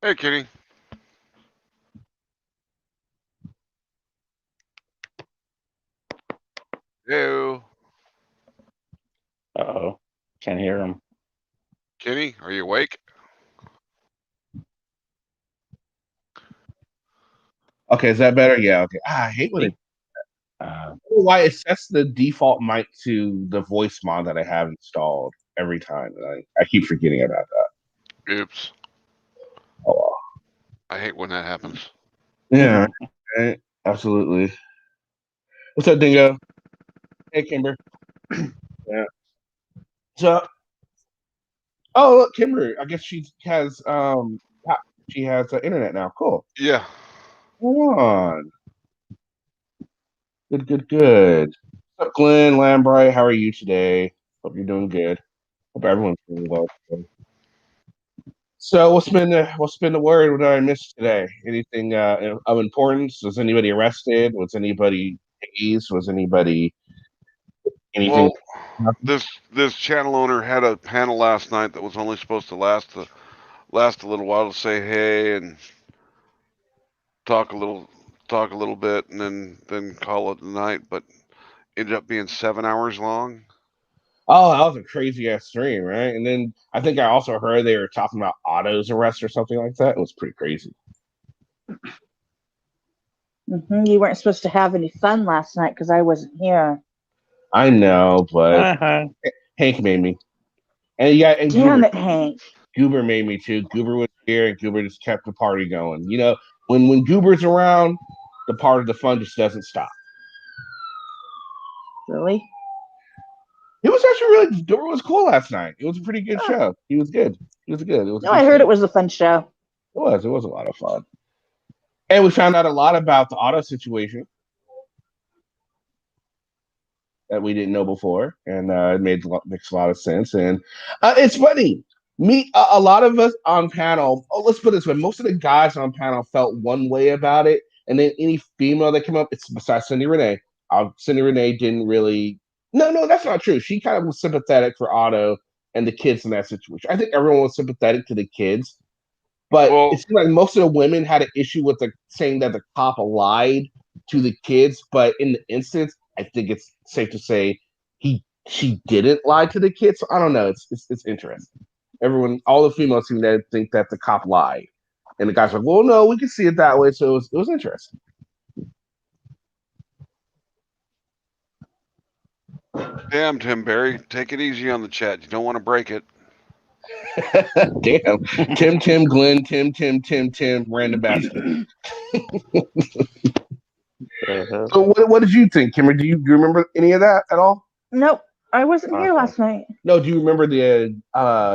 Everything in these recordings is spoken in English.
Hey, Kenny. Hey, Uh-oh. Can't hear him. Kenny, are you awake? Okay, is that better? Yeah, okay. I hate when it Uh, I don't know why it sets the default mic to the voice mod that I have installed every time. And I keep forgetting about that. Oops. Oh well. I hate when that happens. Yeah, right, absolutely. What's up, Dingo? Hey, Kimber. Yeah. So, oh look, Kimber. I guess she has internet now. Cool. Yeah. Hold on. Good, good, good. What's up, Glenn Lambright? How are you today? Hope you're doing good. Hope everyone's doing well today. So what's been the word? What did I miss today? Anything of importance? Was anybody arrested? Was anybody tased? Was anybody anything? Well, this channel owner had a panel last night that was only supposed to last a little while to say hey and talk a little talk a little bit and then call it a night, but ended up being 7 hours long. Oh, that was a crazy ass stream, right? And then I think I also heard they were talking about Otto's arrest or something like that. It was pretty crazy. You weren't supposed to have any fun last night because I wasn't here. I know, but uh-huh. Hank made me, and yeah, and Damn it, Hank. Goober made me too. Goober was here, and Goober just kept the party going. You know, when Goober's around, the fun just doesn't stop. Really? It was actually really Goober was cool last night. It was a pretty good Oh. show. He was good. He was good. It was a No, good I heard show. it was a fun show. It was a lot of fun. And we found out a lot about the auto situation that we didn't know before, and it makes a lot of sense. And it's funny. A lot of us on panel. Oh, let's put it this way: most of the guys on panel felt one way about it, and then any female that came up, it's besides Cindy Renee. Cindy Renee didn't really. No, no, that's not true. She kind of was sympathetic for Otto and the kids in that situation. I think everyone was sympathetic to the kids, but it Well, seemed like most of the women had an issue with the saying that the cop lied to the kids. But in the instance, I think it's safe to say she didn't lie to the kids. So I don't know. It's interesting. All the females seem to think that the cop lied, and the guys are like, well, no, we can see it that way. So it was interesting. damn, Tim Barry, take it easy on the chat. You don't want to break it. Damn, Tim, Glenn, Tim, random bastard. Uh-huh. So what did you think, Kimmer? Do you remember any of that at all? Nope, I wasn't here Okay. last night. No, do you remember the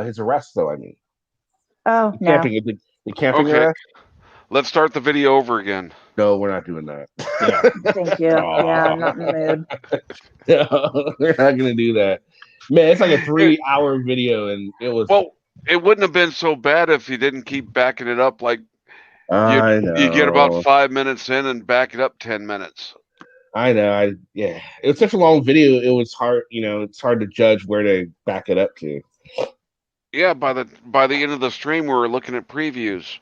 his arrest though? I mean, Oh, the no. camping Okay, arrest. let's start the video over again. No, we're not doing that. Yeah. Thank you. Yeah, I'm not in the mood. No, we're not gonna do that. Man, it's like a It, 3 hour video, and it was. well, it wouldn't have been so bad if you didn't keep backing it up. Like I you get about know, 5 minutes in and back it up 10 minutes. I know. Yeah, it was such a long video. It was hard. It's hard to judge where to back it up to. Yeah, by the end of the stream, we were looking at previews.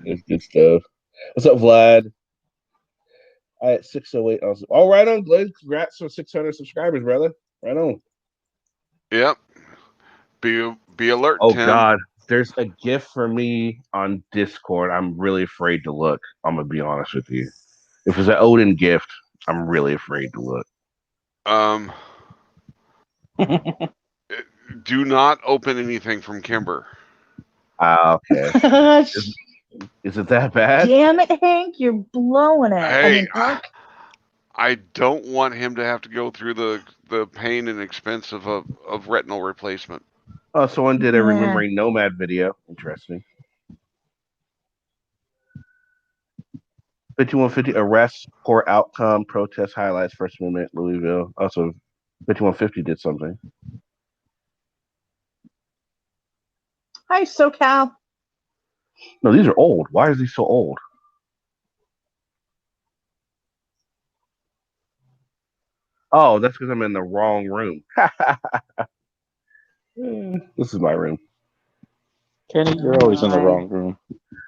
That's good stuff. What's up, Vlad? I at 608. Also, oh, right on, Glenn. Congrats on 600 subscribers, brother. Right on. Yep. Be alert, Oh Tim. God, there's a gift for me on Discord. I'm really afraid to look. I'm gonna be honest with you. If it's an Odin gift, I'm really afraid to look. Um, do not open anything from Kimber. Okay. Is, is it that bad? Damn it, Hank. You're blowing it. Hey, Hank. I don't want him to have to go through the pain and expense of retinal replacement. Oh, someone did a Yeah. remembering Nomad video. Interesting. 5150 arrest, poor outcome, protest highlights, First Amendment, Louisville. Also, 5150 did something. Hi, SoCal. No, these are old. Why is he so old? Oh, that's because I'm in the wrong room. This is my room. Kenny, you're always in the wrong room.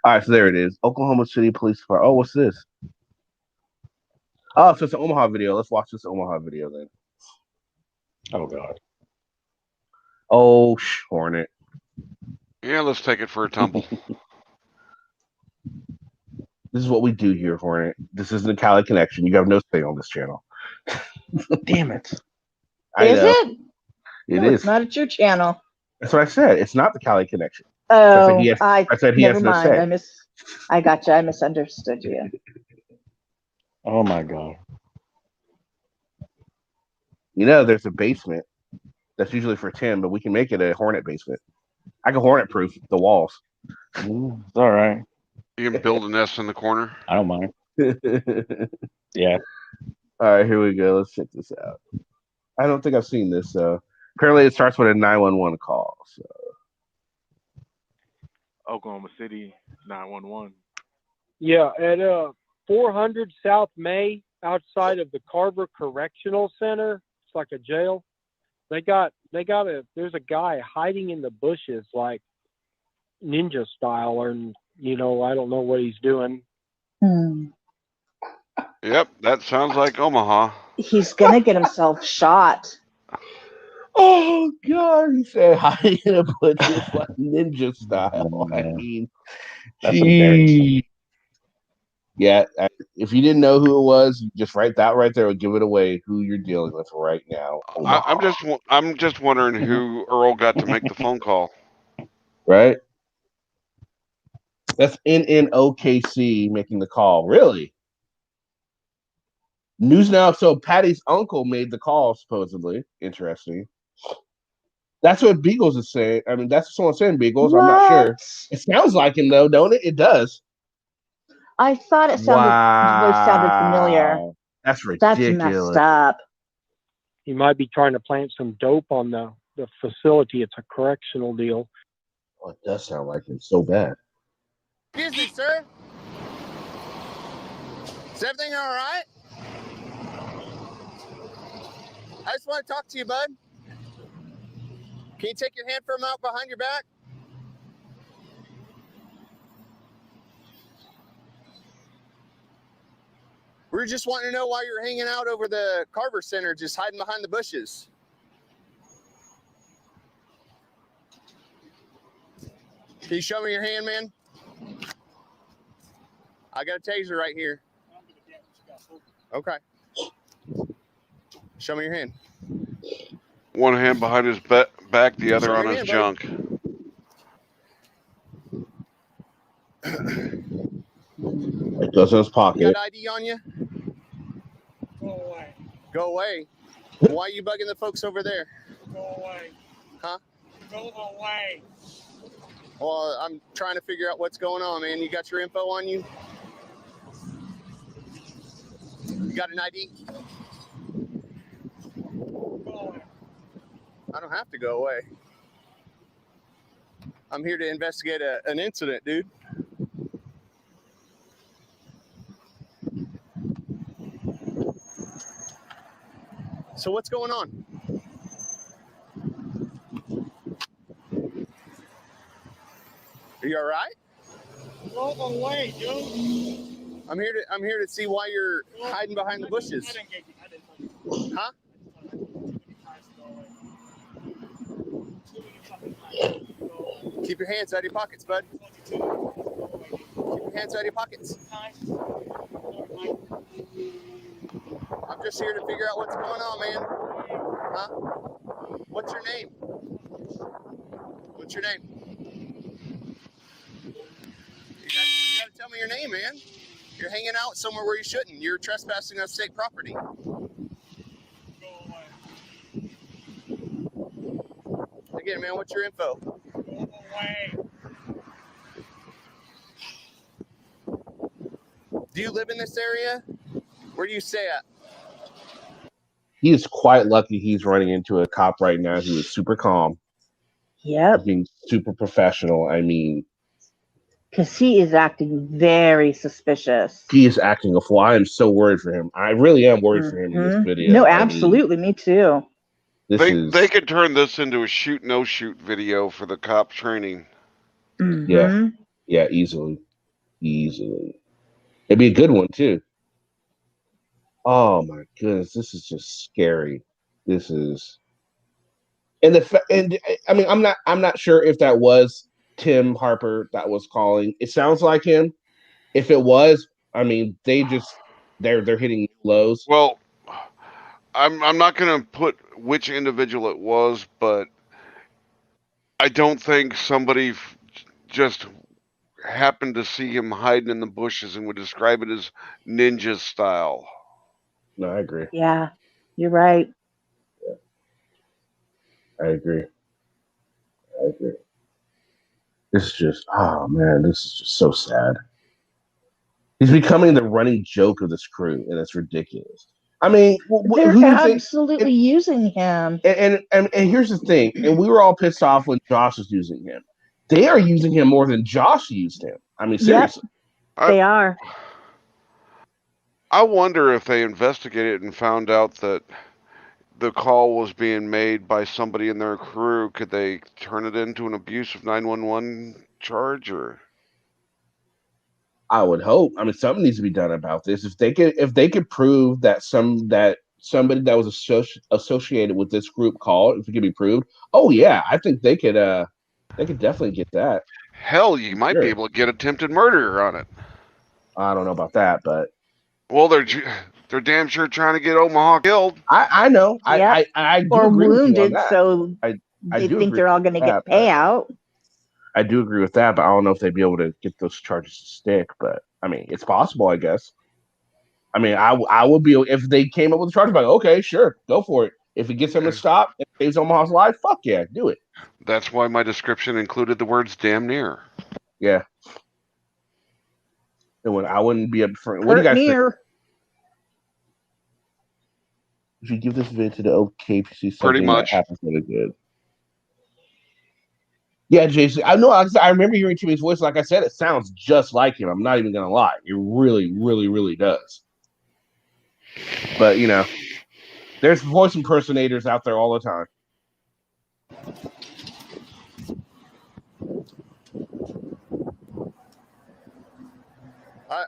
All right, so there it is. Oklahoma City Police Department. Oh, what's this? Oh, so it's an Omaha video. Let's watch this Omaha video then. Oh God. Oh, Hornet. Yeah, let's take it for a tumble. This is what we do here, Hornet. This isn't a Cali connection. You have no say on this channel. Damn it. I Is know. it? It No, is. it's not at your channel. That's what I said. It's not the Cali connection. Oh, I said he never has no mind. say. I gotcha. I misunderstood you. Oh my God. You know, there's a basement that's usually for Tim, but we can make it a Hornet basement. I can Hornet proof the walls. It's all right. You can build a nest in the corner. I don't mind. All Yeah. right, here we go. Let's check this out. I don't think I've seen this. Apparently, it starts with a 911 call. So. Oklahoma City 911. Yeah, at 400 South May, outside of the Carver Correctional Center. It's like a jail. There's a guy hiding in the bushes like ninja style, and I don't know what he's doing. Yep, that sounds like Omaha. He's gonna get himself shot. Oh God! He said hiding in a bushes like ninja style. I mean, that's embarrassing. Yeah, if you didn't know who it was, just write that right there would give it away who you're dealing with right now. I'm just wondering who Earl got to make the phone call. Right? That's NNOKC making the call. Really? News now. So Patty's uncle made the call, supposedly. Interesting. That's what Beagles is saying. I mean, that's what someone's saying, Beagles. I'm not sure. It sounds like him, though, don't it? It does. I thought it sounded familiar. That's ridiculous. That's messed up. He might be trying to plant some dope on the facility. It's a correctional deal. Oh, it does sound like him so bad. Excuse me, sir. Is everything all right? I just want to talk to you, bud. Can you take your hand from out behind your back? We were just wanting to know why you're hanging out over the Carver Center, just hiding behind the bushes. Can you show me your hand, man? I got a taser right here. Okay. Show me your hand. One hand behind his back, the other on his junk. It goes in his pocket. You got ID on you? Go away. Go away. Why are you bugging the folks over there? Go away. Huh? Go away. Well, I'm trying to figure out what's going on, man. You got your info on you? You got an ID? Go away. I don't have to go away. I'm here to investigate an incident, dude. So what's going on? Are you all right? Go away, dude. I'm here to see why you're hiding behind the bushes. I didn't get you. Huh? Keep your hands out of your pockets, bud. Keep your hands out of your pockets. I'm just here to figure out what's going on, man. Huh? What's your name? What's your name? You gotta tell me your name, man. You're hanging out somewhere where you shouldn't. You're trespassing on state property. Again, man, what's your info? Go away. Do you live in this area? Where do you stay at? He is quite lucky he's running into a cop right now who is super calm. Yep. Being super professional. I mean, Because he is acting very suspicious. He is acting a fool. I am so worried for him. I really am worried for him in this video. No, I mean, absolutely. Me too. They could turn this into a shoot no shoot video for the cop training. Yeah, easily. It'd be a good one too. Oh my goodness, this is just scary. This is, and I mean, I'm not sure if that was Tim Harper that was calling. It sounds like him. If it was, I mean, they're hitting lows. Well, I'm not going to put which individual it was, but I don't think somebody just happened to see him hiding in the bushes and would describe it as ninja style. No, I agree. Yeah, you're right. Yeah. I agree. This is just, oh man, this is just so sad. He's becoming the running joke of this crew, and it's ridiculous. I mean, they're who do you think? Absolutely using him. And here's the thing, and we were all pissed off when Josh was using him. They are using him more than Josh used him. I mean, seriously. They are. I wonder if they investigated and found out that the call was being made by somebody in their crew. Could they turn it into an abuse of 911 charge, or? I would hope. I mean, something needs to be done about this. If they could prove that somebody that was associated with this group called, if it could be proved, oh yeah, I think they could definitely get that. Hell, you might be able to get attempted murder on it. I don't know about that, but well, they're damn sure trying to get Omaha killed. I know. Yep. I do or agree wounded, with you on that. so I do think they're all going to get payout. I do agree with that, but I don't know if they'd be able to get those charges to stick. But I mean, it's possible, I guess. I mean, I would be if they came up with a charge. Like, okay, sure, go for it. If it gets them to stop and saves Omaha's life, fuck yeah, do it. That's why my description included the words "damn near." Yeah. I wouldn't be up for. What do you guys think? If you give this video to the OKPC, something that happens really good. Yeah, Jason. I know. I remember hearing Timmy's voice. Like I said, it sounds just like him. I'm not even gonna lie. It really, really, really does. But you know, there's voice impersonators out there all the time.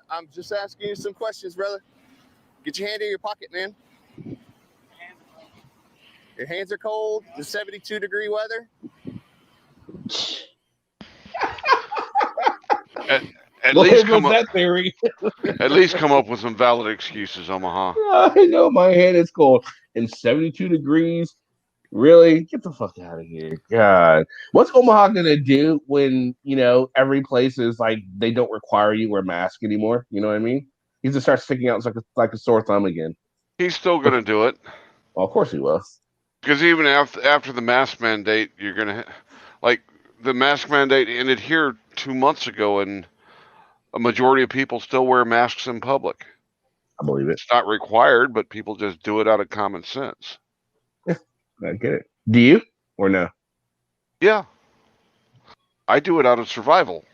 I'm just asking you some questions, brother. Get your hand in your pocket, man. Your hands are cold. The 72-degree weather. At least come up, theory. At least come up with some valid excuses, Omaha. I know my hand is cold and 72 degrees. Really? Get the fuck out of here. God. What's Omaha gonna do when, every place is like they don't require you to wear a mask anymore? You know what I mean? He's gonna start sticking out like a sore thumb again. He's still gonna do it. Well, of course he will. Because even after the mask mandate, you're gonna the mask mandate ended here 2 months ago, and a majority of people still wear masks in public. I believe it. It's not required, but people just do it out of common sense. Yeah, I get it. Do you or no? Yeah, I do it out of survival.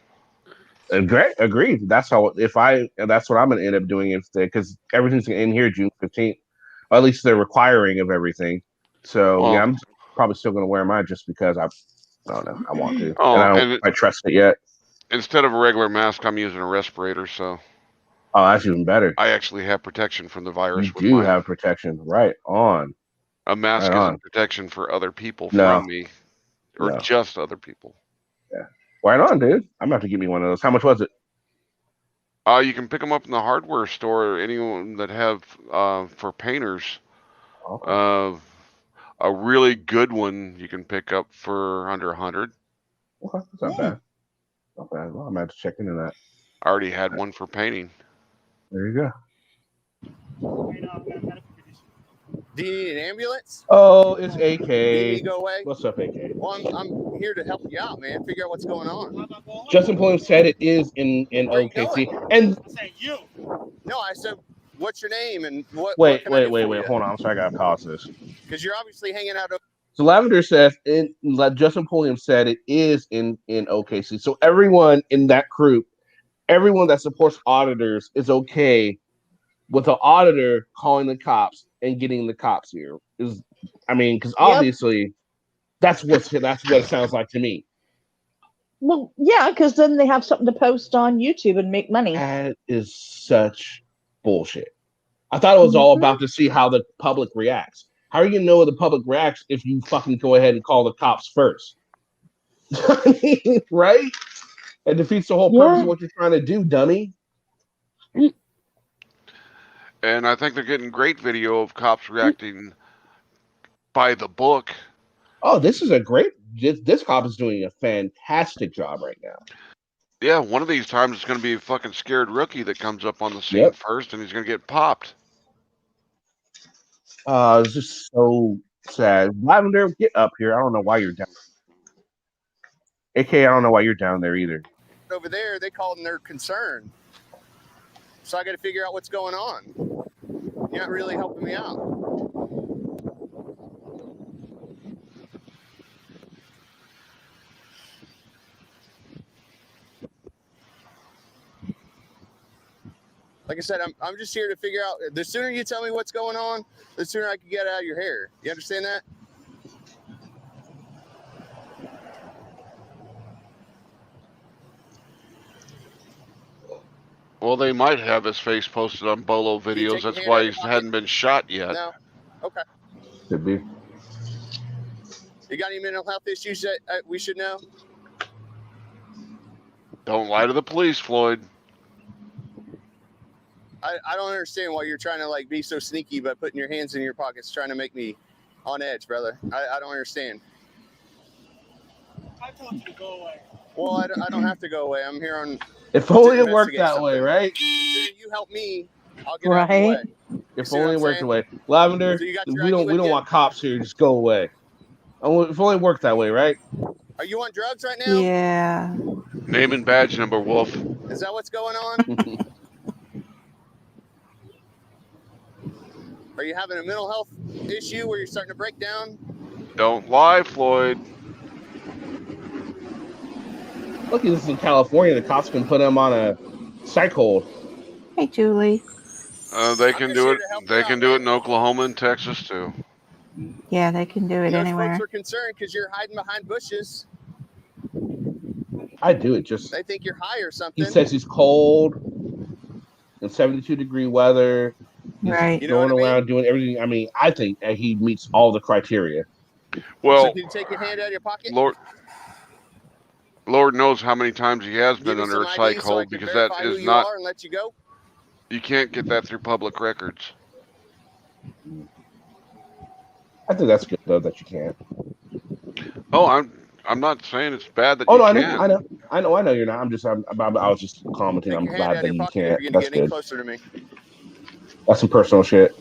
Agreed. That's what I'm gonna end up doing because everything's in here June 15th. Or at least they're requiring of everything. So yeah, I'm probably still gonna wear mine just because I don't know. I want to. And I don't quite trust it yet. Instead of a regular mask, I'm using a respirator, so. Oh, that's even better. I actually have protection from the virus. You do have protection, right on. A mask isn't protection for other people from me, or just other people. Yeah, right on, dude. I'm gonna have to give me one of those. How much was it? You can pick them up in the hardware store. Anyone that have for painters. Okay. A really good one you can pick up for under 100. Okay, that's not bad. Not bad. Well, I'm gonna have to check into that. I already had one for painting. There you go. Do you need an ambulance? Oh, it's AK. Do you need to go away? What's up, AK? Well, I'm here to help you out, man. Figure out what's going on. Justin Pulliam said it is in OKC. And I said you. No, I said, what's your name and what? Wait. Hold on. I'm sorry, I gotta pause this. Because you're obviously hanging out. So Lavender says, like Justin Pulliam said, it is in OKC. So everyone in that group, everyone that supports auditors is okay with the auditor calling the cops and getting the cops here. Because obviously that's what it sounds like to me. Well, yeah, because then they have something to post on YouTube and make money. That is such bullshit. I thought it was all about to see how the public reacts. How are you gonna know the public reacts if you fucking go ahead and call the cops first? I mean, right? It defeats the whole purpose of what you're trying to do, dummy. And I think they're getting great video of cops reacting by the book. Oh, this is a great. This cop is doing a fantastic job right now. Yeah, one of these times it's going to be a fucking scared rookie that comes up on the scene first, and he's going to get popped. It's just so sad. Lavender, get up here. I don't know why you're down. AK, I don't know why you're down there either. Over there, they called and they're concerned. So I got to figure out what's going on. You're not really helping me out. Like I said, I'm just here to figure out. The sooner you tell me what's going on, the sooner I can get out of your hair. You understand that? Well, they might have his face posted on Bolo videos. That's why he hadn't been shot yet. No. Okay. Could be. You got any mental health issues that we should know? Don't lie to the police, Floyd. I don't understand why you're trying to like be so sneaky by putting your hands in your pockets, trying to make me on edge, brother. I don't understand. I told you to go away. Well, I don't have to go away. I'm here on. If only it worked that way, right? You help me, I'll get out of the way. If only it worked that way. Lavender, So we don't want cops here. Just go away. If only it worked that way, right? Are you on drugs right now? Yeah. Name and badge number, Wolf. Is that what's going on? Are you having a mental health issue where you're starting to break down? Don't lie, Floyd. Lucky this is in California. The cops can put him on a psych hold. Hey, Julie. They can do it. They can do it in Oklahoma and Texas too. Yeah, they can do it anywhere. Folks are concerned because you're hiding behind bushes. I do it just. They think you're high or something. He says he's cold in 72-degree weather. He's right. going around doing everything. I mean, I think that he meets all the criteria. Well, so can you take your hand out of your pocket? Lord knows how many times he has been under a psych hold because that is not. And let you go? You can't get that through public records. I think that's good though that you can't. Oh, I'm not saying it's bad that you can't. I know you're not. I was just commenting. I'm glad that you can't. That's good. Closer to me. That's some personal shit.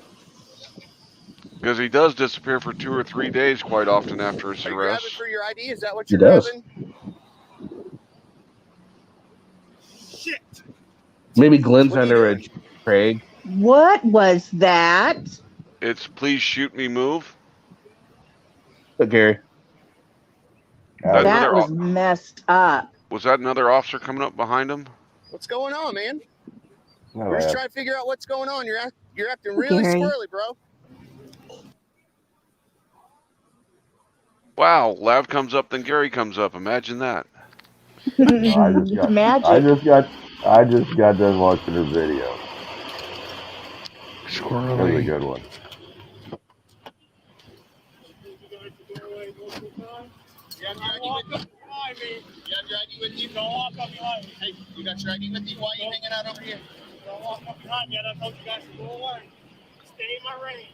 Because he does disappear for 2 or 3 days quite often after his arrest. Are you grabbing for your ID? Is that what you're grabbing? Shit. Maybe Glenn's under a Craig. What was that? It's please shoot me move. But Gary. That was messed up. Was that another officer coming up behind him? What's going on, man? We're just trying to figure out what's going on. You're acting really Gary. squirrely, bro. Wow, Lav comes up, then Gary comes up. Imagine that. I just got done watching her video. Squirrely. That was a good one. You have your ID with you? Don't walk up behind me. Hey, you got your ID with you? Why are you hanging out over here? Don't walk up behind me. I told you guys to go away. Stay in my range.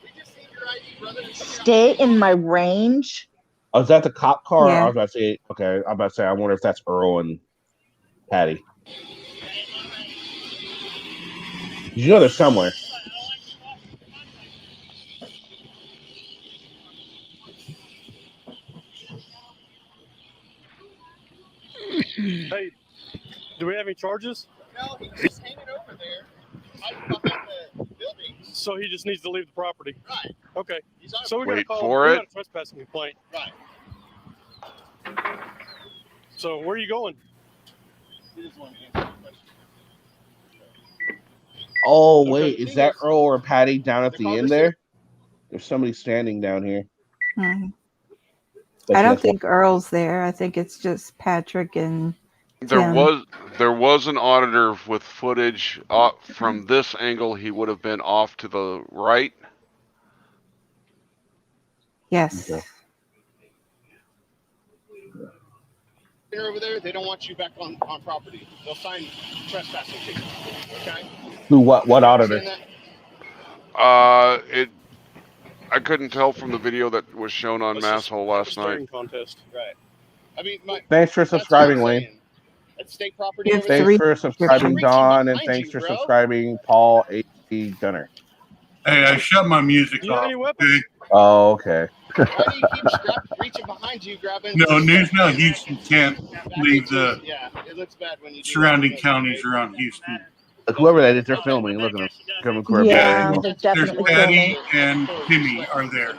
We just need your ID, brother. Stay in my range. Oh, is that the cop car? Yeah. I was about to say. Okay, I'm about to say. I wonder if that's Earl and Patty. You know they're somewhere. Hey, do we have any charges? No, he's just hanging over there. Hiding behind the building. So he just needs to leave the property. Right. Okay. He's on So we got to Wait call for we it. got a trespassing complaint. Right. So where are you going? He doesn't want to answer the question. Oh Okay. wait, is that Earl or Patty down at The the end there? There's somebody standing down here. Mhm. Bet I you don't that's why- think Earl's there. I think it's just Patrick and There Tim. was an auditor with footage from this angle. He would have been off to the right. Yes. Okay. You're over there, they don't want you back on property. They'll sign trespassing tickets. Okay? Who? What auditor? Understand that? I couldn't tell from the video that was shown on Let's just Masshole have a last night. staring contest. Right. I mean, Thanks for that's what I'm subscribing, Wayne. saying. That's state property You over have there. Thanks three for subscribing, reaching Don, and behind thanks you, for bro. subscribing, Paul A. Gunner. Hey, I shut my music Do you have off. any weapons? Okay? Oh, okay. Why do you keep reaching behind you, grabbing? No, News Now Houston can't Back leave into the it. Yeah, it looks bad when you do surrounding that. counties around Houston. Look, whoever that is, they're filming. Look at them coming for Yeah, everybody. they're There's definitely Patty filming. and Timmy are there.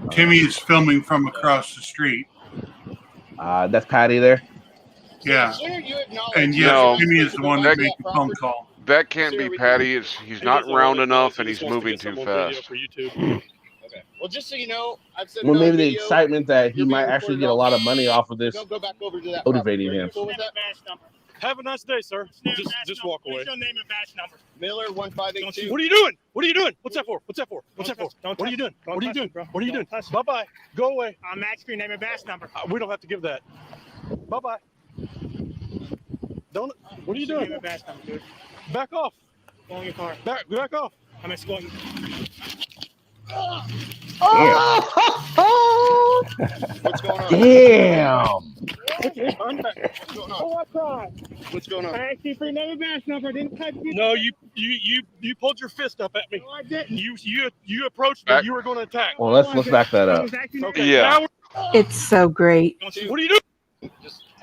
Timmy is filming from across the street. That's Patty there. Yeah. So the sooner you acknowledge And that yes, No. you're Timmy not is supposed the to one go that back made to the that phone property, call. That can't Sure, be we Patty. He's He not doesn't want round to enough, acknowledge, and he he's just wants to moving get too something on video fast. for YouTube. Okay. Well, just so you know, I've said Well, it on maybe the video. excitement that he You're being might actually recorded get a off. lot of money off of this Don't go back over to that motivating property. Are him. you cool with that? Have a nice day, sir. Just walk away. What's your name and badge number? Miller 1582. What are you doing? What are you doing? What's that for? What's that for? What's that for? Don't What are you doing? touch- What are you don't doing? touch it, bro. What are you doing? Don't touch it. Bye bye. Go away. I'm asking for your name and badge number. We don't have to give that. Bye bye. Don't. What are you Name doing? and badge number, dude. Back off. Go in your car. Back off. I'm escorting. Oh! What's going on? Damn. What's going on? What's going on? I asked you for your name and badge number. I didn't touch you. No, you pulled your fist up at me. No, I didn't. You approached me. Back. You were going to attack. Well, let's back that I up. was asking you- Okay. Yeah. Now It's so great. what are you doing?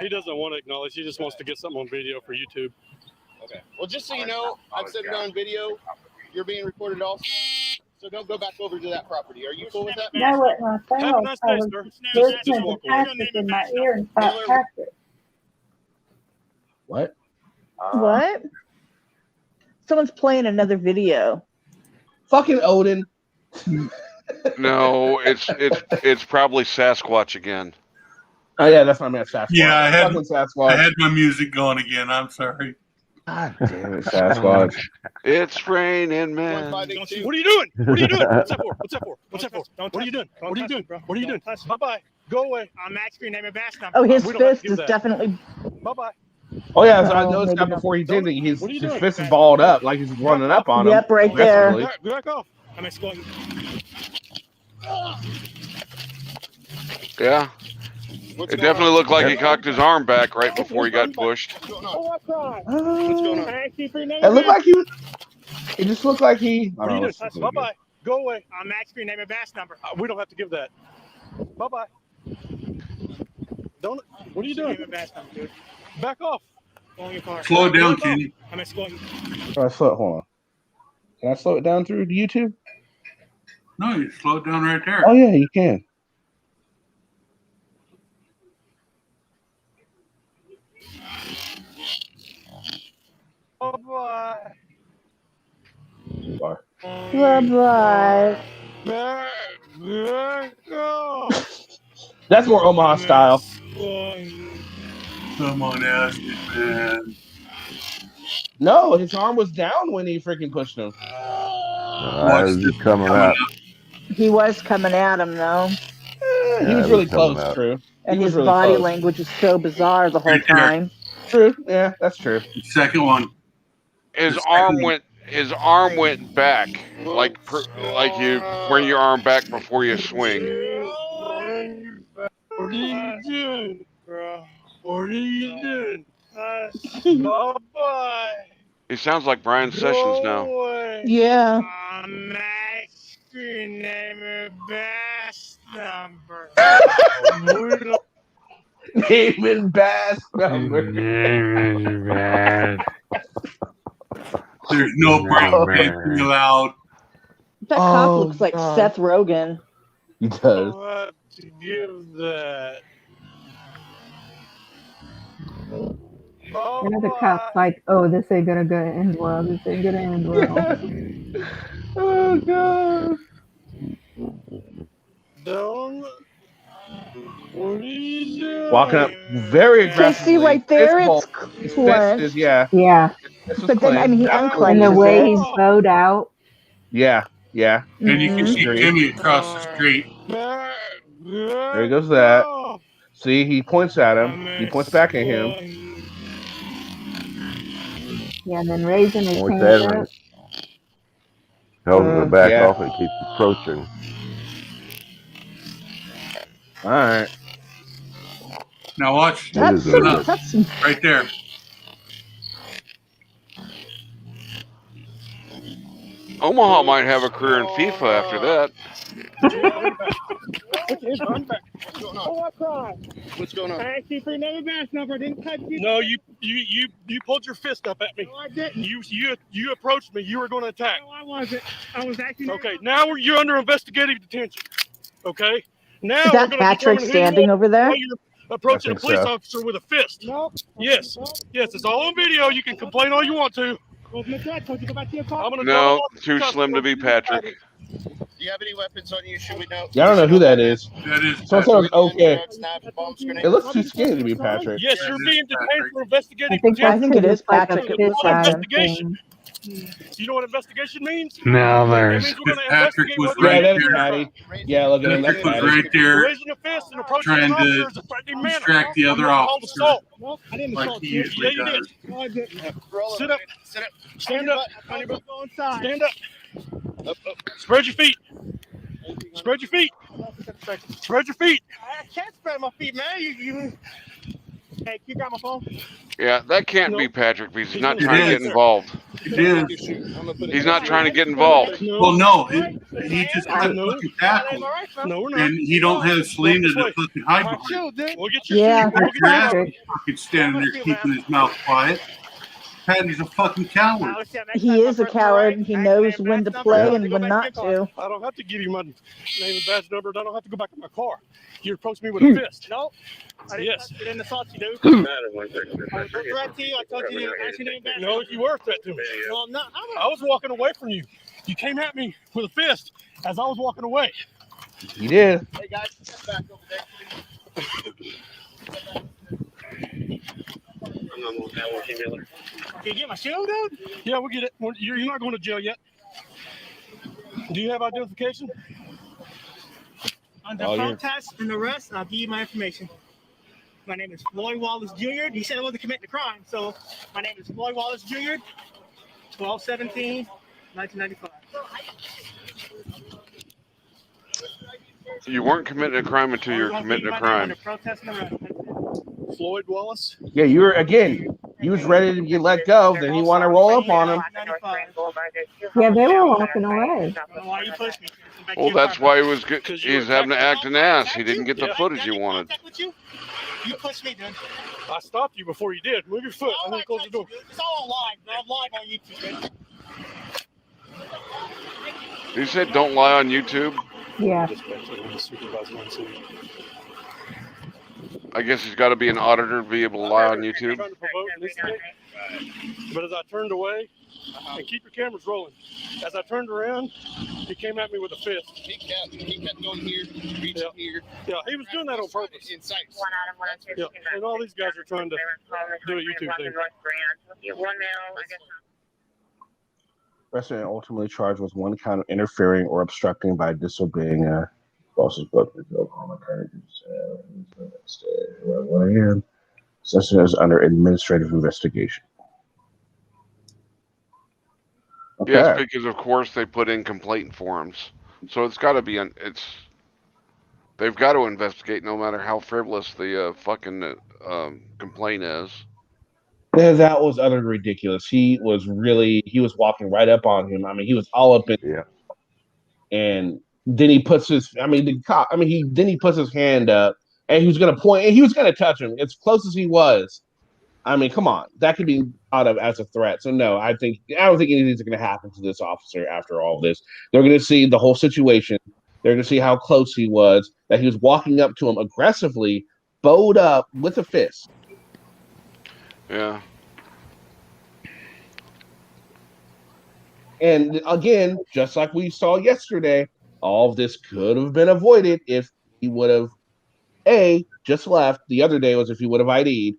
He doesn't want to acknowledge. He just wants to get something on video for YouTube. Okay. Well, just so you know, I've said it on video. You're being recorded also. So don't go back over to that property. Are you cool with that? That wasn't my Have a phone. nice I day, was sir. listening Just to walk away. Patrick in my ear and thought Patrick. What? What? Someone's playing another video. Fucking Odin. No, it's probably Sasquatch again. Oh yeah, that's what I meant. Sasquatch. Yeah, I had- Fucking Sasquatch. I had my music going again. I'm sorry. God damn it, Sasquatch. It's raining, man. 1582. What are you doing? What are you doing? What's that for? What's that for? What's that for? Don't What are you doing? touch- What are you don't doing? touch it, bro. What are you doing? Don't touch it. Bye bye. Go away. I'm asking for your name and badge number. Oh, his We don't have to fist do is that. definitely. Bye bye. Oh yeah, so I Oh, noticed maybe that not. before he did it. His What are you his doing? fist is balled up like he's running up on him. Yep, right there. aggressively. Back off. I'm escorting. Yeah. What's It going definitely on? looked like he cocked his arm back right before he got pushed. What's going on? What's going on? I asked you for your name It and looked badge. like he. It just looked like he. What are you doing? Bye bye. Go away. I'm asking for your name and badge number. We don't have to give that. Bye bye. Don't. What are you Name doing? and badge number, dude. Back off. Go in your car. Slow down, Kenny. I'm escorting. Hold on. Can I slow it down through YouTube? No, you slow it down right there. Oh yeah, you can. Bye bye. Bye. Bye-bye. Back off. That's more Omaha style. Come on, Aston, man. No, his arm was down when he freaking pushed him. I was just coming out. He was coming at him though, He Yeah, was it really was coming close, out. true. and was his really body close. language is so bizarre the whole Right there. time. True. Yeah, that's true. Second one. His The arm second- went back, like you bring your arm back before you swing. What are you doing, bro? What are you doing? Bye bye. He sounds like Brian Sessions now. Yeah. I'm asking for your name and badge number. Name and bass number. There's no break dancing allowed. That cop looks like God. Seth Rogen. He does. I'll have to give that. One of the cops like, oh, this ain't gonna go end well. This ain't gonna end well. Oh God. Don't. What are you doing? Walking up very Okay, see aggressively. right there, Fist it's bump. His fist clenched. is, yeah. Yeah. This was But then, I mean, he clenched. And the unclenches way it. he's bowed out. Yeah. And you can Mhm. see Agreed. Timmy across the street. There goes that. See, he points at him. He points back at him. Yeah, and then raising his Points hand at him. up. Tells him to back Yeah. off and keeps approaching. All right. Now watch. That's Look at some, this. Right there. Omaha might have a career in FIFA after that. I'm back. What's going on? What's on? What's going on? I asked you for your name and badge number. I didn't cut you. No, you pulled your fist up at me. No, I didn't. You approached me. You were going to attack. No, I wasn't. I was acting. Okay, now you're under investigative detention. Okay, now is we're that going to Patrick determine standing over there? why you're approaching a I think police so. officer with a fist. No. Yes, yes, it's all on video. You can complain all you want to. Well, Mr. I told you to go back to your car. I'm gonna No, go too slim to be Patrick. Do you have any weapons on you? Should we know? Yeah, I don't know who that is. That is. Someone said it was okay. Drugs, knives, bombs, It grenades? looks too skinny to be Patrick. Yes, you're being detained for investigative I think detention. that's I think it 'cause is it's like Patrick. a It piss looks like on investigation. thing. You know what investigation means? Now It there's means we're going to Patrick investigate was whether Yeah, right that's there. Patty. Yeah, look at him. That's Patrick was Patty. right there raising a fist and approaching trying an to officer is a threatening manner. distract the other I'm called officer assault. No, I didn't like assault he you. Yeah, usually you did. does. No, I didn't. Roll Sit over. up. Sit up. Stand up. On your butt. Go inside. Stand up. Up, up. Spread your feet. Spread your feet. Spread your feet. I can't spread my feet, man. You. Hey, you got my phone? Yeah, that can't No. be Patrick because he's not It trying to is. get involved. It is. He's not trying to get involved. Well, no, he just got No. fucking tackled, No, we're not. and he don't have Selena to fucking hide My behind. shoe, dude. We'll get your Yeah. shoe. We'll get Your your ass shoe. Patrick. fucking standing there keeping his mouth quiet. Patty's a fucking coward. He is a coward. He knows when to play and when not to. I don't have to give you my name and badge number. I don't have to go back to my car. You approached me with a fist. No. I didn't, Yes. I didn't assault you, dude. I was a threat to you. I told you to ask your name and badge No, number. you were a threat to me. No, I'm not. I was walking away from you. You came at me with a fist as I was walking away. He did. Hey guys, step back over there. Can you get my shoe, dude? Yeah, we'll get it. You're not going to jail yet. Do you have identification? Under Oh, you're- protest and arrest, I'll give you my information. My name is Floyd Wallace Jr. You said I wasn't committing a crime, so my name is Floyd Wallace Jr. 12/17/1995. You weren't committing a crime until you're committing a crime. Under protest and arrest. Floyd Wallace? Yeah, you were again. He was ready to get let go. Then he wanted to roll up on him. Yeah, they were walking away. Why you push me? Well, that's why he was good. He's having to act an ass. He didn't get the footage he wanted. You pushed me, dude. I stopped you before you did. Move your foot. I'm going to close the door. It's all live. I'm live on YouTube, dude. You said don't lie on YouTube. Yeah. I guess he's got to be an auditor to be able to lie on YouTube. Trying to provoke and instigate. But as I turned away, and keep your cameras rolling, as I turned around, he came at me with a fist. He kept going here, reaching here. Yeah, he was doing that on purpose. In sights. Yeah, and all these guys are trying to do a YouTube thing. Arrested and ultimately charged with one count of interfering or obstructing by disobeying a boss's book. Oklahoma County. 1 a.m. Session is under administrative investigation. Okay. Yes, because of course they put in complaint forms, so it's got to be they've got to investigate no matter how frivolous the fucking complaint is. Yeah, that was utterly ridiculous. He was walking right up on him. I mean, he was all up in. Yeah. And then he puts his. Then he puts his hand up, and he was gonna point, and he was gonna touch him as close as he was. I mean, come on, that could be thought of as a threat. So no, I don't think anything's going to happen to this officer after all this. They're going to see the whole situation. They're going to see how close he was, that he was walking up to him aggressively, bowed up with a fist. Yeah. And again, just like we saw yesterday, all of this could have been avoided if he would have just left. The other day was if he would have ID'd.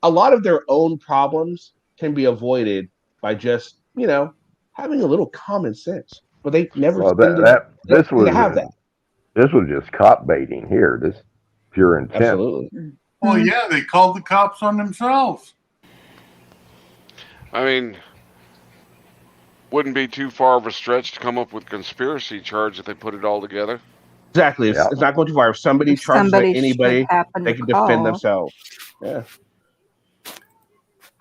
A lot of their own problems can be avoided by just, having a little common sense. But they never Well, seem to have that. This was just cop baiting here. This pure intent. Absolutely. Well, yeah, they called the cops on themselves. I mean, wouldn't be too far of a stretch to come up with conspiracy charge if they put it all together. Exactly. It's not going too far. If somebody charges anybody, they can defend themselves. Yeah.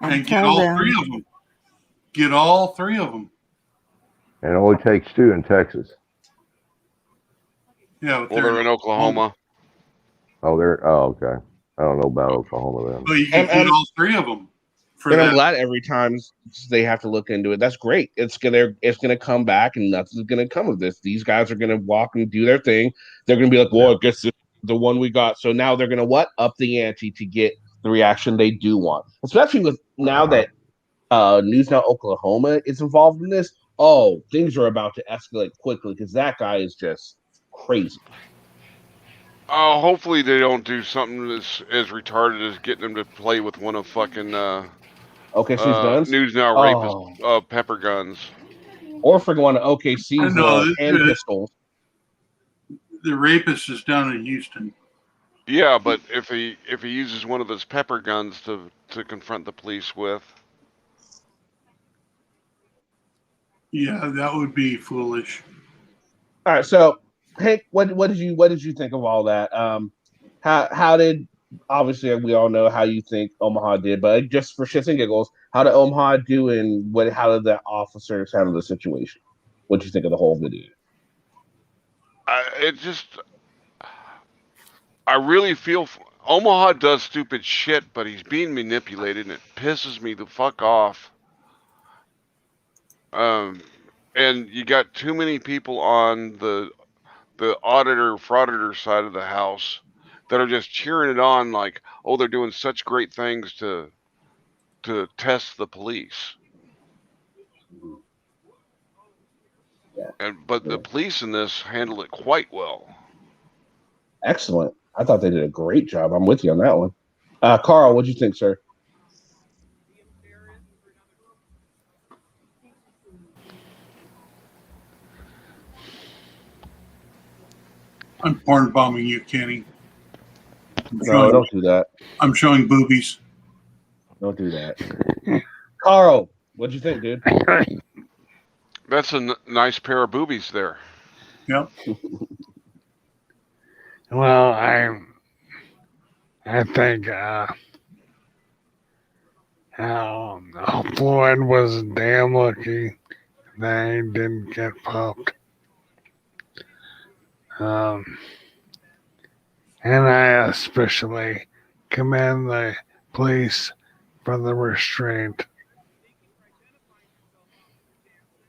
And get all three of them. Get all three of them. And it only takes 2 in Texas. Yeah, well, they're in Oklahoma. Oh, okay. I don't know about Oklahoma then. Well, you can get all 3 of them. And I'm glad every time they have to look into it. That's great. It's gonna come back, and nothing's gonna come of this. These guys are gonna walk and do their thing. They're gonna be like, "Well, I guess this is the one we got." So now they're gonna up the ante to get the reaction they do want. Especially with now that News Now Oklahoma is involved in this. Oh, things are about to escalate quickly because that guy is just crazy. Hopefully they don't do something as retarded as getting them to play with one of fucking OKC's guns? News Now rapist pepper guns. Or for one of OKC's hand pistols. The rapist is down in Houston. Yeah, but if he uses one of his pepper guns to confront the police with. Yeah, that would be foolish. All right, so Hank, what did you think of all that? How did, obviously we all know how you think Omaha did, but just for shits and giggles, how did Omaha do, and how did the officers handle the situation? What did you think of the whole video? I really feel Omaha does stupid shit, but he's being manipulated, and it pisses me the fuck off. And you got too many people on the frauditor side of the house that are just cheering it on like, oh, they're doing such great things to test the police. But the police in this handle it quite well. Excellent. I thought they did a great job. I'm with you on that one. Carl, what do you think, sir? I'm porn bombing you, Kenny. No, don't do that. I'm showing boobies. Don't do that. Carl, what'd you think, dude? That's a nice pair of boobies there. Yep. Well, I think Floyd was damn lucky that he didn't get popped. And I especially commend the police for the restraint.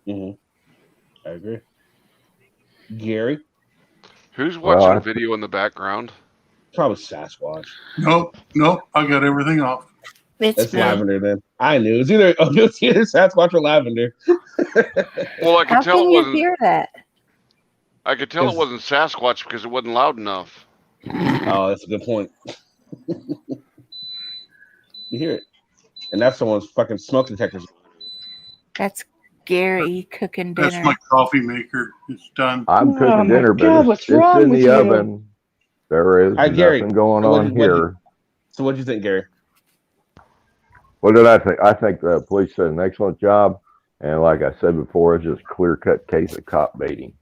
Mm-hmm. I agree. Gary? Who's watching a video in the background? Probably Sasquatch. Nope. I got everything off. It's Lavender then. I knew. It was either Sasquatch or Lavender. Well, I could tell it wasn't. Hear that? I could tell it wasn't Sasquatch because it wasn't loud enough. Oh, that's a good point. You hear it. And that's someone's fucking smoke detectors. That's Gary cooking dinner. That's my coffee maker. It's done. I'm cooking dinner, but it's in the oven. There is nothing going on here. So what do you think, Gary? What did I think? I think the police did an excellent job. And like I said before, it's just a clear-cut case of cop baiting.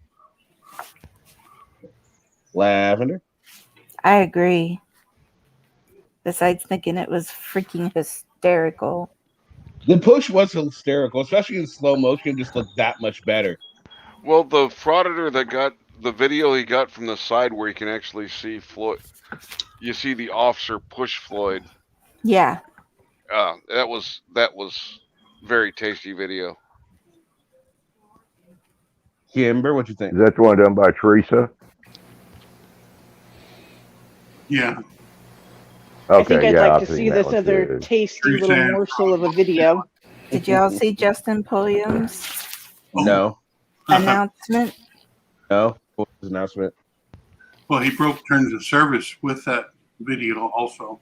Lavender? I agree. Besides thinking it was freaking hysterical. The push was hysterical, especially in slow motion, just looked that much better. Well, the frauditor that got the video he got from the side where you can actually see Floyd, you see the officer push Floyd. Yeah. That was very tasty video. Kimber, what you think? Is that the one done by Teresa? Yeah. I think Okay, I'd yeah, like I've to seen see that this one other too. tasty little Teresa. morsel of a video. Did y'all see Justin Pulliam's No. announcement? No. What was his announcement? Well, he broke terms of service with that video also.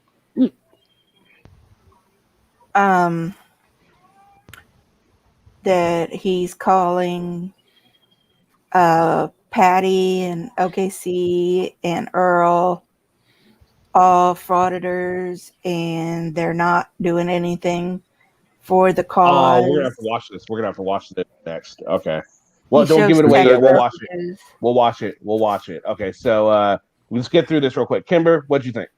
That he's calling Patty and OKC and Earl all frauditors, and they're not doing anything for the cause. Oh, we're gonna have to watch this. We're gonna have to watch this next. Okay. Well, He don't give shows it away yet. text We'll watch it. messages. We'll watch it. We'll watch it. Okay, so let's get through this real quick. Kimber, what'd you think?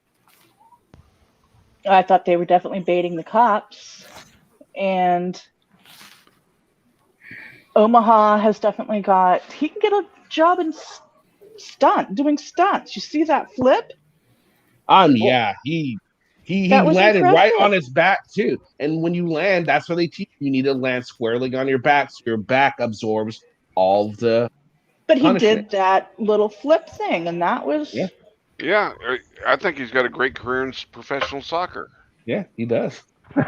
I thought they were definitely baiting the cops, and Omaha has definitely got. He can get a job in doing stunts. You see that flip? Yeah, he That was landed right impressive. on his back too. And when you land, that's what they teach you. You need to land squarely on your back, so your back absorbs all the. But he punishment. did that little flip thing, and that was. Yeah. Yeah, I think he's got a great career in professional soccer. Yeah, he does. There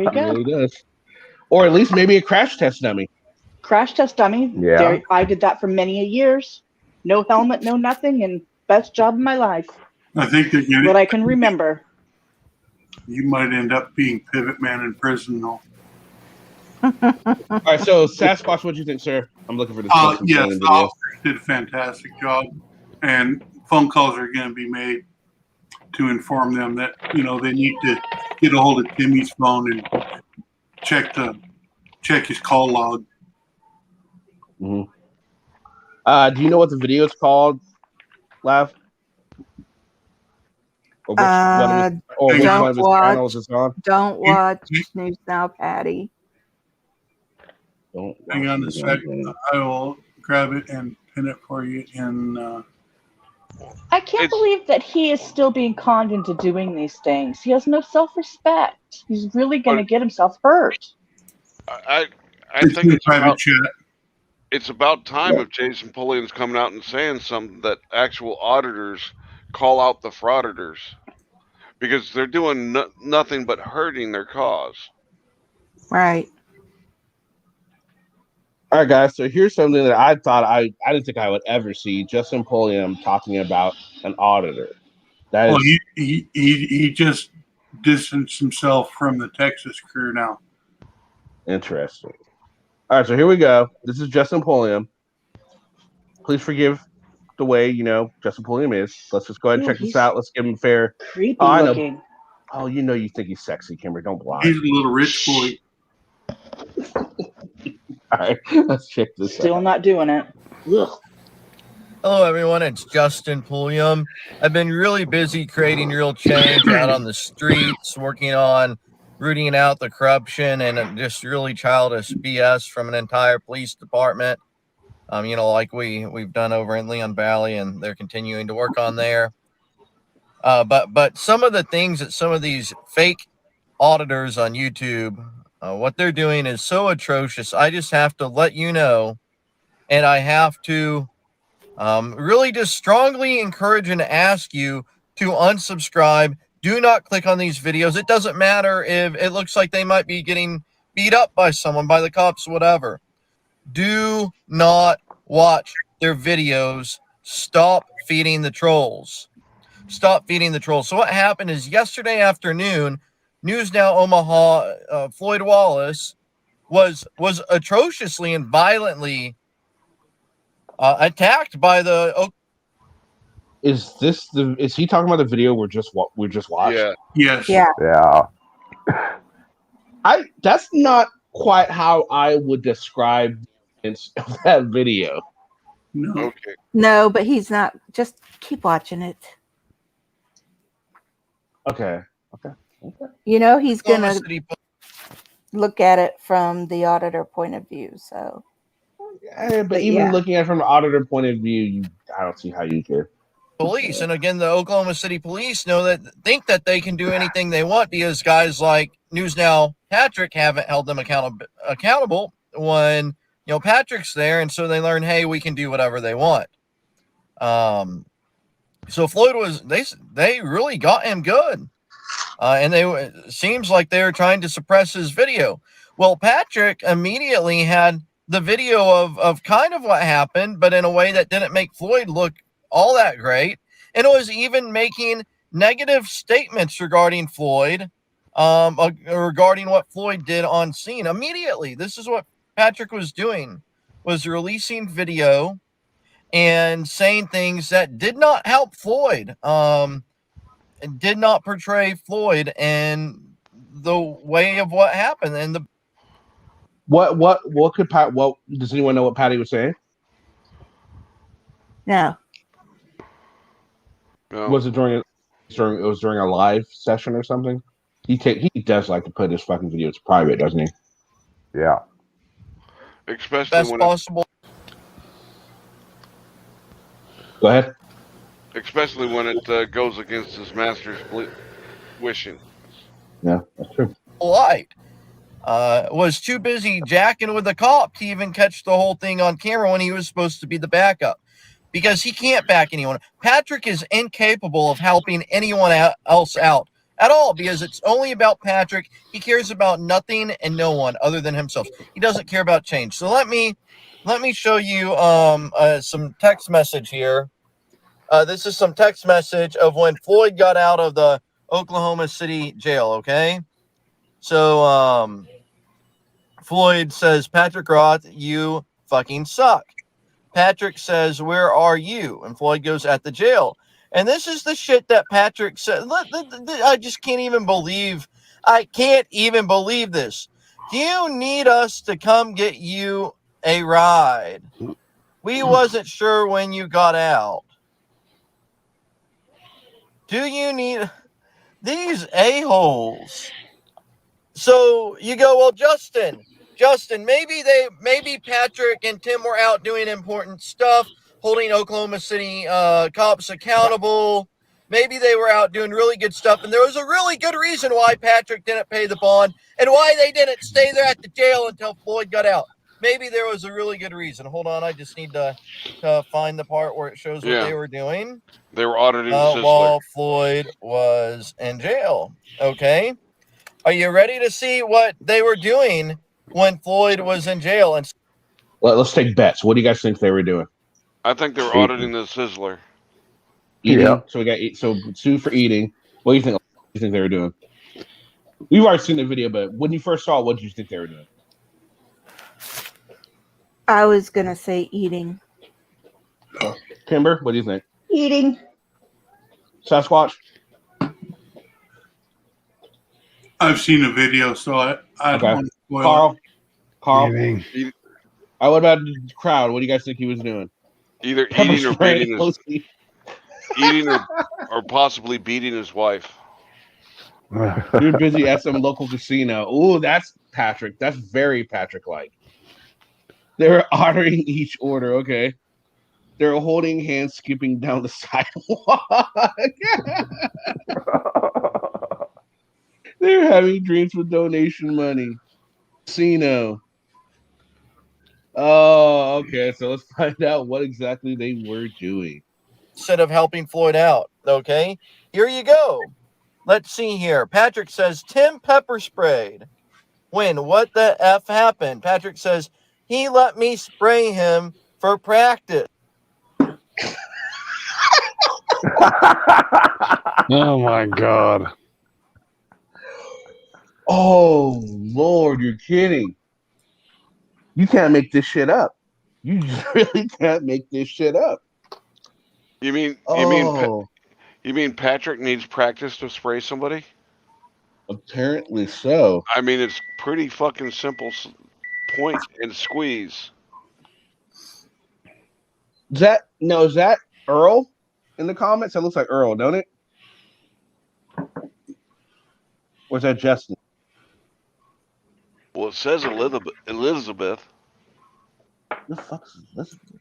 you He go. really does. Or at least maybe a crash test dummy. Crash test dummy. Yeah. There, I did that for many years. No helmet, no nothing, and best job of my life. I think they're getting. What I can remember. You might end up being pivot man in prison, though. All right, so Sasquatch, what do you think, sir? I'm looking for this. Yes, the officers did a fantastic job, and phone calls are going to be made to inform them that they need to get a hold of Timmy's phone and check his call log. Mm-hmm. Do you know what the video is called, Lav? Or which one of his channels it's on? Don't watch News Now, Patty. Hang on a second. I will grab it and pin it for you in. I can't believe that he is still being conned into doing these things. He has no self-respect. He's really going to get himself hurt. I think it's private about, chat. It's about time if Jason Pulliam's coming out and saying something that actual auditors call out the frauditors, because they're doing nothing but hurting their cause. Right. All right, guys. So here's something that I thought I didn't think I would ever see: Justin Pulliam talking about an auditor. That is, he just distanced himself from the Texas crew now. interesting. All right, so here we go. This is Justin Pulliam. Please forgive the way Justin Pulliam is. Let's just go ahead and check this out. Let's give him a fair. Creepy looking. Oh, you think he's sexy, Kimber. Don't lie. He's a little rich boy. All right, let's check this out. Still not doing it. Ugh. Hello, everyone. It's Justin Pulliam. I've been really busy creating real change out on the streets, working on rooting out the corruption and just really childish BS from an entire police department. Like we've done over in Leon Valley, and they're continuing to work on there. But some of the things that some of these fake auditors on YouTube, what they're doing is so atrocious. I just have to let you know, and I have to really just strongly encourage and ask you to unsubscribe. Do not click on these videos. It doesn't matter if it looks like they might be getting beat up by someone, by the cops, whatever. Do not watch their videos. Stop feeding the trolls. Stop feeding the trolls. So what happened is yesterday afternoon, News Now Omaha, Floyd Wallace was atrociously and violently attacked by the. Is he talking about the video we just watched? Yeah. Yes. Yeah. That's not quite how I would describe that video. No. Okay. No, but he's not. Just keep watching it. Okay. He's gonna look at it from the auditor point of view. So, but even looking at it from an auditor point of view, I don't see how you could. Police, and again, the Oklahoma City police think that they can do anything they want because guys like News Now Patrick haven't held them accountable when Patrick's there, and so they learn, hey, we can do whatever they want. So Floyd they really got him good, and seems like they were trying to suppress his video. Well, Patrick immediately had the video of kind of what happened, but in a way that didn't make Floyd look all that great, and it was even making negative statements regarding Floyd, regarding what Floyd did on scene. Immediately, this is what Patrick was doing, was releasing video and saying things that did not help Floyd, did not portray Floyd in the way of what happened. And what could Pat? What does anyone know what Patty was saying? No. Was it during a live session or something? He does like to put his fucking videos private, doesn't he? Yeah. Especially best when possible. Go ahead. Especially when it goes against his master's wishing. Yeah, that's true. Light was too busy jacking with the cop to even catch the whole thing on camera when he was supposed to be the backup, because he can't back anyone. Patrick is incapable of helping anyone else out at all, because it's only about Patrick. He cares about nothing and no one other than himself. He doesn't care about change. So let me show you some text message here. This is some text message of when Floyd got out of the Oklahoma City jail, okay? So Floyd says, Patrick Roth, you fucking suck. Patrick says, where are you? And Floyd goes, at the jail. And this is the shit that Patrick said. I just can't even believe. I can't even believe this. Do you need us to come get you a ride? We wasn't sure when you got out. Do you need these a-holes? So you go, well, Justin, maybe Patrick and Tim were out doing important stuff, holding Oklahoma City cops accountable. Maybe they were out doing really good stuff, and there was a really good reason why Patrick didn't pay the bond and why they didn't stay there at the jail until Floyd got out. Maybe there was a really good reason. Hold on, I just need to find the part where it shows what they were doing. They were auditing while Floyd was in jail. Okay. Are you ready to see what they were doing when Floyd was in jail? And let's take bets. What do you guys think they were doing? I think they were auditing the Sizzler. Eating. Yeah. So we got Sue for eating. What do you think? They were doing? We've already seen the video, but when you first saw it, what did you think they were doing? I was gonna say eating. Kimber, what do you think? Eating. Sasquatch? I've seen a video, so I don't want to spoil Carl. What about the crowd? What do you guys think he was doing? Either eating or beating or possibly beating his wife. You're busy at some local casino. Ooh, that's Patrick. That's very Patrick-like. They were ordering each order. Okay. They were holding hands, skipping down the sidewalk. They were having drinks with donation money. Casino. Oh, okay. So let's find out what exactly they were doing. instead of helping Floyd out. Okay, here you go. Let's see here. Patrick says Tim pepper sprayed. When? What the F happened? Patrick says he let me spray him for practice. Oh my God. Oh Lord, you're kidding. You can't make this shit up. You just really can't make this shit up. You mean Patrick needs practice to spray somebody? Apparently so. I mean, it's pretty fucking simple. Point and squeeze. Is that Earl in the comments? That looks like Earl, don't it? Or is that Justin? Well, it says Elizabeth. The fuck is Elizabeth?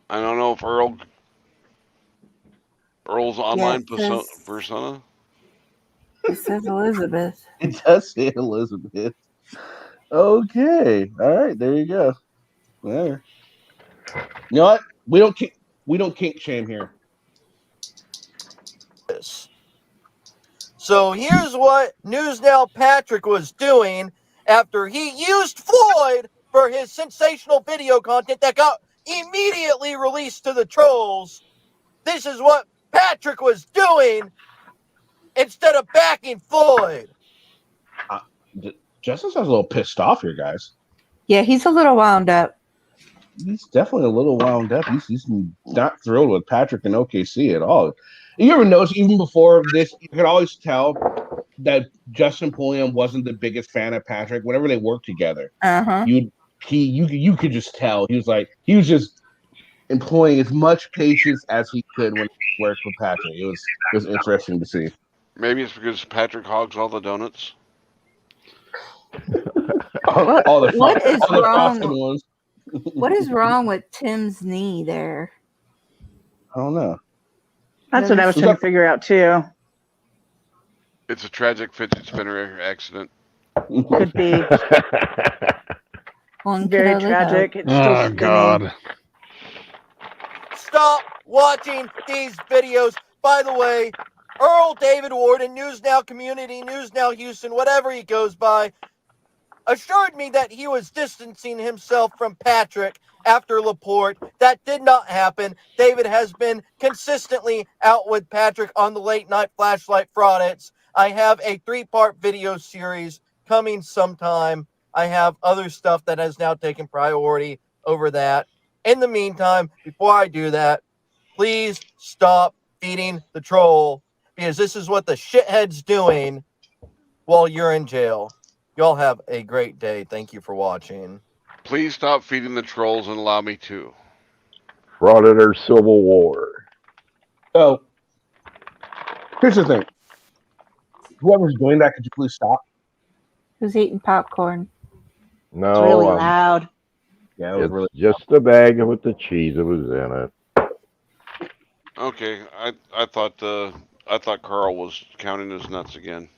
I don't know if Earl's online persona. It says Elizabeth. It does say Elizabeth. Okay. All right. There you go. There. You know what? We don't kink shame here. So here's what News Now Patrick was doing after he used Floyd for his sensational video content that got immediately released to the trolls. This is what Patrick was doing instead of backing Floyd. Justin sounds a little pissed off here, guys. Yeah, he's a little wound up. He's definitely a little wound up. He's not thrilled with Patrick and OKC at all. You ever notice, even before this, you could always tell that Justin Pulliam wasn't the biggest fan of Patrick. Whenever they worked together, you could just tell he was just employing as much patience as he could when he worked with Patrick. It was interesting to see. Maybe it's because Patrick hogs all the donuts. What is all the wrong? frosted ones. What is wrong with Tim's knee there? I don't know. That's what I was trying to figure out too. It's a tragic fidget spinner accident. Could be. Very tragic. It's still spinning. God. Stop watching these videos. By the way, Earl David Ward in News Now Community, News Now Houston, whatever he goes by, assured me that he was distancing himself from Patrick after Laporte. That did not happen. David has been consistently out with Patrick on the late night flashlight fraudits. I have a 3-part video series coming sometime. I have other stuff that has now taken priority over that. In the meantime, before I do that, please stop feeding the troll, because this is what the shithead's doing while you're in jail. Y'all have a great day. Thank you for watching. Please stop feeding the trolls and allow me to. Frauditor Civil War. So, here's the thing. Whoever's doing that, could you please stop? Who's eating popcorn? No, It's really loud. Yeah, it was it's really just the bag with the cheese that was in it. Okay, I thought Carl was counting his nuts again.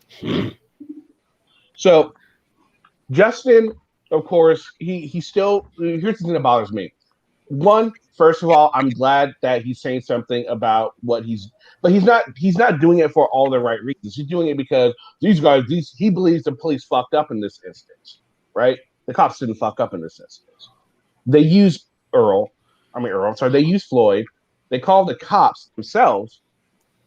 So, Justin, of course, he still. Here's the thing that bothers me. One, first of all, I'm glad that he's saying something about what but he's not doing it for all the right reasons. He's doing it because he believes the police fucked up in this instance, right? The cops didn't fuck up in this instance. They used they used Floyd. They called the cops themselves,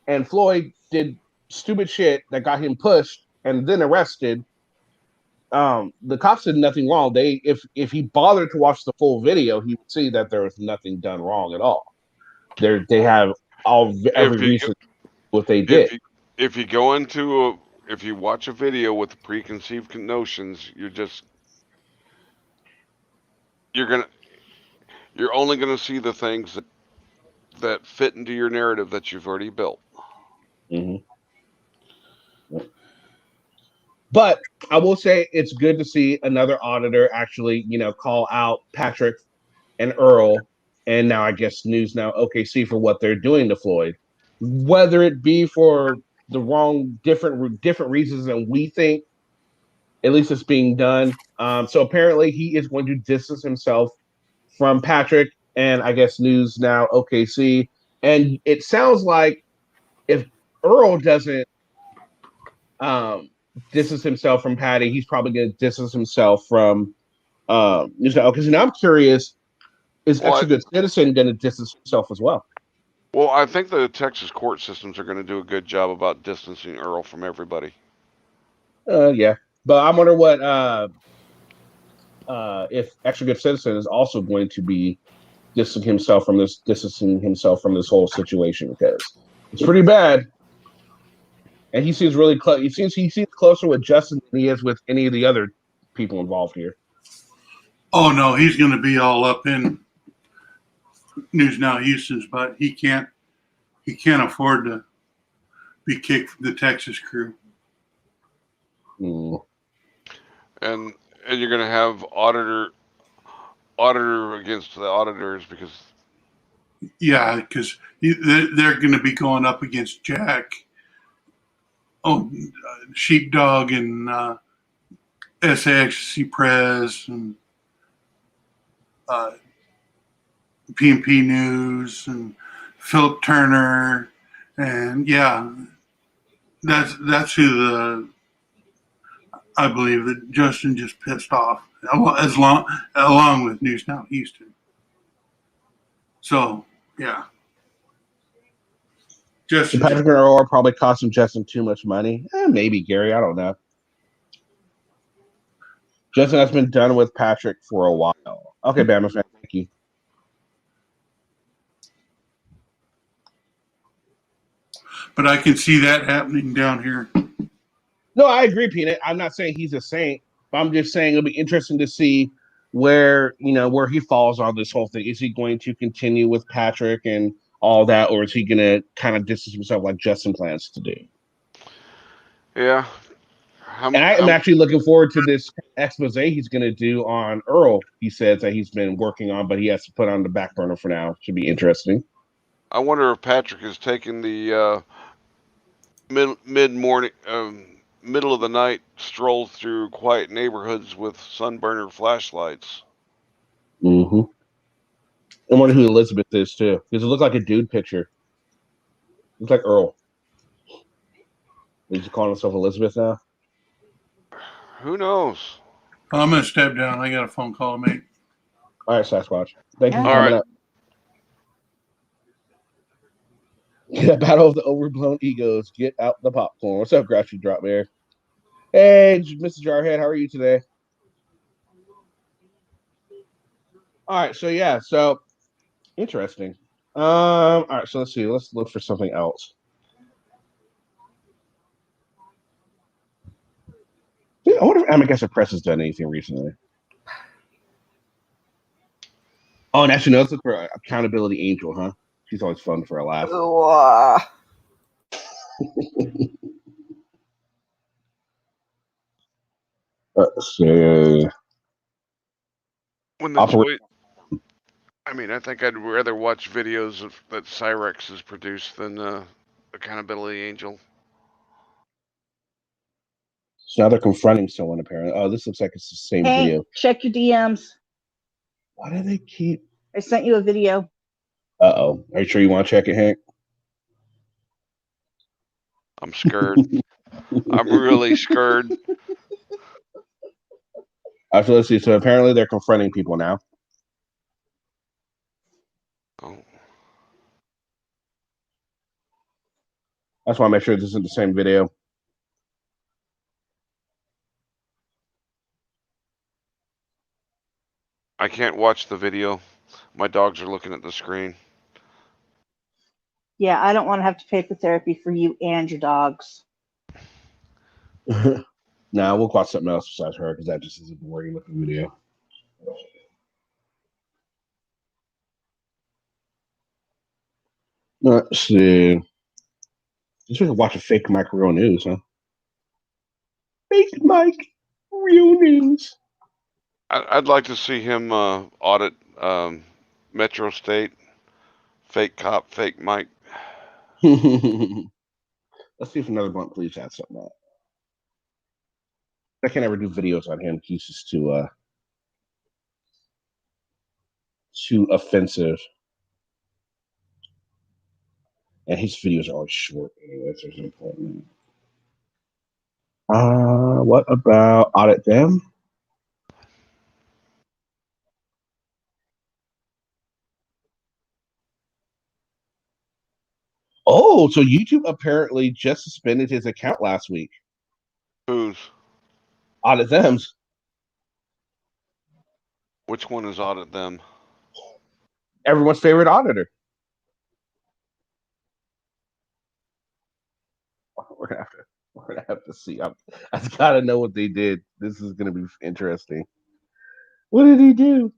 and Floyd did stupid shit that got him pushed and then arrested. The cops did nothing wrong. If he bothered to watch the full video, he would see that there was nothing done wrong at all. They have every reason what they did. If you watch a video with preconceived notions, you're only gonna see the things that fit into your narrative that you've already built. Mm-hmm. But I will say it's good to see another auditor actually, call out Patrick and Earl, and now I guess News Now OKC for what they're doing to Floyd, whether it be for the wrong different reasons than we think. At least it's being done. So apparently he is going to distance himself from Patrick and I guess News Now OKC. And it sounds like if Earl doesn't distance himself from Patty, he's probably going to distance himself from News Now. Because I'm curious, is Extra Good Citizen going to distance himself as well? Well, I think the Texas court systems are going to do a good job about distancing Earl from everybody. Yeah. But I wonder what if Extra Good Citizen is also going to be distancing himself from this whole situation, because it's pretty bad. And he seems really close. He seems closer with Justin than he is with any of the other people involved here. Oh no, he's going to be all up in News Now Houston's, but he can't afford to be kicked from the Texas crew. Mm. And you're going to have auditor against the auditors because they're going to be going up against Jack Sheepdog and SAXC Press and PNP News and Philip Turner, and yeah, that's who I believe that Justin just pissed off, along with News Now Houston. So yeah, Justin. Patrick and Earl probably costing Justin too much money. Maybe Gary, I don't know. Justin has been done with Patrick for a while. Okay, Bama fan, thank you. But I can see that happening down here. No, I agree, Peanut. I'm not saying he's a saint, but I'm just saying it'll be interesting to see where he falls on this whole thing. Is he going to continue with Patrick and all that, or is he going to kind of distance himself like Justin plans to do? Yeah. And I am actually looking forward to this expose he's going to do on Earl. He says that he's been working on, but he has to put on the back burner for now. Should be interesting. I wonder if Patrick is taking the mid-morning, middle of the night stroll through quiet neighborhoods with sunburner flashlights. Mm-hmm. I wonder who Elizabeth is too, because it looked like a dude picture. Looks like Earl. Is he calling himself Elizabeth now? Who knows? I'm gonna step down. I got a phone call to make. All right, Sasquatch. Thank you for All coming right. up. Yeah, battle of the overblown egos. Get out the popcorn. What's up, Grouchy Drop Bear? Hey, Mr. Jarhead, how are you today? All right, so interesting. All right, so let's see. Let's look for something else. Yeah, I wonder if Amagaster Press has done anything recently. Oh, and actually, no, let's look for Accountability Angel, huh? She's always fun for a laugh. Let's see. I think I'd rather watch videos that Cyrex has produced than Accountability Angel. So now they're confronting someone, apparently. Oh, this looks like it's the same video. Check your DMs. Why do they keep... I sent you a video. Uh-oh. Are you sure you want to check it, Hank? I'm scared. I'm really scared. So let's see. So apparently they're confronting people now. Oh. I just want to make sure this isn't the same video. I can't watch the video. My dogs are looking at the screen. Yeah, I don't want to have to pay for therapy for you and your dogs. Nah, we'll watch something else besides her because that just is a boring looking video. Let's see. Just we can watch a fake Mike Real News, huh? Fake Mike Real News. I'd like to see him audit Metro State. Fake cop, fake Mike. Let's see if another blunt please has something out. I can't ever do videos on him. He's just too offensive. And his videos are always short anyway, so there's no point. What about Audit Them? Oh, so YouTube apparently just suspended his account last week. Whose? Audit Them's. Which one is Audit Them? Everyone's favorite auditor. We're gonna have to see. I gotta know what they did. This is gonna be interesting. What did he do?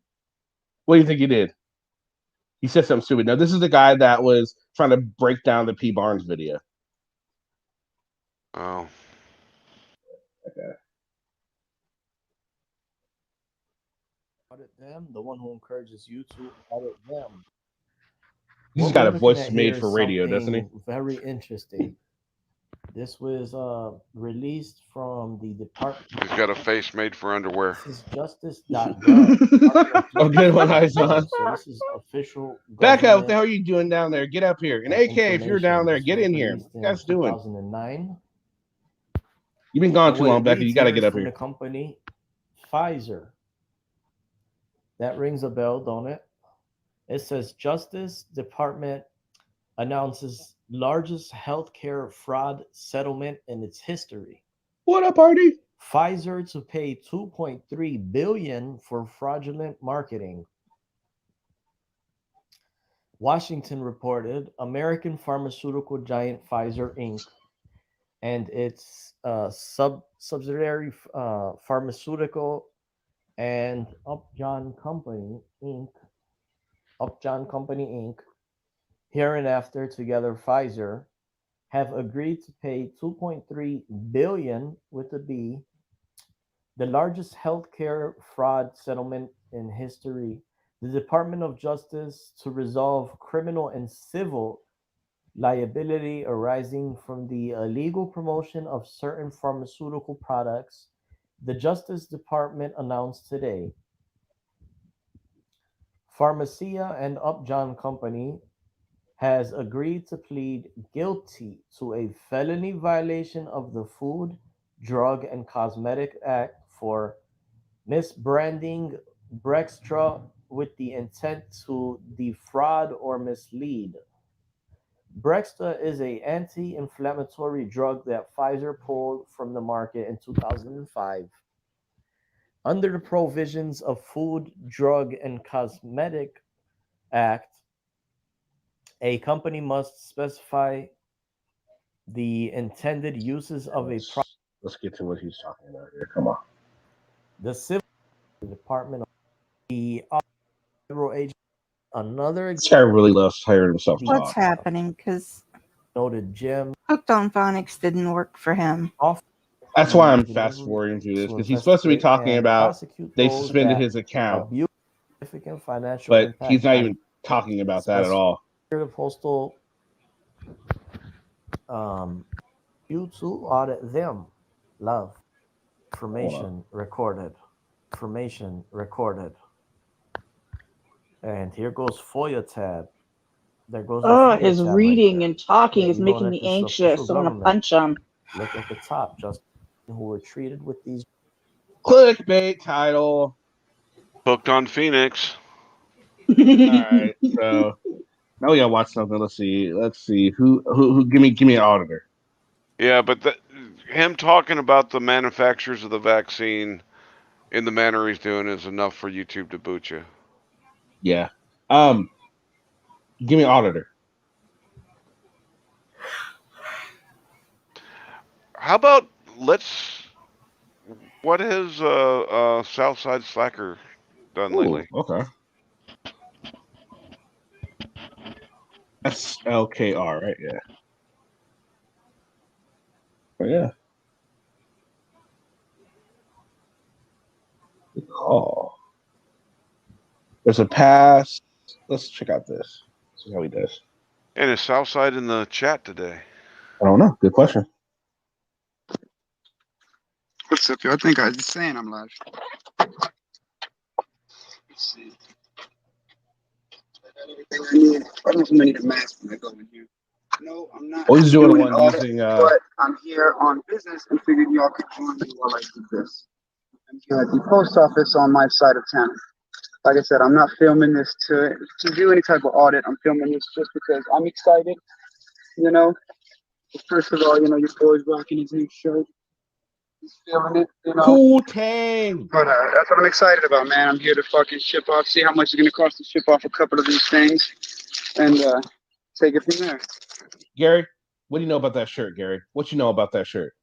What do you think he did? He said something stupid. No, this is the guy that was trying to break down the P. Barnes video. Oh. Okay. Audit them, the one who encourages you to audit them. He's got a voice made for radio, doesn't he? Very interesting. This was released from the Department. He's got a face made for underwear. This is justice.gov. Oh, good one, Izon. So this is official Becca, what the government hell are you doing down there? Get up here. And AK, if you're down information. there, This get was in here. released What you in guys doing? 2009. You've been gone And too what long, it Becca. reads You got to here get is up from here. the company Pfizer. That rings a bell, don't it? It says Justice Department announces largest healthcare fraud settlement in its history. What up, party? Pfizer to pay 2.3 billion for fraudulent marketing. Washington reported American pharmaceutical giant Pfizer Inc. and its subsidiary pharmaceutical and Upjohn Company Inc. Hereinafter together Pfizer have agreed to pay 2.3 billion with a B, the largest healthcare fraud settlement in history. The Department of Justice to resolve criminal and civil liability arising from the illegal promotion of certain pharmaceutical products, the Justice Department announced today. Pharmacia and Upjohn Company has agreed to plead guilty to a felony violation of the Food, Drug, and Cosmetic Act for misbranding Brextra with the intent to defraud or mislead. Brextra is a anti-inflammatory drug that Pfizer pulled from the market in 2005. Under the provisions of Food, Drug, and Cosmetic Act, a company must specify the intended uses of a product. Let's get to what he's talking about here. Come on. The Civil Department of the Federal Agency. Another This guy really loves hearing himself What's talk. happening? Because noted Jim Hooked on Phonics didn't work for him. That's why I'm fast forwarding through this, because he's supposed to be talking about they suspended his account, significant financial but impact he's not on even talking about that at all. the postal you to audit them. Love. Information recorded. Information recorded. And here goes FOIA tab. There goes the Oh, FOIA his tab reading right and talking there. is You know making that me this is official anxious. I want to government. punch him. Look at the top, just who were treated with these. Clickbait title. Hooked on Phoenix. All right, so now we gotta watch something. Let's see. Who? Give me an auditor. Yeah, but him talking about the manufacturers of the vaccine in the manner he's doing is enough for YouTube to boot you. Yeah. Give me an auditor. How about what has Southside Slacker done lately? Okay. SLKR, right? Yeah. Oh yeah. Oh. There's a pass. Let's check out this. See how he does. And is Southside in the chat today? I don't know. Good question. What's up, yo? I think I was saying I'm live. Let's see. I got everything I need. I don't know if I'm gonna need a mask when I go in here. No, I'm not. Oh, he's doing an one audit, using but I'm here on business and figured y'all could join me while I do this. I'm here at the post office on my side of town. Like I said, I'm not filming this to do any type of audit. I'm filming this just because I'm excited. You know, first of all, you know, your boy's rocking his new shirt. He's feeling it, you know. Cool Tang. But that's what I'm excited about, man. I'm here to fucking ship off, see how much it's gonna cost to ship off a couple of these things, and take it from there. Gary, what do you know about that shirt, Gary? What you know about that shirt?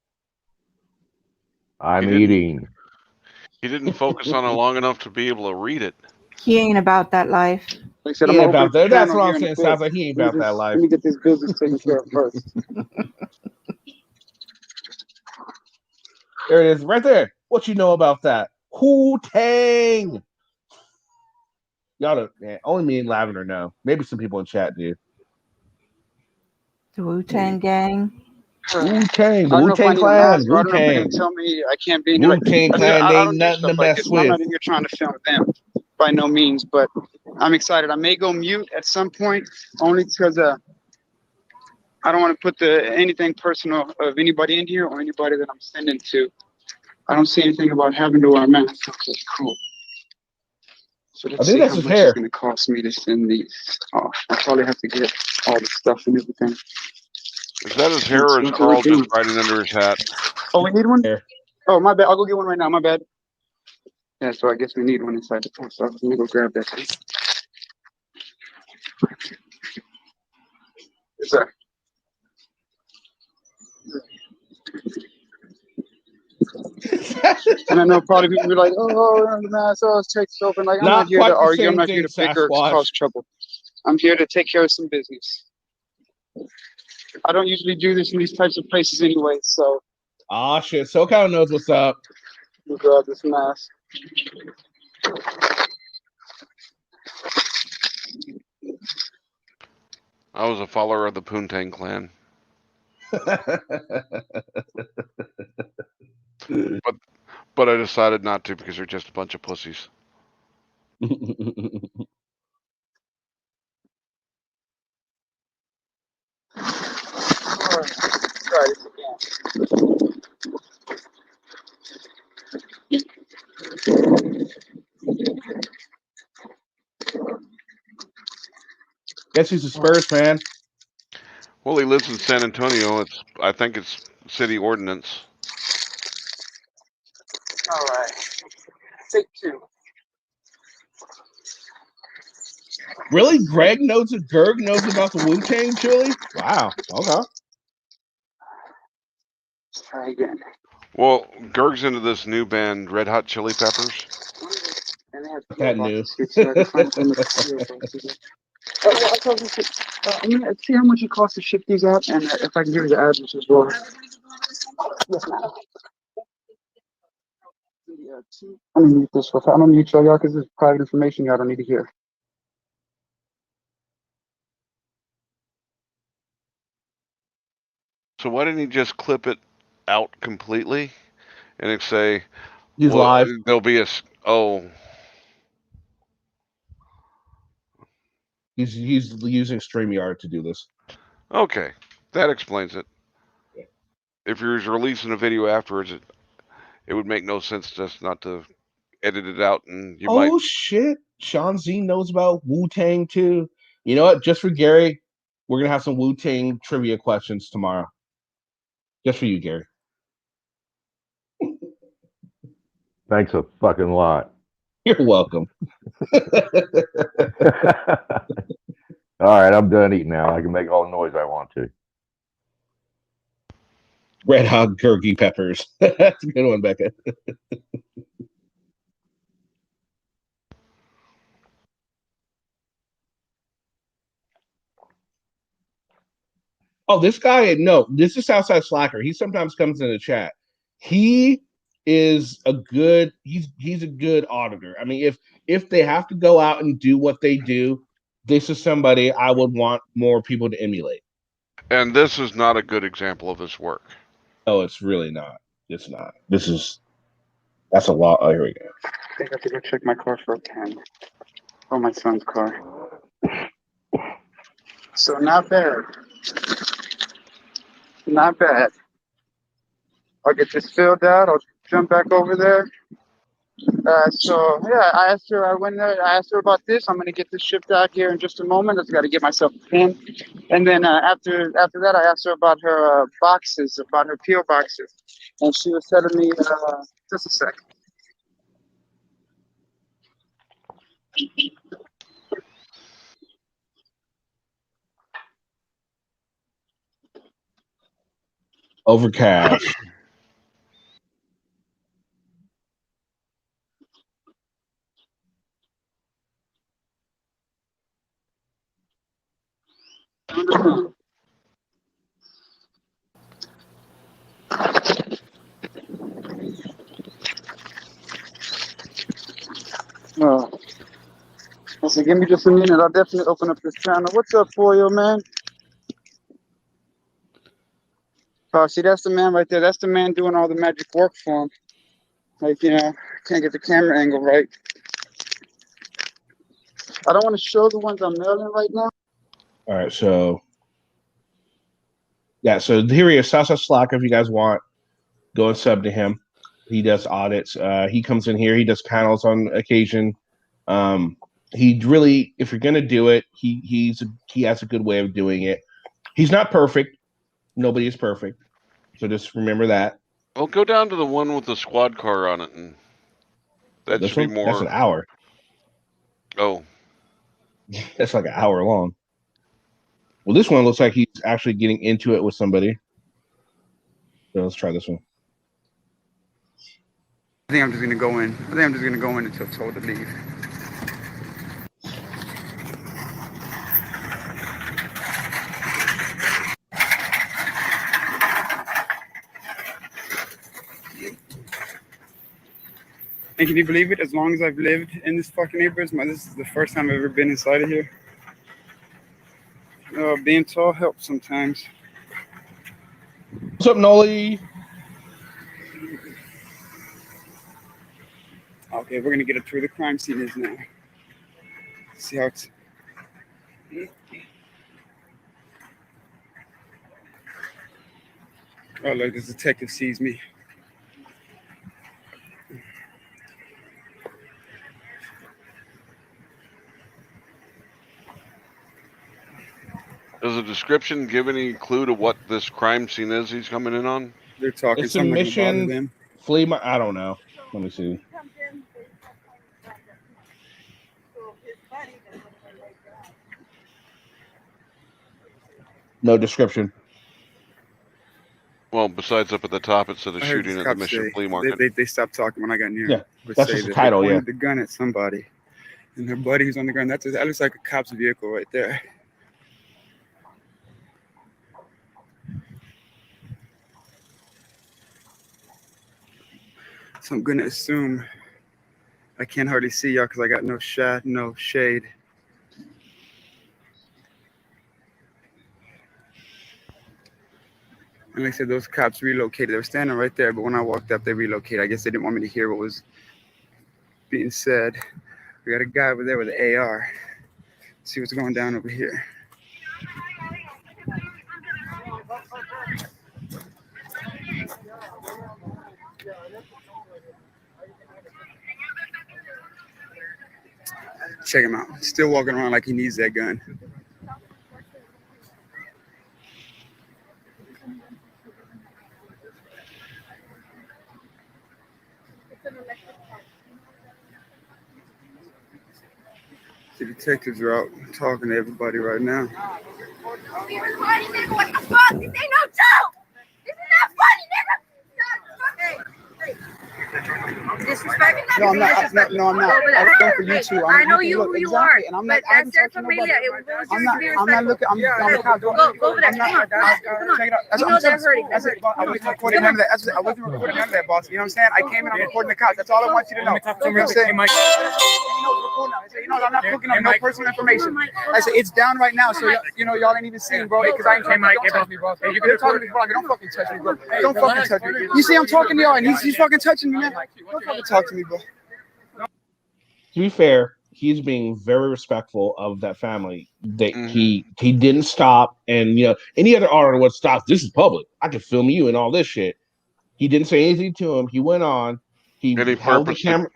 I'm eating. He didn't focus on it long enough to be able to read it. He ain't about that life. Like I said, He I'm ain't gonna about open that. a That's channel what here I'm in a saying. bit. Sounds like he ain't about that life. Let me get this business taken care of first. There it is, right there. What you know about that? Cool Tang. Y'all don't, man, only me and Lavender know. Maybe some people in chat do. The Wu-Tang Gang. Wu-Tang, the I don't know if I Wu-Tang need a Clan, mask, or I don't know if they're Wu-Tang. gonna tell me I can't be in here. Wu-Tang Clan I ain't don't do nothing to stuff like mess this. And I'm not with. in here trying to film them by no means, but I'm excited. I may go mute at some point, only because I don't want to put anything personal of anybody in here or anybody that I'm sending to. I don't see anything about having to wear a mask. Okay, cool. So I let's think see that's how his much it's hair. going to cost me to send these off. I probably have to get all the stuff and everything. Is that his hair or is That's what we're Carl just doing. riding under his hat? Oh, we need one? Hair. Oh, my bad. I'll go get one right now. My bad. Yeah, so I guess we need one inside the post office. Let me go grab that thing. Yes, sir. And I know probably people be like, oh, the mask, oh, it's takes open. Like, I'm not Not here to quite the argue. I'm same not here thing, to bicker or Sasquatch. cause trouble. I'm here to take care of some business. I don't usually do this in these types of places anyway, so. Ah, shit. SoCal knows what's up. Let me grab this mask. I was a follower of the Poontang clan. But I decided not to because they're just a bunch of pussies. Try this again. Guess he's a Spurs fan. Well, he lives in San Antonio. I think it's city ordinance. All right. Take two. Really? Greg knows that Gerg knows about the Wu-Tang chili? Wow. Okay. Let's try again. Well, Gerg's into this new band, Red Hot Chili Peppers. And they have That new. here too. I can find some of the I told you, I'm gonna see how much it costs to ship these out, and if I can give you the address as well. Yes, ma'am. I'm gonna mute this. I'm gonna mute y'all because this is private information y'all don't need to hear. So why didn't he just clip it out completely and say, He's well, live. there'll be a He's using StreamYard to do this. Okay, that explains it. If you're releasing a video afterwards, it would make no sense just not to edit it out, and you might. Oh shit! Sean Z knows about Wu-Tang too. You know what? Just for Gary, we're gonna have some Wu-Tang trivia questions tomorrow. Just for you, Gary. Thanks a fucking lot. You're welcome. All right, I'm done eating now. I can make all the noise I want to. Red Hot Gurgy Peppers. That's a good one, Becca. Oh, this guy, no, this is Southside Slacker. He sometimes comes in the chat. He is a good, he's a good auditor. I mean, if they have to go out and do what they do, this is somebody I would want more people to emulate. And this is not a good example of his work. Oh, it's really not. It's not. That's a lot. Oh, here we go. I think I have to go check my car for a pen. Oh, my son's car. So not bad. Not bad. I'll get this filled out. I'll jump back over there. So yeah, I asked her. I went there. I asked her about this. I'm gonna get this shipped out here in just a moment. I just got to get myself a pen. And then after that, I asked her about her boxes, about her PO boxes, and she was telling me just a sec. Overcash. Oh. I said, give me just a minute. I'll definitely open up this channel. What's up, Polio, man? Oh, see, that's the man right there. That's the man doing all the magic work for him. Like, can't get the camera angle right. I don't want to show the ones I'm mailing right now. All right, so yeah, so here he is, Sasa Slack. If you guys want, go and sub to him. He does audits. He comes in here. He does panels on occasion. He really, if you're gonna do it, he has a good way of doing it. He's not perfect. Nobody is perfect. So just remember that. Well, go down to the one with the squad car on it, and that This should be one, more. that's an hour. Oh, That's like an hour long. Well, this one looks like he's actually getting into it with somebody. So let's try this one. I think I'm just gonna go in. I think I'm just gonna go in until told to leave. And can you believe it? As long as I've lived in this fucking neighborhood, this is the first time I've ever been inside of here. Being tall helps sometimes. What's up, Noli? Okay, we're gonna get up to where the crime scene is now. See how it's. Oh, look, this detective sees me. Does the description give any clue to what this crime scene is he's coming in on? They're talking It's a mission. Flea. I don't know. Let me see. No description. Well, besides up at the top, it said a shooting at the Mission Flea Market. They stopped talking when I got near. Yeah, But that's say just the that title, they yeah. pointed the gun at somebody, and their buddy who's on the ground. That looks like a cop's vehicle right there. So I'm gonna assume I can't hardly see y'all because I got no shade. And like I said, those cops relocated. They were standing right there, but when I walked up, they relocated. I guess they didn't want me to hear what was being said. We got a guy over there with an AR. Let's see what's going down over here. Check him out. Still walking around like he needs that gun. The detectives are out talking to everybody right now. What the fuck? This ain't no joke! This is not funny, nigga! Hey. Disrespecting? No, I'm not. No, I'm not. I'm looking for you two. I know you who you are, and I'm but not. that's their familia. I'm not looking. I'm the cop. Go over there. Come on. Check it out. You know they're hurting. I wasn't recording none of that. I wasn't recording none of that, boss. You know what I'm saying? I came in. I'm recording the cops. That's all I want you to know. You know what I'm saying? I'm not hooking up no personal information. I said it's down right now, so y'all ain't even seen, bro. Because I ain't talking. Don't touch me, bro. You're talking to me, bro. Don't fucking touch me, bro. Don't fucking touch me. You see, I'm talking to y'all, and he's fucking touching me, man. Don't fucking talk to me, bro. To be fair, he's being very respectful of that family. That he didn't stop, and any other auditor would stop. This is public. I can film you and all this shit. He didn't say anything to him. He went on. He held the camera,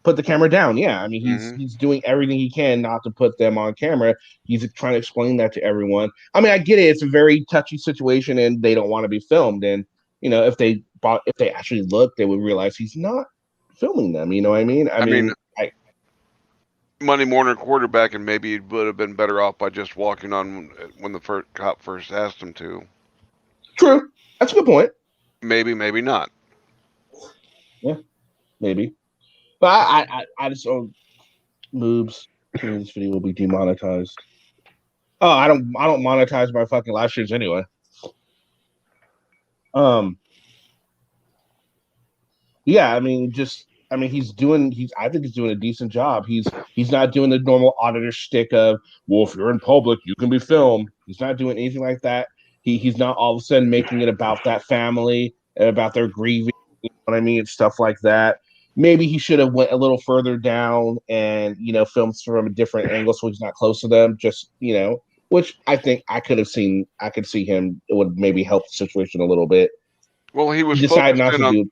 put the camera down. Yeah, I mean he's doing everything he can not to put them on camera. He's trying to explain that to everyone. I mean, I get it. It's a very touchy situation, and they don't want to be filmed. And if they actually look, they would realize he's not filming them. You know what I mean? I mean, Monday morning quarterback, and maybe he would have been better off by just walking on when the cop first asked him to. True. That's a good point. Maybe not. Yeah, maybe. But I just moves. This video will be demonetized. Oh, I don't monetize my fucking live streams anyway. Yeah, I mean, I think he's doing a decent job. He's not doing the normal auditor shtick of, well, if you're in public, you can be filmed. He's not doing anything like that. He's not all of a sudden making it about that family, about their grieving. You know what I mean? Stuff like that. Maybe he should have went a little further down and filmed from a different angle so he's not close to them. Just which I think I could have seen. I could see him. It would maybe help the situation a little bit. Well, he was decided not focused to on, do.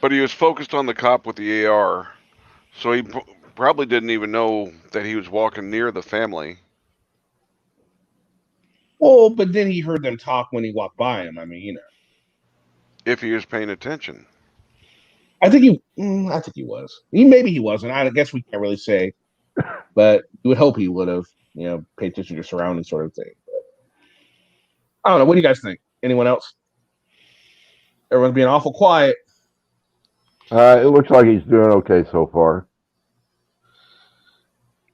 but he was focused on the cop with the AR, so he probably didn't even know that he was walking near the family. Well, but then he heard them talk when he walked by him. I mean, if he was paying attention. I think he was. Maybe he wasn't. I guess we can't really say, but you would hope he would have, paid attention to your surroundings, sort of thing. But, I don't know. What do you guys think? Anyone else? Everyone's being awful quiet. It looks like he's doing okay so far.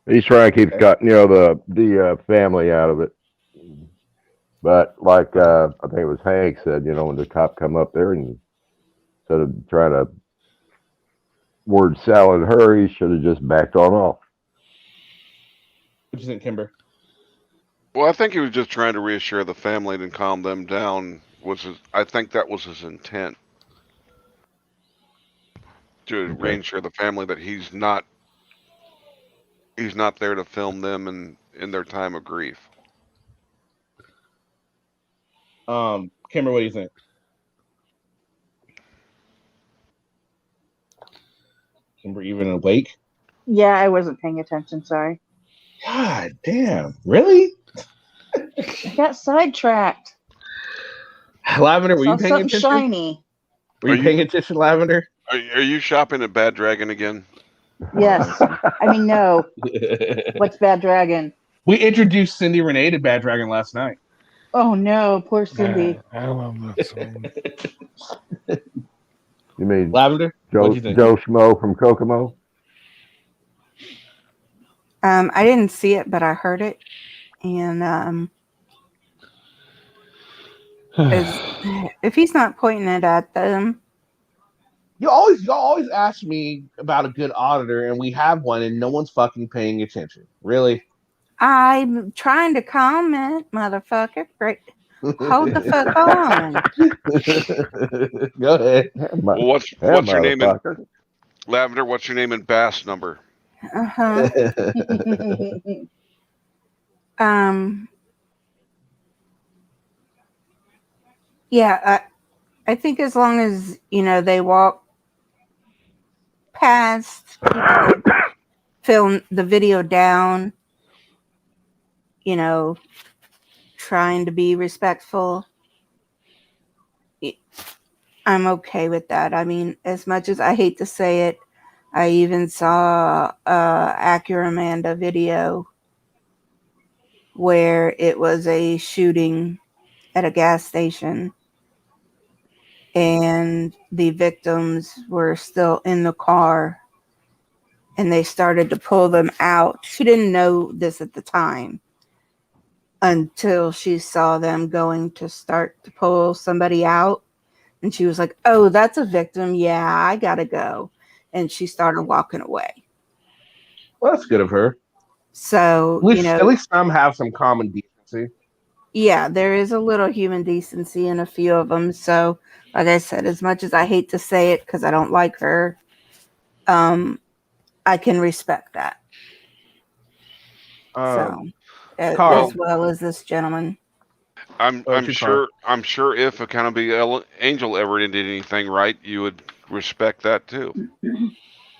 He's trying to keep the family out of it. But like I think it was Hank said, when the cop come up there and instead of trying to word salad her, he should have just backed on off. What do you think, Kimber? Well, I think he was just trying to reassure the family and calm them down. I think that was his intent, to reassure the family that he's not there to film them in their time of grief. Kimber, what do you think? Kimber, even awake? Yeah, I wasn't paying attention. Sorry. God damn! Really? I got sidetracked. Lavender, were you paying something attention? Shiny. Were you paying attention, Lavender? Are you shopping at Bad Dragon again? Yes. I mean, no. What's Bad Dragon? We introduced Cindy Renee to Bad Dragon last night. Oh no, poor Cindy. I love that song. You mean Lavender? Joe Schmo from Kokomo? I didn't see it, but I heard it, and if he's not pointing it at them. You always ask me about a good auditor, and we have one, and no one's fucking paying attention. Really? I'm trying to comment, motherfucker. Great. Hold the fuck on. Go ahead. Well, what's your name in Lavender? What's your name in Bass number? Yeah, I think as long as they walk past people that film the video down, trying to be respectful, I'm okay with that. I mean, as much as I hate to say it, I even saw Acura video where it was a shooting at a gas station and the victims were still in the car and they started to pull them out. She didn't know this at the time until she saw them going to start to pull somebody out. And she was like, oh, that's a victim. Yeah, I gotta go. And she started walking away. Well, that's good of her. So, at least some have some common decency. Yeah, there is a little human decency in a few of them. So, like I said, as much as I hate to say it because I don't like her, I can respect that. As well as this gentleman. I'm sure if Accountability Angel ever did anything right, you would respect that too.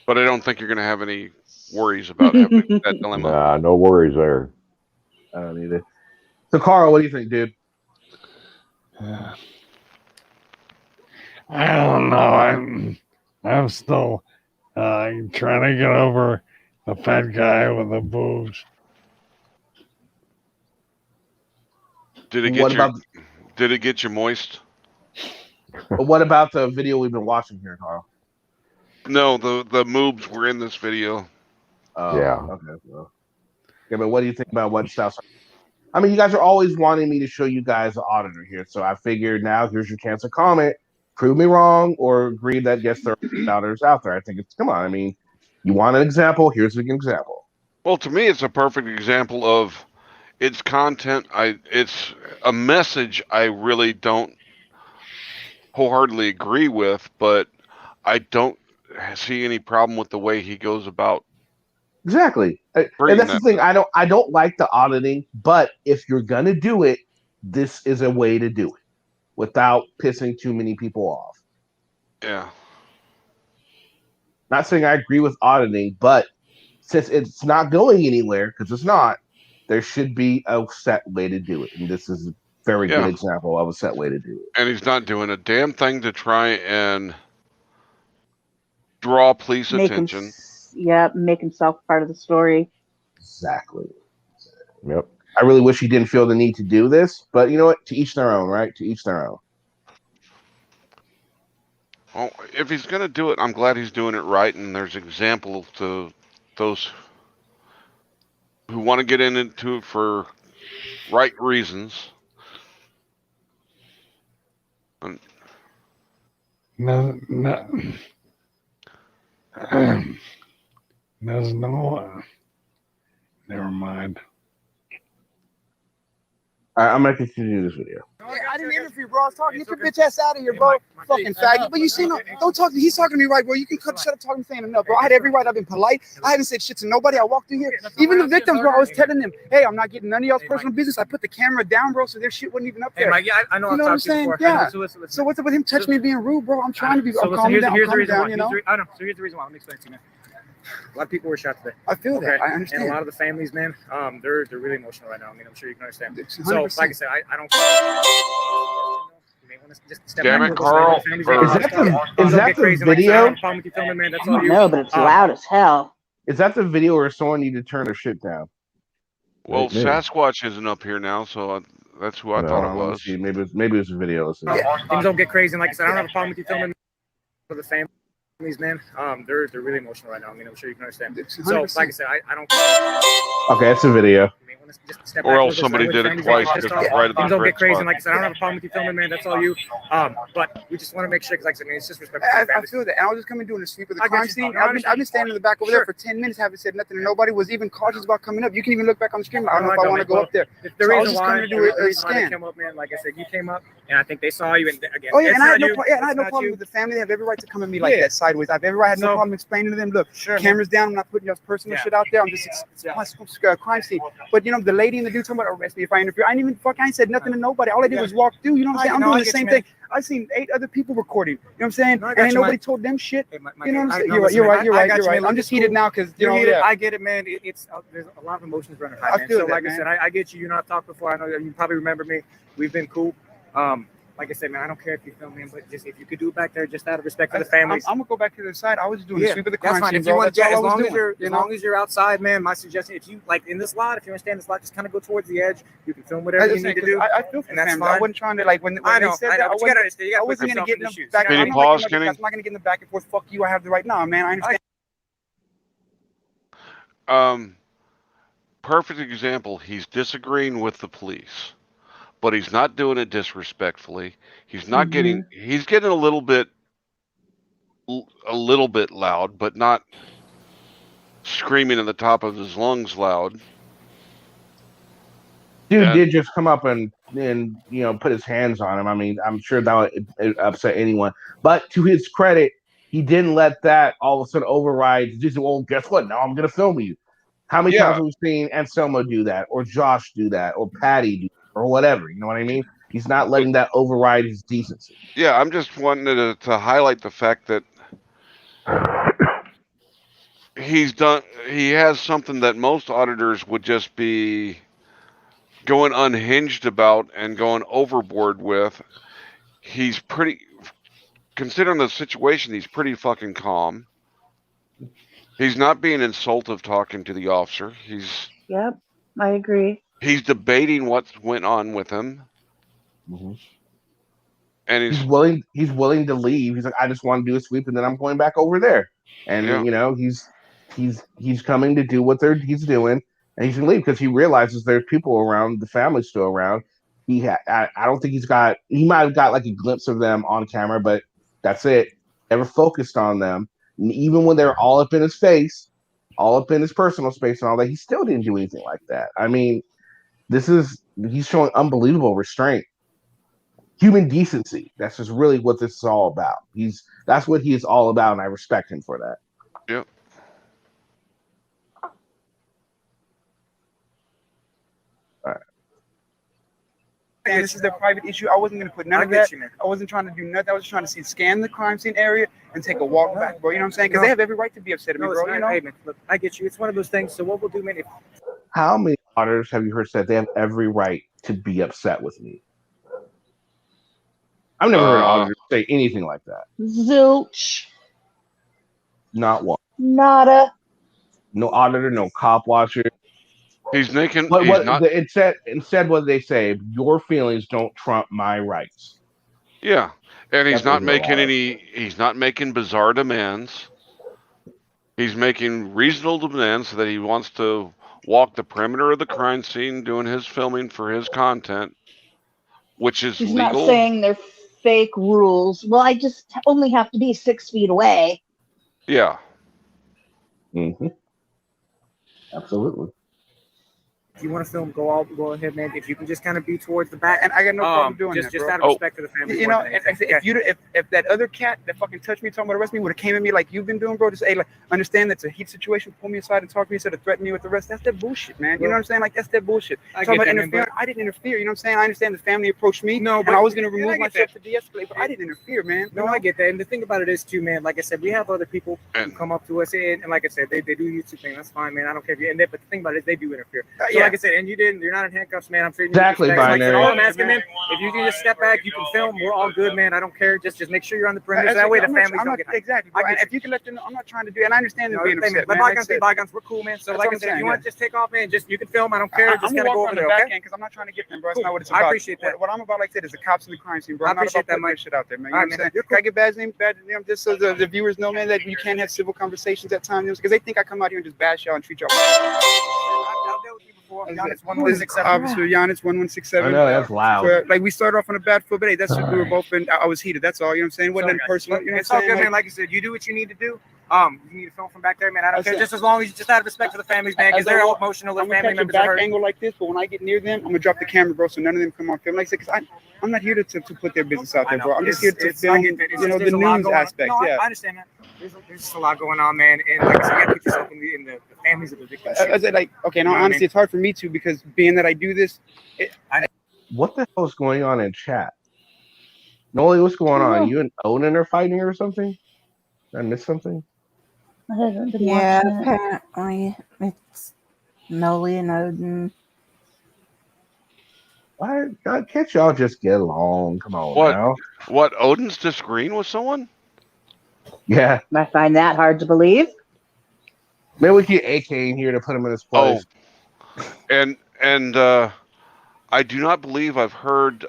But I don't think you're going to have any worries about having that dilemma. Nah, no worries there. I don't either. So, Carl, what do you think, dude? I don't know. I'm still trying to get over the fat guy with the boobs. Did it get you moist? What about the video we've been watching here, Carl? No, the moobs were in this video. Yeah. Okay. Well. Yeah, but what do you think about what South? I mean, you guys are always wanting me to show you guys the auditor here, so I figured now here's your chance to comment, prove me wrong, or agree that yes, there are auditors out there. I think come on. I mean, you want an example? Here's an example. Well, to me, it's a perfect example of it's content. It's a message I really don't wholeheartedly agree with, but I don't see any problem with the way he goes about Exactly. And bringing that's the that. thing. I don't like the auditing, but if you're gonna do it, this is a way to do it without pissing too many people off. Yeah. Not saying I agree with auditing, but since it's not going anywhere, because it's not, there should be a set way to do it. And this is a very good Yeah. example of a set way to do it. And he's not doing a damn thing to try and draw police Make him, attention. make himself part of the story. Exactly. Yep. I really wish he didn't feel the need to do this, but you know what? To each their own, right? To each their own. Well, if he's going to do it, I'm glad he's doing it right, and there's example to those who want to get into it for right reasons. And No, there's no. Never mind. I'm gonna continue this video. I didn't interview, bro. I was talking. Get your bitch ass out of here, bro. Fucking faggot. But you see, no, don't talk. He's talking to me right, bro. You can shut up talking to me enough, bro. I had every right. I've been polite. I haven't said shit to nobody. I walked through here. Even the victims, bro. I was telling them, hey, I'm not getting none of y'all's personal business. I put the camera down, bro, so their shit wasn't even up there. Hey, Mike, I know. You know what I'm saying? Yeah. So what's up with him touching me being rude, bro? I'm trying to be. I'm calming down. I'm calming down. You know. I know. So here's the reason why. Let me explain to you, man. A lot of people were shot today. I feel that. I understand. And a lot of the families, man, they're really emotional right now. I mean, I'm sure you can understand. 100%. So, like I said, I don't. You may want to just step Damn back it, a little Carl. bit. Is that the video? That's I all don't you. know, but it's loud as hell. Is that the video where someone need to turn their shit down? well, Maybe. Sasquatch isn't up here now, so that's who I No, thought it let me was. see. Maybe it's a video. Listen. Things don't get crazy. And like I said, I don't have a problem with you filming for the families, man. They're really emotional right now. I mean, I'm sure you can understand. So, like I said, I don't. Okay, it's a video. Just step Or back a else little bit, somebody so did it families twice don't just get pissed off. right at the Things don't correct get crazy. spot. And like I said, I don't have a problem with you filming, man. That's all you. But we just want to make sure, because like I said, man, it's disrespectful. I feel that. And I was just coming doing a sweep of the crime scene. I've been standing in the back over there for 10 minutes, haven't said nothing, and nobody was even cautious about coming up. You can even look back on the screen. I don't know if I want to go up there. The So I was reason just why coming to do a they scan. came up, man, like I said, you came up, and I think they saw you. And again, Oh yeah, it's and I had not no, you. I had no problem with the family. They have every right to come at me like that sideways. I've every right had no So- problem explaining to them. Look, Sure, man. cameras down. I'm not putting your personal shit out there. I'm just it's a crime scene. But you know, the lady and the dude talking about arrest me if I interfere. I ain't said nothing to nobody. All I did was walk through. You know what I'm saying? I'm No, doing I the get same you, man. thing. I seen 8 other people recording. You know what I'm saying? No, I And got ain't you, nobody Mike. told them shit. Hey, Mike, You know what I'm saying? no, You're listen, right. man, You're I right. got You're you, right. man. I'm Look, just it's heated cool. now because You're heated. I get it, man. It's there's a lot of emotions running high, I man. feel So that, like man. I said, I get you. You know, I've talked before. I know you probably remember me. We've been cool. Like I said, man, I don't care if you film him, but just if you could do it back there, just out of respect for the families. I'm gonna go back to the side. I was doing the sweep of the that's crime fine. scene, If you bro. want, That's all I as was long as doing. you're You as know? long as you're outside, man. My suggestion, if you like in this lot, if you want to stand in this lot, just kind of go towards the edge. You can film whatever you need to do. I feel for and the that's family. fine. I wasn't trying to like when I they know, said I that. know, but you gotta understand. You gotta I put wasn't gonna yourself get in in the shoes. the back. Can you I'm not pause, like, I'm Kenny? not gonna get in the back and forth. Fuck you. I have the right. No, man. I understand. Perfect example. He's disagreeing with the police, but he's not doing it disrespectfully. He's not getting. He's getting a little bit loud, but not screaming at the top of his lungs loud. Dude did just come up and you know put his hands on him. I mean, I'm sure that would upset anyone. But to his credit, he didn't let that all of a sudden override. Just well, guess what? Now I'm gonna film you. How many times have we seen Anselmo do that, or Josh do that, or Patty do that, or whatever? You know what I mean? He's not letting that override his decency. Yeah, I'm just wanting to highlight the fact that he has something that most auditors would just be going unhinged about and going overboard with. He's pretty, considering the situation, he's pretty fucking calm. He's not being insultive talking to the officer. Yep, I agree. He's debating what went on with him. And He's willing to leave. He's like, I just want to do a sweep and then I'm going back over there. And Yeah. you know, he's coming to do what he's doing, and he's gonna leave because he realizes there's people around, the family's still around. I don't think he might have got like a glimpse of them on camera, but that's it. Never focused on them. And even when they're all up in his face, all up in his personal space and all that, he still didn't do anything like that. I mean, he's showing unbelievable restraint, human decency. That's just really what this is all about. That's what he is all about, and I respect him for that. Yep. All right. And this is their private issue. I wasn't going to put none of that. I wasn't trying to do nothing. I was just trying to scan the crime scene area and take a walk back, bro. You know what I'm saying? Because they have every right to be upset at me, bro. You know? Hey, man, look, I get you. It's one of those things. So what we'll do, man, How many auditors have you heard said they have every right to be upset with me? I've never heard an auditor say anything like that. Zilch. Not one. Nada. No auditor, no cop watcher. He's making. Instead, what they say? Your feelings don't trump my rights. Yeah, and he's That's not what making they're any. He's not making bizarre demands. He's making reasonable demands so that he wants to walk the perimeter of the crime scene, doing his filming for his content, which is He's legal. not saying they're fake rules. Well, I just only have to be 6 feet away. Yeah. Mm-hmm. Absolutely. if you want to film, go ahead, man. If you can just kind of be towards the back, and I got no problem doing just, that, just bro. out of respect to the family. You know, if that other cat that fucking touched me, talking about arrest me, would have came at me like you've been doing, bro, just like understand that's a heat situation, pull me aside and talk to me instead of threaten me with the rest. That's that bullshit, man. You know what I'm saying? Like that's that bullshit. Talking about interfering, I didn't interfere. You know what I'm saying? I understand the family approached me, and I was gonna remove myself to de-escalate, but I didn't interfere, man. No, I get that. And the thing about it is too, man. Like I said, we have other people who come up to us, and like I said, they do YouTube thing. That's fine, man. I don't care if you. But the thing about it is they do interfere. So like I said, and you're not in handcuffs, man. I'm treating you with respect. Like I said, all I'm asking, man, if you can just step back, you can film. We're all good, man. I don't care. Just make sure you're on the perimeter. That way the families don't get exactly. Bro. If you can let them know, I'm not trying to do it. And I understand them being upset, Let man. bygones be bygones. We're cool, man. So like I said, if you want to just take off, man, just you can film. I don't care. Just kind of go over there, okay? Because I'm not trying to get them, bro. That's not what it's about. I appreciate that. What I'm about, like I said, is the cops in the crime scene, bro. I I'm not appreciate about that, Mike. shit out there, man. You know what I'm saying? Can I get bad name, just so the viewers know, man, that you can't have civil conversations at times, because they think I come out here and just bash y'all and treat y'all. I've dealt with you before. Giannis 1167. Officer Giannis 1167. I know that's loud. So, like we started off on a bad foot, but hey, that's we were both in. I was heated. That's all. You know what I'm saying? Wasn't personal. You know It's what all I'm good, saying? man. Like you said, you do what you need to do. You need to film from back there, man. I don't care. Just as long as you just out of respect for the families, man, because they're all emotional. Their family members are back hurt. angle like this, but when I get near them, I'm gonna drop the camera, bro, so none of them come on film. Like I said, because I'm not here to put their business out there, bro. I'm just here to film, you know, the news aspect. No, Yeah. I understand that. There's just a lot going on, man. And like I said, you gotta put yourself in the families of the victims. I said, like, okay, now honestly, it's hard for me too, because being that I do this, What the hell is going on in chat? Noli, what's going on? You and Odin are fighting or something? Did I missed something? I haven't been Yeah, watching it. apparently it's Noli and Odin. Why can't y'all just get along? Come on now. What? Odin's disagreeing with someone? Yeah. I find that hard to believe. Maybe we get AK in here to put him in his place. And I do not believe I've heard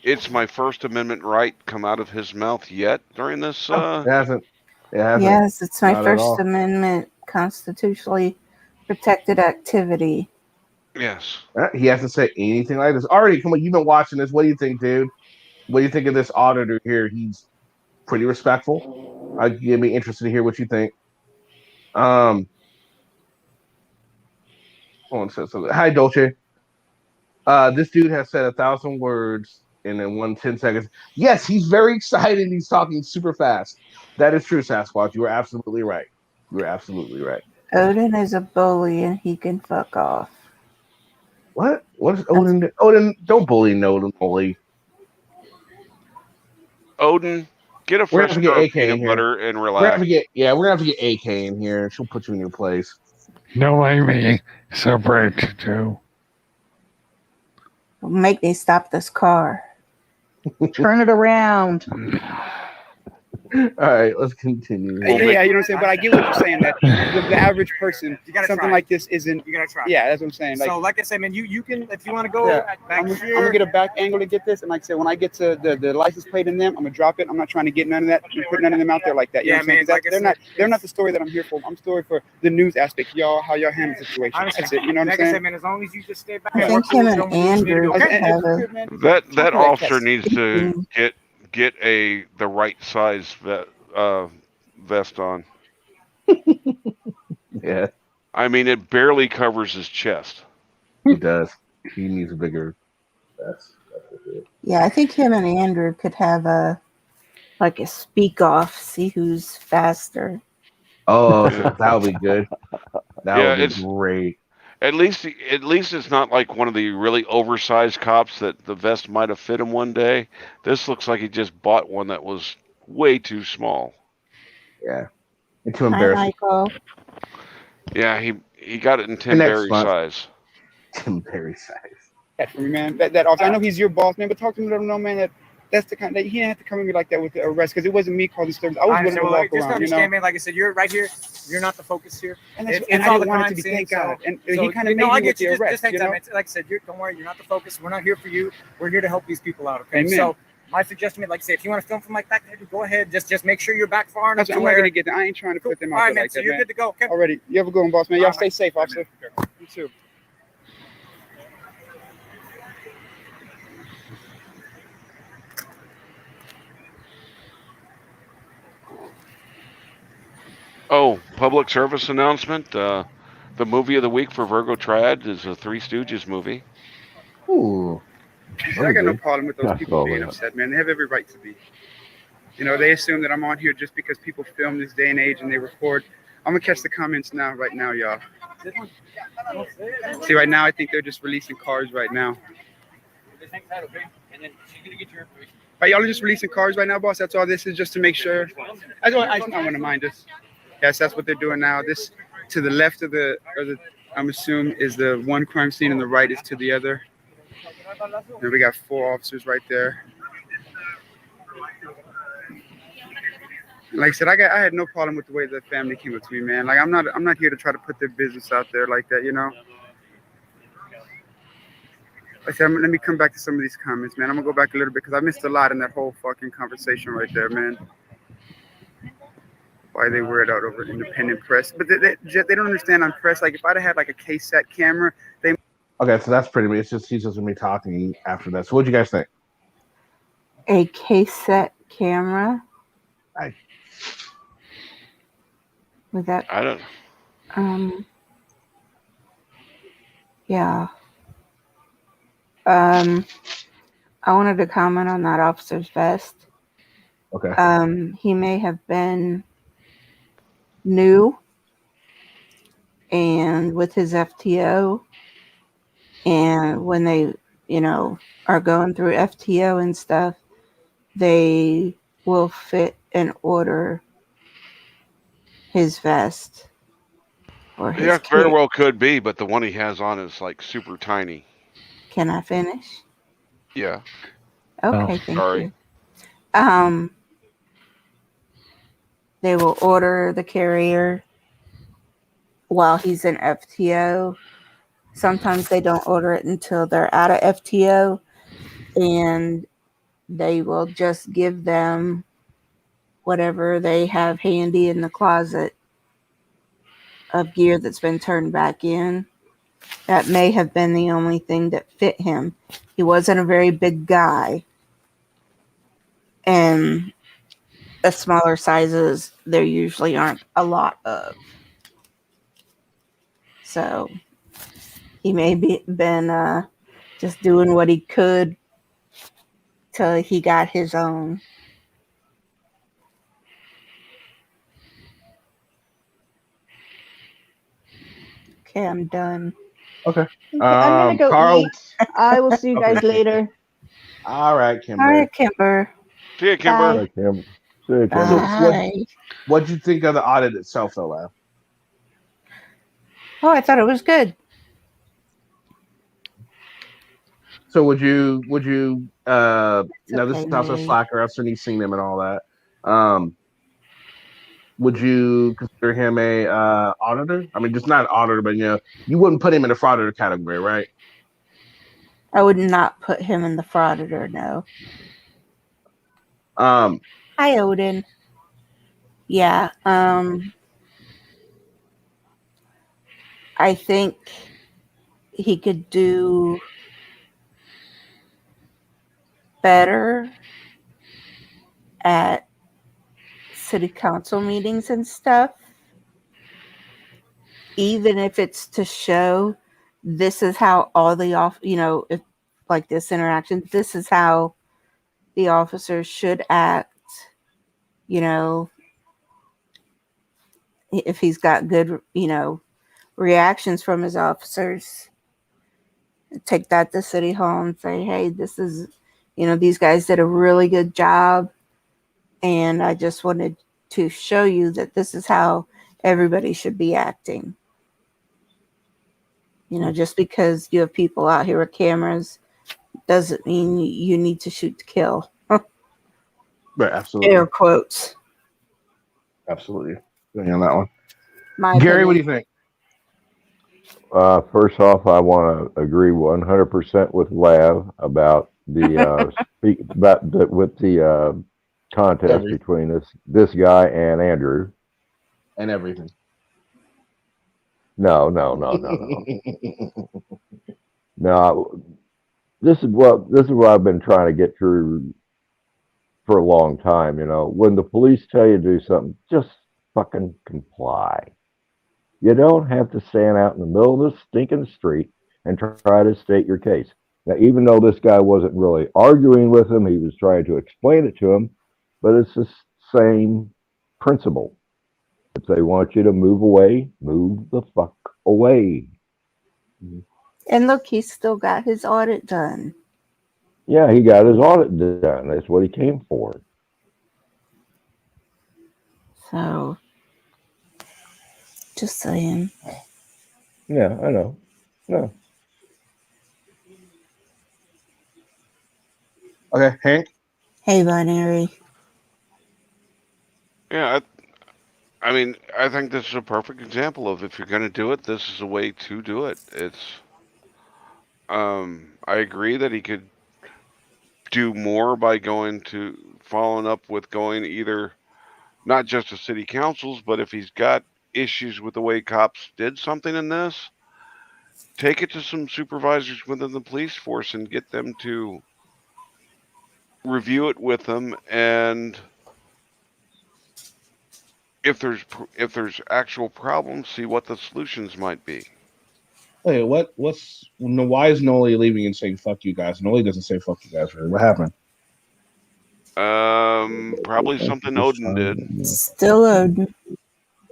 "It's my First Amendment right" come out of his mouth yet during this. It hasn't. It hasn't. Yes, it's my Not at First all. Amendment constitutionally protected activity. Yes. He hasn't said anything like this. Already, come on, you've been watching this. What do you think, dude? What do you think of this auditor here? He's pretty respectful. I'd be interested to hear what you think. Hold on, so hi, Dolce. This dude has said 1,000 words in 10 seconds. Yes, he's very excited. He's talking super fast. That is true, Sasquatch. You are absolutely right. You are absolutely right. Odin is a bully and he can fuck off. What? What is Odin? Odin, don't bully Noli. Odin, get a We're fresh gonna have jar to of get AK in peanut here. butter and We're relax. gonna have to get AK in here, and she'll put you in your place. No, Amy, separate too. Make me stop this car. Turn it around. All right, let's continue. Yeah, you know what I'm saying. But I get what you're saying, that the average person, gotta something try. like this isn't. You gotta try. Yeah, that's what I'm saying. So like I said, man, you can if you want to go Yeah. back I'm here. gonna get a back angle to get this, and like I said, when I get to the license plate in them, I'm gonna drop it. I'm not trying to get none of that, put none of them out there like that. You know what I'm saying? 'Cause they're not the story that I'm here for. I'm story for the news aspect, y'all, how y'all handle the situation. That's it. You know what I'm Like I said, saying? man, as long as you just stay back. I think him and Andrew have a That officer needs to get the right size vest on. Yeah. I mean, it barely covers his chest. It does. He needs a bigger vest. Yeah, I think him and Andrew could have a speak off, see who's faster. Oh, Yeah. that would be good. That Yeah, would be it's great. at least it's not like one of the really oversized cops that the vest might have fit him one day. This looks like he just bought one that was way too small. Yeah, and too Hi, embarrassing. Michael. Yeah, he got it in Tim And next Berry month. size. Tim Berry size. That for me, man. That officer. I know he's your boss, man, but talk to him, let him know, man, that's the kind that he didn't have to come at me like that with the arrest because it wasn't me calling disturbance. I was willing to walk just around, understand, man. Like I said, you're right here. You're not the focus here. And that's, It's and I all didn't the want it crime to be. scene, Thank God. so- And so, he kind of no, made I me get with the you. arrest. Just hang You tight, know? man. Like I said, don't worry. You're not the focus. We're not here for you. We're here to help these people out. Okay. Amen. So my suggestion, like I said, if you want to film from like that, go ahead. Just make sure you're back far enough. I'm not gonna get that. I ain't trying to put them out All right, there man. like So that, you're man. good to go. Okay. Already. You have a good one, boss, man. Y'all stay safe, officer. You too. Oh, public service announcement. The movie of the week for Virgo Triad is a Three Stooges movie. Ooh. See, I got no problem with those I people saw being that. upset, man. They have every right to be. You know, they assume that I'm on here just because people film this day and age and they record. I'm gonna catch the comments now, right now, y'all. See, right now, I think they're just releasing cars right now. Right, y'all are just releasing cars right now, boss. That's all this is, just to make sure. I don't want to mind this. Yes, that's what they're doing now. This to the left of the I'm assuming is the one crime scene, and the right is to the other. And we got 4 officers right there. Like I said, I had no problem with the way the family came up to me, man. Like I'm not here to try to put their business out there like that, you know. Like I said, let me come back to some of these comments, man. I'm gonna go back a little bit because I missed a lot in that whole fucking conversation right there, man. Why they wear it out over independent press, but they don't understand on press. Like if I'd have had like a KSAT camera, they. Okay, so that's pretty much. It's just he's just gonna be talking after that. So what'd you guys think? A cassette camera. Nice. With that. I don't. Yeah. I wanted to comment on that officer's vest. Okay. He may have been new and with his FTO, and when they, are going through FTO and stuff, they will fit and order his vest or his Yeah, very kit. well could be, but the one he has on is like super tiny. Can I finish? Yeah. Okay, thank Sorry. you. They will order the carrier while he's in FTO. Sometimes they don't order it until they're out of FTO, and they will just give them whatever they have handy in the closet of gear that's been turned back in. That may have been the only thing that fit him. He wasn't a very big guy. And the smaller sizes, there usually aren't a lot of. So he may be been just doing what he could till he got his own. Okay, I'm done. Okay. Okay, I'm gonna go Carl. eat. I will see you guys Okay. later. All right, Kimber. All right, Kimber. See ya, Kimber. Bye. See you, Kimber. So what'd you think of the audit itself, though, Lav? Oh, I thought it was good. So would you now this okay, is also Nate. Slacker, I've certainly seen them and all that. Would you consider him a auditor? I mean, just not an auditor, but you wouldn't put him in the frauditor category, right? I would not put him in the frauditor, no. Hi, Odin. Yeah, I think he could do better at city council meetings and stuff, even if it's to show this is how all the if like this interaction, this is how the officers should act. If he's got good, reactions from his officers, take that to City Hall and say, hey, this is, these guys did a really good job. And I just wanted to show you that this is how everybody should be acting. Just because you have people out here with cameras doesn't mean you need to shoot to kill. Right, absolutely. Air quotes. Absolutely. Going on that one. opinion. Gary, what do you think? First off, I want to agree 100% with Lav about the with the contest between this guy and Andrew. And everything. No. No. This is what I've been trying to get through for a long time. When the police tell you to do something, just fucking comply. You don't have to stand out in the middle of the stinking street and try to state your case. Now, even though this guy wasn't really arguing with him, he was trying to explain it to him, but it's the same principle. If they want you to move away, move the fuck away. And look, he's still got his audit done. Yeah, he got his audit done. That's what he came for. So, just saying. Yeah, I know. No. Okay, Hank? Hey, Binary. Yeah, I mean, I think this is a perfect example of if you're going to do it, this is a way to do it. I agree that he could do more by following up with going either not just to city councils, but if he's got issues with the way cops did something in this, take it to some supervisors within the police force and get them to review it with them, and if there's actual problems, see what the solutions might be. Hey, why is Noli leaving and saying fuck you guys? Noli doesn't say fuck you guys, really. What happened? Probably something Odin did. Still Odin.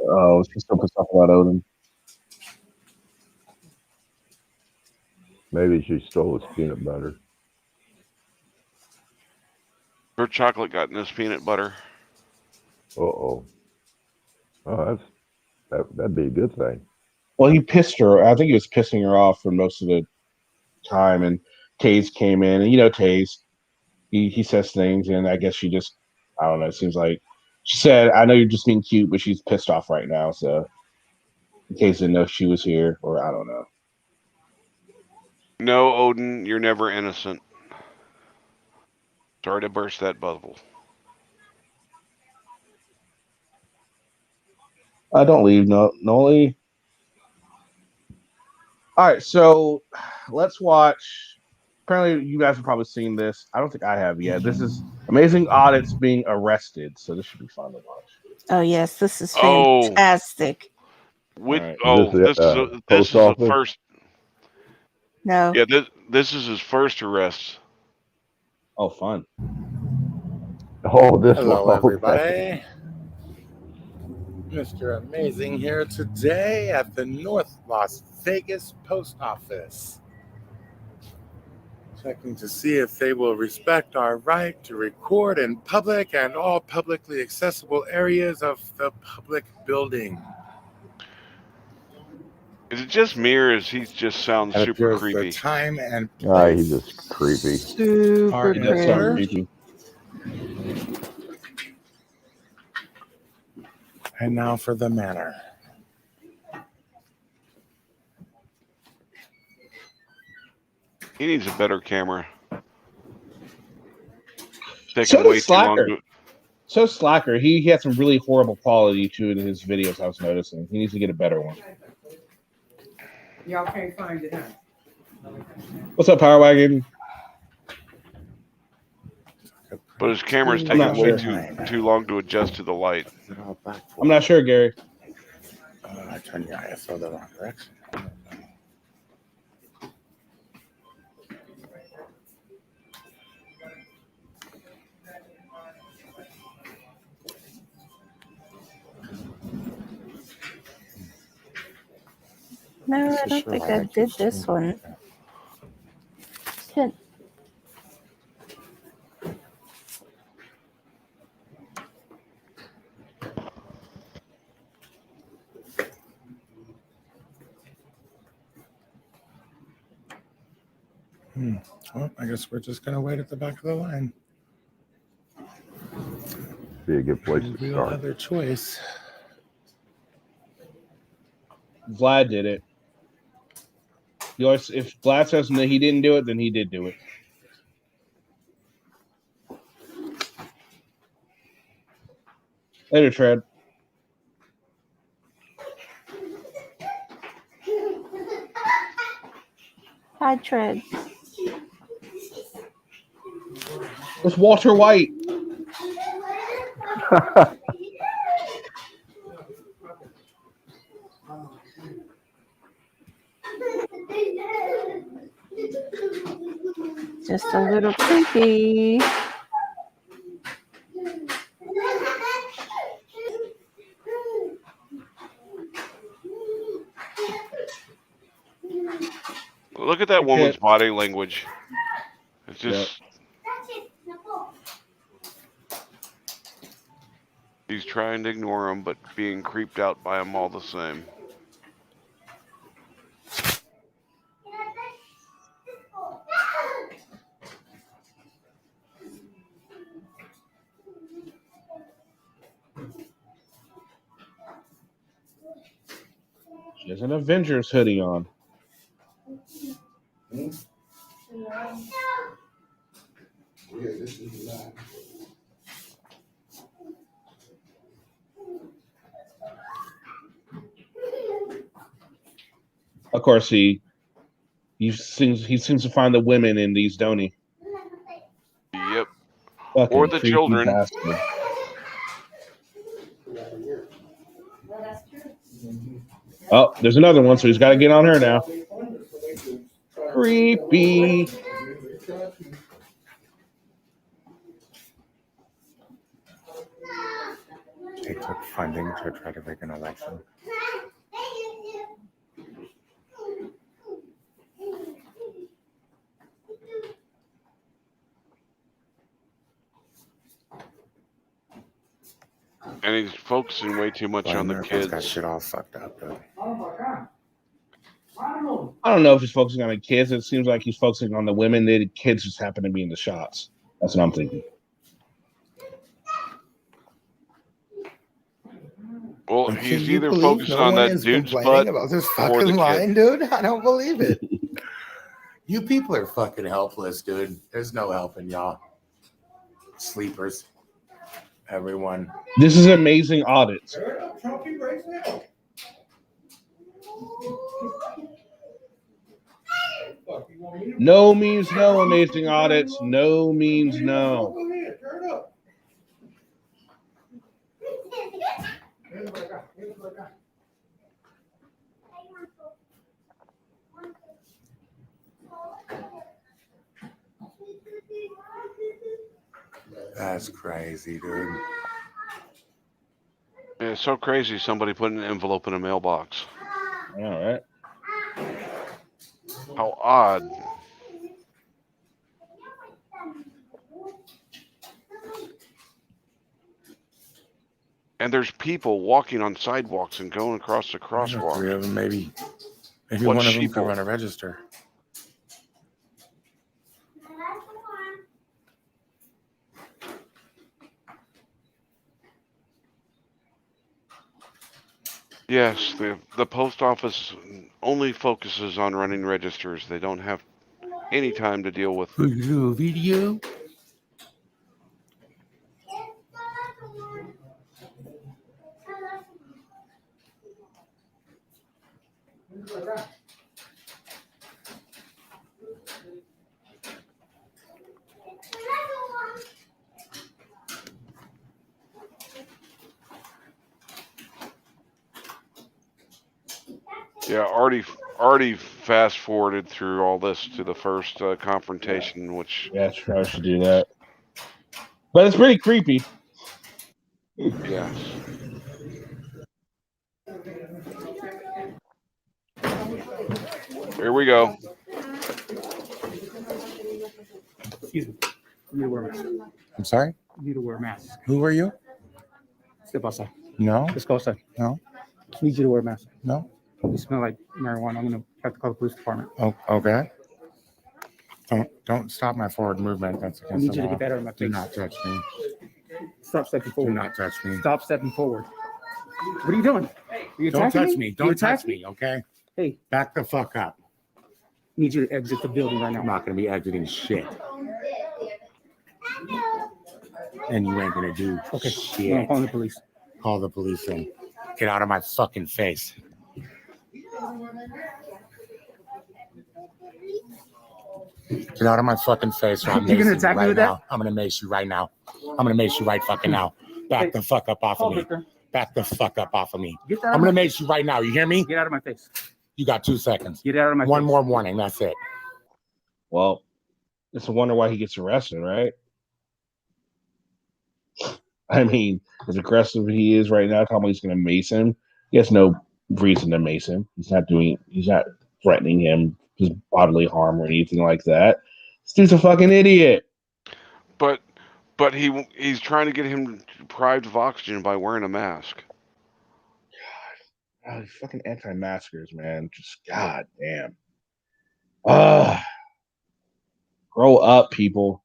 Oh, she's still pissed off about Odin. Maybe she stole his peanut butter. Her chocolate got in his peanut butter. Oh, that'd be a good thing. Well, he pissed her. I think he was pissing her off for most of the time, and Taze came in, and Taze, he says things, and I guess she just, I don't know, it seems like she said, I know you're just being cute, but she's pissed off right now, so in case didn't know if she was here, or I don't know. No, Odin, you're never innocent. Sorry to burst that bubble. Don't leave, Noli. All right, so let's watch. Apparently, you guys have probably seen this. I don't think I have yet. This is Amazing Audits being arrested, so this should be fun to watch. Oh yes, this is fantastic. This is a first. No. Yeah, this is his first arrest. Oh, fun. Oh, this Hello, one. everybody. Mr. Amazing here today at the North Las Vegas Post Office. Checking to see if they will respect our right to record in public and all publicly accessible areas of the public building. Is it just me, or is he just sounds super creepy? The time and place. He's just creepy. Super creepy. And now for the manner. He needs a better camera. So does Slacker. So Slacker, he had some really horrible quality to his videos. I was noticing he needs to get a better one. Y'all can't find it, huh? What's up, Power Wagon? But his camera's taking way too long to adjust to the light. I'm not sure, Gary. I turned your ISO the wrong direction. No, I don't think I did this one. Shit. Well, I guess we're just gonna wait at the back of the line. Be a good place No to real start. other choice. Vlad did it. If Vlad says that he didn't do it, then he did do it. Later, Tread. Hi, Tread. It's Walter White. Just a little creepy. Look at that woman's body language. It's just. He's trying to ignore him, but being creeped out by him all the same. She has an Avengers hoodie on. Of course, he seems to find the women in these, don't he? Yep. Fucking Or the creepy children. bastard. Oh, there's another one, so he's got to get on her now. Creepy. They took funding to try to make an election. And he's focusing way too much on the America's kids. got shit all fucked up, dude. I don't know if he's focusing on the kids. It seems like he's focusing on the women. The kids just happen to be in the shots. That's what I'm thinking. Well, Can he's you either believe focused no on one that is dude's complaining butt about this or the fucking line, kid. dude? I don't believe it. You people are fucking helpless, dude. There's no helping y'all. Sleepers. Everyone. This is amazing audits. No means no, amazing audits. No means no. That's crazy, dude. Yeah, it's so crazy somebody put an envelope in a mailbox. All right. How odd. And there's people walking on sidewalks and going across the crosswalk. Three of them, maybe What one of them sheeple? can run a register. Yes, the post office only focuses on running registers. They don't have any time to deal with. Video. Yeah, already fast forwarded through all this to the first confrontation, which. Yeah, I should do that. But it's pretty creepy. Yes. Here we go. Excuse me. You need to wear a mask. I'm sorry? You need to wear a mask. Who are you? Step outside. No. Let's go outside. No. I need you to wear a mask. No. You smell like marijuana. I'm gonna have to call the police department. Oh, okay. Don't stop my forward movement. That's against I need the you to law. get that out of my face. Do not touch me. Stop stepping forward. Do not touch me. Stop stepping forward. What are you doing? Are you Don't attacking touch me. You Don't attacking touch me, okay? Hey. Back the fuck up. Need you to exit the building right now. I'm not going to be exiting shit. And you ain't going to do shit. I'm calling the police. Call the police in. Get out of my fucking face. Get out of my fucking face or I'm You gonna macing attack you me right with that? now. I'm going to mace you right now. I'm going to mace you right fucking now. Back the fuck up off of me. Back the fuck up off of me. Get that out I'm of going to my mace you right now. You hear me? Get out of my face. You got 2 seconds. Get out of my One face. more warning. That's it. Well, it's a wonder why he gets arrested, right? I mean, as aggressive as he is right now, talking about he's going to mace him. He has no reason to mace him. He's not threatening him, just bodily harm or anything like that. This dude's a fucking idiot. But he's trying to get him deprived of oxygen by wearing a mask. God, these fucking anti-maskers, man. Just goddamn. Grow up, people.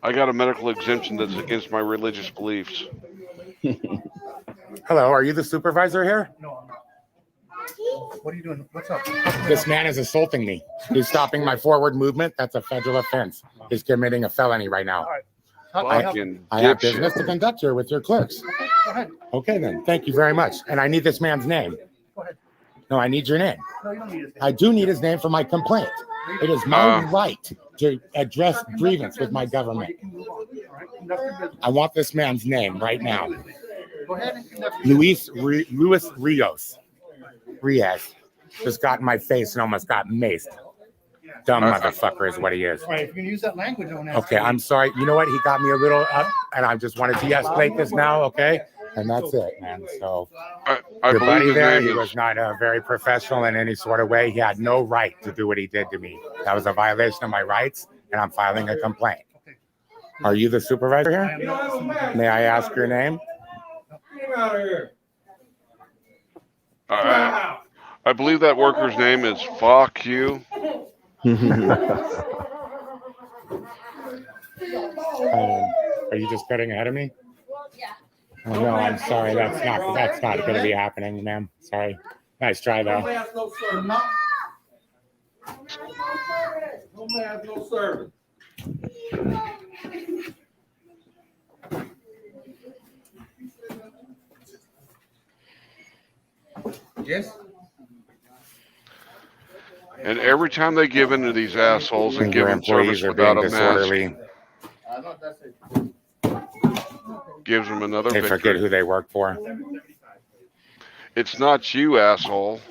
I got a medical exemption that's against my religious beliefs. Hello, are you the supervisor here? No, I'm not. What are you doing? What's up? This man is assaulting me. He's stopping my forward movement. That's a federal offense. He's committing a felony right now. All right. I have business to conduct here with your clerks. Go ahead. Okay, then. Thank you very much. And I need this man's name. Go ahead. No, I need your name. No, you don't need his name. I do need his name for my complaint. It is my right to address grievance with my government. I want this man's name right now. Go ahead and conduct Luis Rios. Just got in my face and almost got maced. Dumb motherfucker is what he is. All right, if you can use that language on that. Okay, I'm sorry. You know what? He got me a little up, and I just wanted to de-escalate this now, okay? And that's it, man. So, I your believe buddy his there, name he is- was not very professional in any sort of way. He had no right to do what he did to me. That was a violation of my rights, and I'm filing a complaint. Are you the supervisor here? May I ask your name? Get out of here. I believe that worker's name is Fuck You. Are you just cutting ahead of me? Oh, no, I'm sorry. That's not going to be happening, ma'am. Sorry. Nice try, though. No man, no service. Yes. And every time they give in to these assholes and give Your them service employees are without being a mask, disorderly. gives them another They victory. forget who they work for. It's not you, asshole.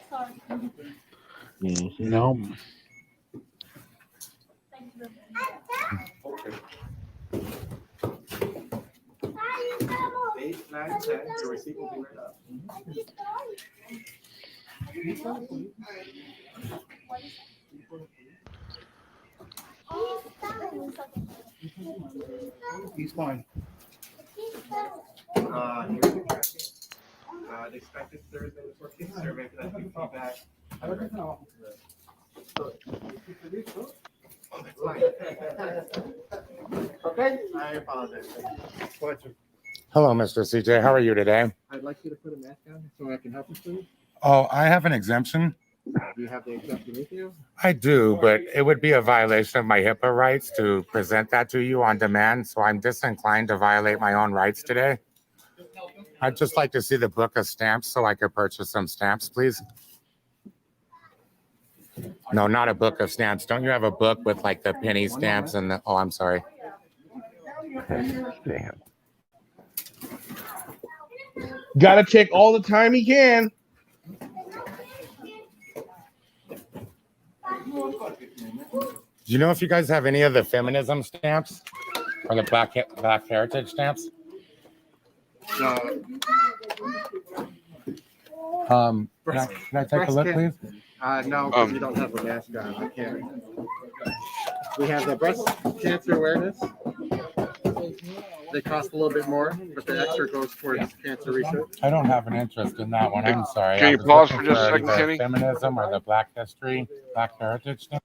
No. He's fine. Expected Thursday before kids survey for that feedback. Okay. I apologize. Hello, Mr. CJ. How are you today? I'd like you to put a mask on so I can help you, please. Oh, I have an exemption. Do you have the exemption with you? I do, but it would be a violation of my HIPAA rights to present that to you on demand, so I'm disinclined to violate my own rights today. I'd just like to see the book of stamps so I could purchase some stamps, please. No, not a book of stamps. Don't you have a book with like the penny stamps and the, oh, I'm sorry. Damn. Gotta take all the time he can. Do you know if you guys have any of the feminism stamps or the black heritage stamps? Can I take a look, please? No, because we don't have a mask on. I can't. We have the breast cancer awareness. They cost a little bit more, but the extra goes towards cancer research. I don't have an interest in that one. I'm sorry. Can I you was pause looking for just a second, either Kenny? feminism or the Black History, Black Heritage thing.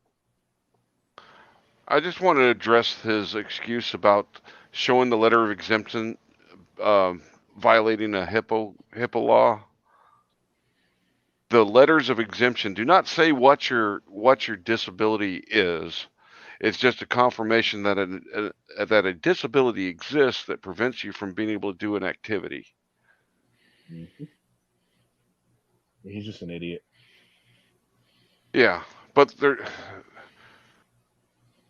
I just want to address his excuse about showing the letter of exemption violating a HIPAA law. The letters of exemption do not say what your disability is. It's just a confirmation that a disability exists that prevents you from being able to do an activity. Mm-hmm. He's just an idiot. Yeah, but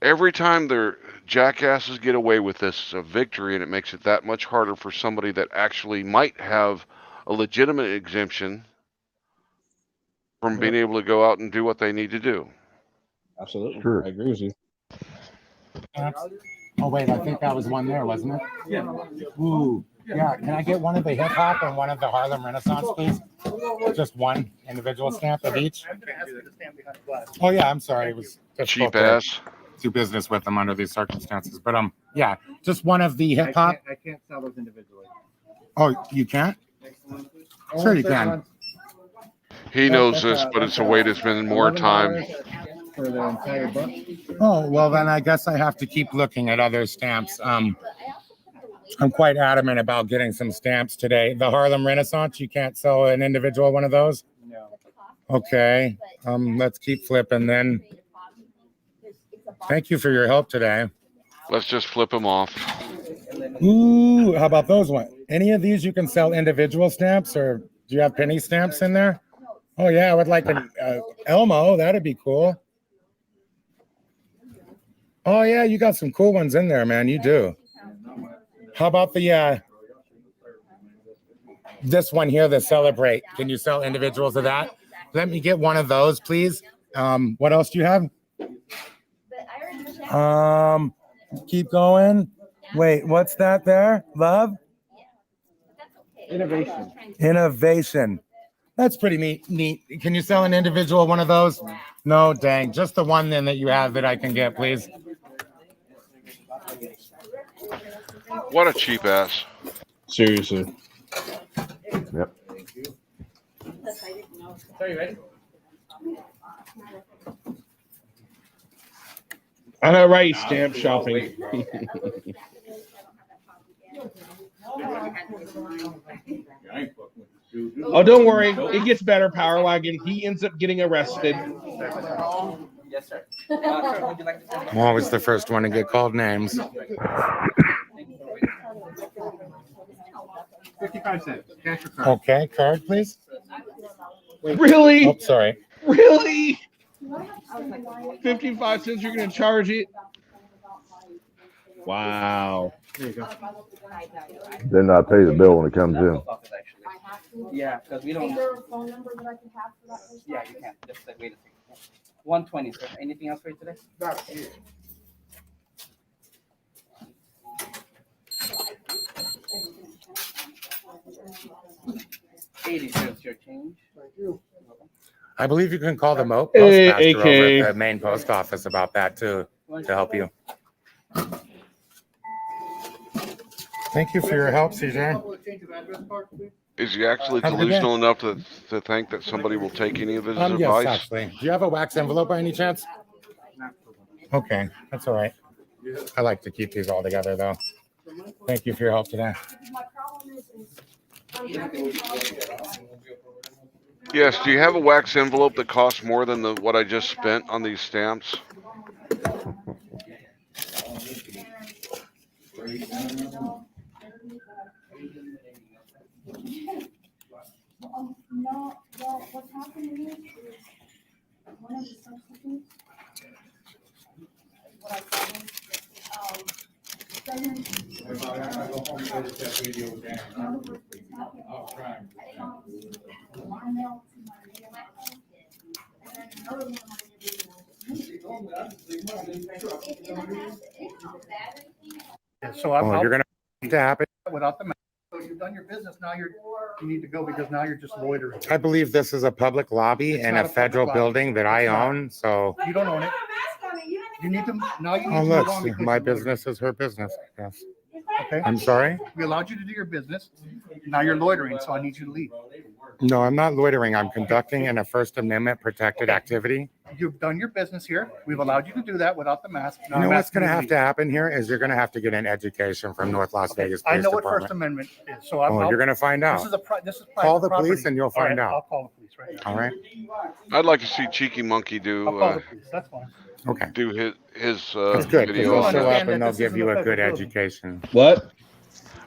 every time their jackasses get away with this, it's a victory, and it makes it that much harder for somebody that actually might have a legitimate exemption from being able to go out and do what they need to do. Absolutely. Sure. I agree with you. Oh, wait, I think that was one there, wasn't it? Yeah. Ooh, yeah. Can I get one of the hip hop and one of the Harlem Renaissance, please? Just one individual stamp of each. Oh, yeah, I'm sorry. It was Cheap ass. Do business with them under these circumstances. But yeah, just one of the hip hop. I can't sell those individually. Oh, you can't? Sure, you can. He knows this, but it's a way to spend more time. For the entire book. Oh, well, then I guess I have to keep looking at other stamps. I'm quite adamant about getting some stamps today. The Harlem Renaissance, you can't sell an individual one of those? No. Okay. Let's keep flipping then. Thank you for your help today. Let's just flip them off. Ooh, how about those ones? Any of these you can sell individual stamps, or do you have penny stamps in there? Oh, yeah, I would like an Elmo. That'd be cool. Oh, yeah, you got some cool ones in there, man. You do. How about the this one here, the Celebrate? Can you sell individuals of that? Let me get one of those, please. What else do you have? Keep going. Wait, what's that there? Love? Innovation. That's pretty neat. Can you sell an individual one of those? No, dang. Just the one then that you have that I can get, please. What a cheap ass. Seriously. Yep. Are you ready? I know, right? Stamp shopping. Oh, don't worry. It gets better, Power Wagon. He ends up getting arrested. Yes, sir. I'm always the first one to get called names. 55 cents. Cash or card? Okay, card, please. Really? Oh, sorry. Really? 55 cents you're going to charge it? Wow. There you go. Then I'll pay the bill when it comes in. Yeah, because we don't. Is there a phone number that I can have for that person? Yeah, you can. Just wait a second. 120, sir. Anything else for you today? That's it. $80 your change. Thank you. I believe you can call the Hey, postmaster AK. over at the main post office about that too, to help you. Thank you for your help, CJ. Is he actually Have a good day. delusional enough to think that somebody will take any of his Yes, advice? actually. Do you have a wax envelope by any chance? Okay, that's all right. I like to keep these all together though. Thank you for your help today. My problem is Yes, do you have a wax envelope that costs more than what I just spent on these stamps? no, well, what's happening is one of the substitutes, what I call them, So you're gonna to happen without the mask. done your business. Now you need to go because now you're just loitering. I believe this is a public lobby It's in not a a public federal lobby. building that I It's not. own. So, You don't own it. You need to now. You need oh, to look, move on because my you're loitering. business is her business, I guess. Okay. I'm sorry? We allowed you to do your business. Now you're loitering, so I need you to leave. No, I'm not loitering. I'm conducting in a First Amendment protected activity. You've done your business here. We've allowed you to do that without the mask. Now You know I'm what's going to asking you have to happen here is you're going to have to get an education from North Las Vegas I Police know what Department. First Amendment is, so Oh, you're going to find out. This is private Call the property. police and you'll All find right, out. I'll call the police right now. All right. I'd like to see Cheeky Monkey do I'll call the police. That's fine. Okay. do his That's good, because video. they'll on show that. up and they'll give you a good education. What?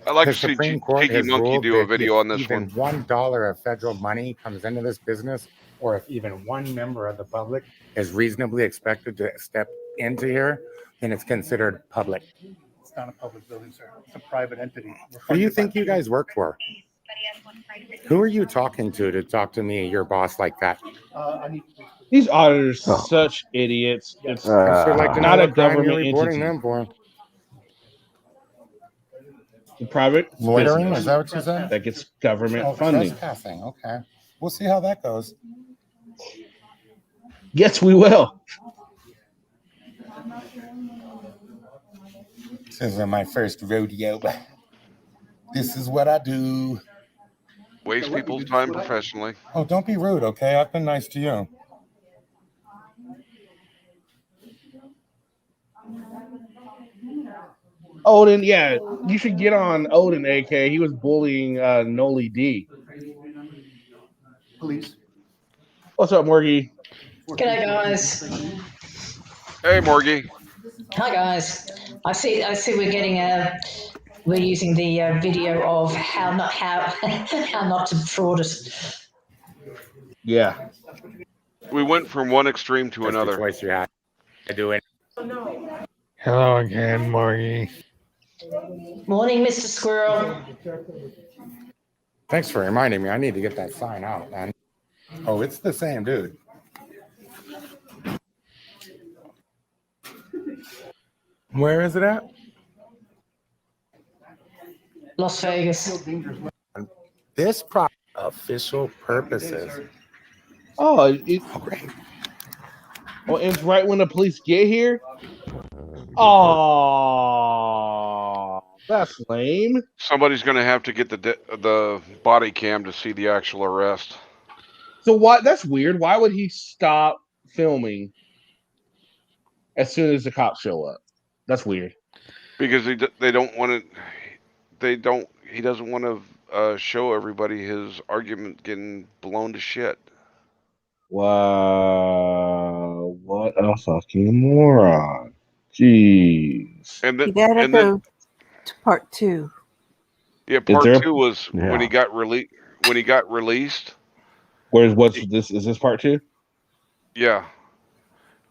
I'd like The to see Supreme Court Cheeky has Monkey ruled do a that video if on this even one. $1 of federal money comes into this business, or if even one member of the public is reasonably expected to step into here, then it's considered public. It's not a public building, sir. It's a private entity. Who do you think you guys work for? Who are you talking to talk to me, your boss, like that? I need These auditors such idiots. It's I'd sure like to know not a what crime you're government reporting entity. them for. The private Loitering? business Is that what you said? that gets government Oh, funding. trespassing. Okay. We'll see how that goes. Yes, we will. This isn't my first rodeo. This is what I do. Waste people's time professionally. Oh, don't be rude, okay? I've been nice to you. Odin, yeah, you should get on Odin, AK. He was bullying Noli D. Police. What's up, Morgie? G'day, guys. Hey, Morgie. Hi, guys. I see. We're getting we're using the video of how not to fraud us. Yeah. We went from one extreme to another. Choice you had. I do it. Hello again, Morgie. Morning, Mr. Squirrel. Thanks for reminding me. I need to get that sign out, man. Oh, it's the same dude. Where is it at? Las Vegas. This official purposes. Oh, great. Oh, it's right when the police get here. Oh, that's lame. Somebody's going to have to get the body cam to see the actual arrest. So why? That's weird. Why would he stop filming as soon as the cops show up? That's weird. Because they don't want to. He doesn't want to show everybody his argument getting blown to shit. Wow, what a fucking moron! Jeez. And You gotta go to part 2. Yeah, part 2 was when he got released. When he got released. What's this? Is this part 2? Yeah.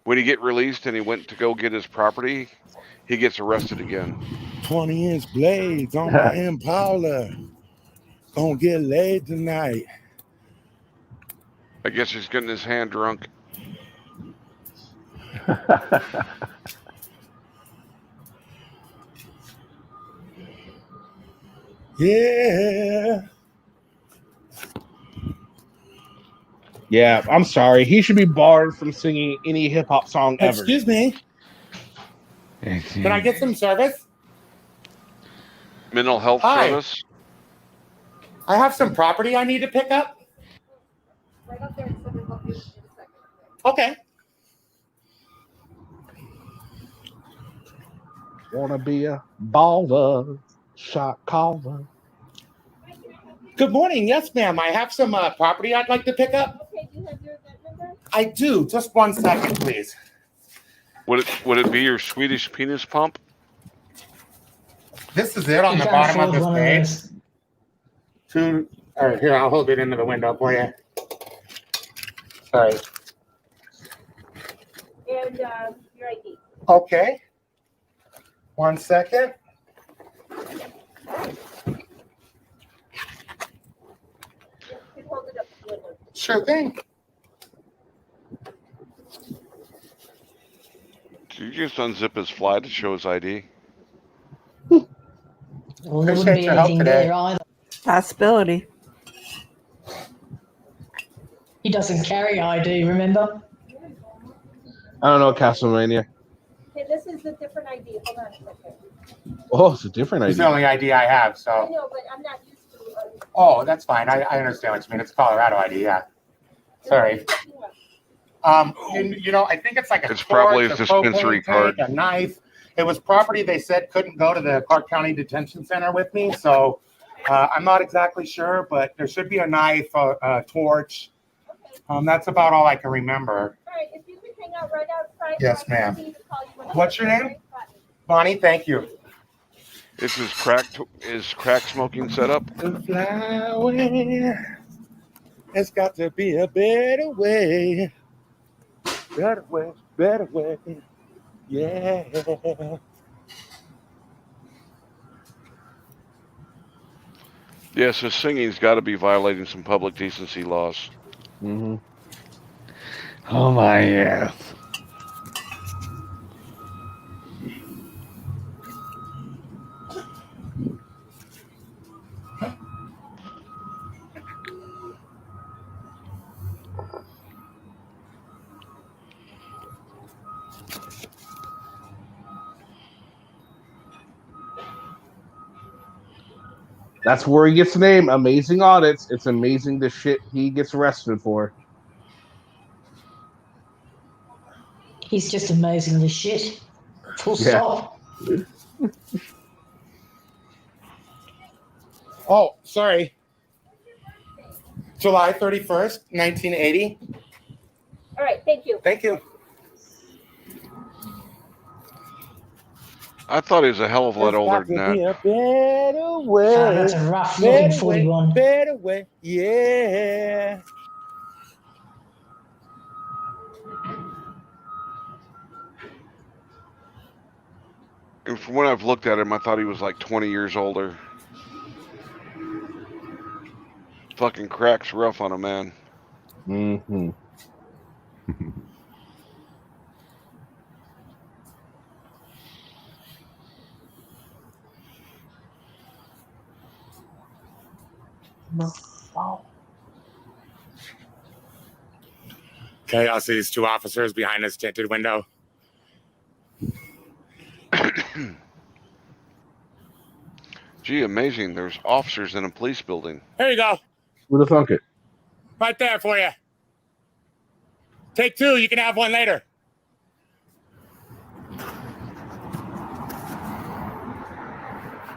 When he get released and he went to go get his property, he gets arrested again. 20-inch blades on my Impala. Gonna get laid tonight. I guess he's getting his hand drunk. Yeah. Yeah, I'm sorry. He should be barred from singing any hip hop song ever. Excuse me. Can I get some service? Mental health Hi. service. I have some property I need to pick up. Okay. Wanna be a baller, shot caller. Good morning. Yes, ma'am. I have some property I'd like to pick up. Okay, do you have your number? I do. Just 1 second, please. Would it be your Swedish penis pump? This is it on the bottom of this page. All right, here, I'll hold it into the window for you. Sorry. And your ID. Okay. 1 second. Hold it up to the window. Sure thing. Did you just unzip his fly to show his ID? Well, there wouldn't Appreciate be your help anything today. there either. Possibility. He doesn't carry ID, remember? I don't know, Castlevania. Okay, this is a different ID. Hold on a second. Oh, it's a different It's ID. the only ID I have, I so. know, but I'm not used to it. Oh, that's fine. I understand what you mean. It's a Colorado ID, yeah. Sorry. You know, I think it's like a It's probably torch, his a dispensary propane card. tank, a knife. It was property they said couldn't go to the Clark County Detention Center with me, so I'm not exactly sure, but there should be a knife, a torch. That's about all I can remember. All right, if you could hang out right outside. Yes, ma'am. What's your name? Bonnie, thank you. Is his crack smoking set up? To fly away, it's got to be a better way. Better way, yeah. Yes, his singing's got to be violating some public decency laws. Mm-hmm. Oh my yes. That's where he gets the name. Amazing Audits. It's amazing the shit he gets arrested for. He's just amazing the shit. Full Yeah. stop. Oh, sorry. July 31st, 1980. All right, thank you. Thank you. I thought he was a hell of a lot There's older got than to be that. a better way. That's a rough looking 41. Better way, yeah. And from when I've looked at him, I thought he was like 20 years older. Fucking crack's rough on a man. Mm-hmm. Okay, I'll see these two officers behind this tinted window. Gee, amazing. There's officers in a police building. Here you go. Who the fuck it? Right there for you. Take two. You can have one later.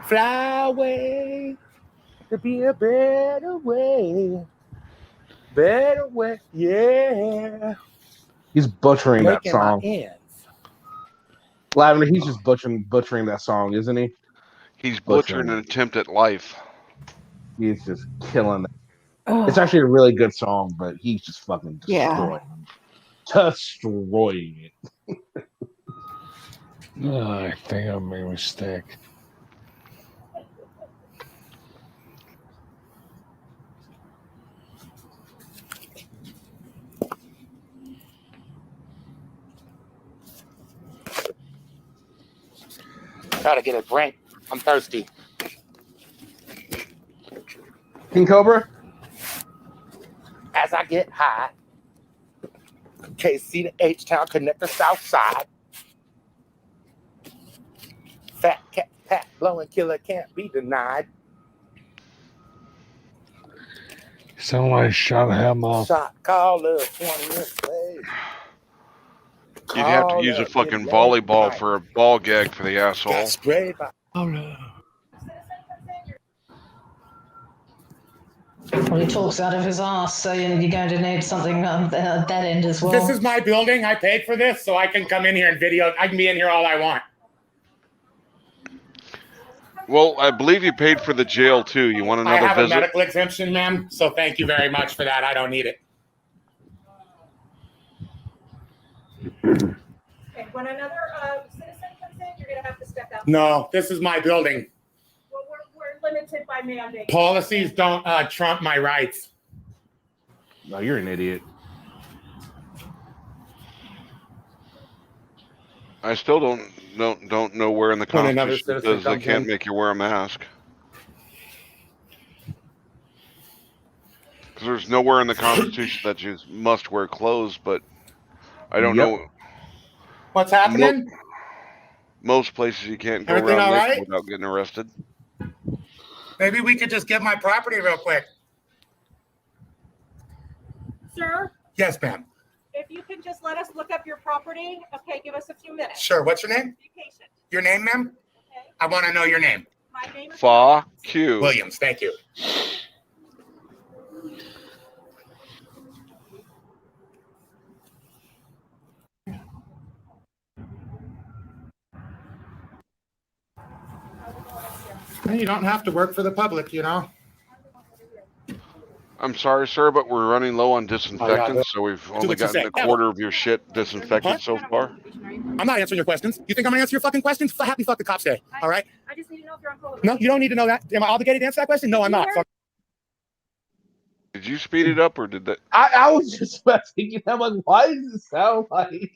Fly away. To be a better way. Better way. Yeah. He's butchering that Making my song. ends. Lavender, he's just butchering that song, isn't he? He's butchering an attempt at life. He's just killing it. It's actually a really good song, but he's just fucking destroying destroying it. Oh, I think I made a mistake. Gotta get a drink. I'm thirsty. King Cobra? As I get high. KC to H-Town, connect the south side. Fat cat, pat, blowing killer can't be denied. Somebody shot him off. Shot caller, 20th place. You'd have to use a fucking volleyball for a ball gag for the asshole. Sprayed by Well, he talks out of his ass, so you're going to need something at that end as well. This is my building. I paid for this, so I can come in here and video. I can be in here all I want. Well, I believe you paid for the jail too. You want I another have visit? a medical exemption, ma'am, so thank you very much for that. I don't need it. Okay, when another citizen comes in, you're gonna have to step out. No, this is my building. Well, we're limited by mandate. Policies don't trump my rights. No, you're an idiot. I still don't know where in the When another Constitution it citizen says they comes can't in. make you wear a mask. Because there's nowhere in the Constitution that you must wear clothes, but I don't know. What's happening? Most places you can't go Everything around all naked right? without getting arrested. Maybe we could just get my property real quick. Sir, Yes, ma'am. if you can just let us look up your property, okay, give us a few minutes. Sure. What's your name? Be patient. Your name, ma'am? I want to know your name. My name is Fuck you. Williams. Thank you. You don't have to work for the public, you know. I'm sorry, sir, but we're running low on disinfectant, so we've only what you gotten say. a quarter of your shit disinfected so far. I'm not answering your questions. You think I'm gonna answer your fucking questions? Happy fucking cops day. All right. I just need to know if you're on probation. No, you don't need to know that. Am I obligated to answer that question? No, I'm not. Fuck. Did you speed it up or did that? I was just thinking, I'm like, why does it sound like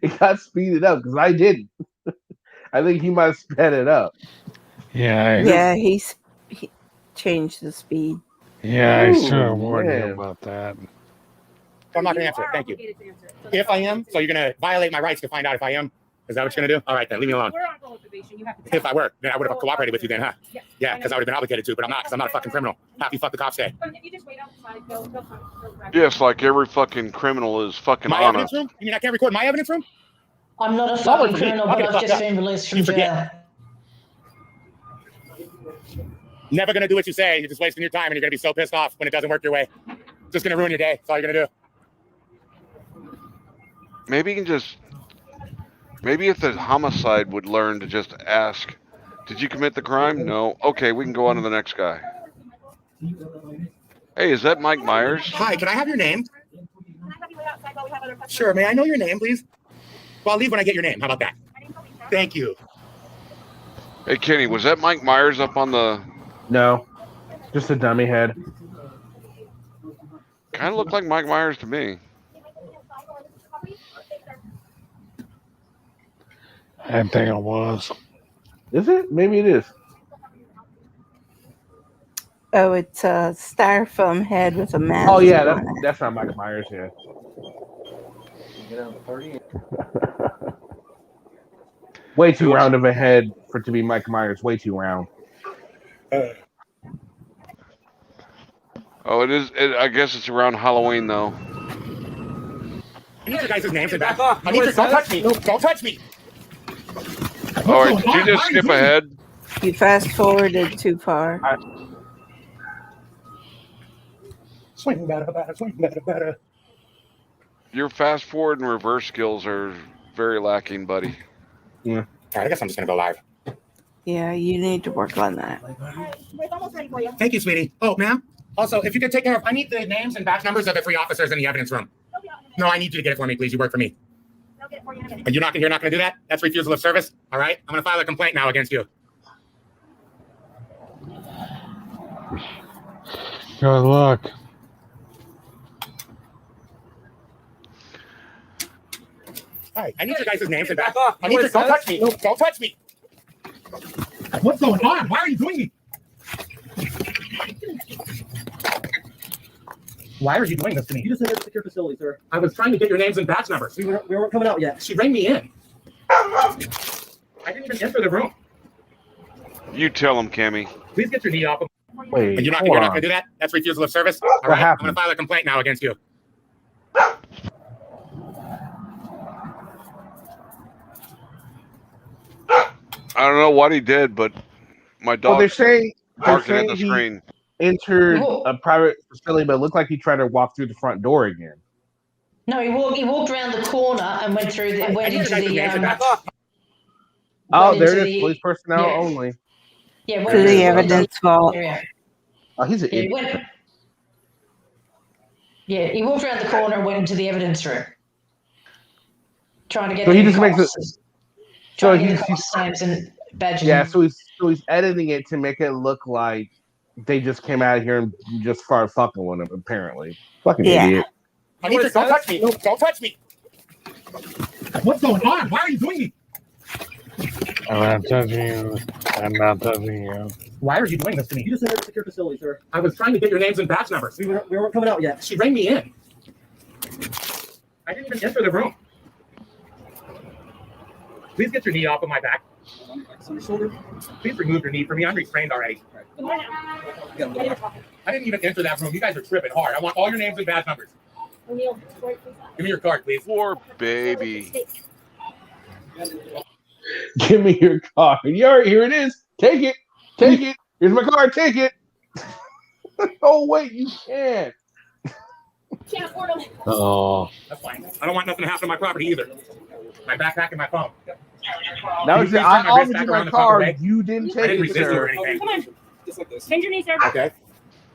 it got speeded up? Because I didn't. I think he might have sped it up. Yeah. Yeah, he changed the speed. Yeah, I should have Ooh, warned you man. about that. I'm not gonna answer it. Thank you. If I am, so you're gonna violate my rights to find out if I am. Is that what you're gonna do? All right, then leave me alone. We're on probation. You have to. If I were, then I would have cooperated with you then, huh? Yes. Yeah, because I would have been obligated to, but I'm not, because I'm not a fucking criminal. Happy fuck the cops day. If you just wait outside, they'll come. Yes, like every fucking criminal is fucking My on evidence us. room? You mean I can't record my evidence room? I'm not a I'll wait fucking for me. criminal, I'll but get the I've fuck just out. been released from You forget. jail. Never gonna do what you say. You're just wasting your time, and you're gonna be so pissed off when it doesn't work your way. Just gonna ruin your day. That's all you're gonna do. Maybe you can just. Maybe if the homicide would learn to just ask, did you commit the crime? No. Okay, we can go on to the next guy. Hey, is that Mike Myers? Hi, can I have your name? Sure. May I know your name, please? Well, I'll leave when I get your name. How about that? Thank you. Hey, Kenny, was that Mike Myers up on the... No, just a dummy head. Kind of looked like Mike Myers to me. I think it was. Is it? Maybe it is. Oh, it's a styrofoam head with a mask. Oh yeah, on it. that's not Mike Myers here. Way too round of a head for it to be Mike Myers. Way too round. Oh, it is. I guess it's around Halloween, though. I need your guys' names and back. I need your... Don't touch me. Don't touch me. All right, did you just skip ahead? You fast forwarded too far. Swing better, swing better. Your fast forward and reverse skills are very lacking, buddy. Yeah. All right, I guess I'm just gonna go live. Yeah, you need to work on that. We're almost ready for you. Thank you, sweetie. Oh, ma'am. Also, if you could take care of... I need the names and badge numbers of the 3 officers in the evidence room. No, I need you to get it for me, please. You work for me. They'll get it for you in a minute. And you're not gonna do that? That's refusal of service. All right. I'm gonna file a complaint now against you. Good luck. All right. I need your guys' names and back. I need your... Don't touch me. Don't touch me. What's going on? Why are you doing me? Why are you doing this to me? You just entered a secure facility, sir. I was trying to get your names and badge numbers. We weren't coming out yet. She rang me in. I didn't even enter the room. You tell him, Cammy. Please get your knee off. Wait, And you're not hold gonna on. do that? That's refusal of service. All right. happened? I'm gonna file a complaint now against you. I don't know what he did, but my Well, dog they're saying barking at the he screen. entered a private facility, but it looked like he tried to walk through the front door again. No, he walked around the corner and went through the, went into the Oh, went there into it is. the- Police personnel yeah. only. Yeah, To went into the evidence vault. area. Oh, he's an Yeah, he idiot. went. Yeah, he walked around the corner and went into the evidence room, trying to get So he the just makes it. costs- So trying to get he's the cost stamps and badges. yeah. So he's editing it to make it look like they just came out of here and just started fucking with him. Apparently, fucking Yeah. idiot. I need your... Don't touch me. Don't touch me. What's going on? Why are you doing me? I'm not touching you. I'm not touching you. Why are you doing this to me? You just entered a secure facility, sir. I was trying to get your names and badge numbers. We weren't coming out yet. She rang me in. I didn't even enter the room. Please get your knee off of my back. On your shoulder. Please remove your knee from me. I'm restrained already. I didn't even enter that room. You guys are tripping hard. I want all your names and badge numbers. Give me your card, please. Poor baby. Give me your card. Here it is. Take it. Take it. Here's my card. Take it. Oh, wait, you can't. Can't afford them. Oh. That's fine. I don't want nothing to happen to my property either. My backpack and my phone. Now it's I offered you my card. You didn't take it, sir. Come on. Just like this. Bend your knees, sir. Okay.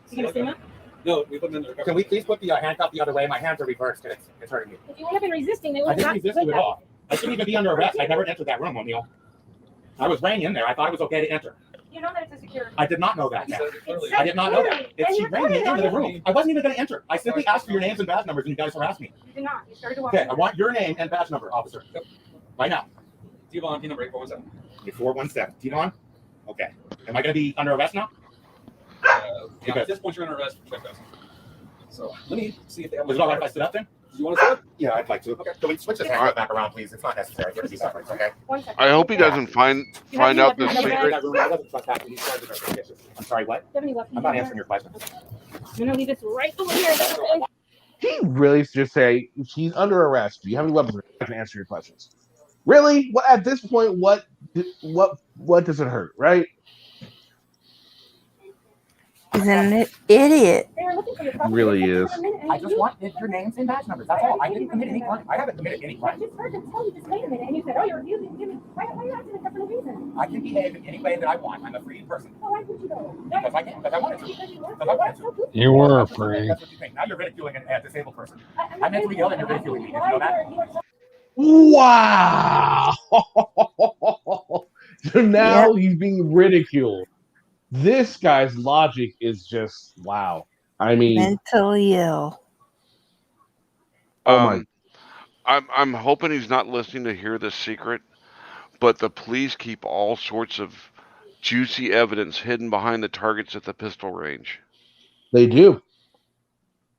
You gonna stand up? No, we put them in there. Can we please put the handcuff the other way? My hands are reversed. It's hurting me. If you would have been resisting, they I would didn't not resist you at all. I shouldn't even be under arrest. I never entered that room, O'Neill. I was rang in there. I thought it was okay to enter. You know that it's a secure. I did not know that. I did not know that. She rang me into the room. I wasn't even going to enter. I simply asked for your names and badge numbers, and you guys harassed me. You did not. You started to walk. Okay, I want your name and badge number, officer. Yep. Right now. Devon, number 817. 417. Devon? Okay. Am I going to be under arrest now? Yeah, at this point, you're under arrest for trespassing. So let me see if they have. Is it all right if I sit up then? Do you want to sit up? Yeah, I'd like to. Okay. Can we switch this handcuff back around, please? It's not necessary. Give me seconds, okay? I hope he doesn't find out the secret. I'm sorry, what? I'm not answering your question. I'm gonna leave this right over here. He really just say she's under arrest. Do you have any weapons? I can answer your questions. Really? Well, at this point, what does it hurt, right? He's an idiot. He really is. I just want your names and badge numbers. That's all. I didn't commit any crime. I haven't committed any crime. I just heard them tell you, just wait a minute, and you said, oh, you're refusing to give me. Why are you acting like that for no reason? I can behave in any way that I want. I'm a free person. Oh, why would you though? Because I can. Because I wanted to. Because I wanted to. You were free. That's what you think. Now you're ridiculing a disabled person. I'm mentally ill and you're ridiculing me. Did you know that? Wow. So now he's being ridiculed. This guy's logic is just wow. I mean, mentally ill. I'm hoping he's not listening to hear this secret, but the police keep all sorts of juicy evidence hidden behind the targets at the pistol range. They do.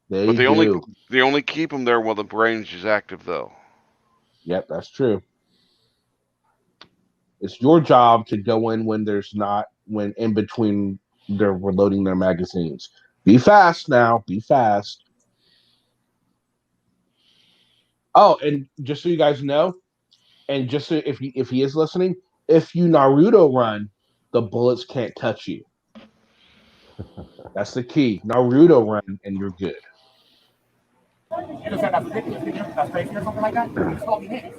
But they only keep them there while the range is active, though. Yep, that's true. It's your job to go in when in between they're reloading their magazines. Be fast now. Be fast. Oh, and just so you guys know, and just so if he is listening, if you Naruto run, the bullets can't touch you. That's the key. Naruto run, and you're good. You just said that's crazy or something like that? You just called me names.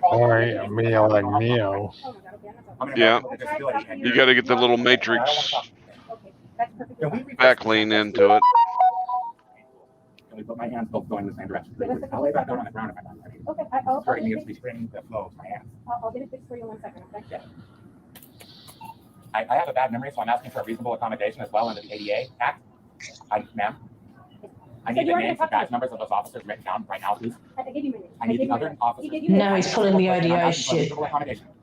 Or Mio like Neo. Yeah. You got to get the little matrix back lean into it. Can we put my hands both going in the same direction? I'll lay back down on the ground if I'm not ready. Okay, It's hurting me. It's restraining the flow of my hands. I'll get it fixed for you in 1 second, okay? Yeah. I have a bad memory, so I'm asking for a reasonable accommodation as well under the ADA Act. Ma'am, I need the names and badge numbers of those officers written down right now, please. I gave you my name. I need the other officers. No, he's pulling the ODI shit.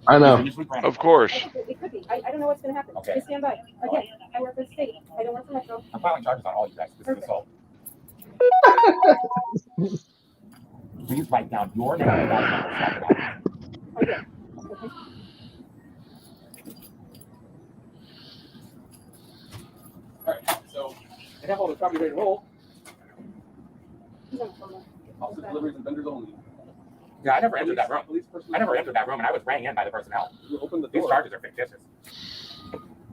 I know. Of course. It could be. I don't know what's going to happen. Okay. Just stand by. Again, I work for the state. I don't work for Metro. I'm filing charges on all you guys. This is assault. Please write down your name and badge numbers. Okay. All right, so they have all the property ready to roll. Also deliveries and vendors only. Yeah, I never entered that room. I never entered that room, and I was rang in by the personnel. You opened the door. These charges are fictitious.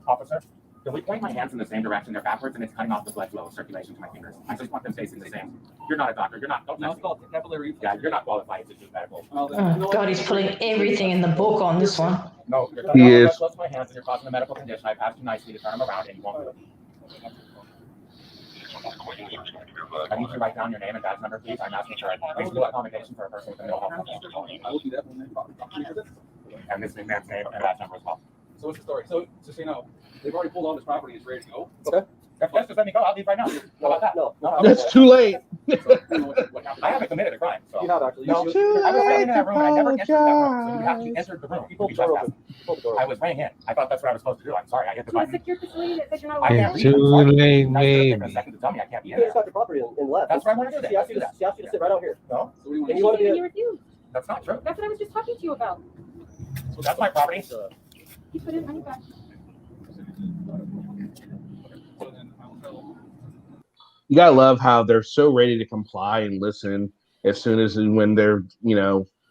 Officer, can we point my hands in the same direction? They're backwards, and it's cutting off the blood flow of circulation to my fingers. I just want them facing the same. You're not a doctor. You're not. Don't Now it's called capillary. Yeah, you're not qualified to do medical. Oh, God, he's pulling everything in the book on this one. No, you're He is. close to my hands, and you're causing a medical condition. I passed you nicely to turn them around, and you won't do it. I need you to write down your name and badge number, please. I'm asking for a reasonable accommodation for a person with a mental health condition. I will do that when they talk. And this man's name and badge number as well. So what's the story? So just so you know, they've already pulled on this property. It's ready to go. Okay. Yes, just let me go. I'll leave right now. How about that? No. That's too late. So, you know what public house. I haven't committed a crime. So. You have actually. No, I was standing in that room and I never entered that room. So you actually entered the room. You trespassed. I was weighing in. I thought that's what I was supposed to do. I'm sorry. I hit the button. Secure facility that says you're not I can't It's leave. too I'm sorry. late, You guys could have taken maybe. a second to tell me I can't be You in could have there. stopped your property and left. That's what I want to do. She asked you to sit right out here. No, And you want to be. you refused. that's not true. That's what I was just talking to you about. That's my property. You put it on your back. You gotta love how they're so ready to comply and listen as soon as when they're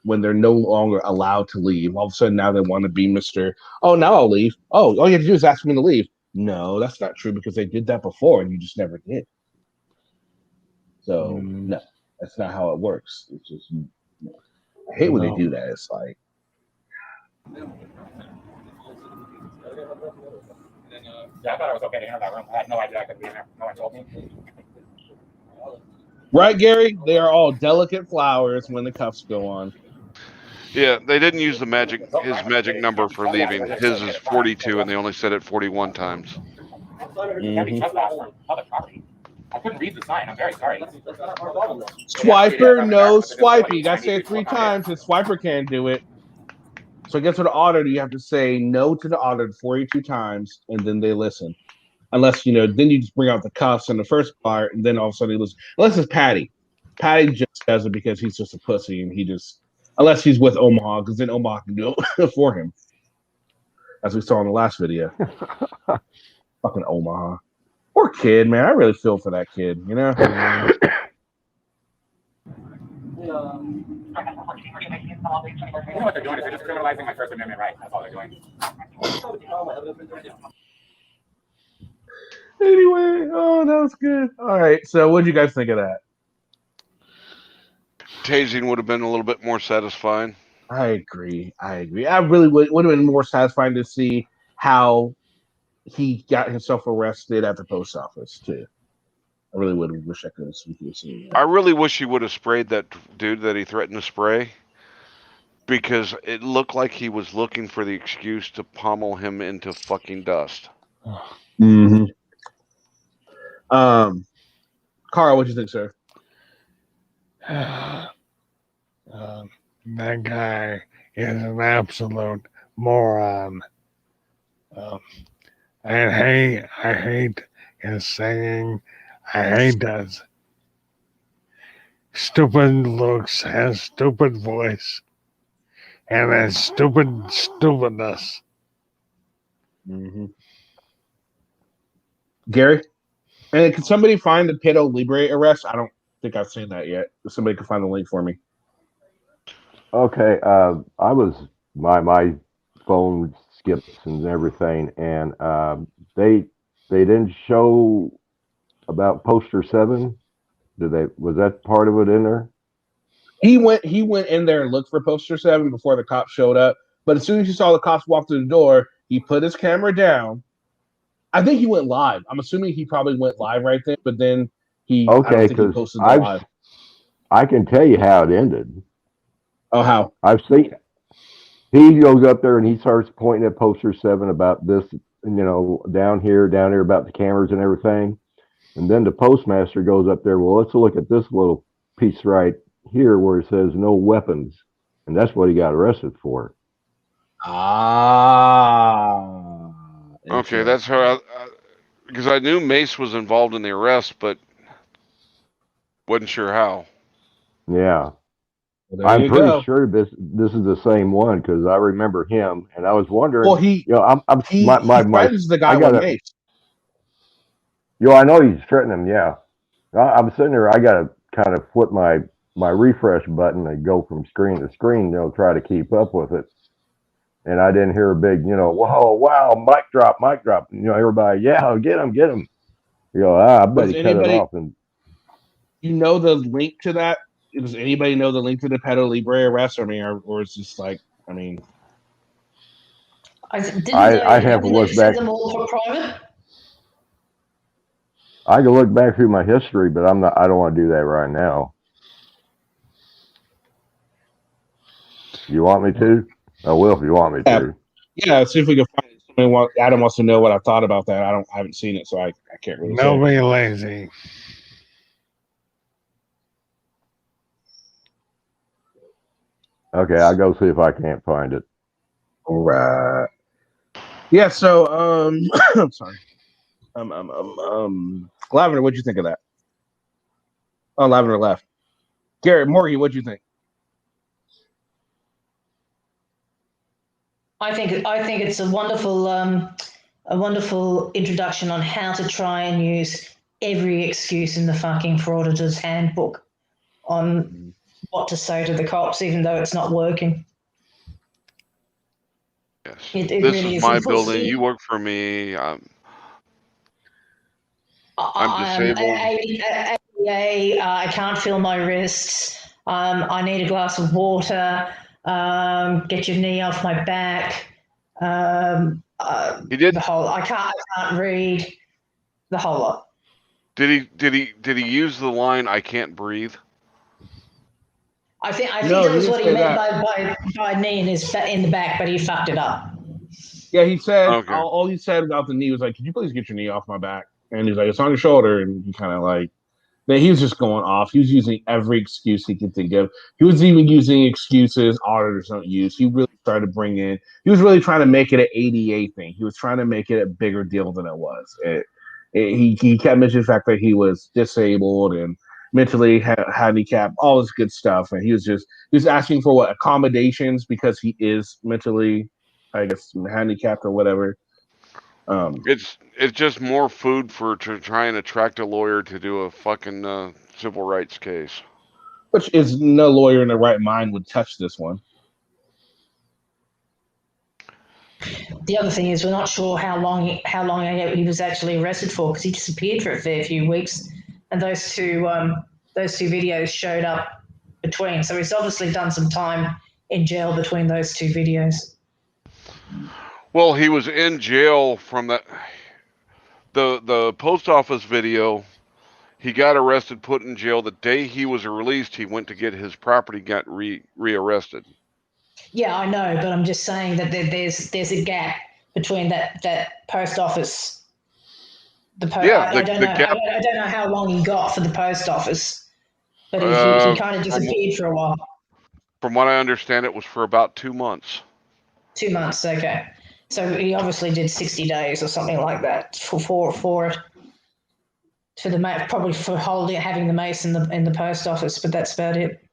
when they're no longer allowed to leave. All of a sudden now they want to be Mr. Oh, now I'll leave. Oh, all you have to do is ask me to leave. No, that's not true because they did that before and you just never did. So no, that's not how it works. It's just I hate when they do that. It's like Yeah, I thought I was okay to enter that room. I had no idea I could be in there. No one told me. right, Gary? They are all delicate flowers when the cuffs go on. Yeah, they didn't use his magic number for leaving. His is 42, and they only said it 41 times. Can't be trespassed on public property. I couldn't read the sign. I'm very sorry. Swiper, no swiping. You gotta say it 3 times, and Swiper can't do it. So I guess with the auditor, you have to say no to the auditor 42 times, and then they listen. Unless then you just bring out the cuffs in the first part, and then all of a sudden they listen. Unless it's Patty. Patty just does it because he's just a pussy, and he just unless he's with Omaha, because then Omaha can do it for him, as we saw in the last video. Fucking Omaha. Poor kid, man. I really feel for that kid, You know what they're doing is they're just criminalizing my First Amendment right. That's all they're doing. Anyway, oh, that was good. All right, so what did you guys think of that? Tasing would have been a little bit more satisfying. I agree. I really would have been more satisfying to see how he got himself arrested at the post office too. I really would have wished I could have seen that. I really wish he would have sprayed that dude that he threatened to spray, because it looked like he was looking for the excuse to pummel him into fucking dust. Mm-hmm. Carl, what do you think, sir? That guy is an absolute moron. I hate his singing. I hate his stupid looks, his stupid voice, and his stupidness. Mm-hmm. Gary? And can somebody find the Pedo Libre arrest? I don't think I've seen that yet. If somebody can find the link for me. Okay, I was my phone skips and everything, and they didn't show about poster 7. Was that part of it in there? He went in there and looked for poster 7 before the cops showed up. But as soon as he saw the cops walk through the door, he put his camera down. I think he went live. I'm assuming he probably went live right then, but then I don't think he posted the live. I can tell you how it ended. Oh, how? I've seen it. He goes up there and he starts pointing at poster 7 about this, down here about the cameras and everything. And then the postmaster goes up there. Well, let's look at this little piece right here where it says no weapons. And that's what he got arrested for. Ah. Okay, that's how because I knew Mace was involved in the arrest, but wasn't sure how. Yeah. Well, I'm pretty sure this is the same one because I remember him, and I was wondering. Well, he threatens the guy with Mace. I know he's threatening him. Yeah, I'm sitting there. I gotta kind of flip my refresh button and go from screen to screen. Try to keep up with it. And I didn't hear a big, whoa, wow, mic drop. Everybody, yeah, get him. I bet he cut it off. And the link to that? Does anybody know the link to the Pedo Libre arrest? Or it's just like, I have to look back. I can look back through my history, but I don't want to do that right now. You want me to? I will if you want me to. Yeah, see if we can find it. Adam wants to know what I thought about that. I haven't seen it, so I can't really Don't be lazy. Okay, I'll go see if I can't find it. All right. Yeah. So, I'm sorry. Lavender, what'd you think of that? Oh, Lavender left. Garrett, Morgan, what'd you think? I think it's a wonderful introduction on how to try and use every excuse in the fucking frauditor's handbook on what to say to the cops, even though it's not working. Yes. It This really is is. my building. You work for me. I'm disabled. ADA, I can't feel my wrists. I need a glass of water. Get your knee off my back. He did the whole. I can't read. The whole lot. Did he use the line "I can't breathe"? I think No, that he was didn't what he say meant that. by knee in the back, but he fucked it up. Yeah, he said Okay. all he said about the knee was like, "Could you please get your knee off my back?" And he's like, "It's on your shoulder," and he kind of like. Then he was just going off. He was using every excuse he could think of. He was even using excuses auditors don't use. He really started to bring in. He was really trying to make it an ADA thing. He was trying to make it a bigger deal than it was. He kept mentioning the fact that he was disabled and mentally handicapped, all this good stuff, and he was asking for what accommodations because he is mentally, I guess, handicapped or whatever. It's just more food for to try and attract a lawyer to do a fucking civil rights case. Which is no lawyer in their right mind would touch this one. The other thing is, we're not sure how long he was actually arrested for, because he disappeared for a fair few weeks, and those two videos showed up between. So he's obviously done some time in jail between those two videos. Well, he was in jail from that. The post office video. He got arrested, put in jail. The day he was released, he went to get his property, got rearrested. Yeah, I know, but I'm just saying that there's a gap between that post office. I don't know how long he got for the post office, but he kind of disappeared for a while. From what I understand, it was for about 2 months. 2 months, okay. So he obviously did 60 days or something like that for it. Probably for having the mace in the post office, but that's about it.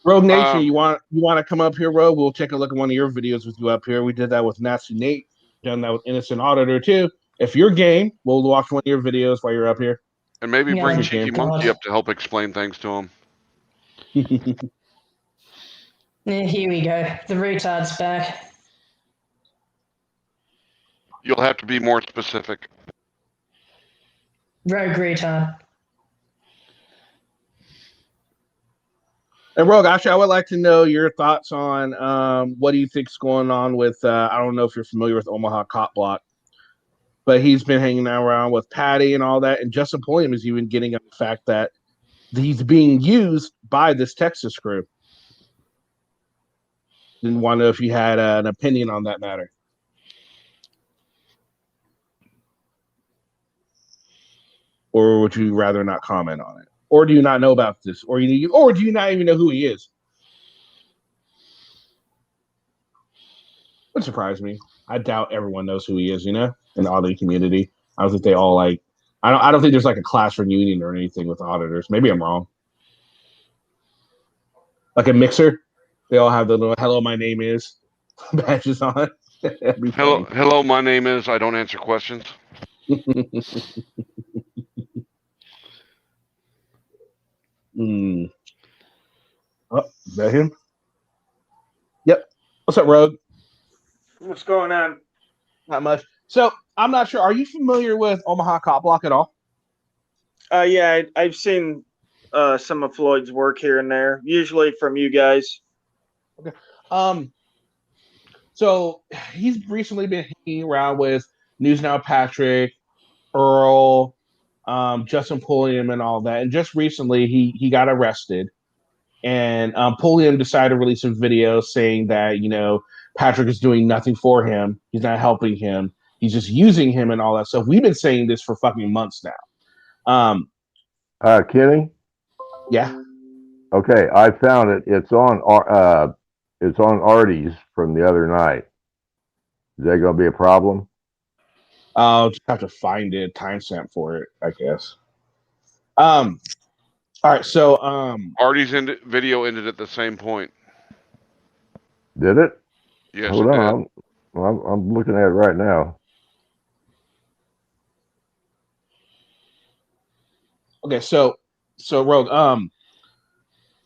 Rogue Nation, you want to come up here, Rogue? We'll take a look at one of your videos with you up here. We did that with Nasty Nate, done that with Innocent Auditor too. If you're game, we'll watch one of your videos while you're up here. And maybe bring Cheeky Monkey up to help explain things to him. Here we go. The retard's back. You'll have to be more specific. Rogue retard. And Rogue, actually, I would like to know your thoughts on what do you think's going on with. I don't know if you're familiar with Omaha Cop Block, but he's been hanging around with Patty and all that, and Justin Pulliam is even getting up the fact that he's being used by this Texas crew. Didn't want to know if you had an opinion on that matter. Or would you rather not comment on it? Or do you not know about this? Or do you not even know who he is? Would surprise me. I doubt everyone knows who he is, in the auditing community. I don't think they all I don't think there's like a class reunion or anything with auditors. Maybe I'm wrong. Like a mixer. They all have the little "Hello, my name is" badges on. Hello, my name is. I don't answer questions. Oh, is that him? Yep. What's up, Rogue? What's going on? Not much. So I'm not sure. Are you familiar with Omaha Cop Block at all? Yeah, I've seen some of Floyd's work here and there, usually from you guys. Okay. So he's recently been hanging around with News Now Patrick, Earl, Justin Pulliam, and all that. And just recently, he got arrested, and Pulliam decided to release a video saying that Patrick is doing nothing for him. He's not helping him. He's just using him and all that stuff. We've been saying this for fucking months now. Kenny? Yeah. Okay, I found it. It's on it's on Artie's from the other night. Is that going to be a problem? I'll just have to find a timestamp for it, I guess. All right, so Artie's video ended at the same point. Did it? Yes, Hold it did. on. I'm looking at it right now. Okay, so Rogue,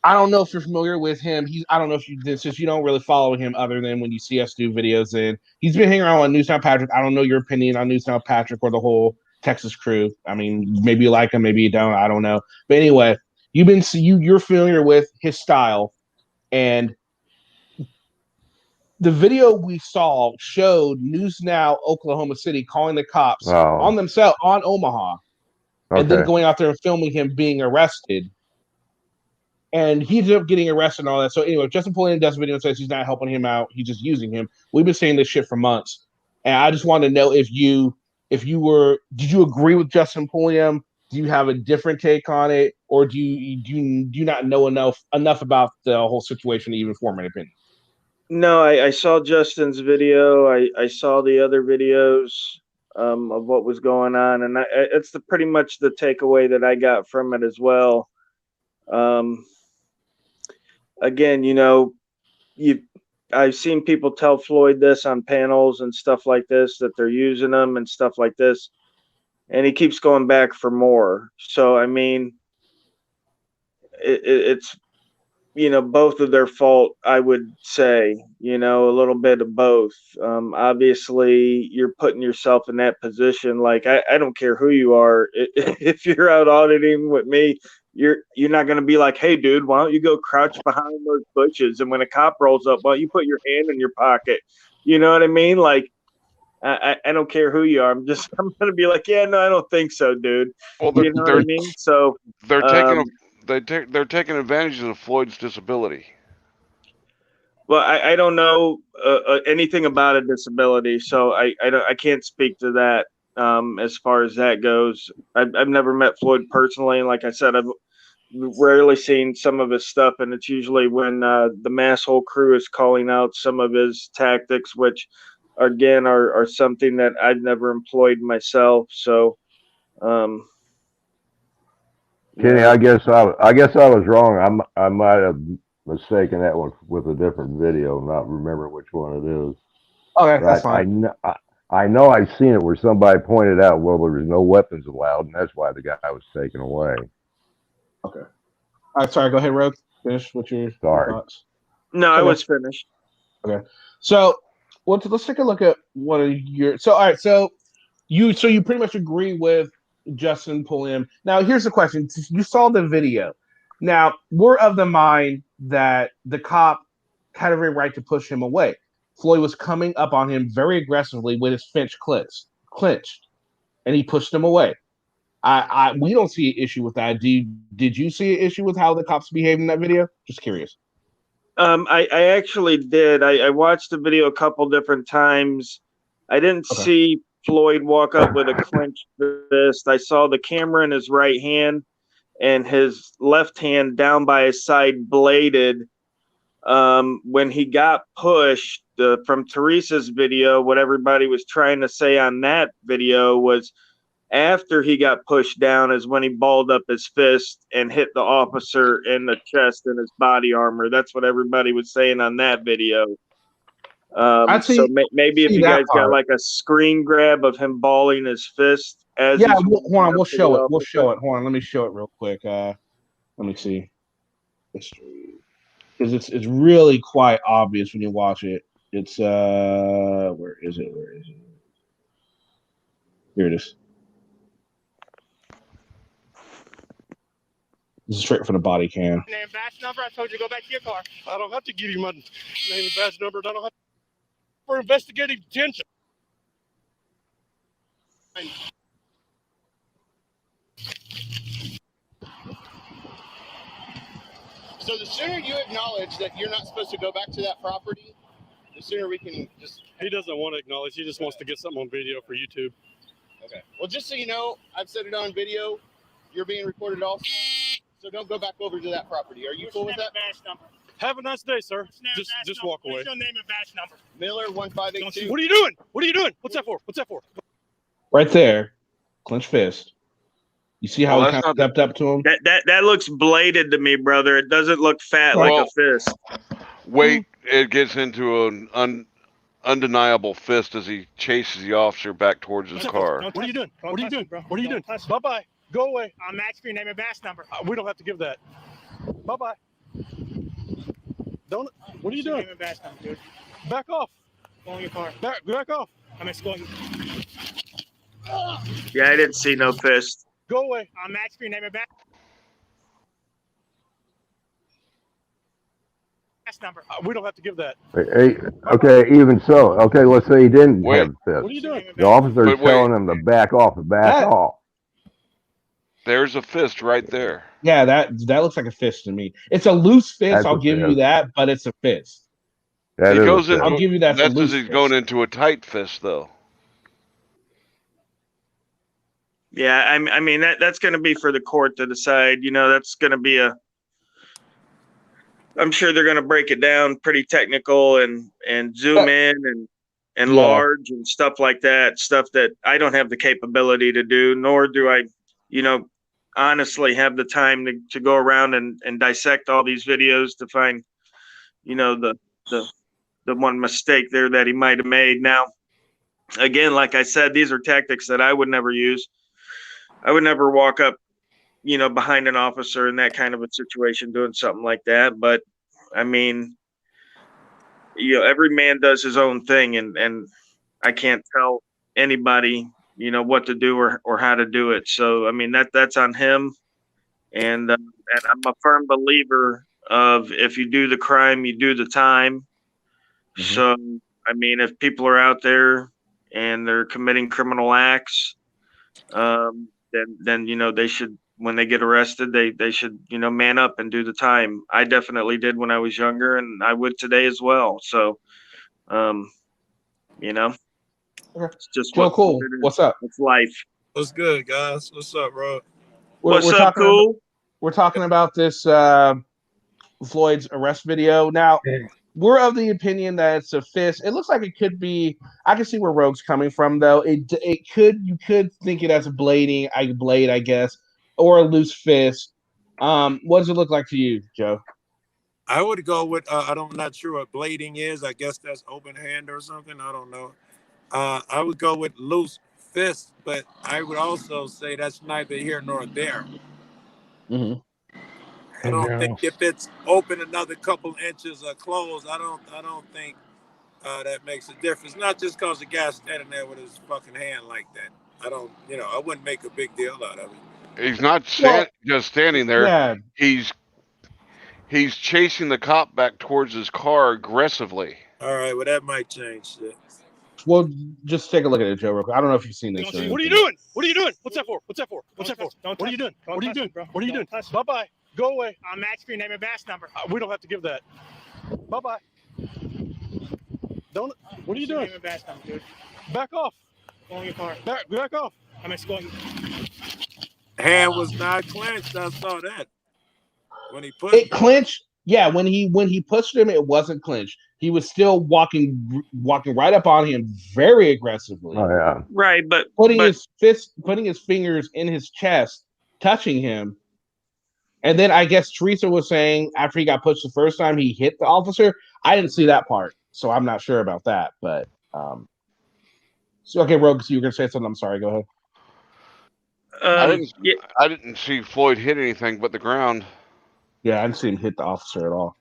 I don't know if you're familiar with him. I don't know if you did, since you don't really follow him other than when you see us do videos. And he's been hanging around on Newstown Patrick. I don't know your opinion on Newstown Patrick or the whole Texas crew. I mean, maybe you like him, maybe you don't. I don't know. But anyway, you're familiar with his style, and the video we saw showed News Now Oklahoma City calling the cops on themselves on Omaha, and then going out there and filming him being arrested. And he ended up getting arrested and all that. So anyway, Justin Pulliam does a video and says he's not helping him out. He's just using him. We've been saying this shit for months. And I just wanted to know did you agree with Justin Pulliam? Do you have a different take on it? Or do you not know enough about the whole situation to even form an opinion? No, I saw Justin's video. I saw the other videos of what was going on. And it's pretty much the takeaway that I got from it as well. Again, I've seen people tell Floyd this on panels and stuff like this, that they're using them and stuff like this, and he keeps going back for more. So I mean, it's both of their fault, I would say. A little bit of both. Obviously, you're putting yourself in that position. Like I don't care who you are. If you're out auditing with me, you're not going to be like, hey, dude, why don't you go crouch behind those bushes? And when a cop rolls up, why don't you put your hand in your pocket? You know what I mean? Like, I don't care who you are. I'm going to be like, yeah, no, I don't think so, dude. Well, you know what I mean? So they're taking advantage of Floyd's disability. Well, I don't know anything about a disability, so I can't speak to that as far as that goes. I've never met Floyd personally, and like I said, I've rarely seen some of his stuff, and it's usually when the Masshole crew is calling out some of his tactics, which again are something that I've never employed myself. So, Kenny, I guess I was wrong. I might have mistaken that one with a different video, not remember which one it is. Okay, that's fine. I know I've seen it where somebody pointed out, well, there was no weapons allowed, and that's why the guy was taken away. Okay. All right, sorry. Go ahead, Rogue. Finish with your thoughts. No, I was finished. Okay. So, let's take a look at one of your. So, all right. So you pretty much agree with Justin Pulliam. Now, here's the question: you saw the video. Now, we're of the mind that the cop had every right to push him away. Floyd was coming up on him very aggressively with his fist clenched, and he pushed him away. We don't see an issue with that. Did you see an issue with how the cops behaved in that video? Just curious. I actually did. I watched the video a couple different times. I didn't see Floyd walk up with a clenched fist. I saw the camera in his right hand and his left hand down by his side bladed. When he got pushed from Teresa's video, what everybody was trying to say on that video was after he got pushed down is when he balled up his fist and hit the officer in the chest in his body armor. That's what everybody was saying on that video. So maybe if you guys got like a screen grab of him balling his fist as hold on, we'll show it. Hold on, let me show it real quick. Let me see history, because it's really quite obvious when you watch it. It's where is it? Here it is. This is straight from the body cam. Name and badge number. I told you to go back to your car. I don't have to give you my name and badge number. I don't have to for investigative detention. So the sooner you acknowledge that you're not supposed to go back to that property, the sooner we can just... He doesn't want to acknowledge. He just wants to get something on video for YouTube. Okay. Well, just so you know, I've said it on video. You're being recorded also. So don't go back over to that property. Are you cool with that? Have a nice day, sir. Just walk away. What's your name and badge number? Miller 1582. What are you doing? What are you doing? What's that for? What's that for? Right there, clench fist. You see how Well, he that's kind of not stepped up to him? That looks bladed to me, brother. It doesn't look fat like a fist. Wait, it gets into an undeniable fist as he chases the officer back towards his car. What are you doing? What are you doing? What are you doing? Bye bye. Go away. I'm asking for your name and badge number. We don't have to give that. Bye bye. Don't. What are you What's your doing? name and badge number, dude? Back off. Go in your car. Back off. I'm escorting. Yeah, I didn't see no fist. Go away. I'm asking for your name and badge number. We don't have to give that. Hey, okay, even so, okay, let's say he didn't have fist. What are you doing? The officer's But wait. telling him to back off and back off. There's a fist right there. Yeah, that looks like a fist to me. It's a loose fist. That's I'll a give you fist. that, but it's a fist. That He is a goes fist. into. I'll give you that for That's loose as he's fist. going into a tight fist, though. Yeah, I mean that's going to be for the court to decide. You know, that's going to be I'm sure they're going to break it down pretty technical and zoom in and enlarge and stuff like that. Stuff that I don't have the capability to do, nor do I, honestly have the time to go around and dissect all these videos to find, the one mistake there that he might have made. Now, again, like I said, these are tactics that I would never use. I would never walk up, behind an officer in that kind of a situation doing something like that. But I mean, every man does his own thing, and I can't tell anybody, what to do or how to do it. So, I mean, that's on him. And I'm a firm believer of if you do the crime, you do the time. Mm-hmm. So, I mean, if people are out there and they're committing criminal acts, then they should, when they get arrested, they should, man up and do the time. I definitely did when I was younger, and I would today as well. So, it's just cool. What's up? It's life. What's good, guys? What's up, bro? What's up, cool? We're talking about this Floyd's arrest video. Now, we're of the opinion that it's a fist. It looks like it could be. I can see where Rogue's coming from, though. You could think it as a blade, I guess, or a loose fist. What does it look like to you, Joe? I would go with. I'm not sure what blading is. I guess that's open hand or something. I don't know. I would go with loose fist, but I would also say that's neither here nor there. Mm-hmm. I don't think if it's open another couple inches or closed, I don't think that makes a difference. Not just because the guy's standing there with his fucking hand like that. I wouldn't make a big deal out of it. He's not just standing there. Yeah. He's chasing the cop back towards his car aggressively. All right, well that might change shit. Well, just take a look at it, Joe. Real quick. I don't know if you've seen this. What are you doing? What are you doing? What's that for? What's that for? What's that for? What are you doing? What are you doing? What are you doing? Bye bye. Go away. I'm asking for your name and badge number. We don't have to give that. Bye bye. Don't. What are you doing? Name and badge number, dude. Back off. Go in your car. Back off. I'm escorting. Hand was not clenched. I saw that when he pushed it clenched. Yeah, when he pushed him, it wasn't clenched. He was still walking right up on him very aggressively. Oh yeah, right. But putting his fingers in his chest, touching him, and then I guess Teresa was saying after he got pushed the first time, he hit the officer. I didn't see that part, so I'm not sure about that. But so okay, Rogue, so you were gonna say something? I'm sorry. Go ahead. I didn't see Floyd hit anything but the ground. Yeah, I didn't see him hit the officer at all.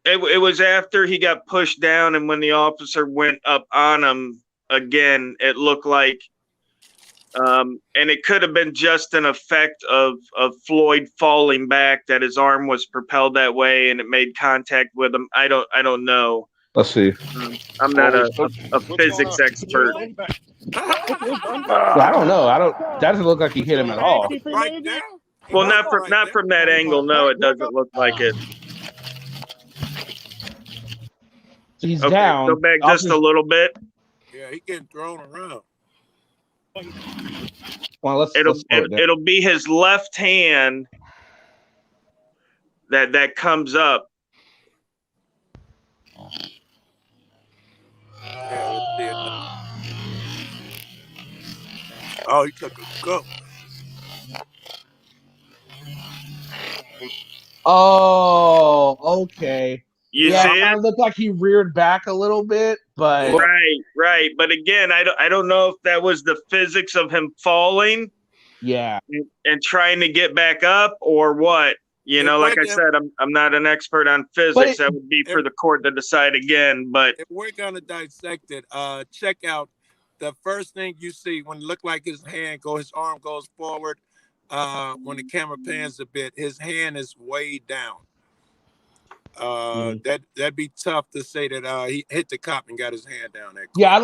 It was after he got pushed down, and when the officer went up on him again, it looked like, and it could have been just an effect of Floyd falling back, that his arm was propelled that way, and it made contact with him. I don't know. Let's see. I'm not a physics expert. I don't know. That doesn't look like he hit him at all. Right there. Well, not from that angle. No, it doesn't look like it. So he's down. Go back just a little bit. Yeah, he getting thrown around. Well, it'll be his left hand that comes up, Yeah, let's see it. Oh, he took a go. Oh, okay. You Yeah, see it kind it? of looked like he reared back a little bit, but Right. But again, I don't know if that was the physics of him falling yeah. and trying to get back up or what. You know, like I said, I'm not an expert on physics. That would be for the court to decide again. But if we're gonna dissect it, check out the first thing you see when it looked like his arm goes forward. When the camera pans a bit, his hand is way down. That'd be tough to say that he hit the cop and got his hand down there. Yeah, I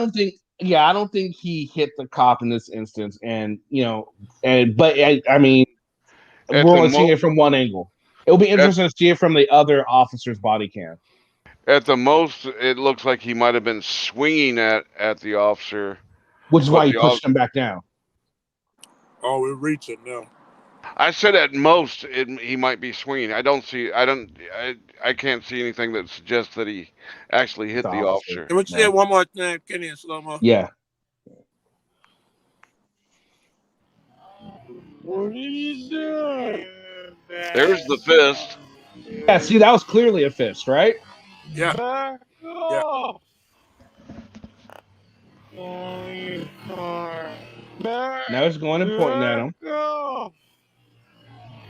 don't think he hit the cop in this instance, and but I mean, At we're the only seeing mo- it from one angle. It'll be interesting to see it from the other officer's body cam. At the most, it looks like he might have been swinging at the officer, Which is but why he the pushed him back down. Oh, we're reaching now. I said at most he might be swinging. I can't see anything that suggests that he actually hit the officer. Can we see it one more time, Kenny, in slow mo? Yeah. What are you doing? There's the fist. Yeah, see, that was clearly a fist, right? Yeah. Back Yeah. off. Oh, you car. Back. Now he's going and pointing at him. Off.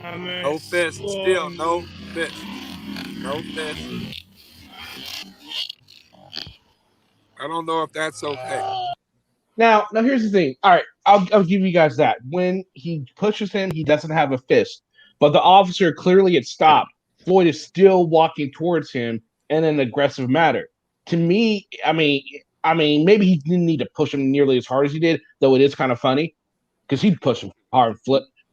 No fist. Still no fist. No fist. I don't know if that's okay. Now here's the thing. All right, I'll give you guys that. When he pushes him, he doesn't have a fist, but the officer clearly had stopped. Floyd is still walking towards him in an aggressive manner. To me, I mean, maybe he didn't need to push him nearly as hard as he did, though it is kind of funny because he'd push him hard.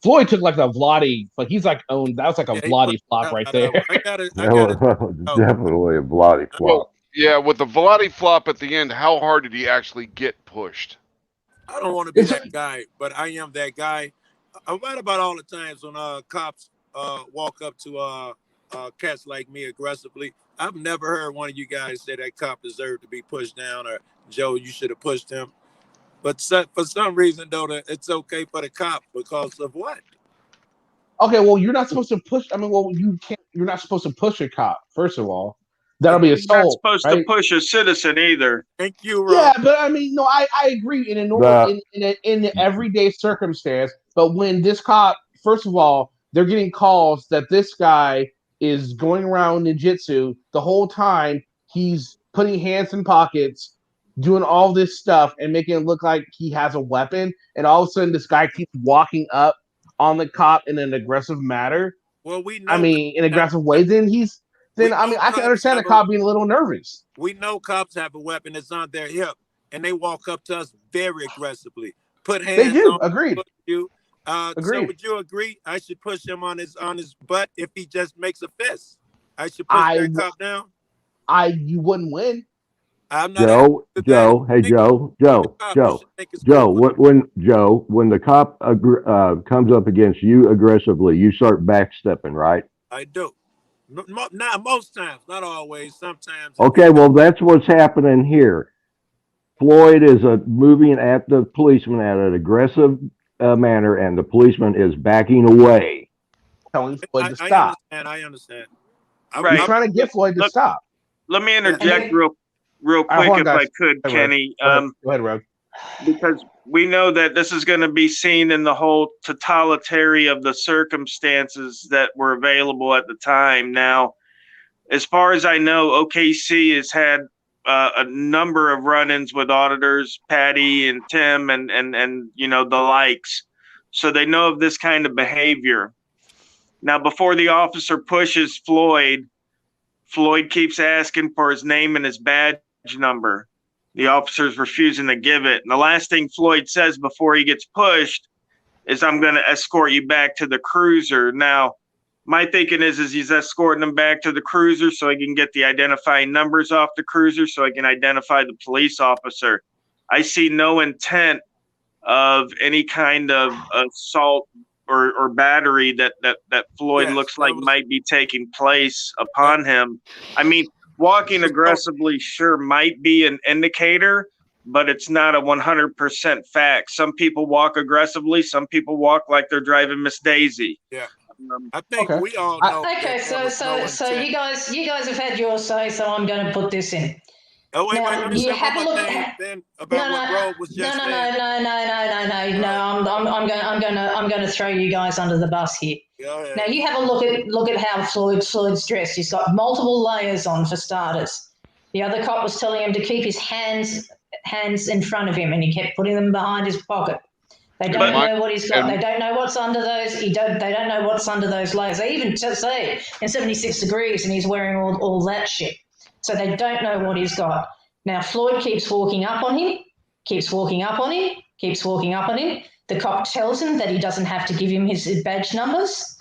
Floyd took like the Vladdy, but he's like owned. That was like a Vladdy flop right there. That was definitely a bloody flop. Well, yeah, with the Vladdy flop at the end, how hard did he actually get pushed? I don't want to be that guy, but I am that guy. I'm right about all the times when cops walk up to cats like me aggressively. I've never heard one of you guys say that cop deserved to be pushed down or Joe, you should have pushed him. But for some reason, though, it's okay for the cop because of what? Okay, well, you're not supposed to push. I mean, well, you can't. You're not supposed to push a cop. First of all, that'll be he's not assault. supposed right? to push a citizen either. Thank you, Yeah, but I mean, no, I agree in a normal in an everyday circumstance. But when this cop, first of all, they're getting calls that this guy is going around ninjutsu the whole time. He's putting hands in pockets, doing all this stuff, and making it look like he has a weapon. And all of a sudden, this guy keeps walking up on the cop in an aggressive manner. Well, we know. I mean, in an aggressive way. Then I can understand the cop being a little nervous. We know cops have a weapon that's on their hip, and they walk up to us very aggressively. Put hands. They do. on Agreed. you. Agreed. So would you agree? I should push him on his butt if he just makes a fist. I should push that cop down. You wouldn't win. I'm not. Joe, when the cop comes up against you aggressively, you start backstepping, right? I do. Not most times, not always. Sometimes. Okay, well, that's what's happening here. Floyd is moving at the policeman at an aggressive manner, and the policeman is backing away. Telling Floyd to stop. I understand. I'm trying to get Floyd to stop. Let me interject real quick if I could, Kenny. Go ahead, Rob. Because we know that this is going to be seen in the whole totality of the circumstances that were available at the time. Now, as far as I know, OKC has had a number of run-ins with auditors, Patty and Tim and the likes. So they know of this kind of behavior. Now, before the officer pushes Floyd keeps asking for his name and his badge number. The officer's refusing to give it. And the last thing Floyd says before he gets pushed is, "I'm going to escort you back to the cruiser." Now, my thinking is he's escorting him back to the cruiser so he can get the identifying numbers off the cruiser so he can identify the police officer. I see no intent of any kind of assault or battery that Floyd looks like might be taking place upon him. I mean, walking aggressively sure might be an indicator, but it's not a 100% fact. Some people walk aggressively. Some people walk like they're driving Miss Daisy. Yeah. I think we all know. Okay, so you guys have had your say, so I'm going to put this in. Oh wait, now, let me say one more thing then about what Rob was just saying. No. I'm going to throw you guys under the bus here. Now you have a look at how Floyd's dressed. He's got multiple layers on for starters. The other cop was telling him to keep his hands in front of him, and he kept putting them behind his pocket. They don't know what he's got. They don't know what's under those. They don't know what's under those layers. They even say in 76 degrees, and he's wearing all that shit. So they don't know what he's got. Now Floyd keeps walking up on him. The cop tells him that he doesn't have to give him his badge numbers.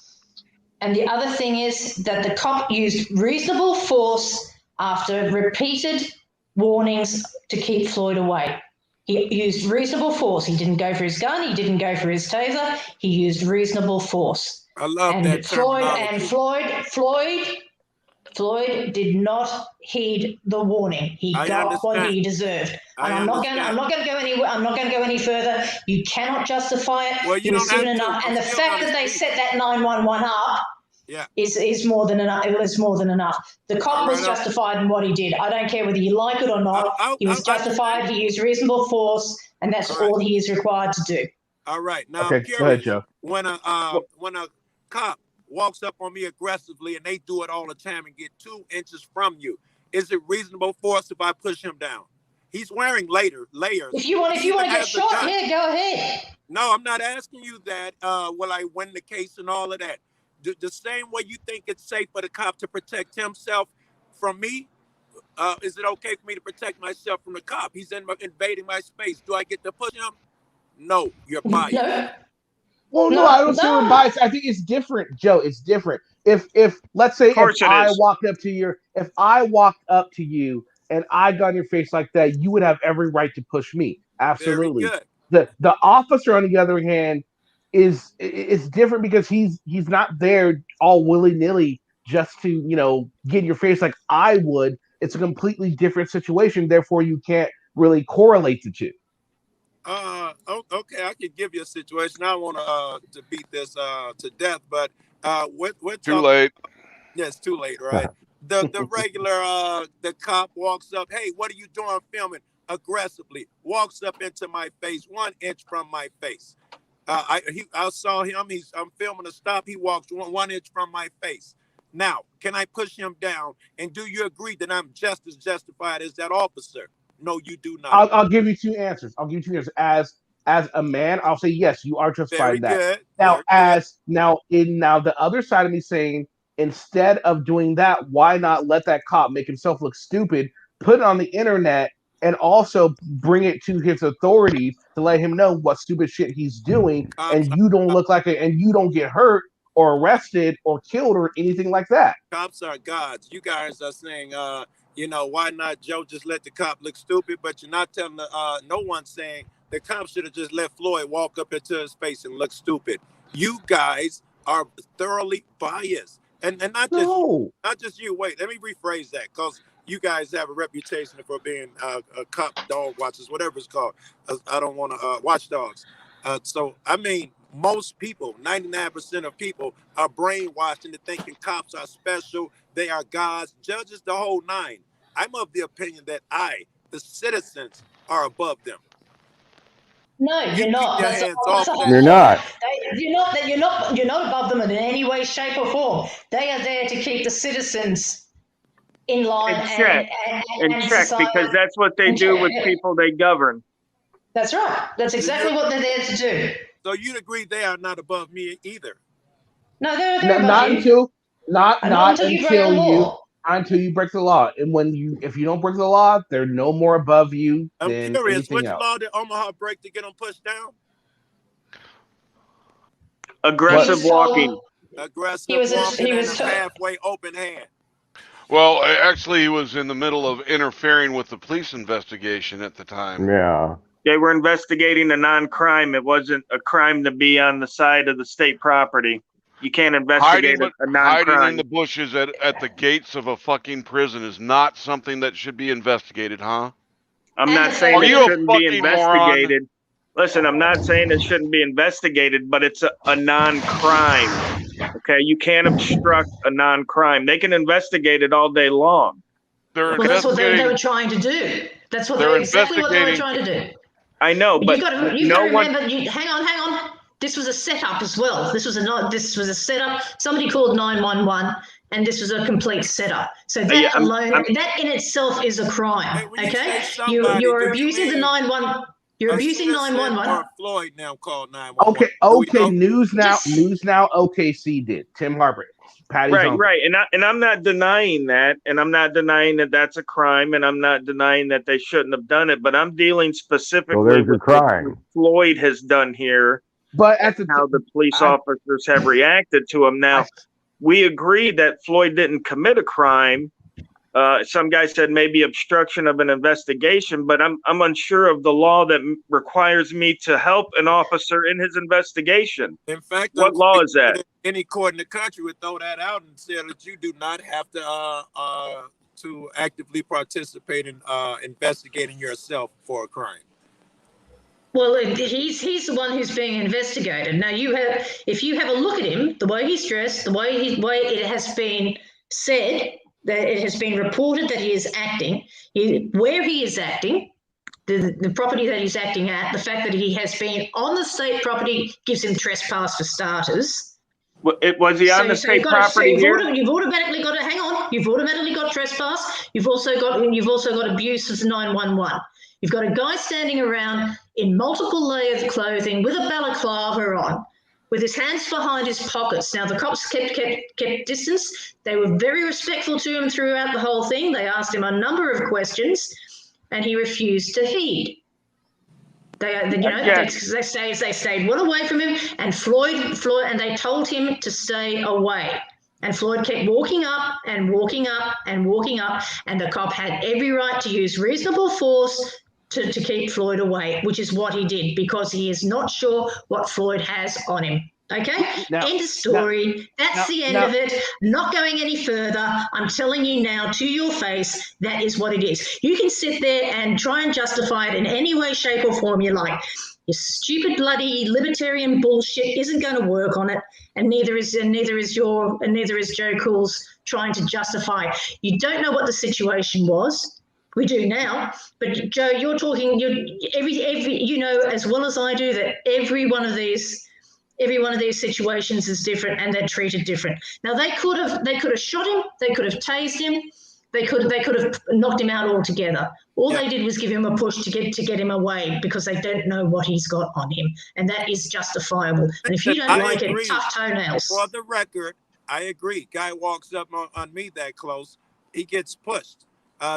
And the other thing is that the cop used reasonable force after repeated warnings to keep Floyd away. He used reasonable force. He didn't go for his gun. He didn't go for his taser. He used reasonable force. I love that terminology. Floyd did not heed the warning. He got what he deserved. And I'm not going to go any further. You cannot justify it. Well, you don't have to. Enough. And the fact that they set that 911 up is more than enough. It was more than enough. The cop was justified in what he did. I don't care whether you like it or not. He was justified. He used reasonable force, and that's all he is required to do. All right. Now, Okay, I'm curious, go ahead, Joe. when a cop walks up on me aggressively, and they do it all the time and get 2 inches from you, is it reasonable force if I push him down? He's wearing layers. If you want to get shot, go ahead. No, I'm not asking you that. Will I win the case and all of that? The same way you think it's safe for the cop to protect himself from me, is it okay for me to protect myself from the cop? He's invading my space. Do I get to push him? No, you're biased. No. Well, no, I don't say we're biased. I think it's different, Joe. It's different. If let's say if I walked up to you and I got in your face like that, you would have every right to push me. Absolutely. Very good. The officer, on the other hand, is different because he's not there all willy-nilly just to get in your face like I would. It's a completely different situation. Therefore, you can't really correlate the two. Okay, I can give you a situation. I don't want to beat this to death, but we're too late. Yeah, it's too late, right? The regular the cop walks up. Hey, what are you doing filming? Aggressively walks up into my face, 1 inch from my face. I saw him. I'm filming a stop. He walks 1 inch from my face. Now, can I push him down? And do you agree that I'm just as justified as that officer? No, you do not. I'll give you 2 answers. As a man, I'll say yes, you are justified in that. Good. Now, now the other side of me saying, instead of doing that, why not let that cop make himself look stupid, put it on the internet, and also bring it to his authorities to let him know what stupid shit he's doing, and you don't look like it, and you don't get hurt or arrested or killed or anything like that. Cops are gods. You guys are saying, why not Joe just let the cop look stupid? But you're not telling no one saying the cop should have just let Floyd walk up into his face and look stupid. You guys are thoroughly biased, and not just you. Wait, let me rephrase that, because you guys have a reputation for being cop dog watchers, whatever it's called. I don't want to watchdogs. So I mean, most people, 99% of people, are brainwashed into thinking cops are special. They are gods, judges, the whole nine. I'm of the opinion that the citizens, are above them. No, you're not. You're not. You're not above them in any way, shape, or form. They are there to keep the citizens in line and check, because that's what they do with people they govern. That's right. That's exactly what they're there to do. So you'd agree they are not above me either? No, they're above you. Not until you break the law. And if you don't break the law, they're no more above you than curious, anything which else. law did Omaha break to get them pushed down? Aggressive walking. Aggressive walking and a halfway open hand. Well, actually, he was in the middle of interfering with the police investigation at the time. Yeah. They were investigating a non-crime. It wasn't a crime to be on the side of the state property. You can't investigate a hiding in non-crime. the bushes at the gates of a fucking prison is not something that should be investigated, huh? I'm not saying Are it you a shouldn't be fucking moron? investigated. Listen, I'm not saying it shouldn't be investigated, but it's a non-crime. Okay, you can't obstruct a non-crime. They can investigate it all day long. They're Well, that's what they investigating. were trying to do. That's what They're exactly what they were investigating. trying to do. I know, but You've got to no one. remember. Hang on. This was a setup as well. This was a setup. Somebody called 911, and this was a complete setup. So that Yeah, alone, that in itself is a crime. Okay, you're abusing the 911. You're abusing 911. Floyd now called 911. Okay. News now. OKC did. Tim Harper, Patty's uncle. Right, and I'm not denying that, and I'm not denying that that's a crime, and I'm not denying that they shouldn't have done it. But I'm dealing specifically with what Floyd has done here, but how the police officers have reacted to him. Now, we agreed that Floyd didn't commit a crime. Some guy said maybe obstruction of an investigation, but I'm unsure of the law that requires me to help an officer in his investigation. In fact, what law is that? Any court in the country would throw that out and say that you do not have to actively participate in investigating yourself for a crime. Well, he's the one who's being investigated. Now, if you have a look at him, the way he's dressed, the way it has been said that it has been reported that he is acting, where he is acting, the property that he's acting at, the fact that he has been on the state property gives him trespass for starters. Was he on the state property here? You've automatically got to hang on. You've automatically got trespass. You've also got abuse of the 911. You've got a guy standing around in multiple layers of clothing with a balaclava on, with his hands behind his pockets. Now, the cops kept distance. They were very respectful to him throughout the whole thing. They asked him a number of questions, and he refused to heed. They stayed well away from him, and Floyd, and they told him to stay away. And Floyd kept walking up and walking up and walking up, and the cop had every right to use reasonable force to keep Floyd away, which is what he did, because he is not sure what Floyd has on him. Okay? End of story. That's the end of it. Not going any further. I'm telling you now to your face, that is what it is. You can sit there and try and justify it in any way, shape, or form you like. Your stupid bloody libertarian bullshit isn't going to work on it, and neither is Joe Cool's trying to justify. You don't know what the situation was. We do now, but Joe, you're talking. You know as well as I do that every one of these situations is different, and they're treated different. Now they could have shot him, they could have tased him, they could have knocked him out altogether. All they did was give him a push to get him away, because they don't know what he's got on him, and that is justifiable. And if you don't like it, tough toenails. For the record, I agree. Guy walks up on me that close, he gets pushed.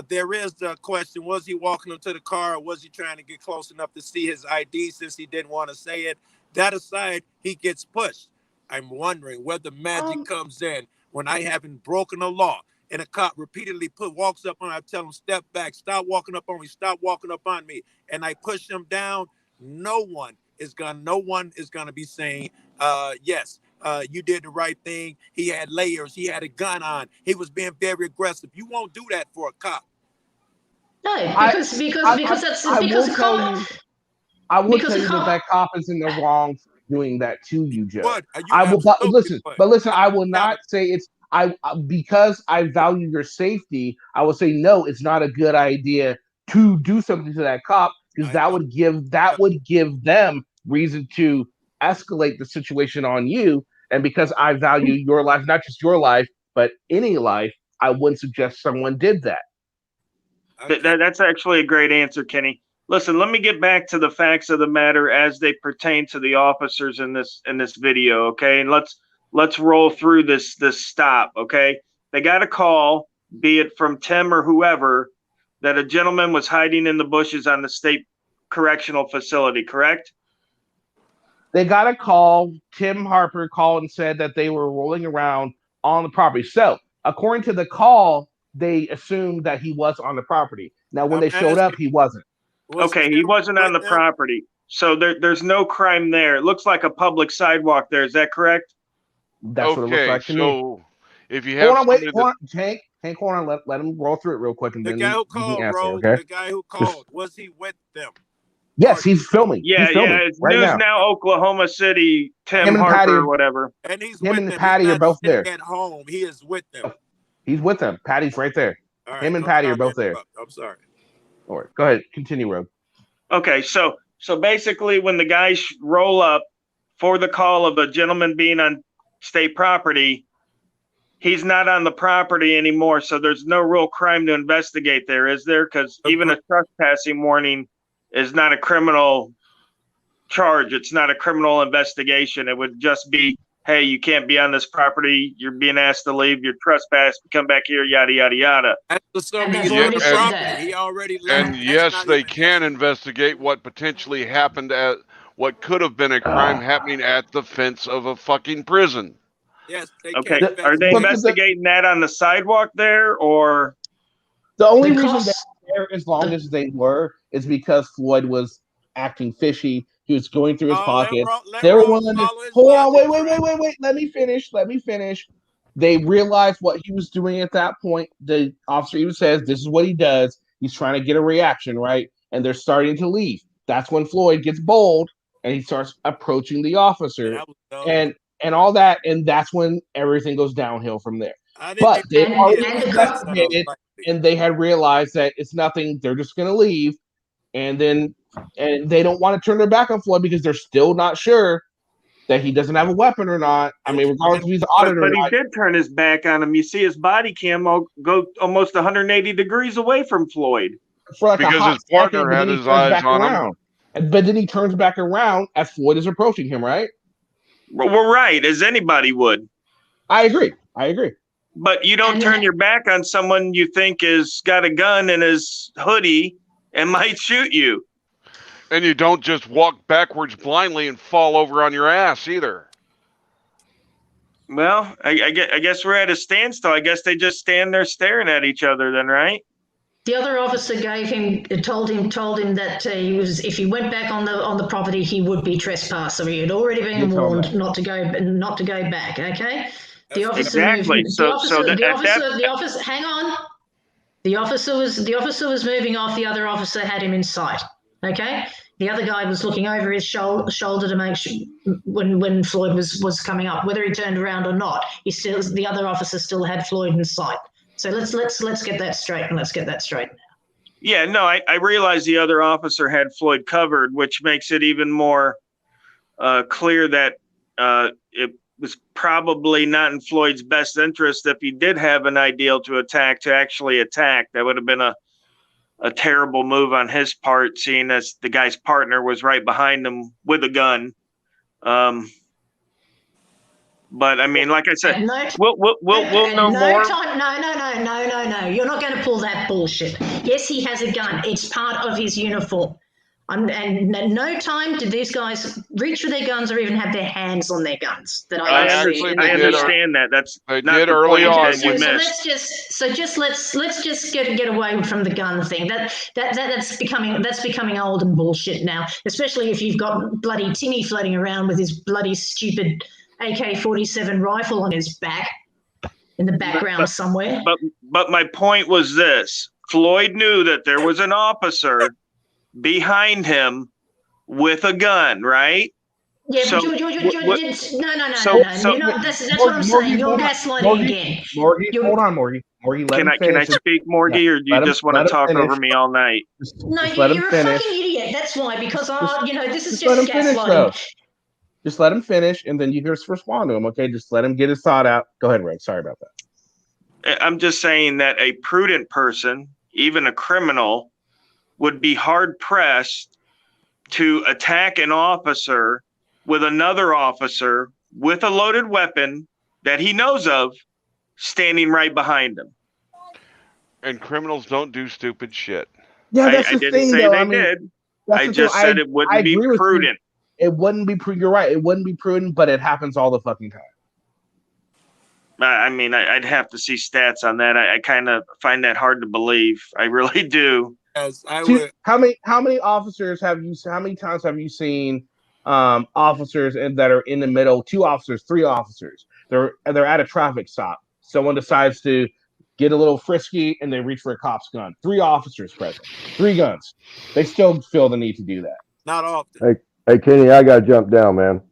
There is the question, was he walking him to the car, or was he trying to get close enough to see his ID since he didn't want to say it? That aside, he gets pushed. I'm wondering where the magic comes in when I haven't broken a law and a cop repeatedly walks up on me. I tell him, step back, stop walking up on me, stop walking up on me. And I push him down. No one is gonna be saying, yes, you did the right thing. He had layers. He had a gun on. He was being very aggressive. You won't do that for a cop. No, because I will tell you that cop is in the wrong for doing that to you, Joe. Listen. I will not say it's because I value your safety. I will say no. It's not a good idea to do something to that cop, because that would give them reason to escalate the situation on you. And because I value your life, not just your life, but any life, I wouldn't suggest someone did that. That's actually a great answer, Kenny. Listen, let me get back to the facts of the matter as they pertain to the officers in this video, okay? And let's roll through this stop, okay? They got a call, be it from Tim or whoever, that a gentleman was hiding in the bushes on the state correctional facility, correct? They got a call. Tim Harper called and said that they were rolling around on the property. So, according to the call, they assumed that he was on the property. Now, when they showed up, he wasn't. Okay, he wasn't on the property. So there's no crime there. It looks like a public sidewalk there. Is that correct? That's what it looks like to me. So if you have hold on, somebody Hank, hold on. Let him roll through it real quick, and The then guy who you can called, answer. bro. Okay. The guy who called, was he with them? Yes, he's filming. Yeah, he's filming It's right News now. Now Oklahoma City, Tim Him and Harper Patty or whatever. And he's Him with and them. Patty He's are not both sitting there. at home. He is with them. He's with them. Patty's right there. All right, Him and I'm Patty are sorry to both there. interrupt. I'm sorry. All right, go ahead. Continue, Rob. Okay, so basically when the guys roll up for the call of a gentleman being on state property, he's not on the property anymore, so there's no real crime to investigate there, is there? Because even a trespassing warning is not a criminal charge. It's not a criminal investigation. It would just be, hey, you can't be on this property. You're being asked to leave. You're trespassed. Come back here, yada, yada, yada. That's assuming And he's they've on the already said property. that. He already left. And yes, they can investigate what potentially happened at what could have been a crime happening at the fence of a fucking prison. Yes, they Okay, can are they investigate. investigating that on the sidewalk there, or? The only reason they're there as long as they were is because Floyd was acting fishy. He was going through his pockets. They were willing to hold on. Wait. Let me finish. They realized what he was doing at that point. The officer even says, "This is what he does. He's trying to get a reaction, right?" And they're starting to leave. That's when Floyd gets bold and he starts approaching the officer, and all that, and that's when everything goes downhill from there. But they already investigated, and they had realized that it's nothing. They're just going to leave, and they don't want to turn their back on Floyd because they're still not sure that he doesn't have a weapon or not. I mean, regardless if he's audited or But he not. did turn his back on him. You see his body cam go almost 180 degrees away from Floyd. For like Because a hot his partner second, but had then he his turns eyes back on him. around. But then he turns back around as Floyd is approaching him, right? Well, right, as anybody would. I agree. But you don't turn your back on someone you think is got a gun in his hoodie and might shoot you. And you don't just walk backwards blindly and fall over on your ass either. Well, I guess we're at a standstill. I guess they just stand there staring at each other then, right? The other officer told him that if he went back on the property, he would be trespassed. So he had already been warned not to go back. Okay. The officer exactly. moved. The officer. Hang on. The officer was moving off. The other officer had him in sight. Okay. The other guy was looking over his shoulder to make sure when Floyd was coming up, whether he turned around or not. The other officer still had Floyd in sight. So let's get that straight, and let's get that straight now. Yeah, no, I realize the other officer had Floyd covered, which makes it even more clear that it was probably not in Floyd's best interest if he did have an ideal to actually attack. That would have been a terrible move on his part, seeing as the guy's partner was right behind him with a gun. But I mean, like I said, we'll know more. No. You're not going to pull that bullshit. Yes, he has a gun. It's part of his uniform. And at no time did these guys reach for their guns or even have their hands on their guns. I understand that. That's they not did the early point on. that you missed. Let's just get away from the gun thing. That's becoming old and bullshit now. Especially if you've got bloody Timmy floating around with his bloody stupid AK-47 rifle on his back in the background somewhere. But my point was this: Floyd knew that there was an officer behind him with a gun, right? Yeah, so, no. That's what I'm Morgie, saying. You're hold on. gaslighting again. Morgie, hold on, Morgie. Morgie, let him Can I finish. speak, Morgie, or do you just want to talk over me all night? No, Just let him you're a finish. fucking idiot. That's why, because this is let just him finish, gaslighting. though. Just let him finish, and then you just respond to him, okay? Just let him get his thought out. Go ahead, Red. Sorry about that. I'm just saying that a prudent person, even a criminal, would be hard-pressed to attack an officer with another officer with a loaded weapon that he knows of standing right behind him. And criminals don't do stupid shit. Yeah, that's I the didn't thing, say though. they I mean, did. that's I the just thing. said it wouldn't be agree with you. prudent. It wouldn't be prudent. You're right. It wouldn't be prudent, but it happens all the fucking time. I mean, I'd have to see stats on that. I kind of find that hard to believe. I really do. As I See, would. how many officers have you? How many times have you seen officers that are in the middle? 2 officers, 3 officers. They're at a traffic stop. Someone decides to get a little frisky and they reach for a cop's gun. 3 officers present, 3 guns. They still feel the need to do that. Not often. Hey, Kenny, I gotta jump down, man.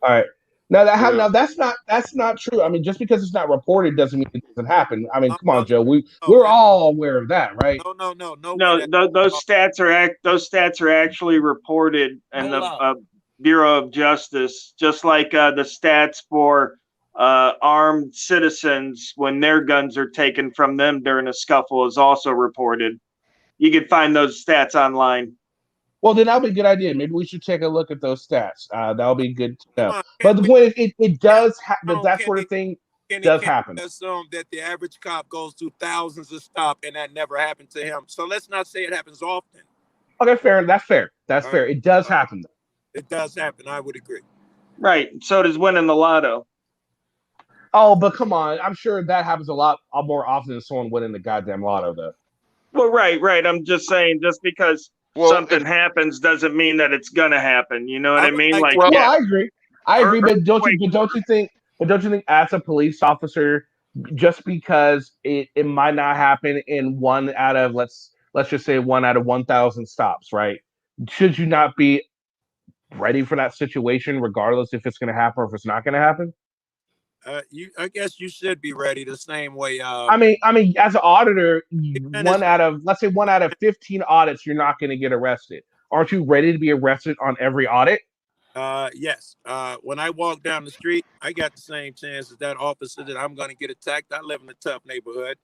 All right. Now that's not true. I mean, just because it's not reported doesn't mean it doesn't happen. I mean, come on, Joe. We're all aware of that, right? Those stats are actually reported in the Bureau of Justice, just like the stats for armed citizens when their guns are taken from them during a scuffle is also reported. You can find those stats online. Well, then that'll be a good idea. Maybe we should take a look at those stats. That'll be good to know. But the point is, it does that sort of thing does happen. Assume that the average cop goes through thousands of stops and that never happened to him. So let's not say it happens often. Okay, fair. That's fair. That's fair. It does happen, though. It does happen. I would agree. Right. So does winning the lotto. Oh, but come on. I'm sure that happens a lot more often than someone winning the goddamn lotto, though. Well, right. I'm just saying, just because something happens doesn't mean that it's gonna happen. You know what I mean? I agree. But don't you think as a police officer, just because it might not happen in one out of let's just say 1 out of 1,000 stops, right? Should you not be ready for that situation, regardless if it's going to happen or if it's not going to happen? I guess you should be ready the same way. I mean, as an auditor, 1 out of 15 audits, you're not going to get arrested. Aren't you ready to be arrested on every audit? Yes. When I walk down the street, I got the same chance as that officer that I'm going to get attacked. I live in a tough neighborhood.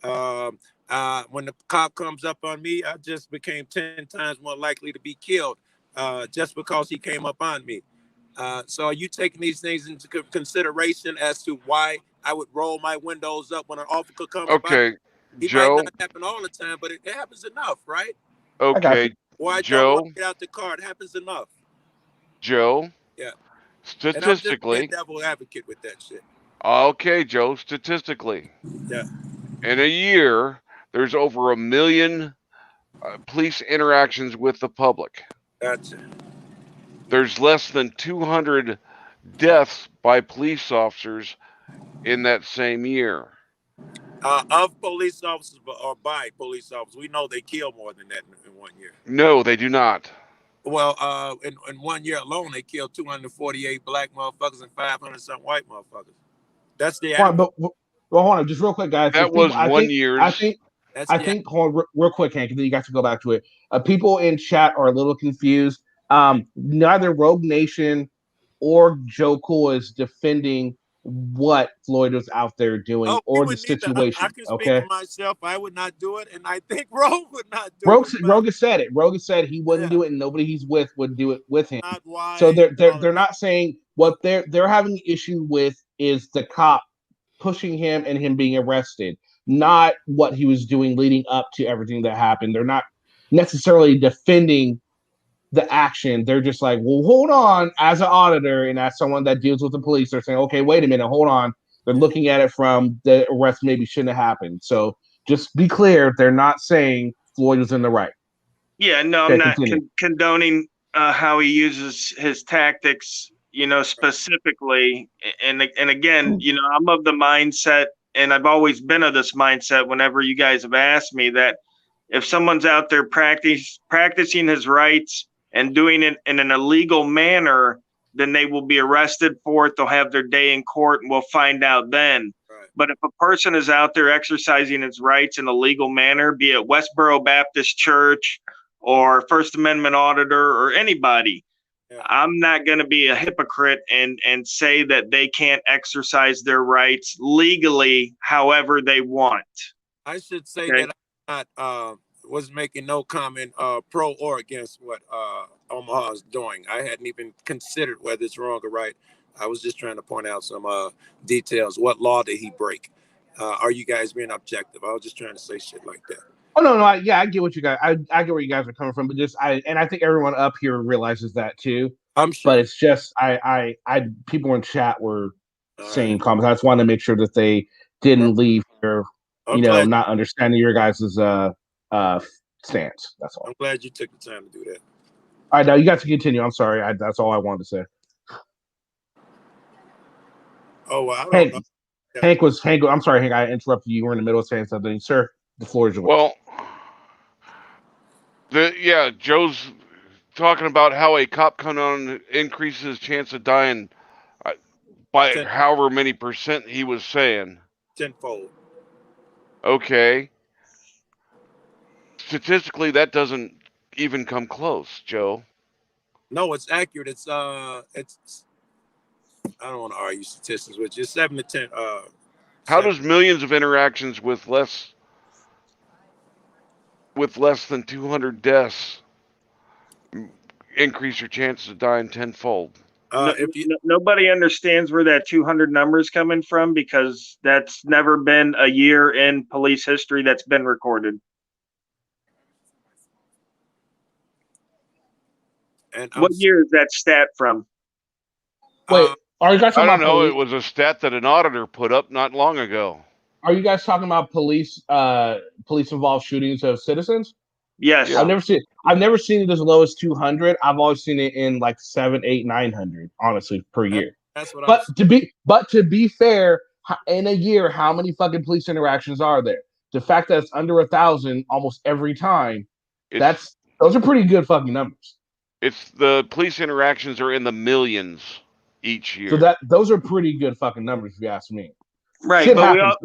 When the cop comes up on me, I just became 10 times more likely to be killed just because he came up on me. So are you taking these things into consideration as to why I would roll my windows up when an officer comes by? Okay, It Joe. might not happen all the time, but it happens enough, right? Okay, Why Joe. don't get out the car? It happens enough. Joe. Yeah. Statistically. And I'm just being devil advocate with that shit. Okay, Joe. Statistically. Yeah. In a year, there's over 1 million police interactions with the public. Gotcha. There's less than 200 deaths by police officers in that same year. Of police officers or by police officers, we know they kill more than that in 1 year. No, they do not. Well, in 1 year alone, they killed 248 black motherfuckers and 500 some white motherfuckers. That's the average. Well, hold on, just real quick, guys. That was 1 year. I think. Hold on, real quick, Hank, and then you guys can go back to it. People in chat are a little confused. Neither Rogue Nation or Joe Cool is defending what Floyd was out there doing or the situation. I can speak for myself. I would not do it, and I think Rogue would not do it. Rogue has said it. Rogue has said he wouldn't do it, and nobody he's with would do it with him. So they're not saying what they're having an issue with is the cop pushing him and him being arrested, not what he was doing leading up to everything that happened. They're not necessarily defending the action. They're just like, well, hold on. As an auditor and as someone that deals with the police, they're saying, okay, wait a minute, hold on. They're looking at it from the arrest maybe shouldn't have happened. So just be clear, they're not saying Floyd was in the right. Yeah, no, I'm not condoning how he uses his tactics, specifically. And again, I'm of the mindset, and I've always been of this mindset whenever you guys have asked me that if someone's out there practicing his rights and doing it in an illegal manner, then they will be arrested for it. They'll have their day in court, and we'll find out then. Right. But if a person is out there exercising his rights in a legal manner, be it Westboro Baptist Church or First Amendment auditor or anybody, I'm not going to be a hypocrite and say that they can't exercise their rights legally however they want. I should say that I'm not was making no comment pro or against what Omaha is doing. I hadn't even considered whether it's wrong or right. I was just trying to point out some details. What law did he break? Are you guys being objective? I was just trying to say shit like that. Oh no, I get what you guys. I get where you guys are coming from, but I think everyone up here realizes that too. I'm sure. But it's just people in chat were saying comments. I just wanted to make sure that they didn't leave here, not understanding your guys' stance. That's all. I'm glad you took the time to do that. All right, now you got to continue. I'm sorry. That's all I wanted to say. Oh, well, I don't know. Hank. I'm sorry, Hank. I interrupted you. You were in the middle of saying something, sir. The floor is yours. Well, Joe's talking about how a cop coming on increases his chance of dying by however many percent he was saying. Tenfold. Okay. Statistically, that doesn't even come close, Joe. No, it's accurate. It's I don't want to argue statistics, which is 7 to 10. How does millions of interactions with less than 200 deaths increase your chances of dying tenfold? Nobody understands where that 200 number is coming from, because that's never been a year in police history that's been recorded. And what year is that stat from? Wait, are you guys talking I don't about know. police? It was a stat that an auditor put up not long ago. Are you guys talking about police involved shootings of citizens? Yes. I've never seen it as low as 200. I've always seen it in like 700, 800, 900, honestly, per year. That's what to be fair, in a year, how many fucking police interactions are there? The fact that it's under 1,000 almost every time, those are pretty good fucking numbers. It's the police interactions are in the millions each year. So those are pretty good fucking numbers, if you ask me. Right, Shit but happens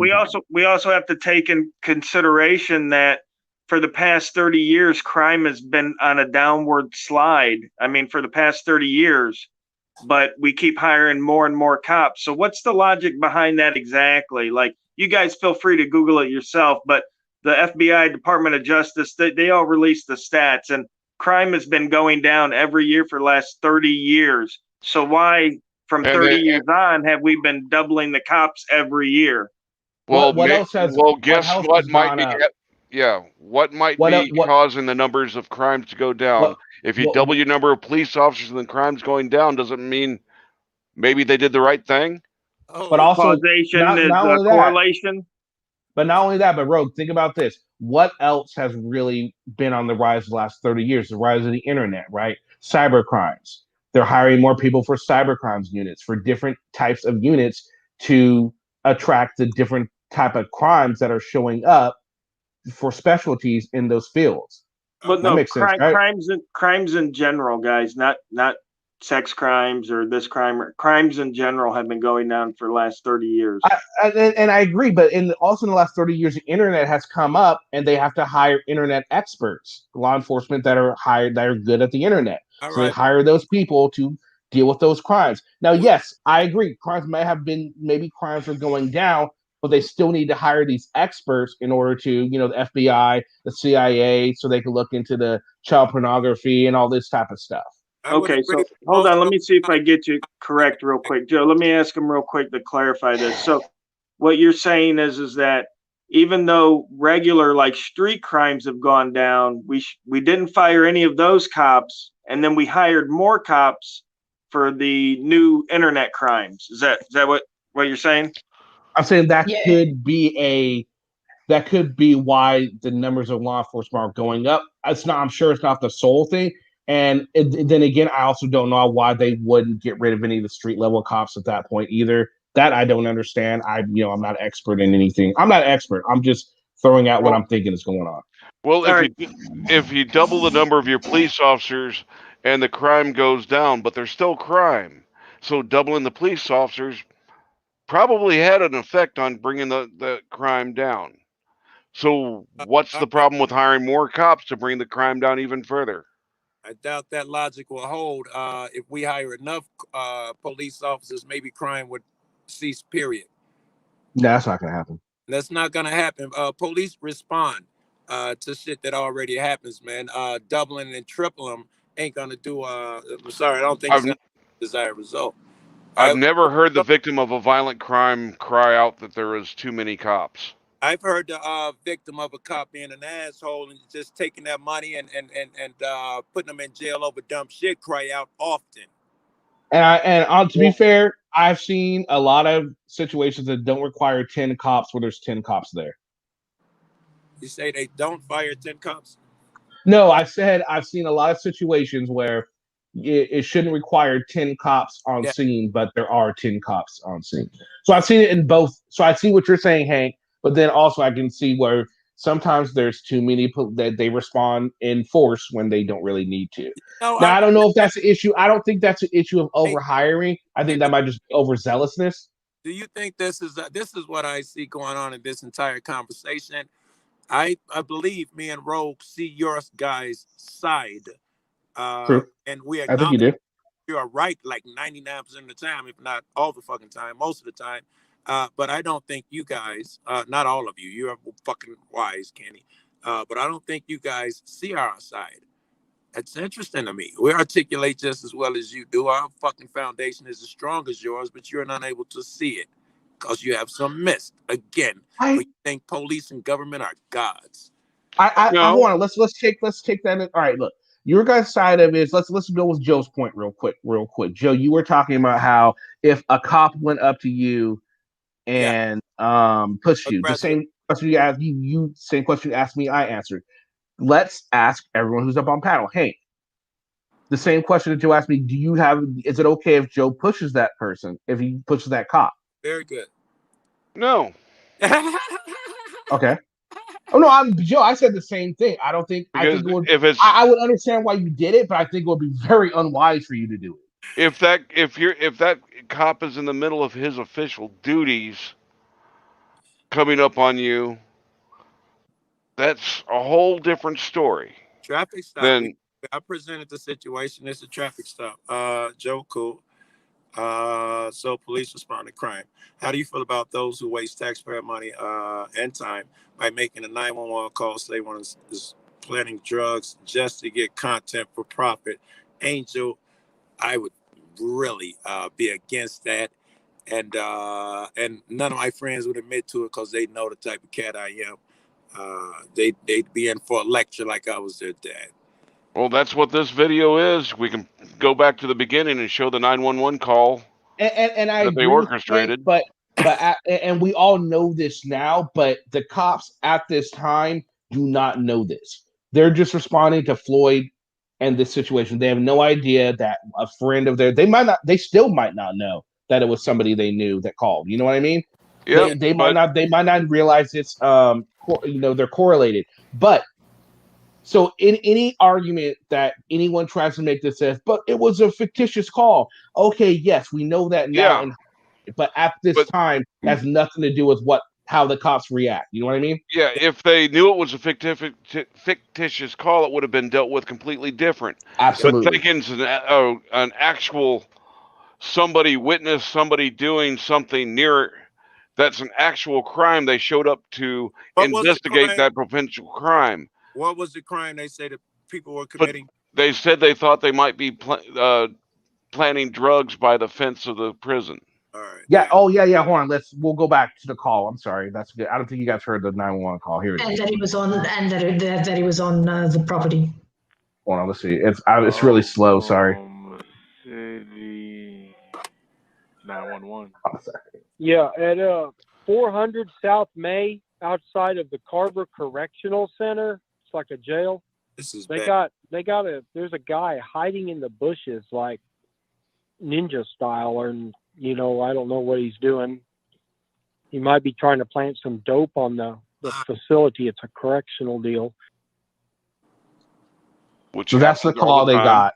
we also have to take in consideration that for the past 30 years, crime has been on a downward slide. I mean, for the past 30 years, but we keep hiring more and more cops. So what's the logic behind that exactly? Like, you guys feel free to Google it yourself, but the FBI, Department of Justice, they all release the stats, and crime has been going down every year for the last 30 years. So why, from 30 years on, have we been doubling the cops every year? Well, guess what might be? What might be causing the numbers of crimes to go down? If you double your number of police officers and the crimes going down, doesn't mean maybe they did the right thing. But also, causation not is only correlation. But not only that, but Rogue, think about this. What else has really been on the rise the last 30 years? The rise of the internet, right? Cyber crimes. They're hiring more people for cyber crimes units, for different types of units to attract the different type of crimes that are showing up for specialties in those fields. But that makes sense, right? Crimes in general, guys, not sex crimes or this crime. Crimes in general have been going down for the last 30 years. And I agree, but also in the last 30 years, the internet has come up, and they have to hire internet experts, law enforcement that are hired, that are good at the internet. They hire those people to deal with those crimes. Now, yes, I agree. Maybe crimes are going down, but they still need to hire these experts in order to, the FBI, the CIA, so they can look into the child pornography and all this type of stuff. Okay, so hold on. Let me see if I get you correct real quick. Joe, let me ask him real quick to clarify this. So what you're saying is that even though regular like street crimes have gone down, we didn't fire any of those cops, and then we hired more cops for the new internet crimes. Is that what you're saying? I'm saying that could be why the numbers of law enforcement are going up. I'm sure it's not the sole thing. And then again, I also don't know why they wouldn't get rid of any of the street level cops at that point either. That I don't understand. I'm not expert in anything. I'm not an expert. I'm just throwing out what I'm thinking is going on. Well, if you double the number of your police officers and the crime goes down, but there's still crime, so doubling the police officers probably had an effect on bringing the crime down. So what's the problem with hiring more cops to bring the crime down even further? I doubt that logic will hold. If we hire enough police officers, maybe crime would cease, period. No, that's not going to happen. That's not going to happen. Police respond to shit that already happens, man. Doubling and tripling them ain't going to do, I'm sorry, I don't think it's going to be the desired result. I've never heard the victim of a violent crime cry out that there was too many cops. I've heard the victim of a cop being an asshole and just taking that money and putting them in jail over dumb shit cry out often. And to be fair, I've seen a lot of situations that don't require 10 cops where there's 10 cops there. You say they don't fire 10 cops? No, I said I've seen a lot of situations where it shouldn't require 10 cops on scene, but there are 10 cops on scene. So I've seen it in both. So I see what you're saying, Hank, but then also I can see where sometimes there's too many that they respond in force when they don't really need to. No, Now I don't know if that's an issue. I don't think that's an issue of overhiring. I think that might just be overzealousness. Do you think this is what I see going on in this entire conversation? I believe me and Rogue see your guys' side, True. and we I think you acknowledge do. you are right like 99% of the time, if not all the fucking time, most of the time. But I don't think you guys, not all of you, you are fucking wise, Kenny. But I don't think you guys see our side. It's interesting to me. We articulate just as well as you do. Our fucking foundation is as strong as yours, but you're not able to see it because you have some mist. Again, we think police and government are gods. I hold on. Let's take that. All right, look, your guys' side of it is let's go with Joe's point real quick. Joe, you were talking about how if a cop went up to you and pushed you, the same question you asked you same question you asked me, I answered. Let's ask everyone who's up on panel. Hey, the same question that Joe asked me. Is it okay if Joe pushes that person, if he pushes that cop? Very good. No. Okay. Oh no, Joe. I said the same thing. I don't think. Because I think it would. if it's, I would understand why you did it, but I think it would be very unwise for you to do it. if that cop is in the middle of his official duties, coming up on you, that's a whole different story. Traffic stop. Then I presented the situation. It's a traffic stop. Joe, cool. So police respond to crime. How do you feel about those who waste taxpayer money and time by making a 911 call, say one is planting drugs just to get content for profit? Angel, I would really be against that. And none of my friends would admit to it because they know the type of cat I am. They'd be in for a lecture like I was their dad. Well, that's what this video is. We can go back to the beginning and show the 911 call and I that agree they orchestrated. with Frank, and we all know this now. But the cops at this time do not know this. They're just responding to Floyd and this situation. They have no idea that a friend of theirs. They still might not know that it was somebody they knew that called. You know what I mean? Yeah. They might not realize it's they're correlated, but. So in any argument that anyone tries to make this says, but it was a fictitious call. Okay, yes, we know that now. Yeah. But at this time, has nothing to do with how the cops react. You know what I mean? Yeah, if they knew it was a fictitious call, it would have been dealt with completely different. Absolutely. But thinking it's an actual somebody witnessed somebody doing something near that's an actual crime. They showed up to investigate that potential crime. What was the crime they say that people were committing? But they said they thought they might be planting drugs by the fence of the prison. All right. Yeah. Oh, yeah. Hold on. We'll go back to the call. I'm sorry. That's good. I don't think you guys heard the 911 call. Here it is. And that he was on, that he was on the property. Hold on. Let's see. It's really slow. Sorry. City 911. Yeah, at 400 South May, outside of the Carver Correctional Center. It's like a jail. There's a guy hiding in the bushes like ninja style, and I don't know what he's doing. He might be trying to plant some dope on the facility. It's a correctional deal. So that's the call they got.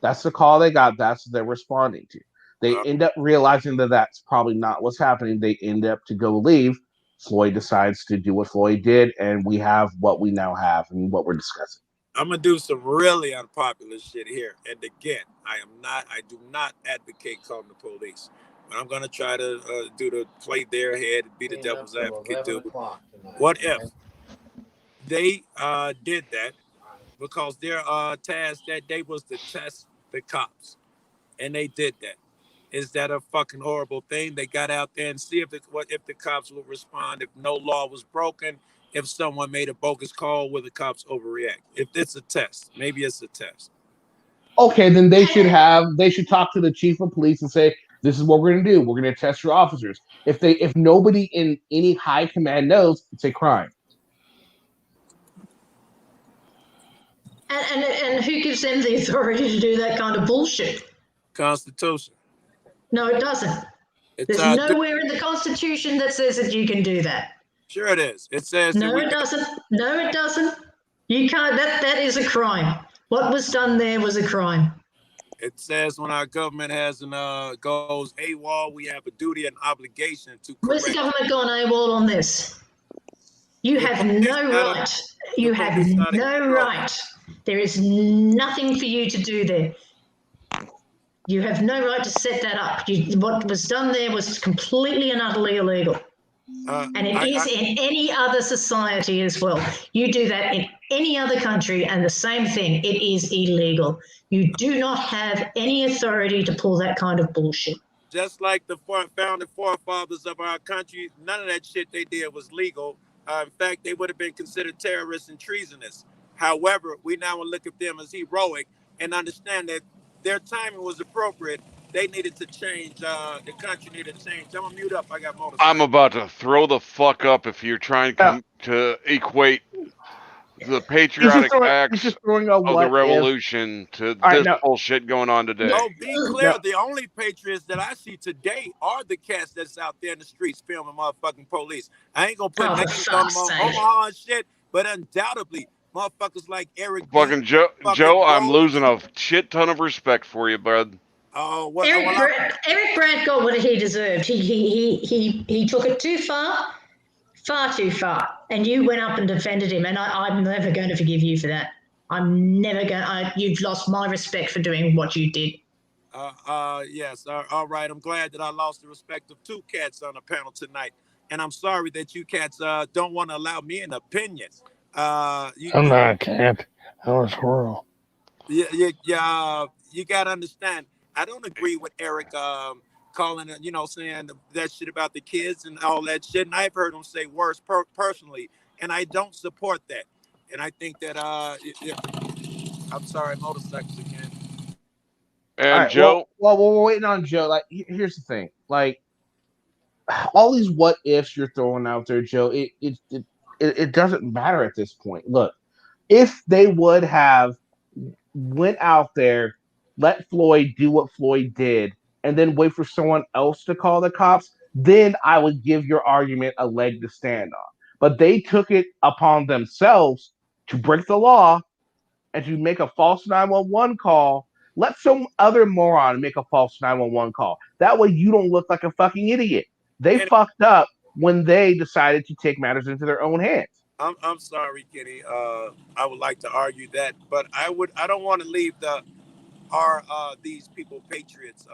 That's the call they got. That's what they're responding to. They end up realizing that that's probably not what's happening. They end up to go leave. Floyd decides to do what Floyd did, and we have what we now have and what we're discussing. I'm gonna do some really unpopular shit here. And again, I do not advocate calling the police. But I'm gonna try to play their head and be the devil's advocate. What if they did that because their task that day was to test the cops, and they did that? Is that a fucking horrible thing? They got out there and see if the cops would respond, if no law was broken, if someone made a bogus call, will the cops overreact? If it's a test, maybe it's a test. Okay, then they should talk to the chief of police and say, this is what we're gonna do. We're gonna test your officers. If nobody in any high command knows, it's a crime. And who gives them the authority to do that kind of bullshit? Constitution. No, it doesn't. There's nowhere in the Constitution that says that you can do that. Sure it is. It says no, it doesn't. No, it doesn't. You can't. That is a crime. What was done there was a crime. It says when our government has goes AWOL, we have a duty and obligation to correct. Where's the government gone AWOL on this? You have no right. You have no right. There is nothing for you to do there. You have no right to set that up. What was done there was completely and utterly illegal. And it is in any other society as well. You do that in any other country and the same thing, it is illegal. You do not have any authority to pull that kind of bullshit. Just like the founding forefathers of our country, none of that shit they did was legal. In fact, they would have been considered terrorists and treasonous. However, we now look at them as heroic and understand that their timing was appropriate. They needed to change. The country needed to change. I'm gonna mute up. I got motorcycles. I'm about to throw the fuck up if you're trying to equate the patriotic acts of the revolution to this bullshit going on today. Oh, be clear. The only patriots that I see today are the cats that's out there in the streets filming motherfucking police. I ain't gonna put names on them on Omaha and shit, but undoubtedly, motherfuckers like Eric. Fucking Joe, I'm losing a shit ton of respect for you, bud. Oh, Eric Brandt got what he deserved. He took it too far too far, and you went up and defended him. And I'm never going to forgive you for that. I'm never going. You've lost my respect for doing what you did. Yes. All right. I'm glad that I lost the respect of two cats on the panel tonight, and I'm sorry that you cats don't want to allow me an opinion. I'm not a cat. I'm a squirrel. Yeah. You got to understand. I don't agree with Eric calling it, saying that shit about the kids and all that shit. And I've heard him say worse personally, and I don't support that. And I think that I'm sorry, motorcycles again. And right, Joe, well, we're waiting on Joe. Like, here's the thing. Like, all these what ifs you're throwing out there, Joe. It doesn't matter at this point. Look, if they would have went out there, let Floyd do what Floyd did, and then wait for someone else to call the cops, then I would give your argument a leg to stand on. But they took it upon themselves to break the law and to make a false 911 call. Let some other moron make a false 911 call. That way you don't look like a fucking idiot. They fucked up when they decided to take matters into their own hands. I'm sorry, Kenny. I would like to argue that, but I don't want to leave are these people patriots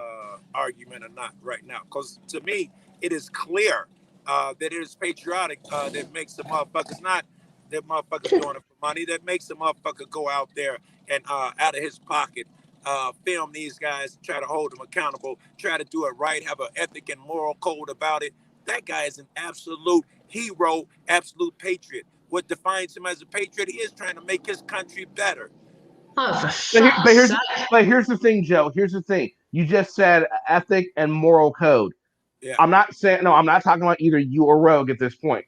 argument or not right now, because to me it is clear that it is patriotic that makes the motherfuckers not that motherfuckers doing it for money, that makes the motherfucker go out there and out of his pocket film these guys, try to hold them accountable, try to do it right, have an ethic and moral code about it. That guy is an absolute hero, absolute patriot. What defines him as a patriot, he is trying to make his country better. But here's the thing, Joe. Here's the thing. You just said ethic and moral code. Yeah. I'm not talking about either you or Rogue at this point,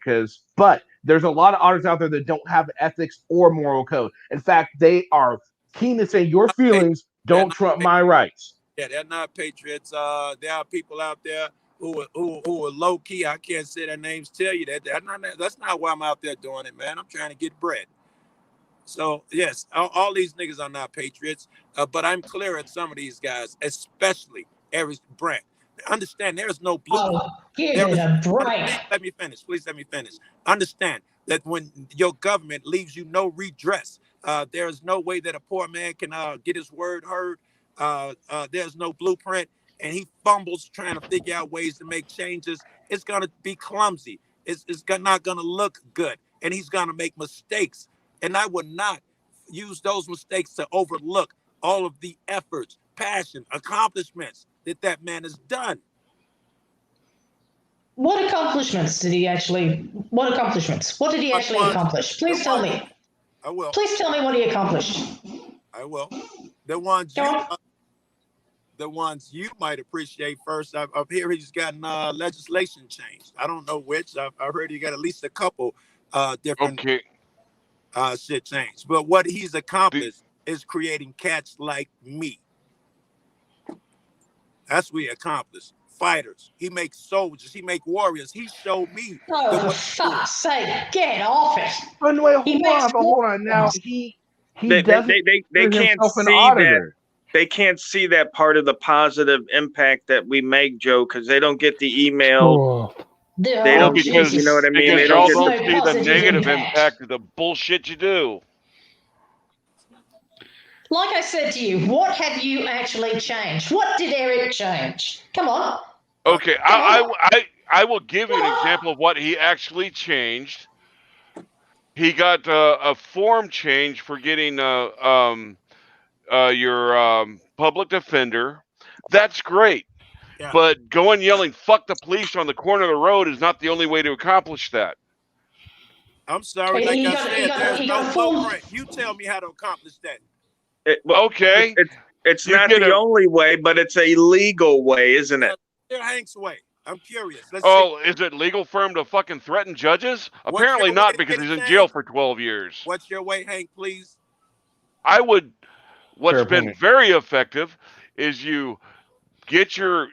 but there's a lot of artists out there that don't have ethics or moral code. In fact, they are keen to say your feelings don't trump my rights. Yeah, they're not patriots. There are people out there who are low key. I can't say their names. Tell you that that's not why I'm out there doing it, man. I'm trying to get bread. So, yes, all these niggas are not patriots, but I'm clear at some of these guys, especially Eric Brandt. Understand, there is no blueprint. Give it a break. Please let me finish. Understand that when your government leaves you no redress, there is no way that a poor man can get his word heard. There's no blueprint, and he fumbles trying to figure out ways to make changes. It's going to be clumsy. It's not going to look good, and he's going to make mistakes. And I would not use those mistakes to overlook all of the efforts, passion, accomplishments that man has done. What accomplishments did he actually? What accomplishments? What did he actually accomplish? Please tell me. I will. Please tell me what he accomplished. I will. The ones you might appreciate first. I've heard he's gotten legislation changed. I don't know which. I've heard he got at least a couple different. Okay. shit changed. But what he's accomplished is creating cats like me. That's what he accomplished. Fighters. He makes soldiers. He make warriors. He showed me. Oh, for fuck's sake, get off it. But wait, hold on. Now he doesn't they consider can't himself an see that. auditor. They can't see that part of the positive impact that we make, Joe, because they don't get the email. They don't, because you know what I mean? Because They y'all don't don't get see the negative impact of the bullshit you do. Like I said to you, what have you actually changed? What did Eric change? Come on. Okay, I will give you an example of what he actually changed. He got a form change for getting your public defender. That's great. Yeah. But going yelling "fuck the police" on the corner of the road is not the only way to accomplish that. I'm sorry, like I said, there's no blueprint. You tell me how to accomplish that. Okay. It's not the only way, but it's a legal way, isn't it? Hank's way. I'm curious. Is it legal for him to fucking threaten judges? Apparently not, because he's in jail for 12 years. What's your way, Hank, please? What's been very effective is you get your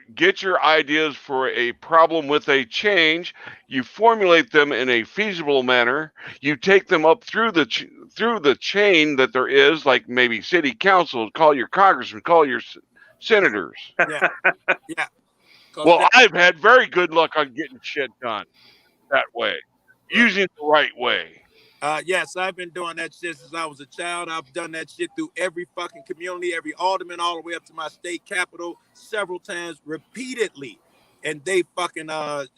ideas for a problem with a change, you formulate them in a feasible manner, you take them up through the chain that there is, like maybe city council, call your congressman, call your senators. Yeah. Yeah. Well, I've had very good luck on getting shit done that way, using it the right way. Yes, I've been doing that shit since I was a child. I've done that shit through every fucking community, every alderman, all the way up to my state capital, several times, repeatedly. And they fucking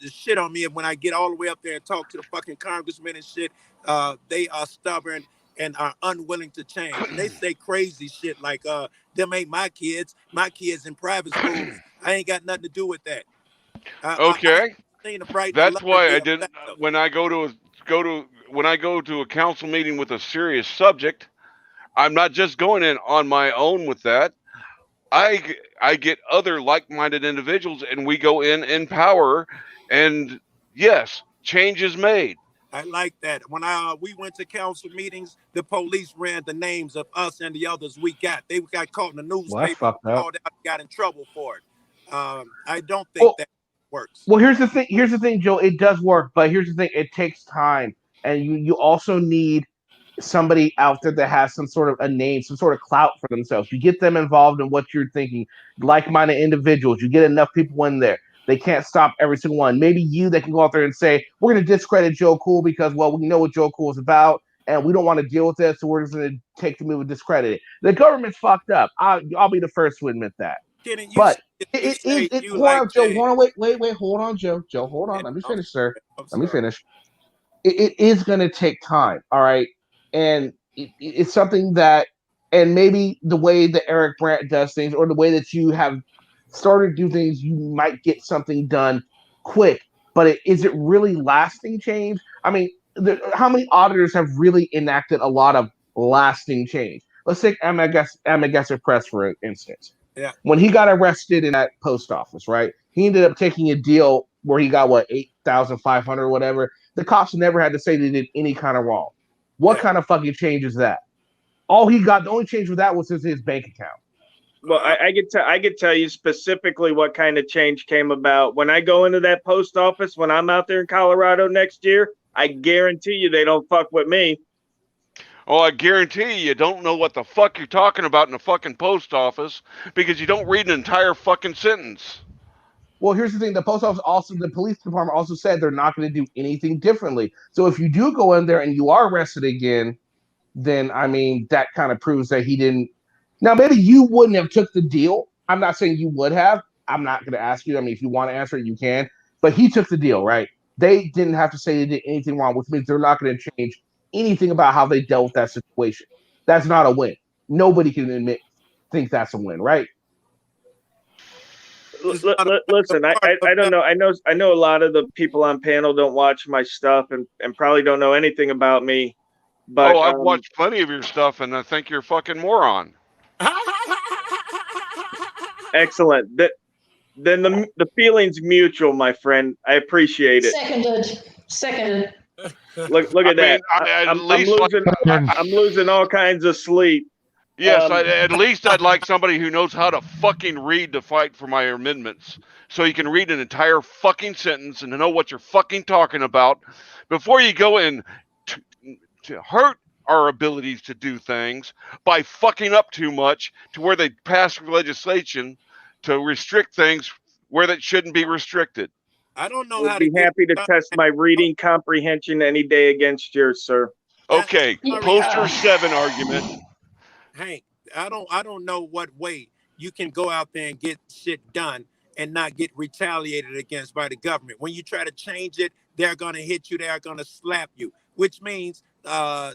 shit on me. And when I get all the way up there and talk to the fucking congressmen and shit, they are stubborn and are unwilling to change. And they say crazy shit like, them ain't my kids in private schools. I ain't got nothing to do with that. Okay. That's why I didn't. When I go to a council meeting with a serious subject, I'm not just going in on my own with that. I get other like-minded individuals, and we go in power, and yes, change is made. I like that. When we went to council meetings, the police ran the names of us and the others we got. They got caught in the newspaper, got in trouble for it. I don't think that works. Well, here's the thing, Joe. It does work, but here's the thing: it takes time, and you also need somebody out there that has some sort of a name, some sort of clout for themselves. You get them involved in what you're thinking, like-minded individuals. You get enough people in there. They can't stop every single one. Maybe they can go out there and say, we're going to discredit Joe Cool because, well, we know what Joe Cool is about, and we don't want to deal with that, so we're just going to take the move and discredit it. The government's fucked up. I'll be the first to admit that. But hold on, Joe. Hold on, wait. Hold on, Joe. Joe, hold on. Let me finish, sir. Let me finish. It is going to take time, all right? And it's something that, and maybe the way that Eric Brandt does things, or the way that you have started to do things, you might get something done quick. But is it really lasting change? I mean, how many auditors have really enacted a lot of lasting change? Let's take Amagusa Press, for instance. Yeah. When he got arrested in that post office, right? He ended up taking a deal where he got $8,500 or whatever. The cops never had to say they did any kind of wrong. What kind of fucking change is that? The only change with that was his bank account. Well, I could tell you specifically what kind of change came about. When I go into that post office, when I'm out there in Colorado next year, I guarantee you they don't fuck with me. Oh, I guarantee you don't know what the fuck you're talking about in the fucking post office because you don't read an entire fucking sentence. Well, here's the thing. The post office the police department also said they're not going to do anything differently. So if you do go in there and you are arrested again, then, I mean, that kind of proves that he didn't. Now, maybe you wouldn't have took the deal. I'm not saying you would have. I'm not going to ask you. I mean, if you want to answer it, you can. But he took the deal, right? They didn't have to say they did anything wrong, which means they're not going to change anything about how they dealt with that situation. That's not a win. Nobody can think that's a win, right? Listen, I don't know. I know a lot of the people on panel don't watch my stuff and probably don't know anything about me. But I've watched plenty of your stuff, and I think you're a fucking moron. Excellent. Then the feeling's mutual, my friend. I appreciate it. Seconded. Look at that. I'm losing all kinds of sleep. Yes, at least I'd like somebody who knows how to fucking read to fight for my amendments. So you can read an entire fucking sentence and know what you're fucking talking about before you go in to hurt our abilities to do things by fucking up too much to where they pass legislation to restrict things where that shouldn't be restricted. I don't know I'd be happy to test my reading comprehension any day against yours, sir. Okay, poster 7 argument. Hank, I don't know what way you can go out there and get shit done and not get retaliated against by the government. When you try to change it, they're going to hit you, they're going to slap you, which means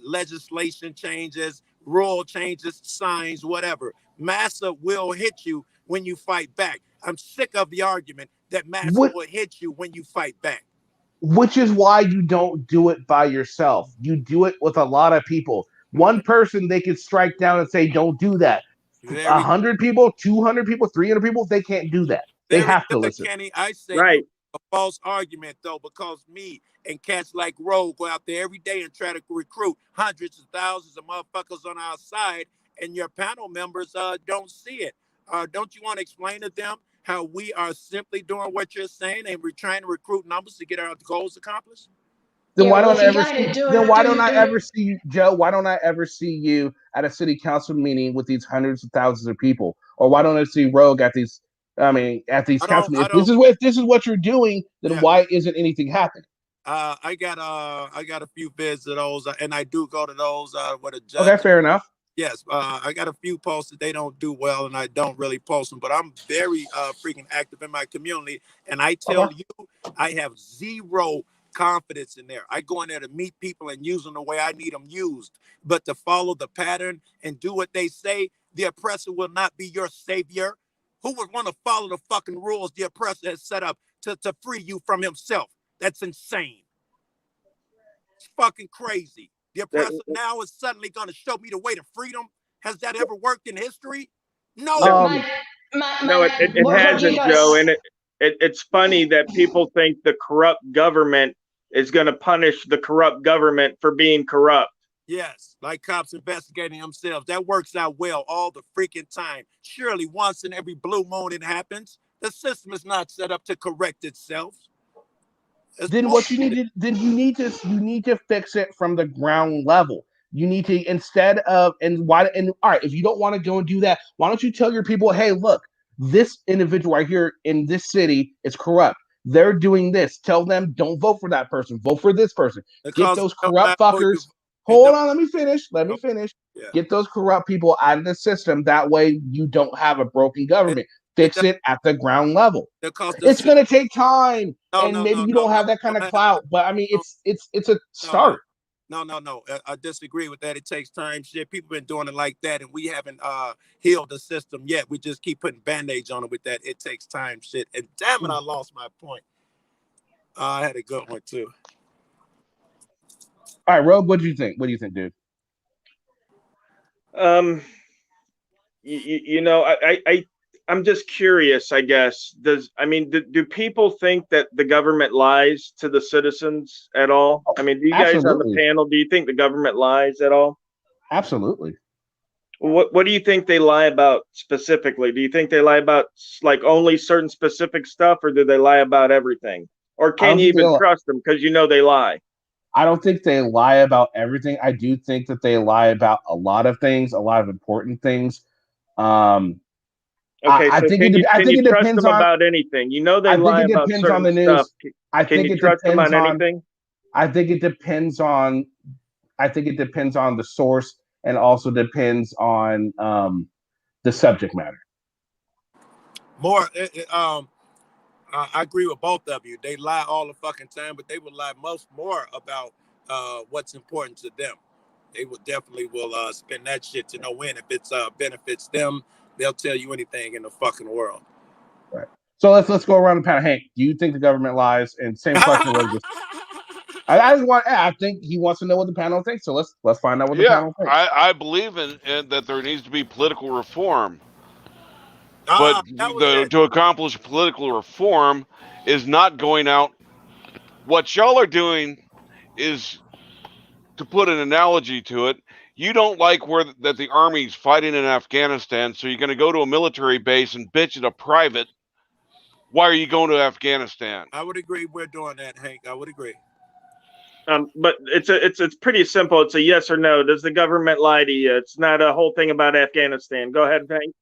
legislation changes, rule changes, signs, whatever. Massa will hit you when you fight back. I'm sick of the argument that Massa will hit you when you fight back. Which is why you don't do it by yourself. You do it with a lot of people. One person they can strike down and say, don't do that. 100 people, 200 people, 300 people, they can't do that. They have to listen. Kenny, I say a false argument, though, because me and cats like Rogue go out there every day and try to recruit hundreds of thousands of motherfuckers on our side, and your panel members don't see it. Don't you want to explain to them how we are simply doing what you're saying and we're trying to recruit numbers to get our goals accomplished? Then why don't I ever see you, Joe? Why don't I ever see you at a city council meeting with these hundreds of thousands of people? Or why don't I see Rogue at these? At these council meetings? If this is what you're doing, then why isn't anything happening? I got a few bids of those, and I do go to those with a judge. Okay, fair enough. Yes, I got a few posts that they don't do well, and I don't really post them. But I'm very freaking active in my community, and I tell you, I have zero confidence in there. I go in there to meet people and use them the way I need them used. But to follow the pattern and do what they say, the oppressor will not be your savior. Who would want to follow the fucking rules the oppressor has set up to free you from himself? That's insane. It's fucking crazy. The oppressor now is suddenly going to show me the way to freedom. Has that ever worked in history? No. No, it hasn't, Joe. And it's funny that people think the corrupt government is going to punish the corrupt government for being corrupt. Yes, like cops investigating themselves. That works out well all the freaking time. Surely once in every blue moon it happens. The system is not set up to correct itself. Then what you need to fix it from the ground level. You need to, instead of, all right, if you don't want to go and do that, why don't you tell your people, hey, look, this individual right here in this city is corrupt. They're doing this. Tell them, don't vote for that person. Vote for this person. Get those corrupt fuckers. Hold on, let me finish. Yeah. Get those corrupt people out of the system. That way you don't have a broken government. Fix it at the ground level. It's going to take time, and maybe you don't have that kind of clout. But I mean, it's a start. No. I disagree with that. It takes time. Shit, people been doing it like that, and we haven't healed the system yet. We just keep putting band-aids on it with that. It takes time. Shit, and damn it, I lost my point. I had a good one too. All right, Rogue, what do you think? What do you think, dude? I'm just curious, I guess. Do people think that the government lies to the citizens at all? I mean, do you guys on the panel, do you think the government lies at all? Absolutely. What do you think they lie about specifically? Do you think they lie about like only certain specific stuff, or do they lie about everything? Or can you even trust them because you know they lie? I don't think they lie about everything. I do think that they lie about a lot of things, a lot of important things. Okay, I think it depends on about anything. You know they lie about certain stuff. Can you trust them on anything? I think it depends on the source, and also depends on the subject matter. I agree with both of you. They lie all the fucking time, but they will lie more about what's important to them. They will definitely spend that shit to no win. If it benefits them, they'll tell you anything in the fucking world. Right. So let's go around the panel. Hank, do you think the government lies? And same question. I think he wants to know what the panel thinks. So let's find out what the panel thinks. I believe in that there needs to be political reform. But to accomplish political reform is not going out. What y'all are doing is, to put an analogy to it, you don't like that the Army's fighting in Afghanistan, so you're going to go to a military base and bitch at a private. Why are you going to Afghanistan? I would agree we're doing that, Hank. I would agree. But it's pretty simple. It's a yes or no. Does the government lie to you? It's not a whole thing about Afghanistan. Go ahead, Hank.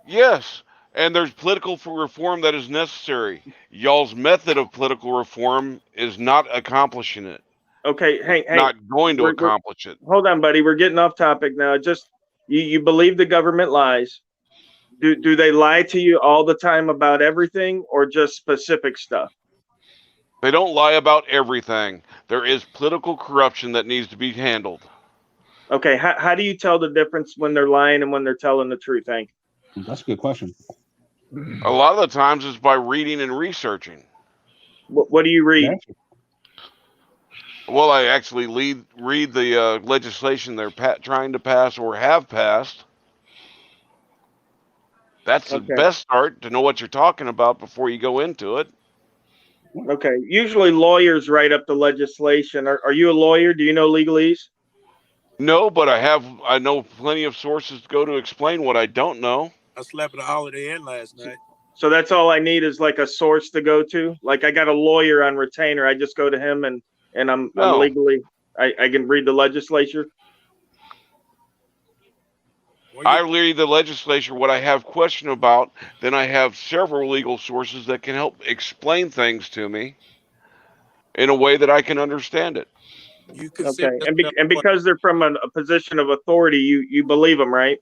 Yes, and there's political reform that is necessary. Y'all's method of political reform is not accomplishing it. Okay, Hank. Not going to accomplish it. Hold on, buddy. We're getting off topic now. Just you believe the government lies. Do they lie to you all the time about everything, or just specific stuff? They don't lie about everything. There is political corruption that needs to be handled. Okay, how do you tell the difference when they're lying and when they're telling the truth, Hank? That's a good question. A lot of the times it's by reading and researching. What do you read? Yeah. Well, I actually read the legislation they're trying to pass or have passed. That's the best start to know what you're talking about before you go into it. Okay. Usually lawyers write up the legislation. Are you a lawyer? Do you know legalese? No, but I know plenty of sources to go to explain what I don't know. I slept at a Holiday Inn last night. So that's all I need is like a source to go to? Like I got a lawyer on retainer. I just go to him and I'm legally, I can read the legislature? I read the legislature, what I have question about, then I have several legal sources that can help explain things to me in a way that I can understand it. Okay, and because they're from a position of authority, you believe them, right?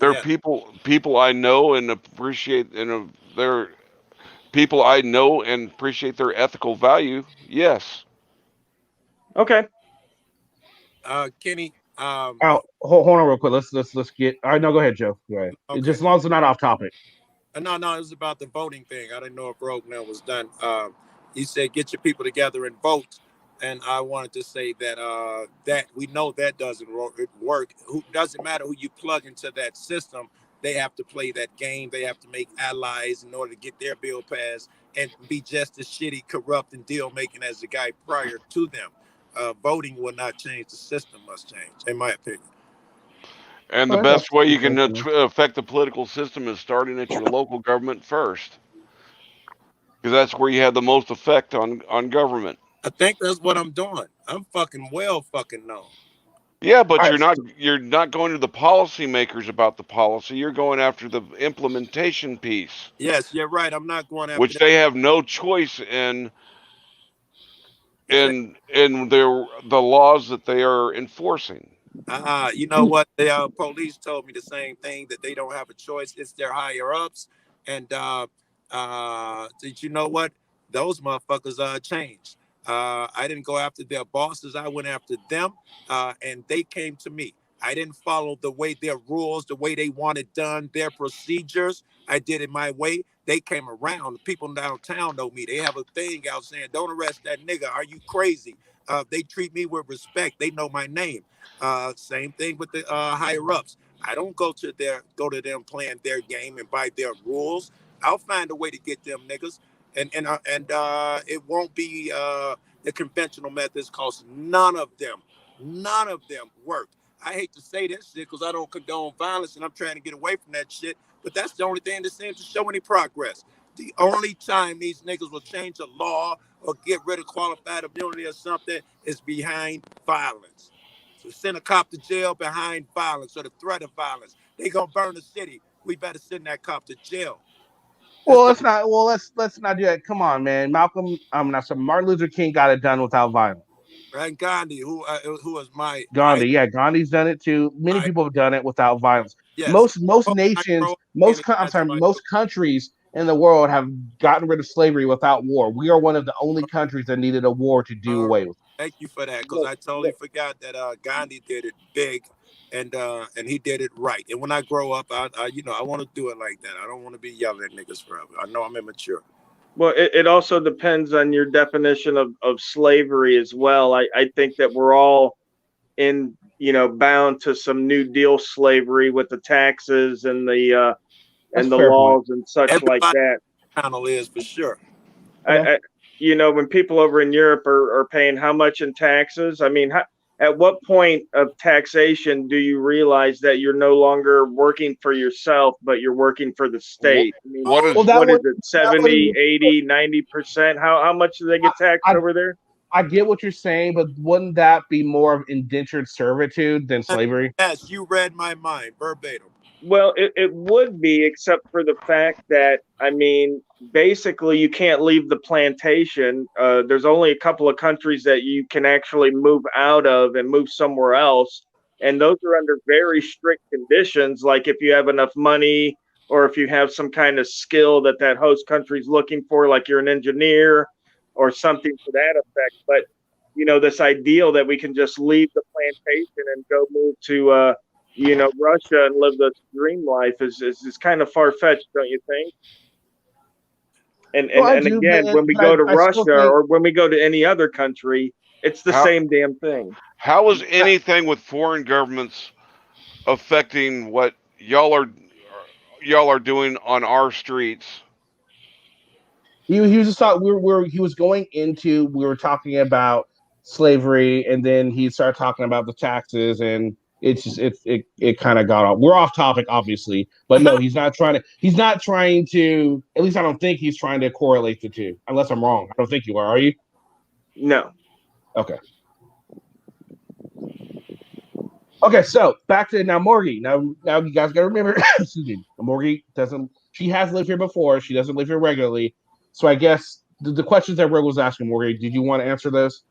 They're people I know and appreciate, and they're people I know and appreciate their ethical value. Yes. Okay. Kenny. Hold on real quick. Let's get. All right, no, go ahead, Joe. Go ahead. Okay. Just as long as it's not off topic. No, it was about the voting thing. I didn't know if Rogue now was done. He said, get your people together and vote. And I wanted to say that that we know that doesn't work. Who doesn't matter who you plug into that system, they have to play that game. They have to make allies in order to get their bill passed and be just as shitty, corrupt, and deal making as the guy prior to them. Voting will not change. The system must change, in my opinion. And the best way you can affect the political system is starting at your local government first, because that's where you have the most effect on government. I think that's what I'm doing. I'm fucking known. Yeah, but you're not going to the policymakers about the policy. You're going after the implementation piece. Yes, you're right. I'm not going after which they have no choice in the laws that they are enforcing. You know what? The police told me the same thing, that they don't have a choice. It's their higher ups. And did you know what? Those motherfuckers changed. I didn't go after their bosses. I went after them, and they came to me. I didn't follow their rules, the way they want it done, their procedures. I did it my way. They came around. The people downtown know me. They have a thing out saying, "Don't arrest that nigga. Are you crazy?" They treat me with respect. They know my name. Same thing with the higher ups. I don't go to them playing their game and by their rules. I'll find a way to get them niggas. And it won't be the conventional methods, because none of them work. I hate to say this shit because I don't condone violence and I'm trying to get away from that shit, but that's the only thing that seems to show any progress. The only time these niggas will change a law or get rid of qualified immunity or something is behind violence. So send a cop to jail behind violence or the threat of violence. They gonna burn the city. We better send that cop to jail. Well, let's not do that. Come on, man. Martin Luther King got it done without violence. Right, Gandhi, who was my Gandhi, yeah, Gandhi's done it too. Many people have done it without violence. Yes. Most nations, most countries in the world have gotten rid of slavery without war. We are one of the only countries that needed a war to do away with. Thank you for that, because I totally forgot that Gandhi did it big, and he did it right. And when I grow up, I want to do it like that. I don't want to be yelling at niggas forever. I know I'm immature. Well, it also depends on your definition of slavery as well. I think that we're all bound to some New Deal slavery with the taxes and the laws and such like that. Panel is for sure. When people over in Europe are paying how much in taxes? I mean, at what point of taxation do you realize that you're no longer working for yourself, but you're working for the state? I mean, what is it, 70, 80, 90%? How much do they get taxed over there? I get what you're saying, but wouldn't that be more of indentured servitude than slavery? Yes, you read my mind verbatim. Well, it would be, except for the fact that, I mean, basically you can't leave the plantation. There's only a couple of countries that you can actually move out of and move somewhere else. And those are under very strict conditions, like if you have enough money or if you have some kind of skill that host country is looking for, like you're an engineer or something to that effect. But, this ideal that we can just leave the plantation and go move to, Russia and live the dream life is kind of far-fetched, don't you think? And again, when we go to Russia or when we go to any other country, it's the same damn thing. How is anything with foreign governments affecting what y'all are doing on our streets? He was just talking. He was going into. We were talking about slavery, and then he started talking about the taxes, and it kind of got off. We're off topic, obviously, but no, he's not trying to. At least I don't think he's trying to correlate the two. Unless I'm wrong, I don't think you are. Are you? No. Okay. Okay, so back to now, Morgie. Now you guys got to remember, excuse me, Morgie doesn't. She has lived here before. She doesn't live here regularly. So I guess the questions that Rogue was asking, Morgie, did you want to answer those?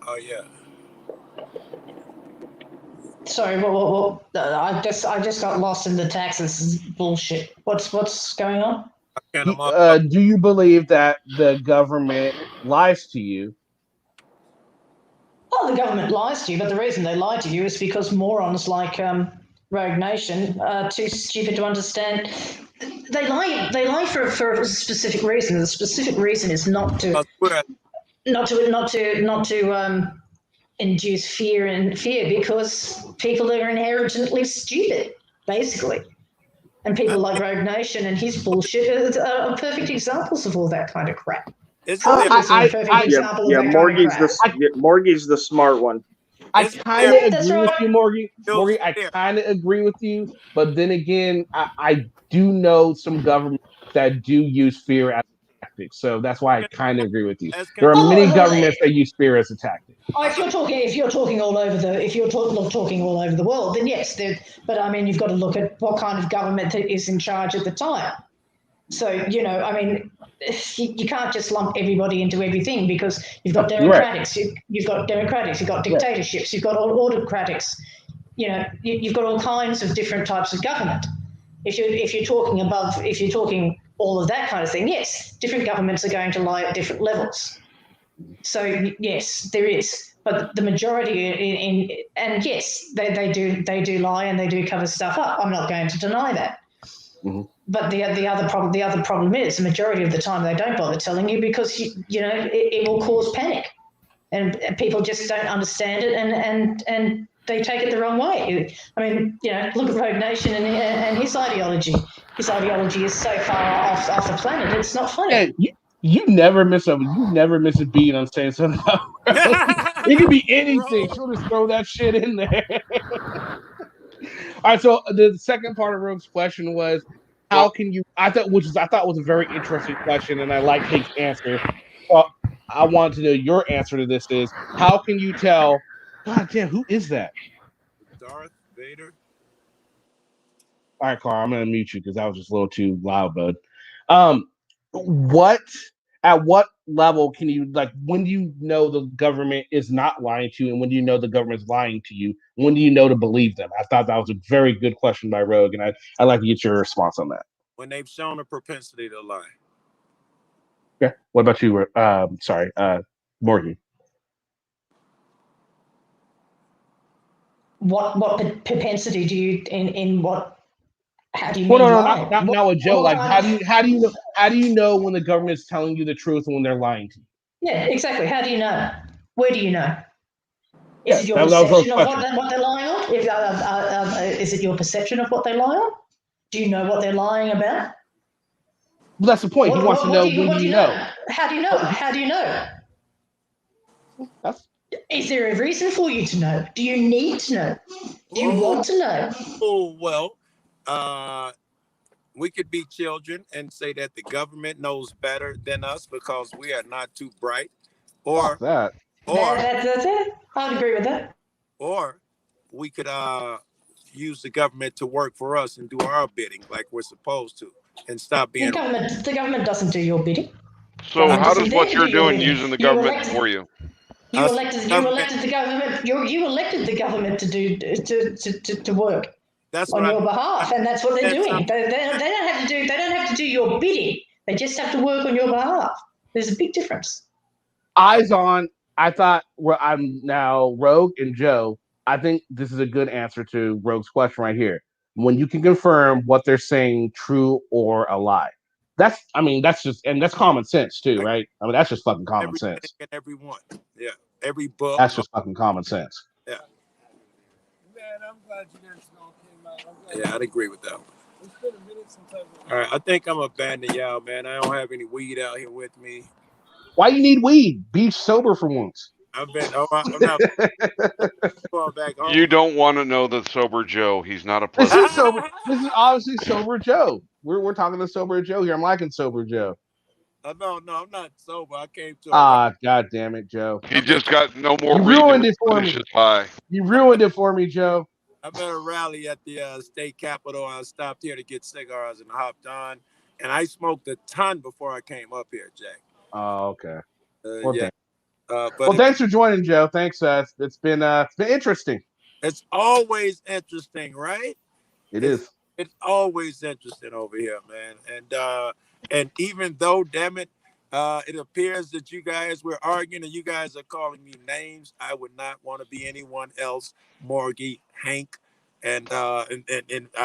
Oh yeah. Sorry, well, I just got lost in the taxes bullshit. What's going on? Do you believe that the government lies to you? Well, the government lies to you, but the reason they lie to you is because morons like Rogue Nation are too stupid to understand. They lie for a specific reason. The specific reason is not to induce fear because people are inherently stupid, basically. And people like Rogue Nation and his bullshit are perfect examples of all that kind of crap. Morgie's the smart one. I kind of agree with you, Morgie. Morgie, I kind of agree with you, but then again, I do know some governments that do use fear as a tactic, so that's why I kind of agree with you. There are many governments that use fear as a tactic. If you're talking all over the world, then yes. But I mean, you've got to look at what kind of government is in charge at the time. So I mean, you can't just lump everybody into everything because you've got democrats, you've got dictatorships, you've got autocratics. You've got all kinds of different types of government. If you're talking all of that kind of thing, yes, different governments are going to lie at different levels. So yes, there is, but the majority and yes, they do lie and they do cover stuff up. I'm not going to deny that. Mm-hmm. But the other problem is the majority of the time they don't bother telling you because it will cause panic, and people just don't understand it and they take it the wrong way. I mean, look at Rogue Nation and his ideology. His ideology is so far off the planet. It's not funny. Hey, you never miss a beat on saying something about it could be anything. She'll just throw that shit in there. All right, so the second part of Rogue's question was, how can you? I thought was a very interesting question, and I like Hank's answer. Well, I wanted to know your answer to this is, how can you tell? God damn, who is that? Darth Vader. All right, Carl, I'm gonna mute you because that was just a little too loud, bud. At what level can you, like, when do you know the government is not lying to you, and when do you know the government's lying to you? When do you know to believe them? I thought that was a very good question by Rogue, and I'd like to get your response on that. When they've shown a propensity to lie. Okay. What about you? Morgan. What propensity do you in what? How do you mean lie? Not with Joe. Like, how do you know when the government's telling you the truth and when they're lying to you? Yeah, exactly. How do you know? Where do you know? Is it your perception of what they're lying on? Is it your perception of what they lie on? Do you know what they're lying about? Well, that's the point. He wants to know when do you know. How do you know? How do you know? Is there a reason for you to know? Do you need to know? Do you want to know? Oh, well, we could be children and say that the government knows better than us because we are not too bright. Or that. That's it. I'd agree with that. Or we could use the government to work for us and do our bidding like we're supposed to and stop being. The government doesn't do your bidding. So how does what you're doing using the government for you? You elected the government. You elected the government to do to work on your behalf, and that's what they're doing. They don't have to do. They don't have to do your bidding. They just have to work on your behalf. There's a big difference. Eyes on. I thought I'm now Rogue and Joe. I think this is a good answer to Rogue's question right here. When you can confirm what they're saying, true or a lie. That's common sense too, right? I mean, that's just fucking common sense. Everyone, yeah, every book. That's just fucking common sense. Yeah. Man, I'm glad you guys all came out. Yeah, I'd agree with that one. It's been a minute since I've. All right, I think I'm abandoning y'all, man. I don't have any weed out here with me. Why you need weed? Be sober for once. I'm not. Back home. You don't want to know the sober Joe. He's not a This pleasant. is sober. This is obviously sober Joe. We're talking to sober Joe here. I'm liking sober Joe. No, I'm not sober. I came to. God damn it, Joe. He just got no more. You ruined it for me. Pie. You ruined it for me, Joe. I'm at a rally at the state capitol. I stopped here to get cigars and hopped on, and I smoked a ton before I came up here, Jack. Oh, okay. Yeah. Well, thanks for joining, Joe. Thanks. It's been interesting. It's always interesting, right? It is. It's always interesting over here, man. And even though, damn it, it appears that you guys were arguing and you guys are calling me names, I would not want to be anyone else, Morgie, Hank, and I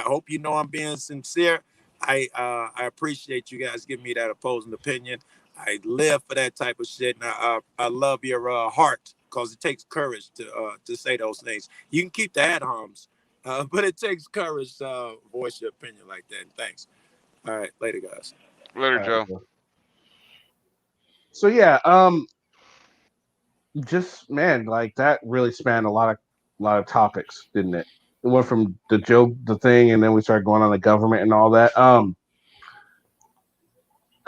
hope you know I'm being sincere. I appreciate you guys giving me that opposing opinion. I live for that type of shit, and I love your heart because it takes courage to say those things. You can keep the ad homs, but it takes courage to voice your opinion like that. Thanks. All right, later, guys. Later, Joe. So yeah, just man, like that really spanned a lot of topics, didn't it? It went from the thing, and then we started going on the government and all that.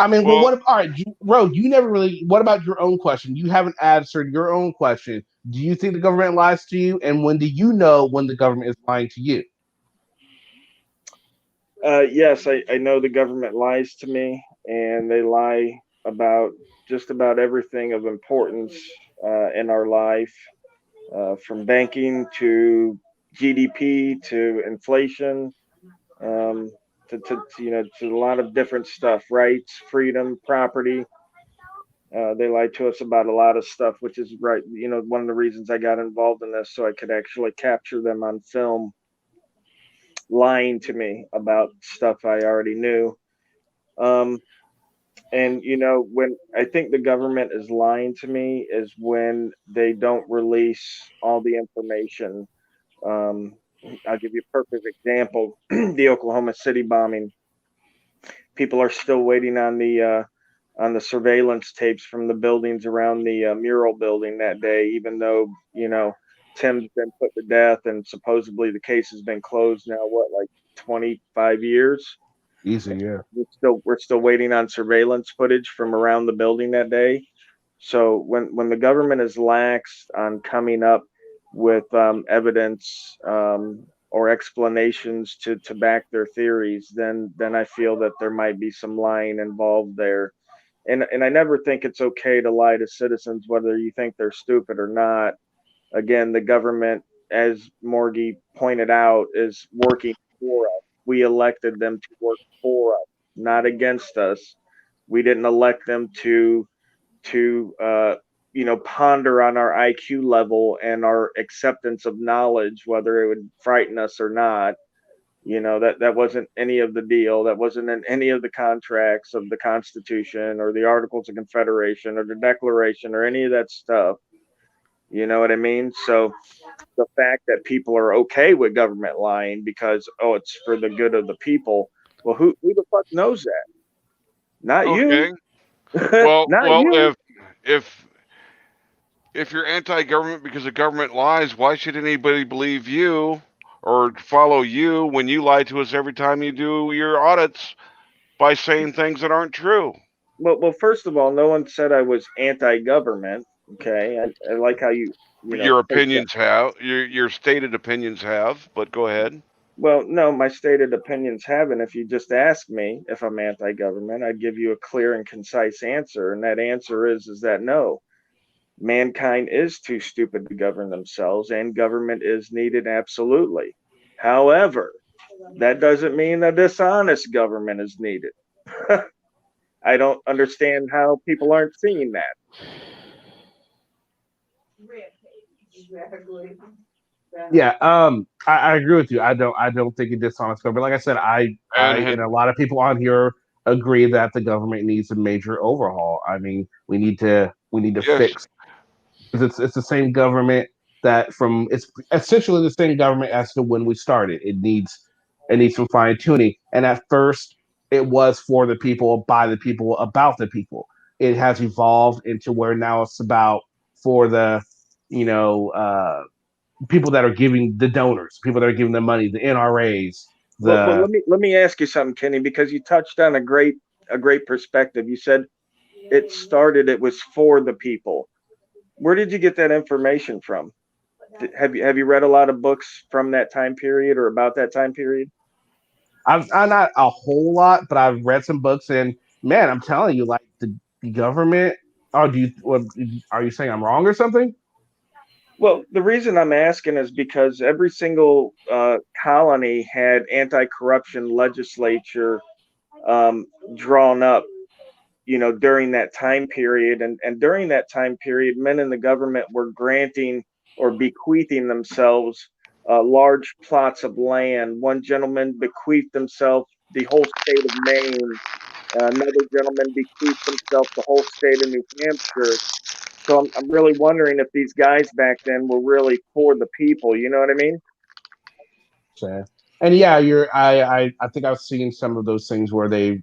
I mean, all right, Rogue, you never really. What about your own question? You haven't answered your own question. Do you think the government lies to you, and when do you know when the government is lying to you? Yes, I know the government lies to me, and they lie about just about everything of importance in our life, from banking to GDP to inflation, to a lot of different stuff, rights, freedom, property. They lie to us about a lot of stuff, which is right. One of the reasons I got involved in this, so I could actually capture them on film, lying to me about stuff I already knew. And when I think the government is lying to me is when they don't release all the information. I'll give you a perfect example. The Oklahoma City bombing. People are still waiting on the surveillance tapes from the buildings around the mural building that day, even though, Tim's been put to death and supposedly the case has been closed now, like 25 years? Easy, yeah. We're still waiting on surveillance footage from around the building that day. So when the government is lax on coming up with evidence or explanations to back their theories, then I feel that there might be some lying involved there. And I never think it's okay to lie to citizens, whether you think they're stupid or not. Again, the government, as Morgie pointed out, is working for us. We elected them to work for us, not against us. We didn't elect them to ponder on our IQ level and our acceptance of knowledge, whether it would frighten us or not. That wasn't any of the deal. That wasn't in any of the contracts of the Constitution or the Articles of Confederation or the Declaration or any of that stuff. You know what I mean? So the fact that people are okay with government lying because, it's for the good of the people. Well, who the fuck knows that? Not you. Well, Not you. if you're anti-government because the government lies, why should anybody believe you or follow you when you lie to us every time you do your audits by saying things that aren't true? Well, first of all, no one said I was anti-government. Okay, I like how you Your take that. opinions have your stated opinions have, but go ahead. Well, no, my stated opinions haven't. If you just ask me if I'm anti-government, I'd give you a clear and concise answer, and that answer is that no, mankind is too stupid to govern themselves, and government is needed absolutely. However, that doesn't mean a dishonest government is needed. I don't understand how people aren't seeing that. Yeah, I agree with you. I don't think it dishonest government. Like I said, and a lot of people on here agree that the government needs a major overhaul. I mean, we need to Yes. fix, because it's the same government that from it's essentially the same government as to when we started. It needs some fine tuning. And at first, it was for the people, by the people, about the people. It has evolved into where now it's about for the you know people that are giving, the donors, people that are giving the money, the NRAs, Well, the let me ask you something, Kenny, because you touched on a great perspective. You said it was for the people. Where did you get that information from? Have you read a lot of books from that time period or about that time period? I'm not a whole lot, but I've read some books, and man, I'm telling you, like the government. Oh, are you saying I'm wrong or something? Well, the reason I'm asking is because every single colony had anti-corruption legislature um, drawn up, during that time period, and during that time period, men in the government were granting or bequeathing themselves large plots of land. One gentleman bequeathed himself the whole state of Maine. Another gentleman bequeathed himself the whole state of New Hampshire. So I'm really wondering if these guys back then were really for the people. You know what I mean? So, and yeah, I think I've seen some of those things where they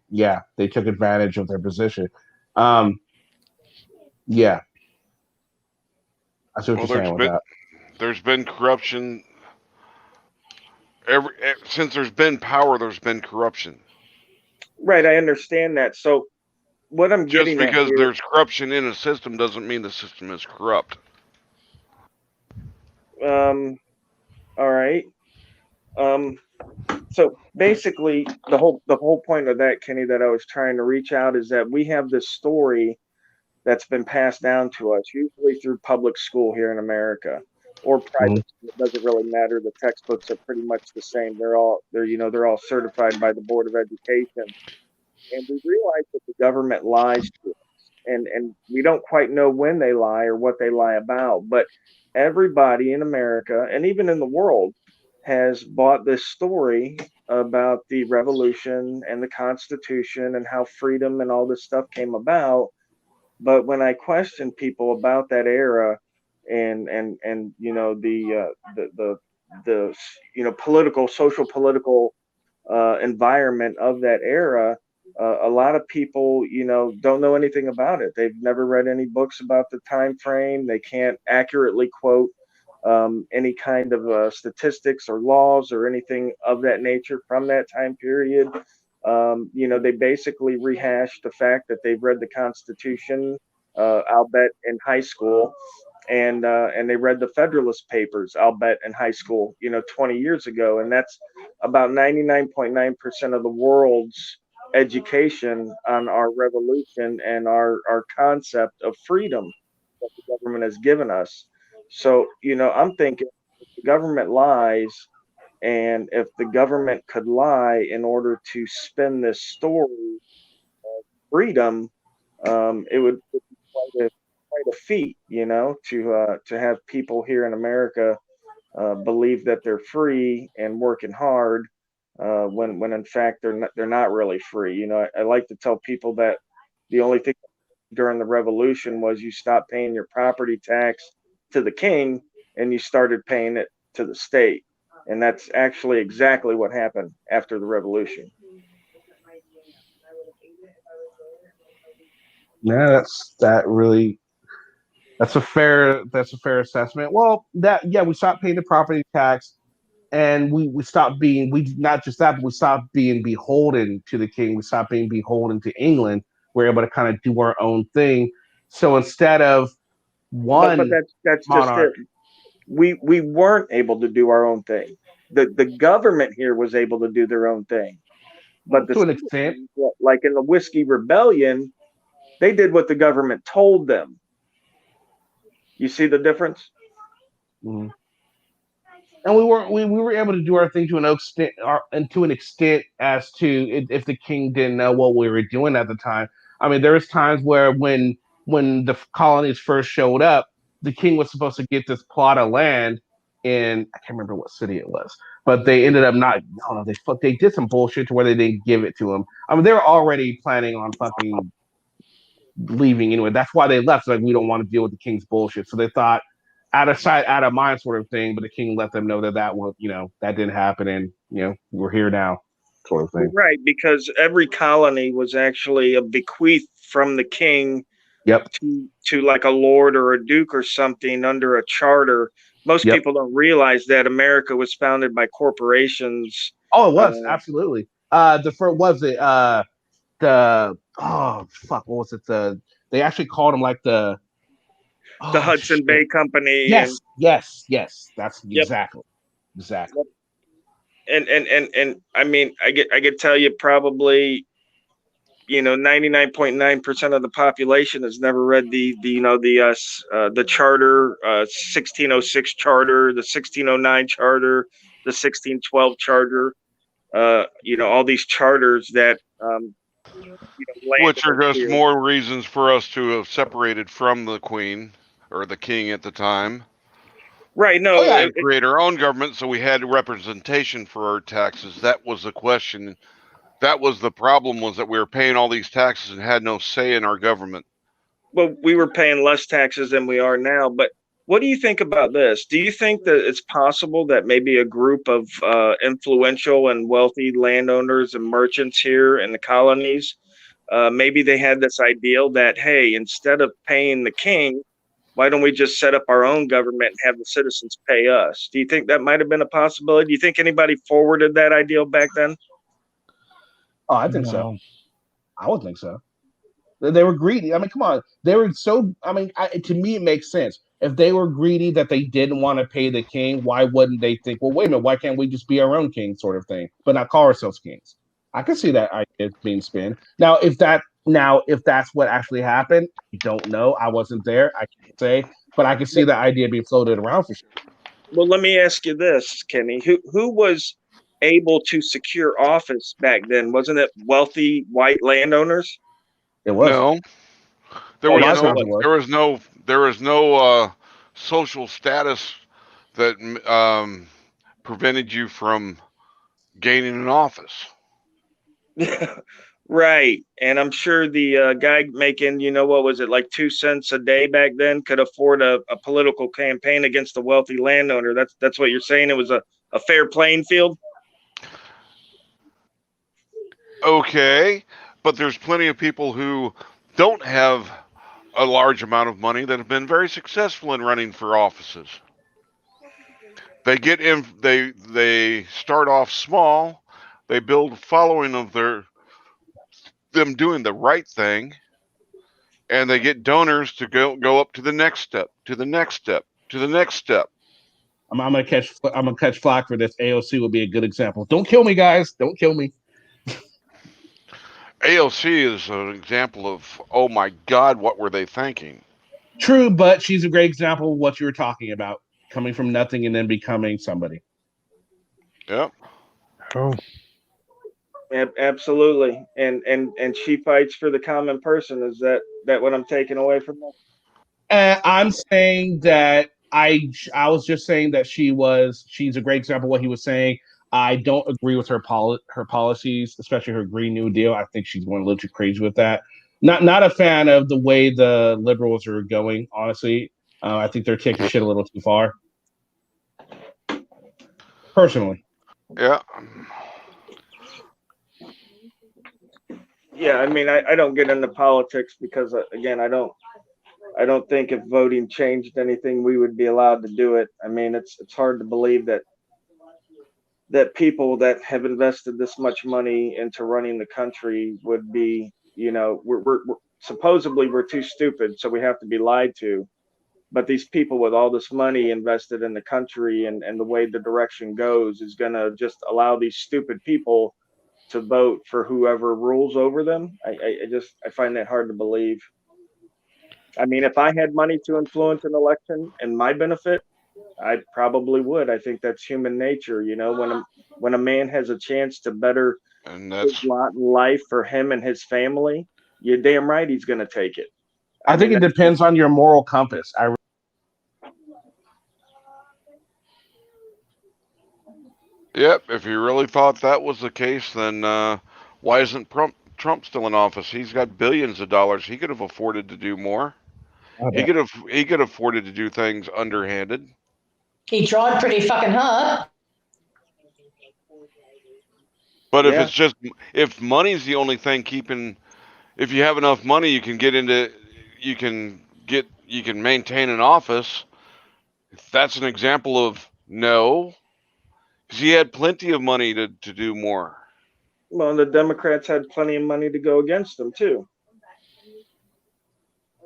took advantage of their position. Yeah, I see what you're saying with that. There's been corruption since there's been power. There's been corruption. Right, I understand that. So what I'm Just getting at because here. there's corruption in a system doesn't mean the system is corrupt. All right. So basically, the whole point of that, Kenny, that I was trying to reach out is that we have this story that's been passed down to us, usually through public school here in America, or private school. It doesn't really matter. The textbooks are pretty much the same. They're all certified by the Board of Education, and we realize that the government lies to us, and we don't quite know when they lie or what they lie about, but everybody in America and even in the world has bought this story about the revolution and the Constitution and how freedom and all this stuff came about. But when I question people about that era and the political, social political environment of that era, a lot of people, don't know anything about it. They've never read any books about the time frame. They can't accurately quote any kind of statistics or laws or anything of that nature from that time period. They basically rehash the fact that they've read the Constitution, I'll bet, in high school, and they read the Federalist Papers, I'll bet, in high school, 20 years ago, and that's about 99.9% of the world's education on our revolution and our concept of freedom that the government has given us. So, I'm thinking if the government lies, and if the government could lie in order to spin this story of freedom, it would be quite a feat, to have people here in America believe that they're free and working hard, when in fact they're not really free. I like to tell people that the only thing during the revolution was you stopped paying your property tax to the king and you started paying it to the state. And that's actually exactly what happened after the revolution. Yeah, that's a fair assessment. Well, we stopped paying the property tax, and we stopped being not just that, but we stopped being beholden to the king. We stopped being beholden to England. We're able to kind of do our own thing. So instead of one but that's just it. monarch, We weren't able to do our own thing. The government here was able to do their own thing, but to an extent, like in the Whiskey Rebellion, they did what the government told them. You see the difference? mm-hmm. And we were able to do our thing to an extent as to if the king didn't know what we were doing at the time. I mean, there was times where when the colonies first showed up, the king was supposed to get this plot of land in, I can't remember what city it was, but they ended up not. No, they did some bullshit to where they didn't give it to him. I mean, they were already planning on fucking leaving anyway. That's why they left. Like, we don't want to deal with the king's bullshit. So they thought, out of sight, out of mind, sort of thing. But the king let them know that was, that didn't happen, and we're here now, sort of thing. Right, because every colony was actually a bequeath from the king. Yep. To like a lord or a duke or something under a charter. Most people don't realize that America was founded by corporations. Oh, it was absolutely. The first was it what was it? They actually called them like the Hudson Bay Company. Yes. That's exactly. And I mean, I could tell you probably 99.9% of the population has never read the charter, 1606 charter, the 1609 charter, the 1612 charter, all these charters that which are just more reasons for us to have separated from the queen or the king at the time. Right. No, create our own government, so we had representation for our taxes. That was the question. That was the problem, was that we were paying all these taxes and had no say in our government. Well, we were paying less taxes than we are now. But what do you think about this? Do you think that it's possible that maybe a group of influential and wealthy landowners and merchants here in the colonies, maybe they had this ideal that, hey, instead of paying the king, why don't we just set up our own government and have the citizens pay us? Do you think that might have been a possibility? Do you think anybody forwarded that ideal back then? Oh, I think so. I would think so. They were greedy. I mean, come on. They were so. I mean, to me, it makes sense. If they were greedy that they didn't want to pay the king, why wouldn't they think, well, wait a minute, why can't we just be our own king, sort of thing, but not call ourselves kings? I can see that idea being spin. Now, if that's what actually happened, I don't know. I wasn't there. I can't say, but I can see the idea being floated around for sure. Well, let me ask you this, Kenny. Who was able to secure office back then? Wasn't it wealthy white landowners? It was. No. There was no social status that prevented you from gaining an office. Right. And I'm sure the guy making, what was it, like 2 cents a day back then could afford a political campaign against a wealthy landowner. That's what you're saying? It was a fair playing field? Okay. But there's plenty of people who don't have a large amount of money that have been very successful in running for offices. They get in. They start off small. They build a following of them doing the right thing, and they get donors to go up to the next step, to the next step, to the next step. I'm gonna catch flack for this. AOC will be a good example. Don't kill me, guys. Don't kill me. AOC is an example of, oh my God, what were they thinking? True, but she's a great example of what you were talking about, coming from nothing and then becoming somebody. Yep. Oh. Absolutely. And she fights for the common person. Is that what I'm taking away from that? I'm saying that I was just saying that she's a great example of what he was saying. I don't agree with her policies, especially her Green New Deal. I think she's going a little too crazy with that. Not a fan of the way the liberals are going, honestly. I think they're taking shit a little too far. Personally. Yeah. Yeah, I mean, I don't get into politics because again, I don't think if voting changed anything, we would be allowed to do it. I mean, it's hard to believe that people that have invested this much money into running the country would be, we're supposedly we're too stupid, so we have to be lied to. But these people with all this money invested in the country and the way the direction goes is going to just allow these stupid people to vote for whoever rules over them. I find that hard to believe. I mean, if I had money to influence an election in my benefit, I probably would. I think that's human nature. When a man has a chance to better And his that's lot in life for him and his family, you're damn right he's going to take it. I think mean, it depends on your moral compass. Yep. If you really thought that was the case, then why isn't Trump still in office? He's got billions of dollars. He could have afforded to do more. He could have afforded to do things underhanded. He tried pretty fucking hard. But Yeah. if money's the only thing keeping, if you have enough money, you can maintain an office. That's an example of no, because he had plenty of money to do more. Well, the Democrats had plenty of money to go against them too.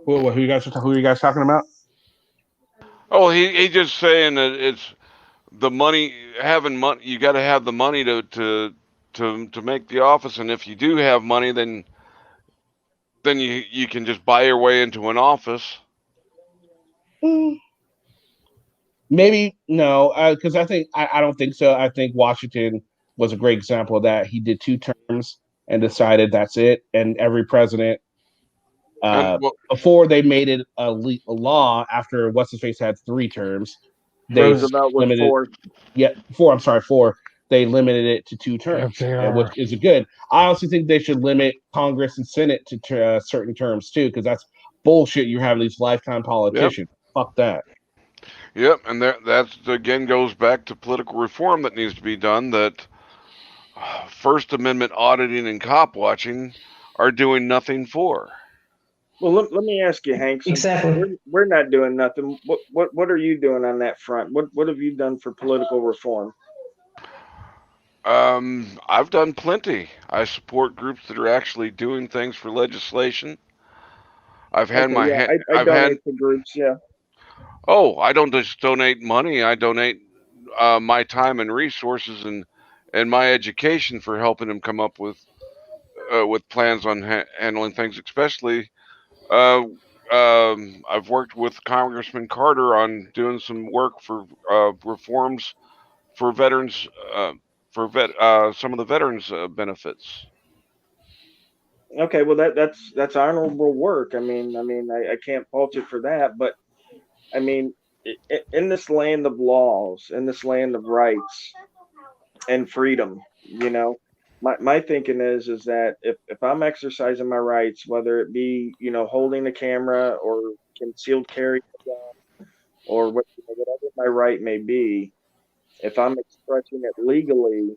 Who are you guys talking about? Oh, he just saying that it's the money, having money. You got to have the money to make the office, and if you do have money, then you can just buy your way into an office. Maybe no, because I don't think so. I think Washington was a great example of that. He did 2 terms and decided that's it. And every president, before they made it a law, after what's his face had 3 terms, they Roosevelt was limited. 4. Yeah, 4. I'm sorry, 4. They limited it to 2 terms, which is good. I also think they should limit Congress and Senate to certain terms too, because that's bullshit. You're having these lifetime politicians. Yep. Fuck that. Yep, and that's again goes back to political reform that needs to be done. That First Amendment auditing and cop watching are doing nothing for. Well, let me ask you, Hank. Exactly. We're not doing nothing. What are you doing on that front? What have you done for political reform? I've done plenty. I support groups that are actually doing things for legislation. I've had my hand. I donate to groups. Yeah. Oh, I don't just donate money. I donate my time and resources and my education for helping them come up with plans on handling things. Especially, I've worked with Congressman Carter on doing some work for reforms for veterans, some of the veterans benefits. Okay, well that's honorable work. I mean, I can't fault you for that, but I mean, in this land of laws, in this land of rights and freedom, my thinking is that if I'm exercising my rights, whether it be holding a camera or concealed carry or whatever my right may be, if I'm expressing it legally,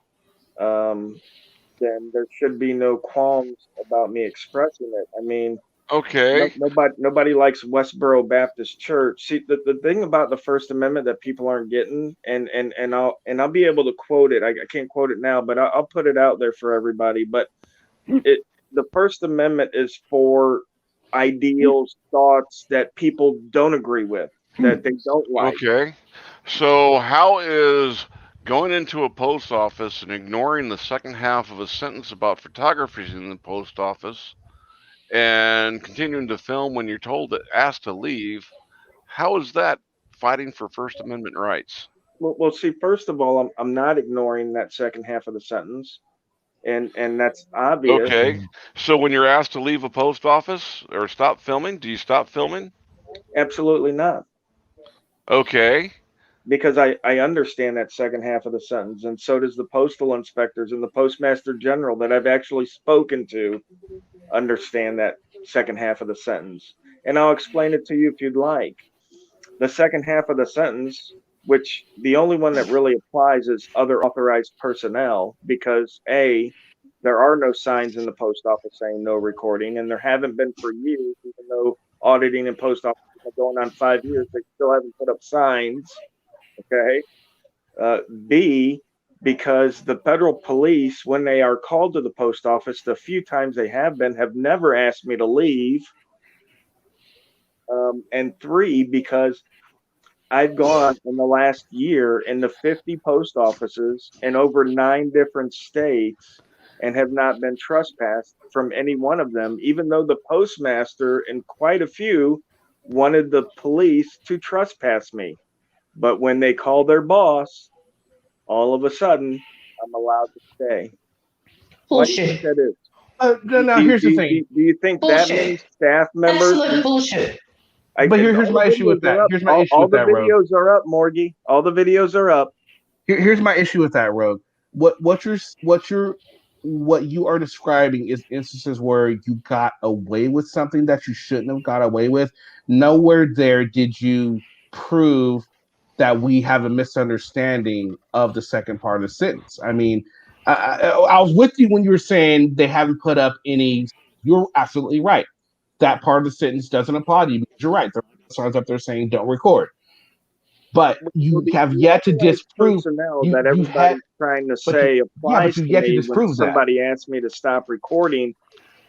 then there should be no qualms about me expressing it. I mean, okay, nobody likes Westboro Baptist Church. See, the thing about the First Amendment that people aren't getting, and I'll be able to quote it. I can't quote it now, but I'll put it out there for everybody. But the First Amendment is for ideals, thoughts that people don't agree with, that they don't like. Okay, so how is going into a post office and ignoring the second half of a sentence about photography in the post office and continuing to film when you're asked to leave, how is that fighting for First Amendment rights? Well, see, first of all, I'm not ignoring that second half of the sentence, and that's obvious. Okay, so when you're asked to leave a post office or stop filming, do you stop filming? Absolutely not. Okay. Because I understand that second half of the sentence, and so does the postal inspectors and the postmaster general that I've actually spoken to understand that second half of the sentence. And I'll explain it to you if you'd like. The second half of the sentence, which the only one that really applies is other authorized personnel, because A, There are no signs in the post office saying no recording, and there haven't been for years, even though auditing and post office have been going on 5 years, they still haven't put up signs. Okay. B, because the federal police, when they are called to the post office, the few times they have been, have never asked me to leave. And 3, because I've gone in the last year into 50 post offices in over 9 different states and have not been trespassed from any one of them, even though the postmaster in quite a few wanted the police to trespass me. But when they call their boss, all of a sudden, I'm allowed to stay. Why do you think that is? No, here's the thing. Do you think Bullshit. that many staff members? Absolute bullshit. But here's my issue with that. Here's my issue with that, Rogue. All the videos are up, Morgie. All the videos are up. Here's my issue with that, Rogue. What you are describing is instances where you got away with something that you shouldn't have got away with. Nowhere there did you prove that we have a misunderstanding of the second part of the sentence. I mean, I was with you when you were saying they haven't put up any. You're absolutely right. That part of the sentence doesn't apply to you because you're right. There are signs up there saying don't record. But you have yet to disprove that everybody's trying to say applies to me when somebody asks me to stop recording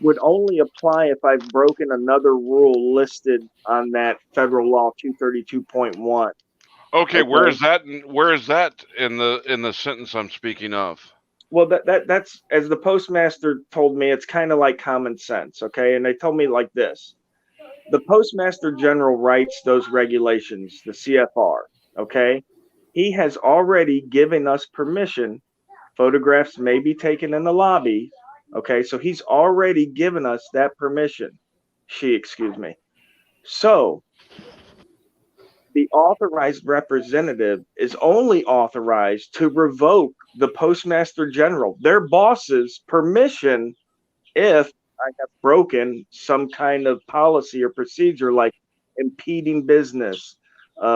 would only apply if I've broken another rule listed on that federal law 232.1. Okay, where is that in the sentence I'm speaking of? Well, that's, as the postmaster told me, it's kind of like common sense, okay? And they told me like this. The Postmaster General writes those regulations, the CFR, okay? He has already given us permission. Photographs may be taken in the lobby, okay? So he's already given us that permission. Excuse me. So the authorized representative is only authorized to revoke the Postmaster General, their boss's permission, if I have broken some kind of policy or procedure like impeding business,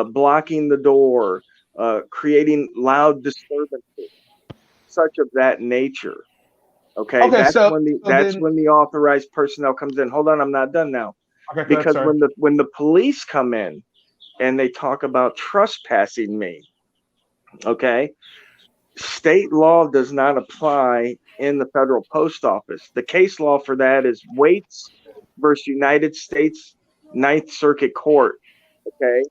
blocking the door, creating loud disturbances, such of that nature. Okay, that's when the authorized personnel comes in. Hold on, I'm not done now. Okay, because when the police come in and they talk about trespassing me, okay, state law does not apply in the federal post office. The case law for that is Waits versus United States Ninth Circuit Court, okay?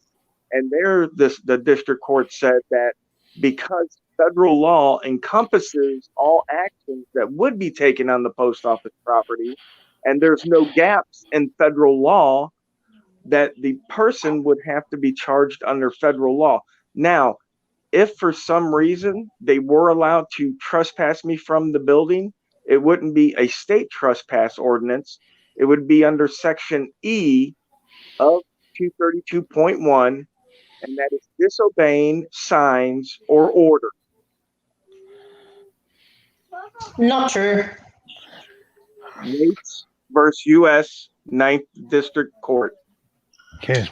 And there, the district court said that because federal law encompasses all actions that would be taken on the post office property, and there's no gaps in federal law, that the person would have to be charged under federal law. Now, if for some reason they were allowed to trespass me from the building, it wouldn't be a state trespass ordinance. It would be under Section E of 232.1, and that is disobeying signs or order. Not true. Waits versus U.S. Ninth District Court. If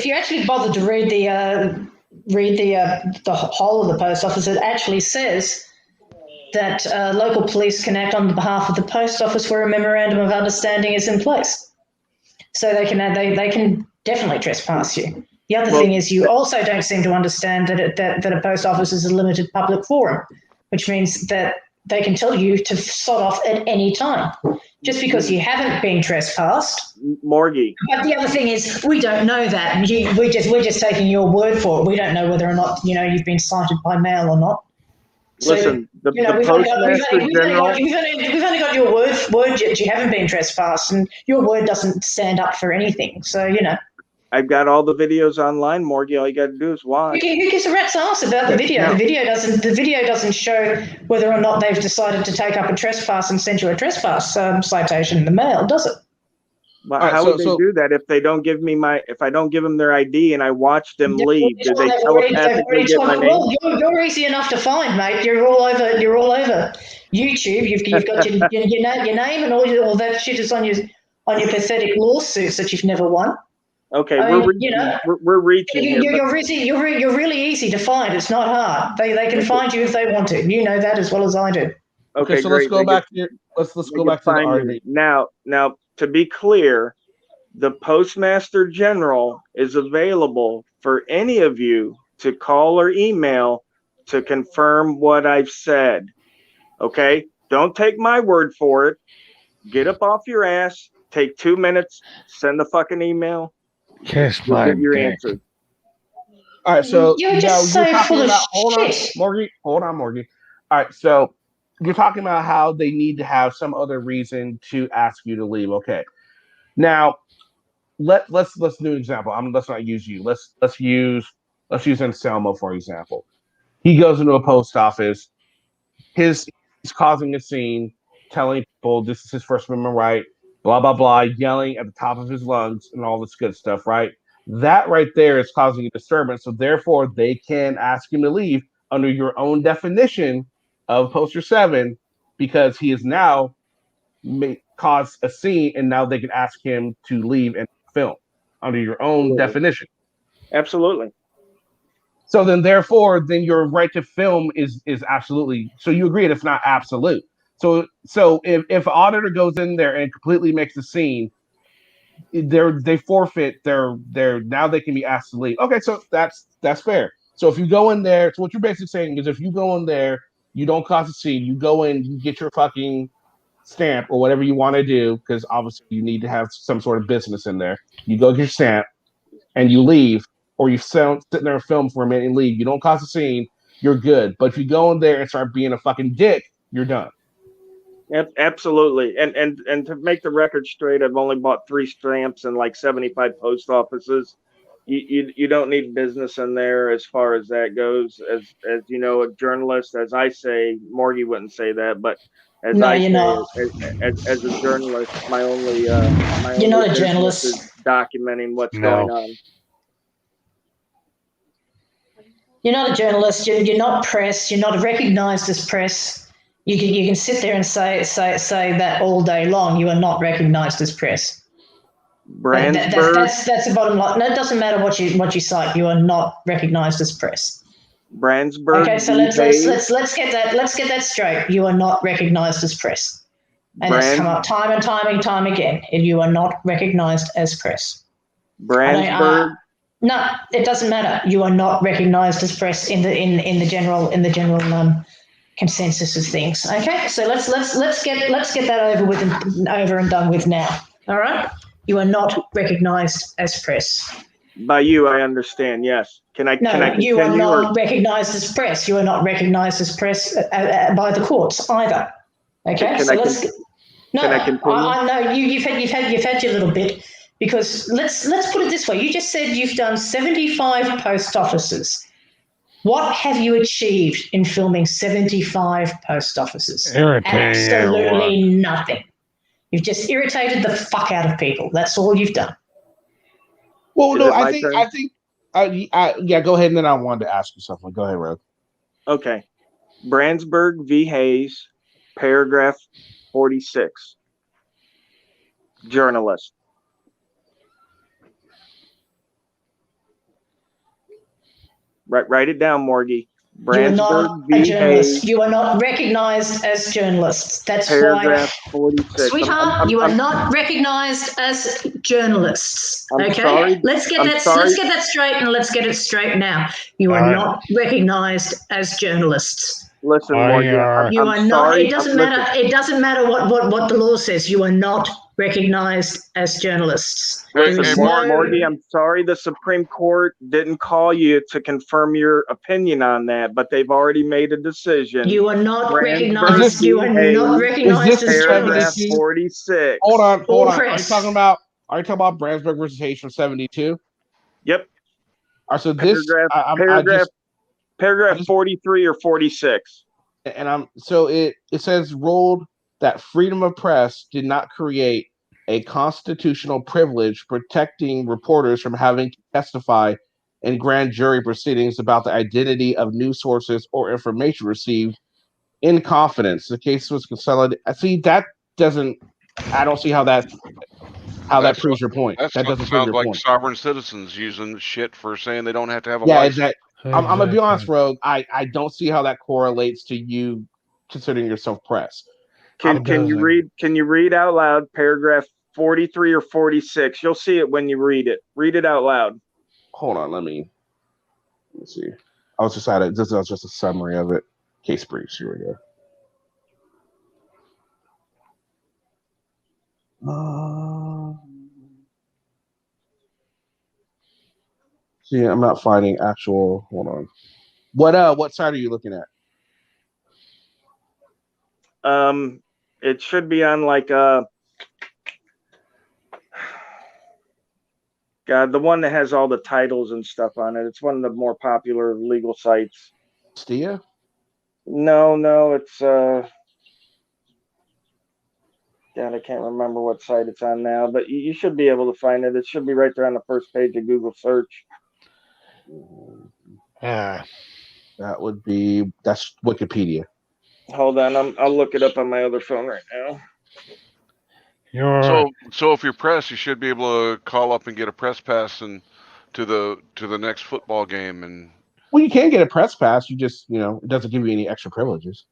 you actually bothered to read the whole of the post office, it actually says that local police can act on behalf of the post office where a memorandum of understanding is in place. So they can definitely trespass you. The other thing is you also don't seem to understand that a post office is a limited public forum, which means that they can tell you to sod off at any time, just because you haven't been trespassed. Morgie. But the other thing is, we don't know that. We're just taking your word for it. We don't know whether or not you've been cited by mail or not. Listen, so, the Postmaster General. We've only got your word that you haven't been trespassed, and your word doesn't stand up for anything. So I've got all the videos online, Morgie. All you got to do is watch. Who gives a rat's ass about the video? No. The video doesn't show whether or not they've decided to take up a trespass and send you a trespass citation in the mail, does it? Well, how would they do that if they don't give me if I don't give them their ID and I watch them leave? Do they telepathically get my name? Well, you're easy enough to find, mate. You're all over YouTube. You've got your name and all that shit is on your pathetic lawsuits that you've never won. Okay, we're reaching here. You're really easy to find. It's not hard. They can find you if they want to. You know that as well as I do. Okay, so great. let's go back to your, let's go back to the argument. Now, to be clear, the Postmaster General is available for any of you to call or email to confirm what I've said. Okay? Don't take my word for it. Get up off your ass, take 2 minutes, send the fucking email. Kiss You'll my get your dick. answer. All right, so You're just so full of shit. Morgie. Hold on, Morgie. All right, so you're talking about how they need to have some other reason to ask you to leave. Okay, now let's do an example. Let's not use you. Let's use Anselmo for example. He goes into a post office. He's causing a scene, telling people this is his First Amendment right, blah blah blah, yelling at the top of his lungs and all this good stuff, right? That right there is causing a disturbance. So therefore, they can ask him to leave under your own definition of Poster 7 because he has now caused a scene, and now they can ask him to leave and film under your own definition. Absolutely. So then, therefore, then your right to film is absolutely. So you agree it's not absolute. So if an auditor goes in there and completely makes the scene, they forfeit their now they can be asked to leave. Okay, so that's fair. So if you go in there, so what you're basically saying is if you go in there, you don't cause a scene, you go in, you get your fucking stamp or whatever you want to do, because obviously you need to have some sort of business in there. You go get your stamp and you leave, or you sit there and film for a minute and leave. You don't cause a scene, you're good. But if you go in there and start being a fucking dick, you're done. Absolutely. And to make the record straight, I've only bought 3 stamps in like 75 post offices. You don't need business in there as far as that goes. As you know, a journalist, as I say, Morgie wouldn't say that, but as No, I you're say, not. as a journalist, my only You're not a business journalist. is documenting what's No. going on. You're not a journalist. You're not press. You're not recognized as press. You can sit there and say that all day long. You are not recognized as press. Brandsburg. That's the bottom line. No, it doesn't matter what you cite. You are not recognized as press. Brandsburg. Okay, so let's get that straight. You are not recognized as press, and it's come up time and time again. And you are not recognized as press. Brandsburg. No, it doesn't matter. You are not recognized as press in the general consensus of things. Okay, so let's get that over and done with now. All right, you are not recognized as press. By you, I understand. Yes. Can I continue? You are not recognized as press. You are not recognized as press by the courts either. Okay, Can I continue? I know you've had your little bit. Because let's put it this way. You just said you've done 75 post offices. What have you achieved in filming 75 post offices? Irritating Absolutely nothing. You've just irritated the fuck out of people. That's all you've done. Well, no, I think yeah, go ahead, and then I wanted to ask you something. Go ahead, Rogue. Okay. Brandsburg v. Hayes, paragraph 46. Journalist. Write it down, Morgie. You're not a journalist. You are not recognized as journalists. That's paragraph why, 46. Sweetheart, you are not recognized as journalists. Okay, sorry. let's get that straight, and let's get it straight now. You are not recognized as journalists. Listen, Morgie, you I'm are not. sorry. It doesn't matter. It doesn't matter what the law says. You are not recognized as journalists. Listen, Morgie, I'm sorry the Supreme Court didn't call you to confirm your opinion on that, but they've already made a decision. You are not recognized. You are not recognized as paragraph journalists. 46. Hold on. Are you talking about Brandsburg versus Hayes from 72? Yep. So this paragraph 43 or 46. And it says ruled that freedom of press did not create a constitutional privilege protecting reporters from having to testify in grand jury proceedings about the identity of news sources or information received in confidence. The case was consolidated. I don't see how that proves your point. That doesn't prove your point. Sovereign citizens using shit for saying they don't have to have a license. license. I'm gonna be honest, Rogue. I don't see how that correlates to you considering yourself press. Can you read out loud paragraph 43 or 46? You'll see it when you read it. Read it out loud. Hold on, let me see. I was just this was just a summary of it. Case briefs. Here we go. See, I'm not finding actual. Hold on. What side are you looking at? It should be on like God, the one that has all the titles and stuff on it. It's one of the more popular legal sites. Stia? No, it's God, I can't remember what site it's on now, but you should be able to find it. It should be right there on the first page of Google search. That would be that's Wikipedia. Hold on, I'll look it up on my other phone right now. So if you're press, you should be able to call up and get a press pass and to the next football game. And well, you can get a press pass. You just it doesn't give you any extra privileges.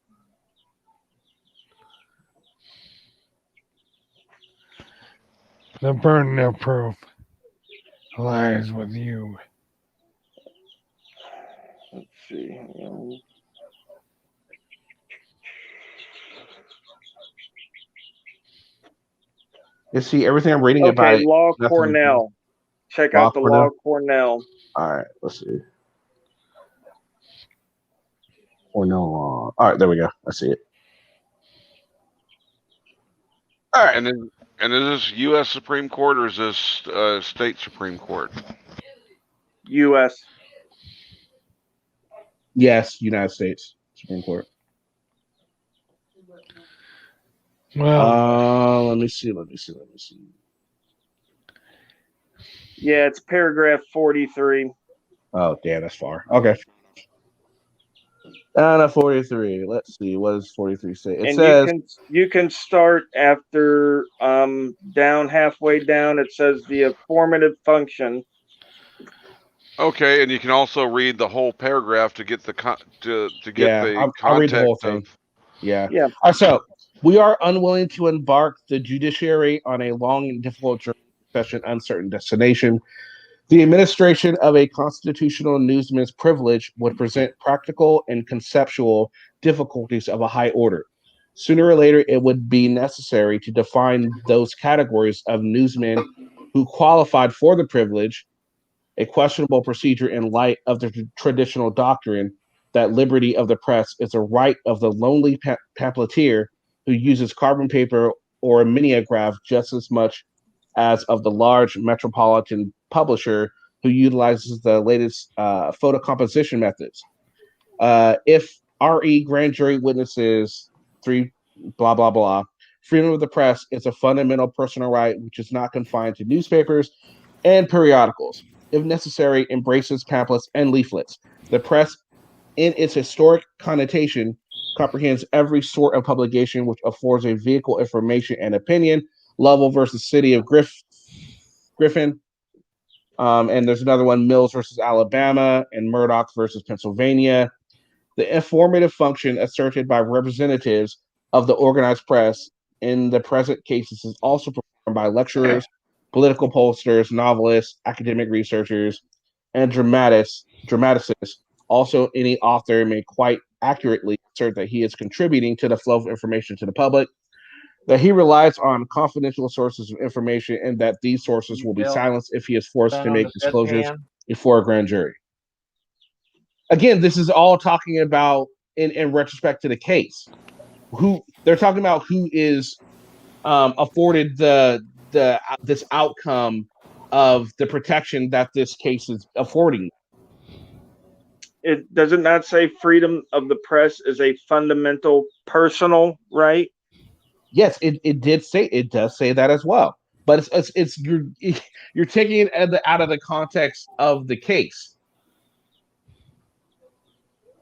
The burden of proof lies with you. Let's see. You see, everything I'm reading about it. Law Cornell. Check out the Law Cornell. All right, let's see. Cornell Law. All right, there we go. I see it. All right. And is this U.S. Supreme Court or is this state Supreme Court? U.S. Yes, United States Supreme Court. Well, let me see. Yeah, it's paragraph 43. Oh, damn, that's far. Okay. 43. Let's see. What does 43 say? It says you can start after down halfway down. It says the affirmative function. Okay, and you can also read the whole paragraph to get the context. I'll read the whole thing. Yeah. So we are unwilling to embark the judiciary on a long and difficult journey, such an uncertain destination. The administration of a constitutional newsman's privilege would present practical and conceptual difficulties of a high order. Sooner or later, it would be necessary to define those categories of newsmen who qualified for the privilege, a questionable procedure in light of the traditional doctrine that liberty of the press is a right of the lonely pamphleteer who uses carbon paper or a mimeograph just as much as of the large metropolitan publisher who utilizes the latest photo composition methods. If RE grand jury witnesses 3 blah blah blah, freedom of the press is a fundamental personal right which is not confined to newspapers and periodicals. If necessary, embraces pamphlets and leaflets. The press, in its historic connotation, comprehends every sort of publication which affords a vehicle, information, and opinion. Lovell versus City of Griffin. And there's another one, Mills versus Alabama, and Murdoch versus Pennsylvania. The informative function asserted by representatives of the organized press in the present cases is also performed by lecturers, political pollsters, novelists, academic researchers, and dramatists. Also, any author may quite accurately assert that he is contributing to the flow of information to the public, that he relies on confidential sources of information, and that these sources will be silenced if he is forced to make disclosures before a grand jury. Again, this is all talking about in retrospect to the case. Who they're talking about who is afforded this outcome of the protection that this case is affording. It does it not say freedom of the press is a fundamental personal right? Yes, it does say that as well. But it's you're taking it out of the context of the case.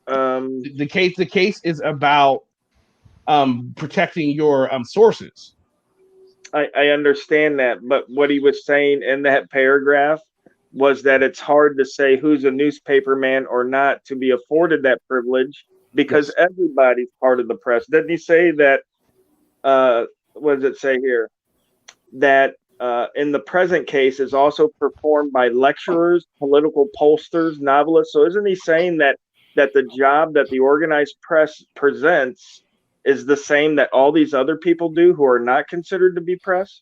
The case is about protecting your sources. I understand that, but what he was saying in that paragraph was that it's hard to say who's a newspaper man or not to be afforded that privilege because everybody's part of the press. Didn't he say that? What does it say here? That in the present case is also performed by lecturers, political pollsters, novelists. So isn't he saying that the job that the organized press presents is the same that all these other people do who are not considered to be press?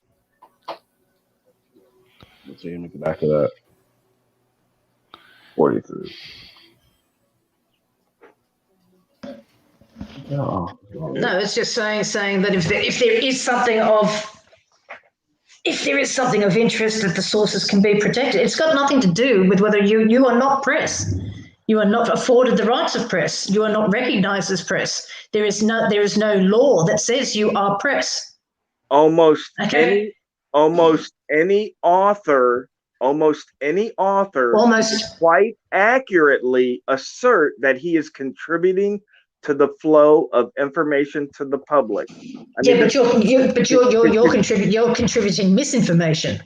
Let's see, let me get back to that. 43. No, it's just saying that if there is something of interest, that the sources can be protected. It's got nothing to do with whether you are not press. You are not afforded the rights of press. You are not recognized as press. There is no law that says you are press. Almost any author quite accurately assert that he is contributing to the flow of information to the public. But you're contributing misinformation.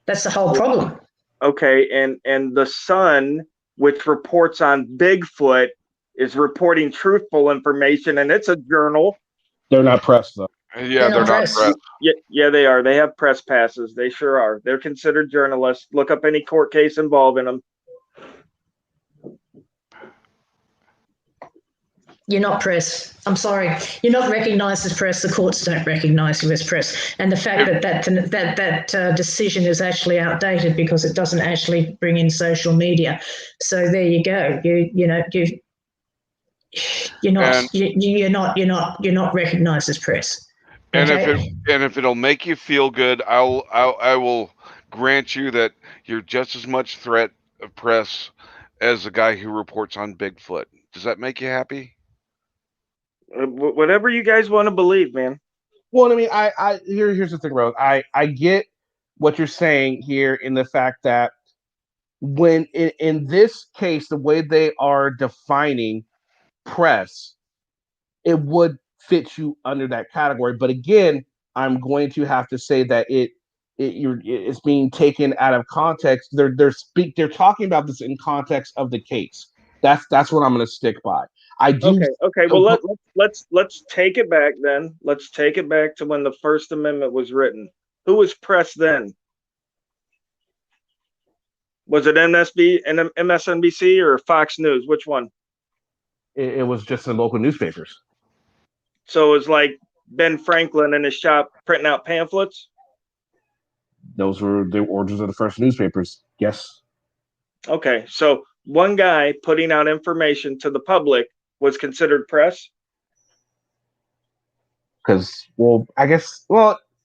That's the whole problem. Okay, and the Sun, which reports on Bigfoot, is reporting truthful information, and it's a journal. They're not press though. Yeah, they're not press. Yeah, they are. They have press passes. They sure are. They're considered journalists. Look up any court case involving them. You're not press. I'm sorry. You're not recognized as press. The courts don't recognize you as press. And the fact that decision is actually outdated because it doesn't actually bring in social media. So there you go. You're not recognized as press. And Okay? if it'll make you feel good, I will grant you that you're just as much threat of press as the guy who reports on Bigfoot. Does that make you happy? Whatever you guys want to believe, man. Well, I mean, here's the thing, bro. I get what you're saying here in the fact that when in this case, the way they are defining press, it would fit you under that category. But again, I'm going to have to say that it's being taken out of context. They're talking about this in context of the case. That's what I'm going to stick by. I do. Okay. Well, let's take it back then. Let's take it back to when the First Amendment was written. Who was press then? Was it MSNBC or Fox News? Which one? It was just in local newspapers. So it was like Ben Franklin in his shop printing out pamphlets? Those were the orders of the first newspapers. Yes. Okay, so one guy putting out information to the public was considered press? Because,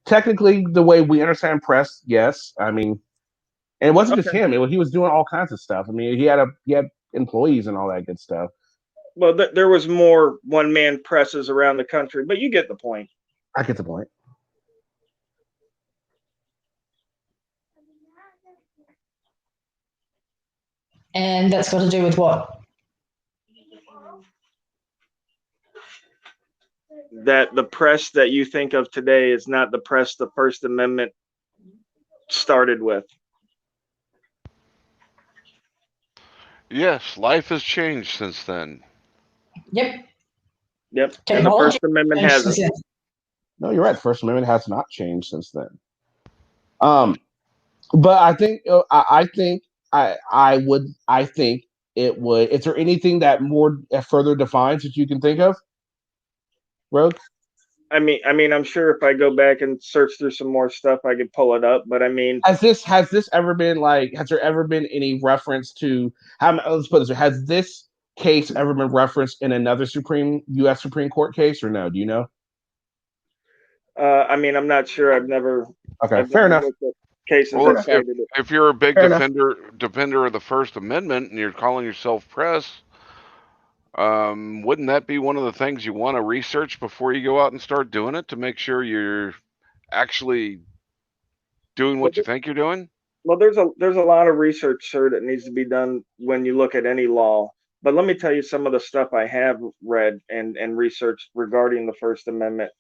technically, the way we understand press, yes. I mean, and it wasn't just him. He was doing all kinds of stuff. I mean, he had employees and all that good stuff. Well, there was more one-man presses around the country, but you get the point. I get the point. And that's got to do with what? That the press that you think of today is not the press the First Amendment started with. Yes, life has changed since then. Yep. And the First Amendment hasn't. No, you're right. First Amendment has not changed since then. But I think it would. Is there anything that more further defines that you can think of, Rogue? I mean, I'm sure if I go back and search through some more stuff, I could pull it up. But I mean, has this ever been has there ever been any reference to let's put it this way, has this case ever been referenced in another U.S. Supreme Court case, or no? Do you know? I mean, I'm not sure. I've never. Fair enough. Cases well, if you're a big defender of the First Amendment and you're calling yourself press, wouldn't that be one of the things you want to research before you go out and start doing it to make sure you're actually doing what you think you're doing? Well, there's a lot of research, sir, that needs to be done when you look at any law. But let me tell you some of the stuff I have read and researched regarding the First Amendment.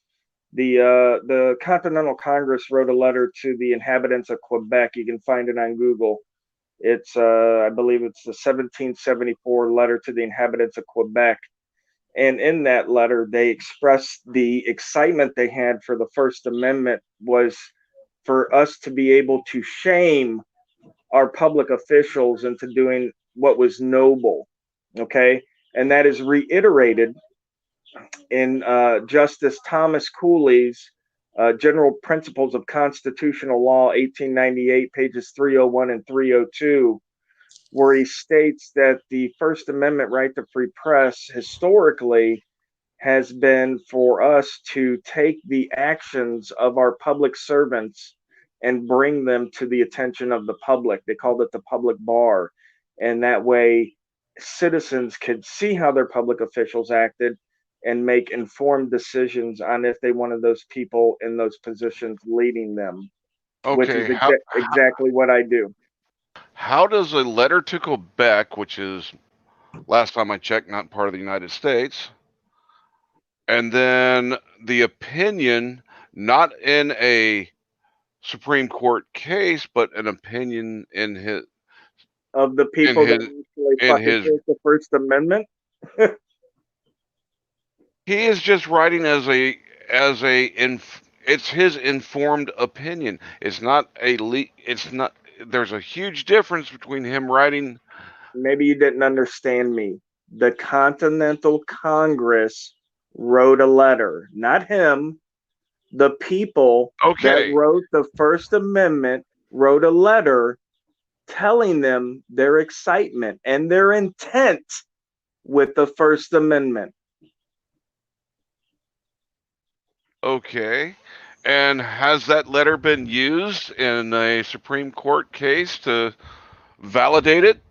The Continental Congress wrote a letter to the inhabitants of Quebec. You can find it on Google. It's I believe it's the 1774 letter to the inhabitants of Quebec. And in that letter, they expressed the excitement they had for the First Amendment was for us to be able to shame our public officials into doing what was noble. Okay. And that is reiterated in Justice Thomas Cooley's General Principles of Constitutional Law, 1898, pages 301 and 302, where he states that the First Amendment right to free press historically has been for us to take the actions of our public servants and bring them to the attention of the public. They called it the public bar. And that way, citizens could see how their public officials acted and make informed decisions on if they wanted those people in those positions leading them, which is Okay, exactly what I do. how does a letter to Quebec, which is, last time I checked, not part of the United States, and then the opinion, not in a Supreme Court case, but an opinion in his of the people that actually fought against the First Amendment? He is just writing it's his informed opinion. It's not there's a huge difference between him writing. Maybe you didn't understand me. The Continental Congress wrote a letter, not him. The people that wrote the First Amendment wrote a letter telling them their excitement and their intent with the First Amendment. Okay. And has that letter been used in a Supreme Court case to validate it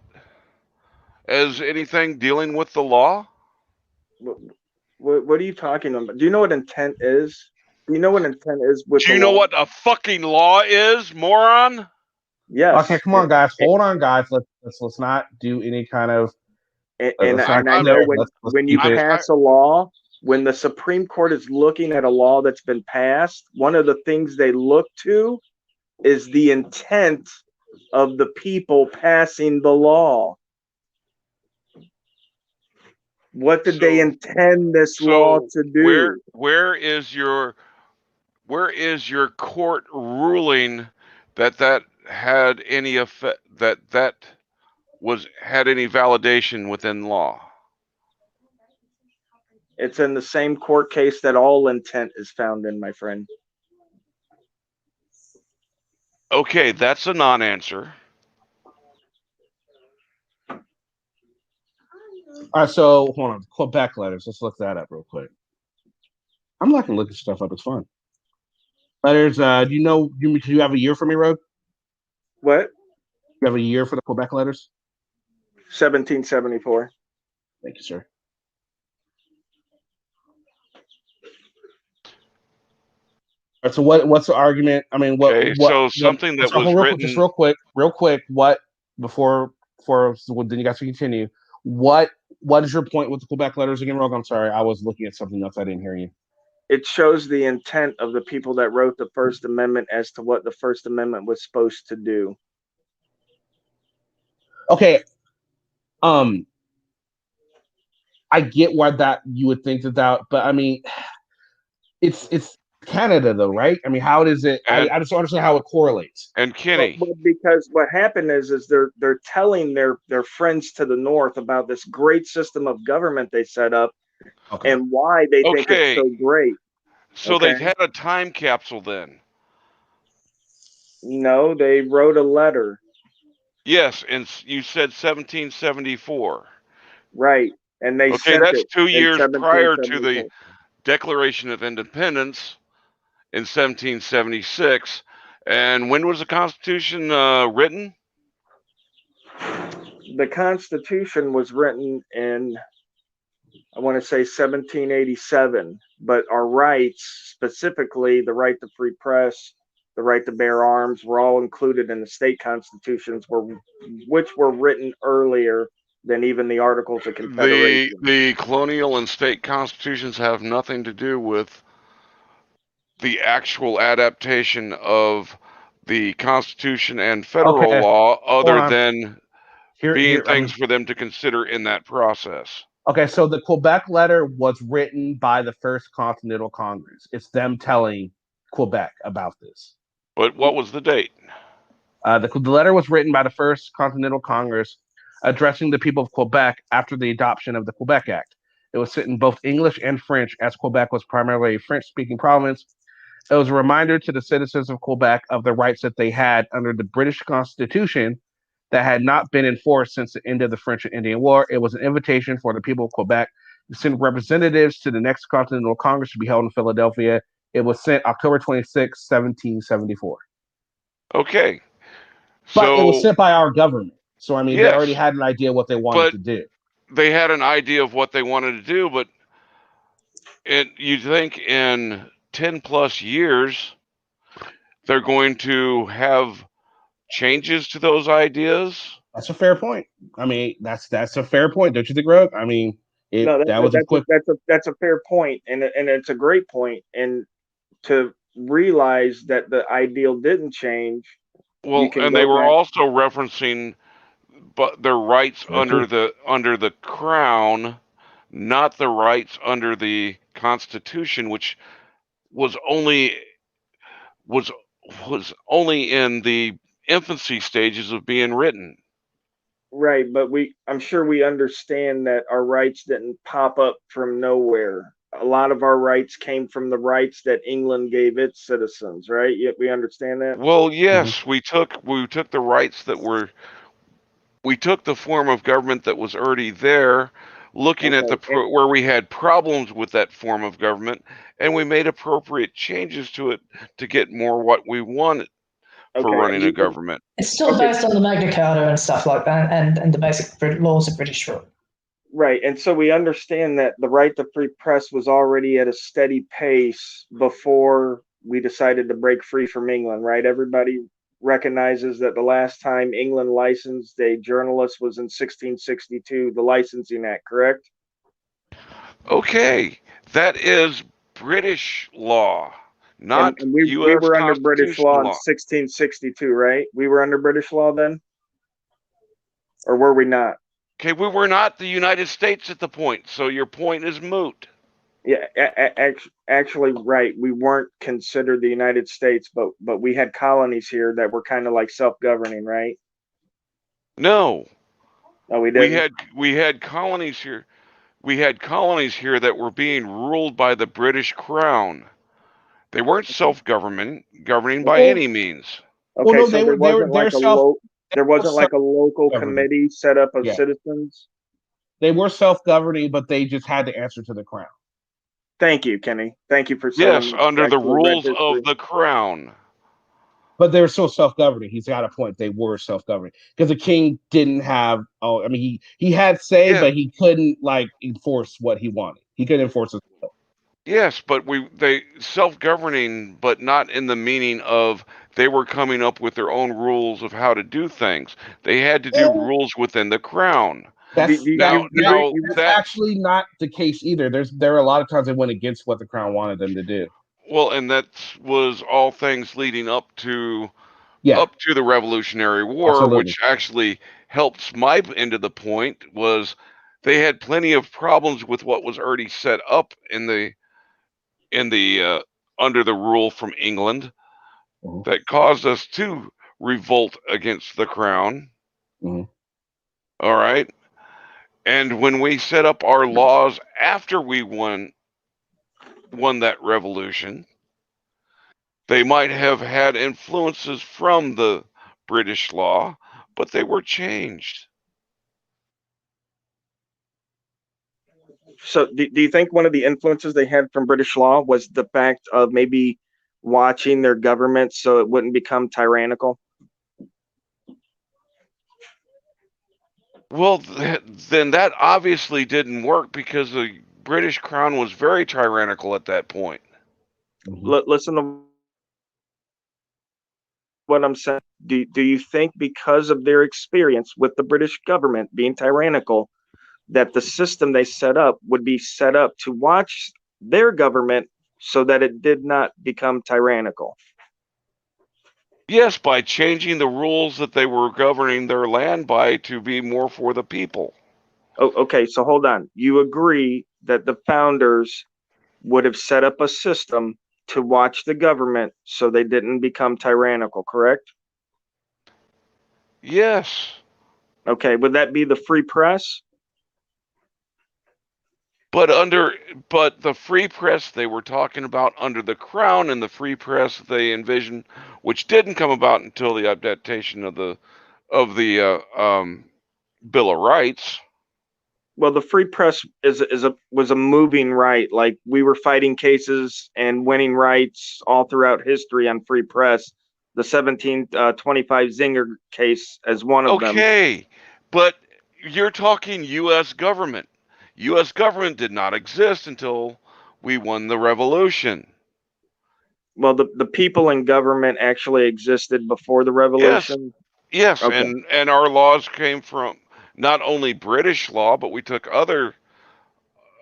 as anything dealing with the law? What are you talking about? Do you know what intent is? Do you know what intent is with Do you know what a fucking law is, moron? Yes. Okay, come on, guys. Hold on, guys. Let's not do any kind of. And I know when you pass a law, when the Supreme Court is looking at a law that's been passed, one of the things they look to is the intent of the people passing the law. What did they intend this law to do? Where is your court ruling that had any effect, that had any validation within law? It's in the same court case that all intent is found in, my friend. Okay, that's a non-answer. All right, so hold on. Quebec letters. Let's look that up real quick. I'm not gonna look this stuff up. It's fun. Letters. Do you have a year for me, Road? What? You have a year for the Quebec letters? 1774. Thank you, sir. All right, so what's the argument? I mean, something that was written. Just real quick. What before then you guys can continue. What is your point with the Quebec letters again, Rogue? I'm sorry, I was looking at something else. I didn't hear you. It shows the intent of the people that wrote the First Amendment as to what the First Amendment was supposed to do. Okay. I get why that you would think that, but I mean, it's Canada though, right? I mean, how does it? I just don't understand how it correlates. And Kenny, well, because what happened is they're telling their friends to the north about this great system of government they set up, and why they think it's so great. So they had a time capsule then. No, they wrote a letter. Yes, and you said 1774. Right, and they sent that's it 2 years prior to the Declaration of Independence in 1776. And when was the Constitution written? The Constitution was written in, I want to say 1787, but our rights, specifically the right to free press, the right to bear arms, were all included in the state constitutions, which were written earlier than even the Articles of Confederation. The colonial and state constitutions have nothing to do with the actual adaptation of the Constitution and federal law, other than being things for them to consider in that process. Okay, so the Quebec letter was written by the First Continental Congress. It's them telling Quebec about this. But what was the date? The letter was written by the First Continental Congress addressing the people of Quebec after the adoption of the Quebec Act. It was sent in both English and French, as Quebec was primarily a French speaking province. It was a reminder to the citizens of Quebec of the rights that they had under the British Constitution that had not been enforced since the end of the French and Indian War. It was an invitation for the people of Quebec to send representatives to the next Continental Congress to be held in Philadelphia. It was sent October 26, 1774. Okay. But it was sent by our government. So, I mean, they already Yes, had an idea what they wanted but to do. they had an idea of what they wanted to do, but you think in 10 plus years, they're going to have changes to those ideas? That's a fair point. I mean, that's a fair point, don't you think, Rogue? I mean, that's a fair point, and it's a great point. And to realize that the ideal didn't change. Well, and they were also referencing their rights under the crown, not the rights under the Constitution, which was only in the infancy stages of being written. Right, but I'm sure we understand that our rights didn't pop up from nowhere. A lot of our rights came from the rights that England gave its citizens, right? Yet we understand that. Well, yes, we took the rights we took the form of government that was already there, looking at where we had problems with that form of government, and we made appropriate changes to it to get more what we wanted for running a government. It's still based on the Magna Carta and stuff like that, and the basic laws of British rule. Right, and so we understand that the right to free press was already at a steady pace before we decided to break free from England, right? Everybody recognizes that the last time England licensed a journalist was in 1662, the Licensing Act, correct? Okay, that is British law, not and we U.S. were under British law in law. 1662, right? We were under British law then? Or were we not? Okay, we were not the United States at the point, so your point is moot. Yeah, actually, right. We weren't considered the United States, but we had colonies here that were kind of like self-governing, right? No. No, we didn't. We had colonies here. We had colonies here that were being ruled by the British Crown. They weren't governing by any means. Okay, well, no, so there wasn't like a local committee set up of citizens. They were self-governing, but they just had to answer to the crown. Thank you, Kenny. Thank you for yes, under the rules of the crown. But they were still self-governing. He's got a point. They were self-governing because the king didn't have. Oh, I mean, he had say, but he couldn't like enforce what he wanted. He couldn't enforce his will. Yes, but they self-governing, but not in the meaning of they were coming up with their own rules of how to do things. They had to do rules within the crown. That's actually not the case either. There are a lot of times they went against what the crown wanted them to do. Well, and that was all things leading up to the Revolutionary War, absolutely. Which actually helps my end of the point was they had plenty of problems with what was already set up in the under the rule from England that caused us to revolt against the crown. All right. And when we set up our laws after we won that revolution, they might have had influences from the British law, but they were changed. So do you think one of the influences they had from British law was the fact of maybe watching their government so it wouldn't become tyrannical? Well, then that obviously didn't work because the British Crown was very tyrannical at that point. Listen to what I'm saying. Do you think because of their experience with the British government being tyrannical, that the system they set up would be set up to watch their government so that it did not become tyrannical? Yes, by changing the rules that they were governing their land by to be more for the people. Oh, okay. So hold on. You agree that the founders would have set up a system to watch the government so they didn't become tyrannical, correct? Yes. Okay. Would that be the free press? But the free press they were talking about under the crown and the free press they envisioned, which didn't come about until the adaptation of the Bill of Rights. Well, the free press was a moving right. Like, we were fighting cases and winning rights all throughout history on free press. The 1725 Zinger case as one of them. Okay, but you're talking U.S. government. U.S. government did not exist until we won the revolution. Well, the people in government actually existed before the revolution. Yes, Okay. and our laws came from not only British law, but we took other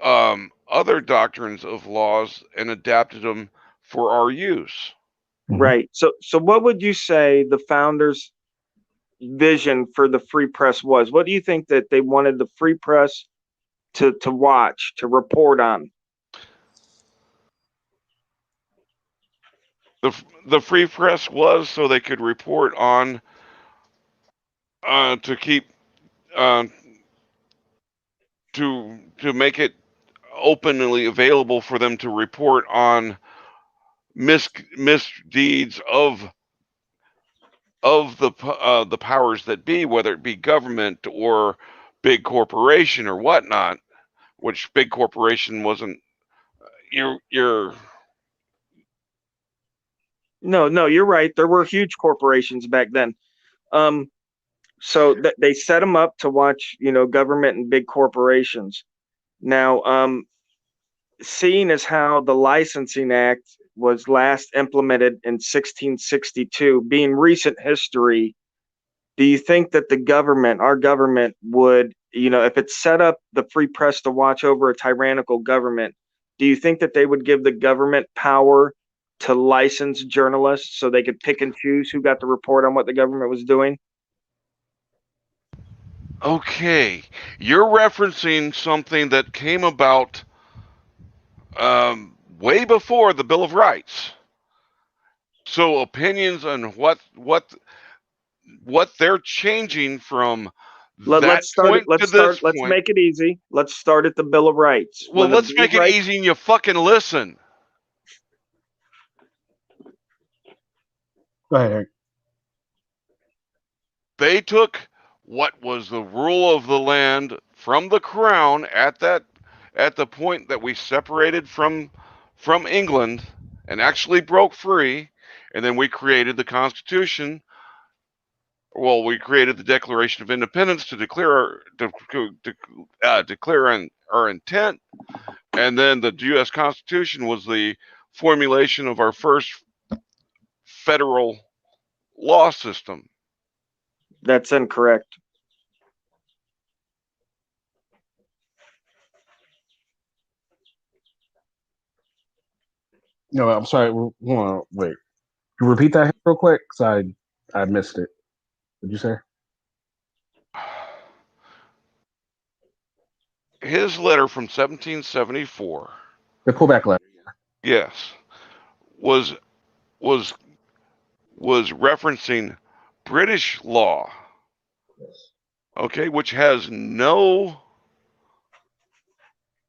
doctrines of laws and adapted them for our use. Right. So what would you say the founders' vision for the free press was? What do you think that they wanted the free press to watch, to report on? The free press was so they could report on to keep to make it openly available for them to report on misdeeds of the powers that be, whether it be government or big corporation or whatnot. Which big corporation wasn't your. No, you're right. There were huge corporations back then. So they set them up to watch, government and big corporations. Now, seeing as how the Licensing Act was last implemented in 1662, being recent history, do you think that our government would, if it set up the free press to watch over a tyrannical government, do you think that they would give the government power to license journalists so they could pick and choose who got to report on what the government was doing? Okay, you're referencing something that came about way before the Bill of Rights. So opinions on what they're changing from Let's make it easy. Let's start at the Bill of Rights. Well, let's make it easy and you fucking listen. Go ahead, Eric. They took what was the rule of the land from the crown at the point that we separated from England and actually broke free, and then we created the Constitution. Well, we created the Declaration of Independence to declare our intent, and then the U.S. Constitution was the formulation of our first federal law system. That's incorrect. No, I'm sorry. Hold on, wait. Can you repeat that real quick? Cause I missed it. What'd you say? His letter from 1774. The pullback letter. Yes, was referencing British law. Okay, which has no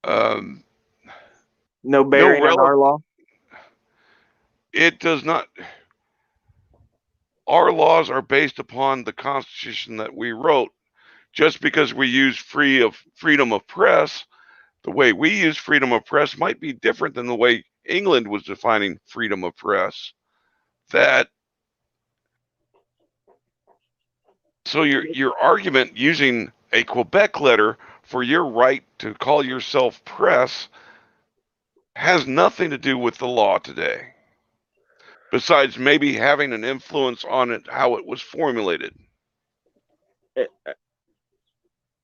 bearing on our law. It does not. Our laws are based upon the Constitution that we wrote. Just because we use freedom of press, the way we use freedom of press might be different than the way England was defining freedom of press. So your argument using a Quebec letter for your right to call yourself press has nothing to do with the law today. Besides maybe having an influence on it, how it was formulated.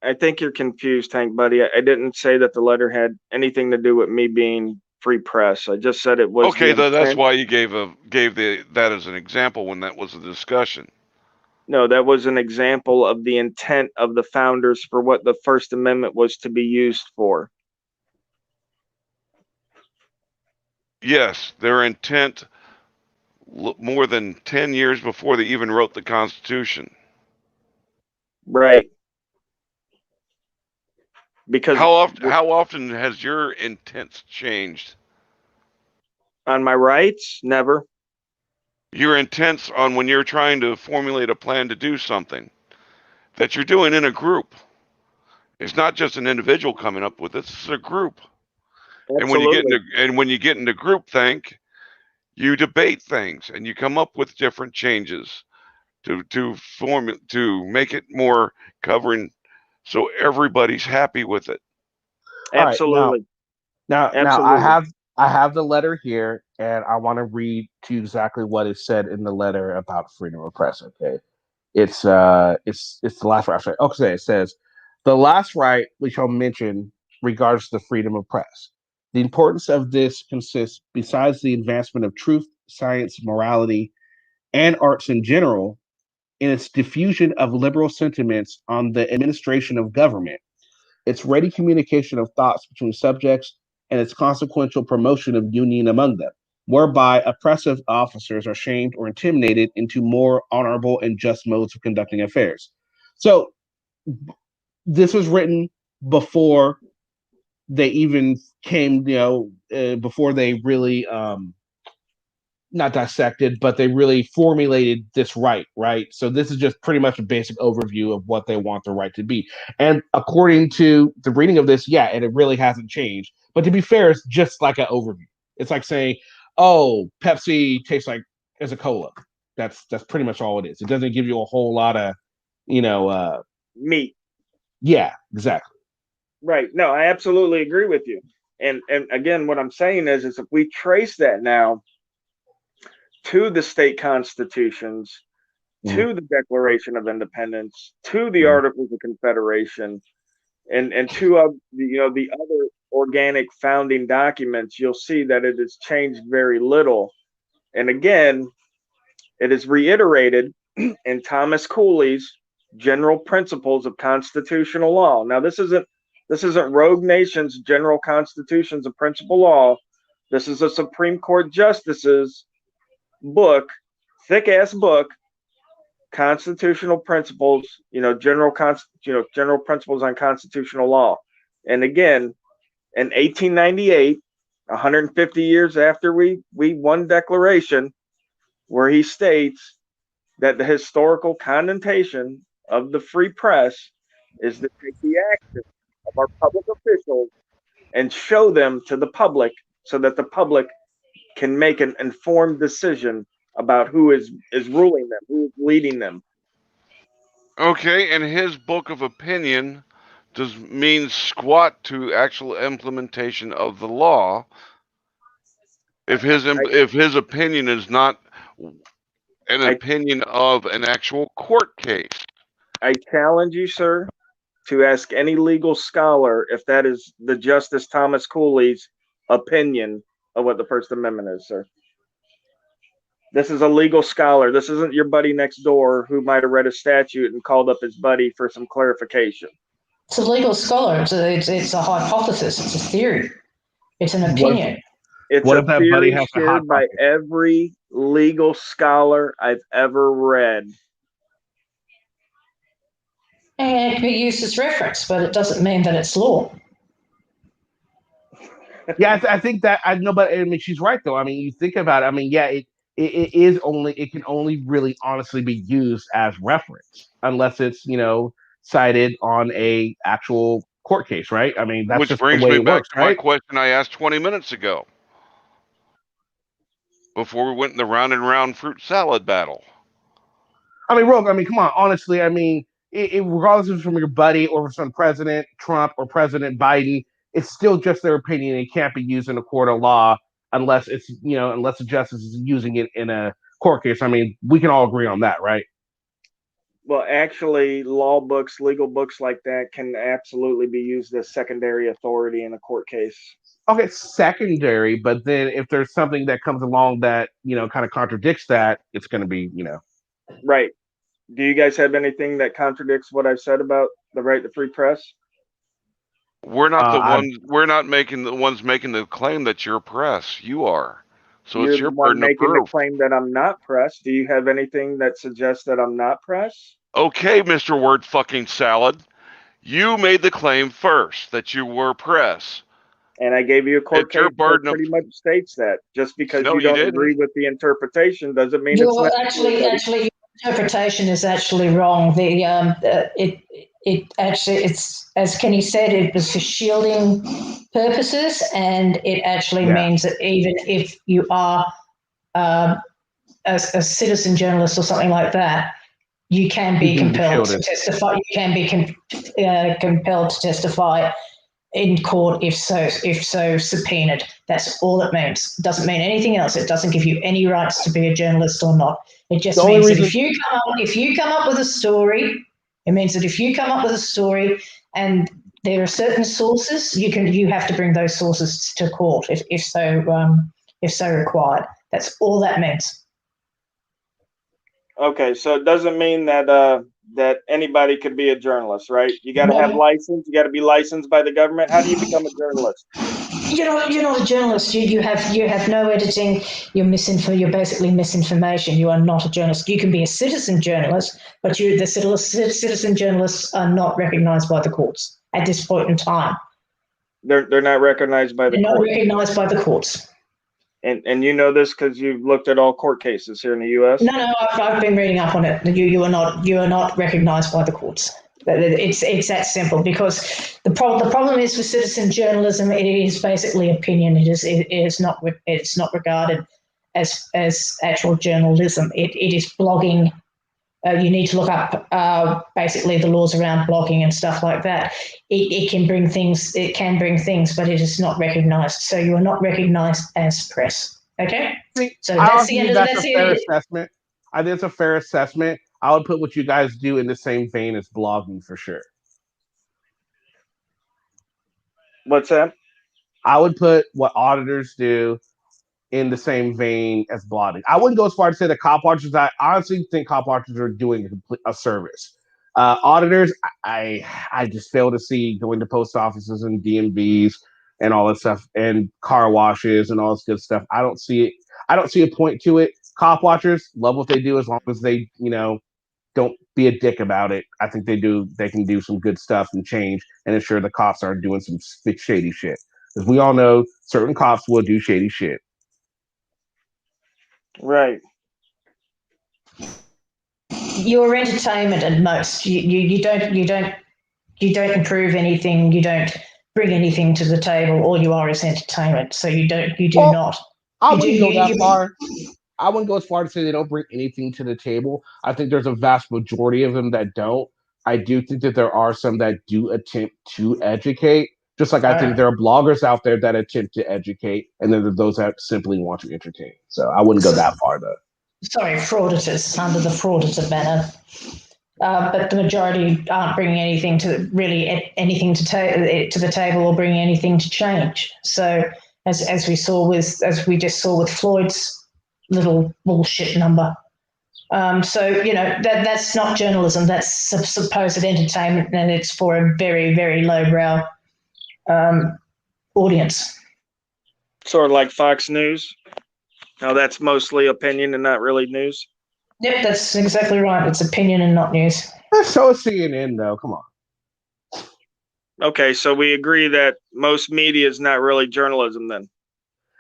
I think you're confused, Hank, buddy. I didn't say that the letter had anything to do with me being free press. I just said it was. Okay, that's why you gave that as an example when that was a discussion. No, that was an example of the intent of the founders for what the First Amendment was to be used for. Yes, their intent more than 10 years before they even wrote the Constitution. Right. Because how often has your intents changed? On my rights, never. Your intents on when you're trying to formulate a plan to do something that you're doing in a group. It's not just an individual coming up with it, it's a group. Absolutely. And when you get into groupthink, you debate things and you come up with different changes to make it more covering so everybody's happy with it. Absolutely. Now Absolutely. I have the letter here, and I want to read to you exactly what is said in the letter about freedom of press. Okay, it's the last right. Okay, it says the last right we shall mention regards the freedom of press. The importance of this consists, besides the advancement of truth, science, morality, and arts in general, in its diffusion of liberal sentiments on the administration of government, its ready communication of thoughts between subjects, and its consequential promotion of union among them, whereby oppressive officers are shamed or intimidated into more honorable and just modes of conducting affairs. So this was written before they even came, before they really not dissected, but they really formulated this right? So this is just pretty much a basic overview of what they want the right to be. And according to the reading of this, yeah, and it really hasn't changed. But to be fair, it's just like an overview. It's like saying, oh, Pepsi tastes like as a cola. That's pretty much all it is. It doesn't give you a whole lot of, meat. Yeah, exactly. Right. No, I absolutely agree with you. And again, what I'm saying is if we trace that now to the state constitutions, to the Declaration of Independence, to the Articles of Confederation, and to the other organic founding documents, you'll see that it has changed very little. And again, it is reiterated in Thomas Cooley's General Principles of Constitutional Law. Now, this isn't Rogue Nation's General Constitutions of Principal Law. This is a Supreme Court Justice's book, thick ass book, Constitutional Principles, General Principles on Constitutional Law. And again, in 1898, 150 years after we won Declaration, where he states that the historical connotation of the free press is to take the action of our public officials and show them to the public so that the public can make an informed decision about who is ruling them, who is leading them. Okay, and his book of opinion does mean squat to actual implementation of the law. If his opinion is not an opinion of an actual court case. I challenge you, sir, to ask any legal scholar if that is the Justice Thomas Cooley's opinion of what the First Amendment is, sir. This is a legal scholar. This isn't your buddy next door who might have read a statute and called up his buddy for some clarification. It's a legal scholar. It's a hypothesis. It's a theory. It's an opinion. It's a theory shared by every legal scholar I've ever read. And it can be used as reference, but it doesn't mean that it's law. Yeah, I think that I know, but I mean, she's right though. I mean, you think about it. I mean, yeah, it can only really honestly be used as reference unless it's cited on a actual court case, right? I mean, that's which just brings the way me it back works, to right? my question I asked 20 minutes ago before we went in the round and round fruit salad battle. I mean, Rogue, I mean, come on, honestly, I mean, regardless if it's from your buddy or from President Trump or President Biden, it's still just their opinion. It can't be used in a court of law unless it's, unless the justice is using it in a court case. I mean, we can all agree on that, right? Well, actually, law books, legal books like that can absolutely be used as secondary authority in a court case. Okay, secondary, but then if there's something that comes along that, kind of contradicts that, it's going to be, Right. Do you guys have anything that contradicts what I've said about the right to free press? We're not the ones. We're not making the ones making the claim that you're press. You are. So You're it's the your one burden of making the proof. claim that I'm not press. Do you have anything that suggests that I'm not press? Okay, Mr. Word fucking Salad. You made the claim first that you were press. And I gave you a court It's your case that burden of. pretty much states that. Just because No, you you don't didn't. agree with the interpretation doesn't mean it's Your not. actually, your interpretation is actually wrong. It's as Kenny said, it was for shielding purposes, and it actually means that even if you are a citizen journalist or something like that, you can be compelled to testify. You can be compelled to testify in court if so subpoenaed. That's all it means. It doesn't mean anything else. It doesn't give you any rights to be a journalist or not. It just means that if you come up with a story, it means that if you come up with a story and there are certain sources, you have to bring those sources to court if so required. That's all that means. Okay, so it doesn't mean that that anybody could be a journalist, right? You got to have license. You got to be licensed by the government. How do you become a journalist? You're not a journalist. You have no editing. You're basically misinformation. You are not a journalist. You can be a citizen journalist, but the citizen journalists are not recognized by the courts at this point in time. They're not recognized by the courts. Not recognized by the courts. And you know this because you've looked at all court cases here in the U.S. No, I've been reading up on it. You are not recognized by the courts. It's that simple, because the problem is with citizen journalism, it is basically opinion. It is not regarded as actual journalism. It is blogging. You need to look up basically the laws around blogging and stuff like that. It can bring things, but it is not recognized. So you are not recognized as press. Okay? So that's the end of that's a fair assessment. I think it's a fair assessment. I would put what you guys do in the same vein as blogging for sure. What's that? I would put what auditors do in the same vein as blogging. I wouldn't go as far as to say that cop watchers. I honestly think cop watchers are doing a service. Auditors, I just fail to see going to post offices and DMVs and all that stuff, and car washes and all this good stuff. I don't see it. I don't see a point to it. Cop watchers love what they do as long as they, don't be a dick about it. I think they can do some good stuff and change and ensure the cops aren't doing some shady shit. Because we all know certain cops will do shady shit. Right. You're entertainment at most. You don't improve anything. You don't bring anything to the table. All you are is entertainment. So you do not. I wouldn't go that far. I wouldn't go as far to say they don't bring anything to the table. I think there's a vast majority of them that don't. I do think that there are some that do attempt to educate. Just like I think there are bloggers out there that attempt to educate, and then there are those that simply want to entertain. So I wouldn't go that far, though. Sorry, frauditors under the frauditor banner. But the majority aren't bringing anything to the table or bringing anything to change. So as we just saw with Floyd's little bullshit number. So that's not journalism. That's supposed entertainment, and it's for a very, very lowbrow audience. Sort of like Fox News. Now that's mostly opinion and not really news. Yep, that's exactly right. It's opinion and not news. So is CNN, though. Come on. Okay, so we agree that most media is not really journalism then.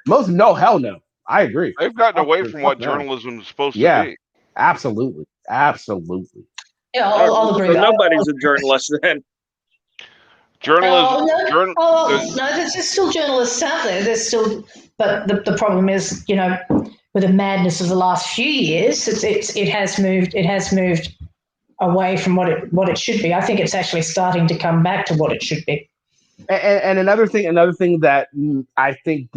No, hell no. I agree. They've gotten away from what journalism is supposed to be. Absolutely. Absolutely. Yeah, I'll agree. So nobody's a journalist then. Journalism. No, there's still journalists out there. There's still, but the problem is, with the madness of the last few years, it has moved away from what it should be. I think it's actually starting to come back to what it should be. And another thing that I think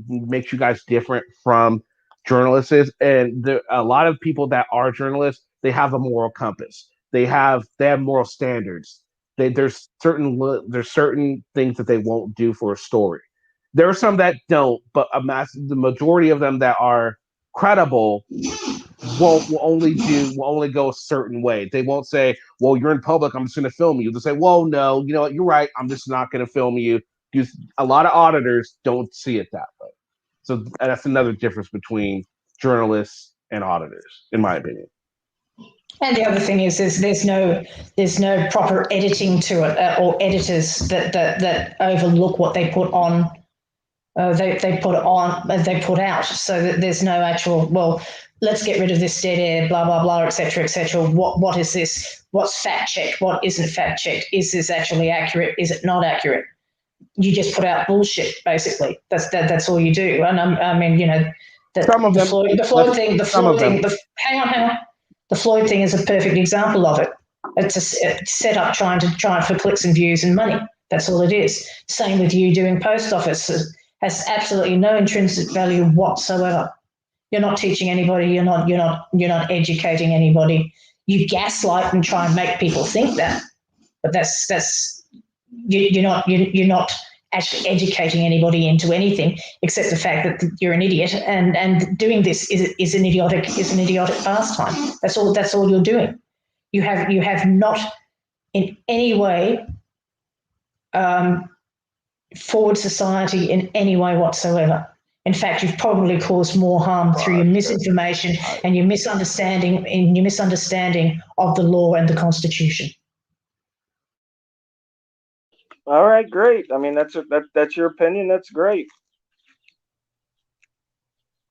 makes you guys different from journalists is, and a lot of people that are journalists, they have a moral compass. They have moral standards. There's certain things that they won't do for a story. There are some that don't, but the majority of them that are credible will only go a certain way. They won't say, "Well, you're in public. I'm just going to film you." They'll say, "Well, no, you know what? You're right. I'm just not going to film you." Because a lot of auditors don't see it that way. So that's another difference between journalists and auditors, in my opinion. And the other thing is, there's no proper editing to it, or editors that overlook what they put on. They put out, so that there's no actual. Well, let's get rid of this dead air, blah blah blah, etc. etc. What is this? What's fact checked? What isn't fact checked? Is this actually accurate? Is it not accurate? You just put out bullshit, basically. That's all you do. And I mean, you know, the Floyd thing. Hang on. The Floyd thing is a perfect example of it. It's a setup trying for clicks and views and money. That's all it is. Same with you doing post office. It has absolutely no intrinsic value whatsoever. You're not teaching anybody. You're not educating anybody. You gaslight and try and make people think that, but you're not actually educating anybody into anything except the fact that you're an idiot, and doing this is an idiotic pastime. That's all you're doing. You have not in any way forward society in any way whatsoever. In fact, you've probably caused more harm through your misinformation and your misunderstanding of the law and the Constitution. All right, great. I mean, that's your opinion. That's great.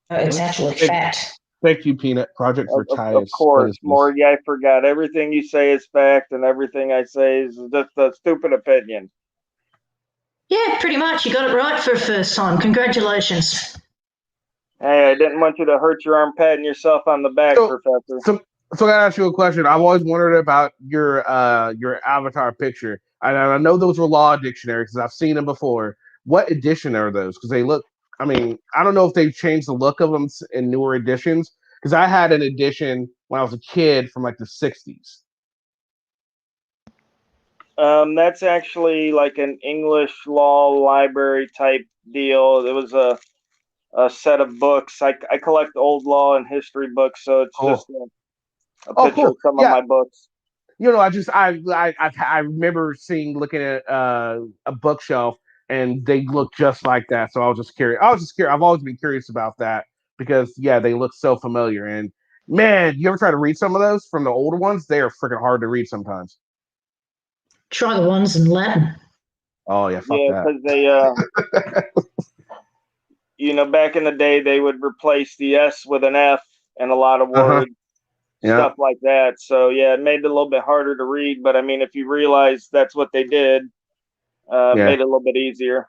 It's actually fact. Thank you, Peanut. Project for Ty. Of course, Morty. I forgot. Everything you say is fact, and everything I say is just a stupid opinion. Yeah, pretty much. You got it right for a first time. Congratulations. Hey, I didn't want you to hurt your arm patting yourself on the back, Professor. So I gotta ask you a question. I've always wondered about your avatar picture. I know those were law dictionaries because I've seen them before. What edition are those? Because they look. I mean, I don't know if they've changed the look of them in newer editions. Because I had an edition when I was a kid from like the '60s. That's actually like an English law library type deal. It was a set of books. I collect old law and history books, so it's just a picture of some of my books. You know, I remember looking at a bookshelf, and they look just like that. So I was just curious. I've always been curious about that because they look so familiar. And man, you ever try to read some of those from the older ones? They are freaking hard to read sometimes. Try the ones in Latin. Oh yeah, fuck that. Because they, back in the day, they would replace the S with an F in a lot of words. Stuff like that. So it made it a little bit harder to read. But I mean, if you realize that's what they did, made it a little bit easier.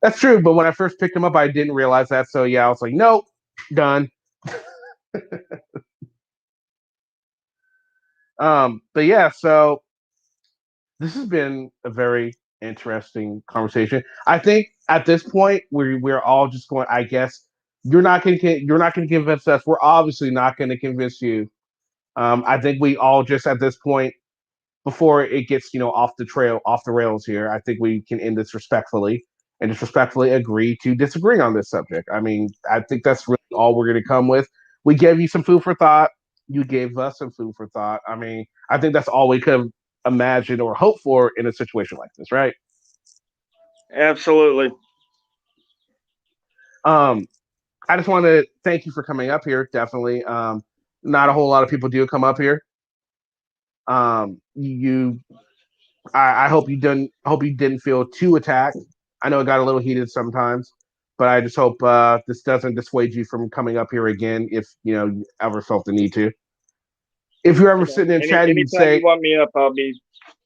That's true. But when I first picked them up, I didn't realize that. So I was like, nope, done. But so this has been a very interesting conversation. I think at this point we're all just going. I guess you're not going to convince us. We're obviously not going to convince you. I think we all just at this point, before it gets off the rails here, I think we can end this respectfully and just respectfully agree to disagree on this subject. I mean, I think that's really all we're going to come with. We gave you some food for thought. You gave us some food for thought. I mean, I think that's all we could have imagined or hoped for in a situation like this, right? Absolutely. I just want to thank you for coming up here. Definitely. Not a whole lot of people do come up here. I hope you didn't feel too attacked. I know it got a little heated sometimes, but I just hope this doesn't dissuade you from coming up here again if you ever felt the need to. If you're ever sitting in chat, you say, you want me up, I'll be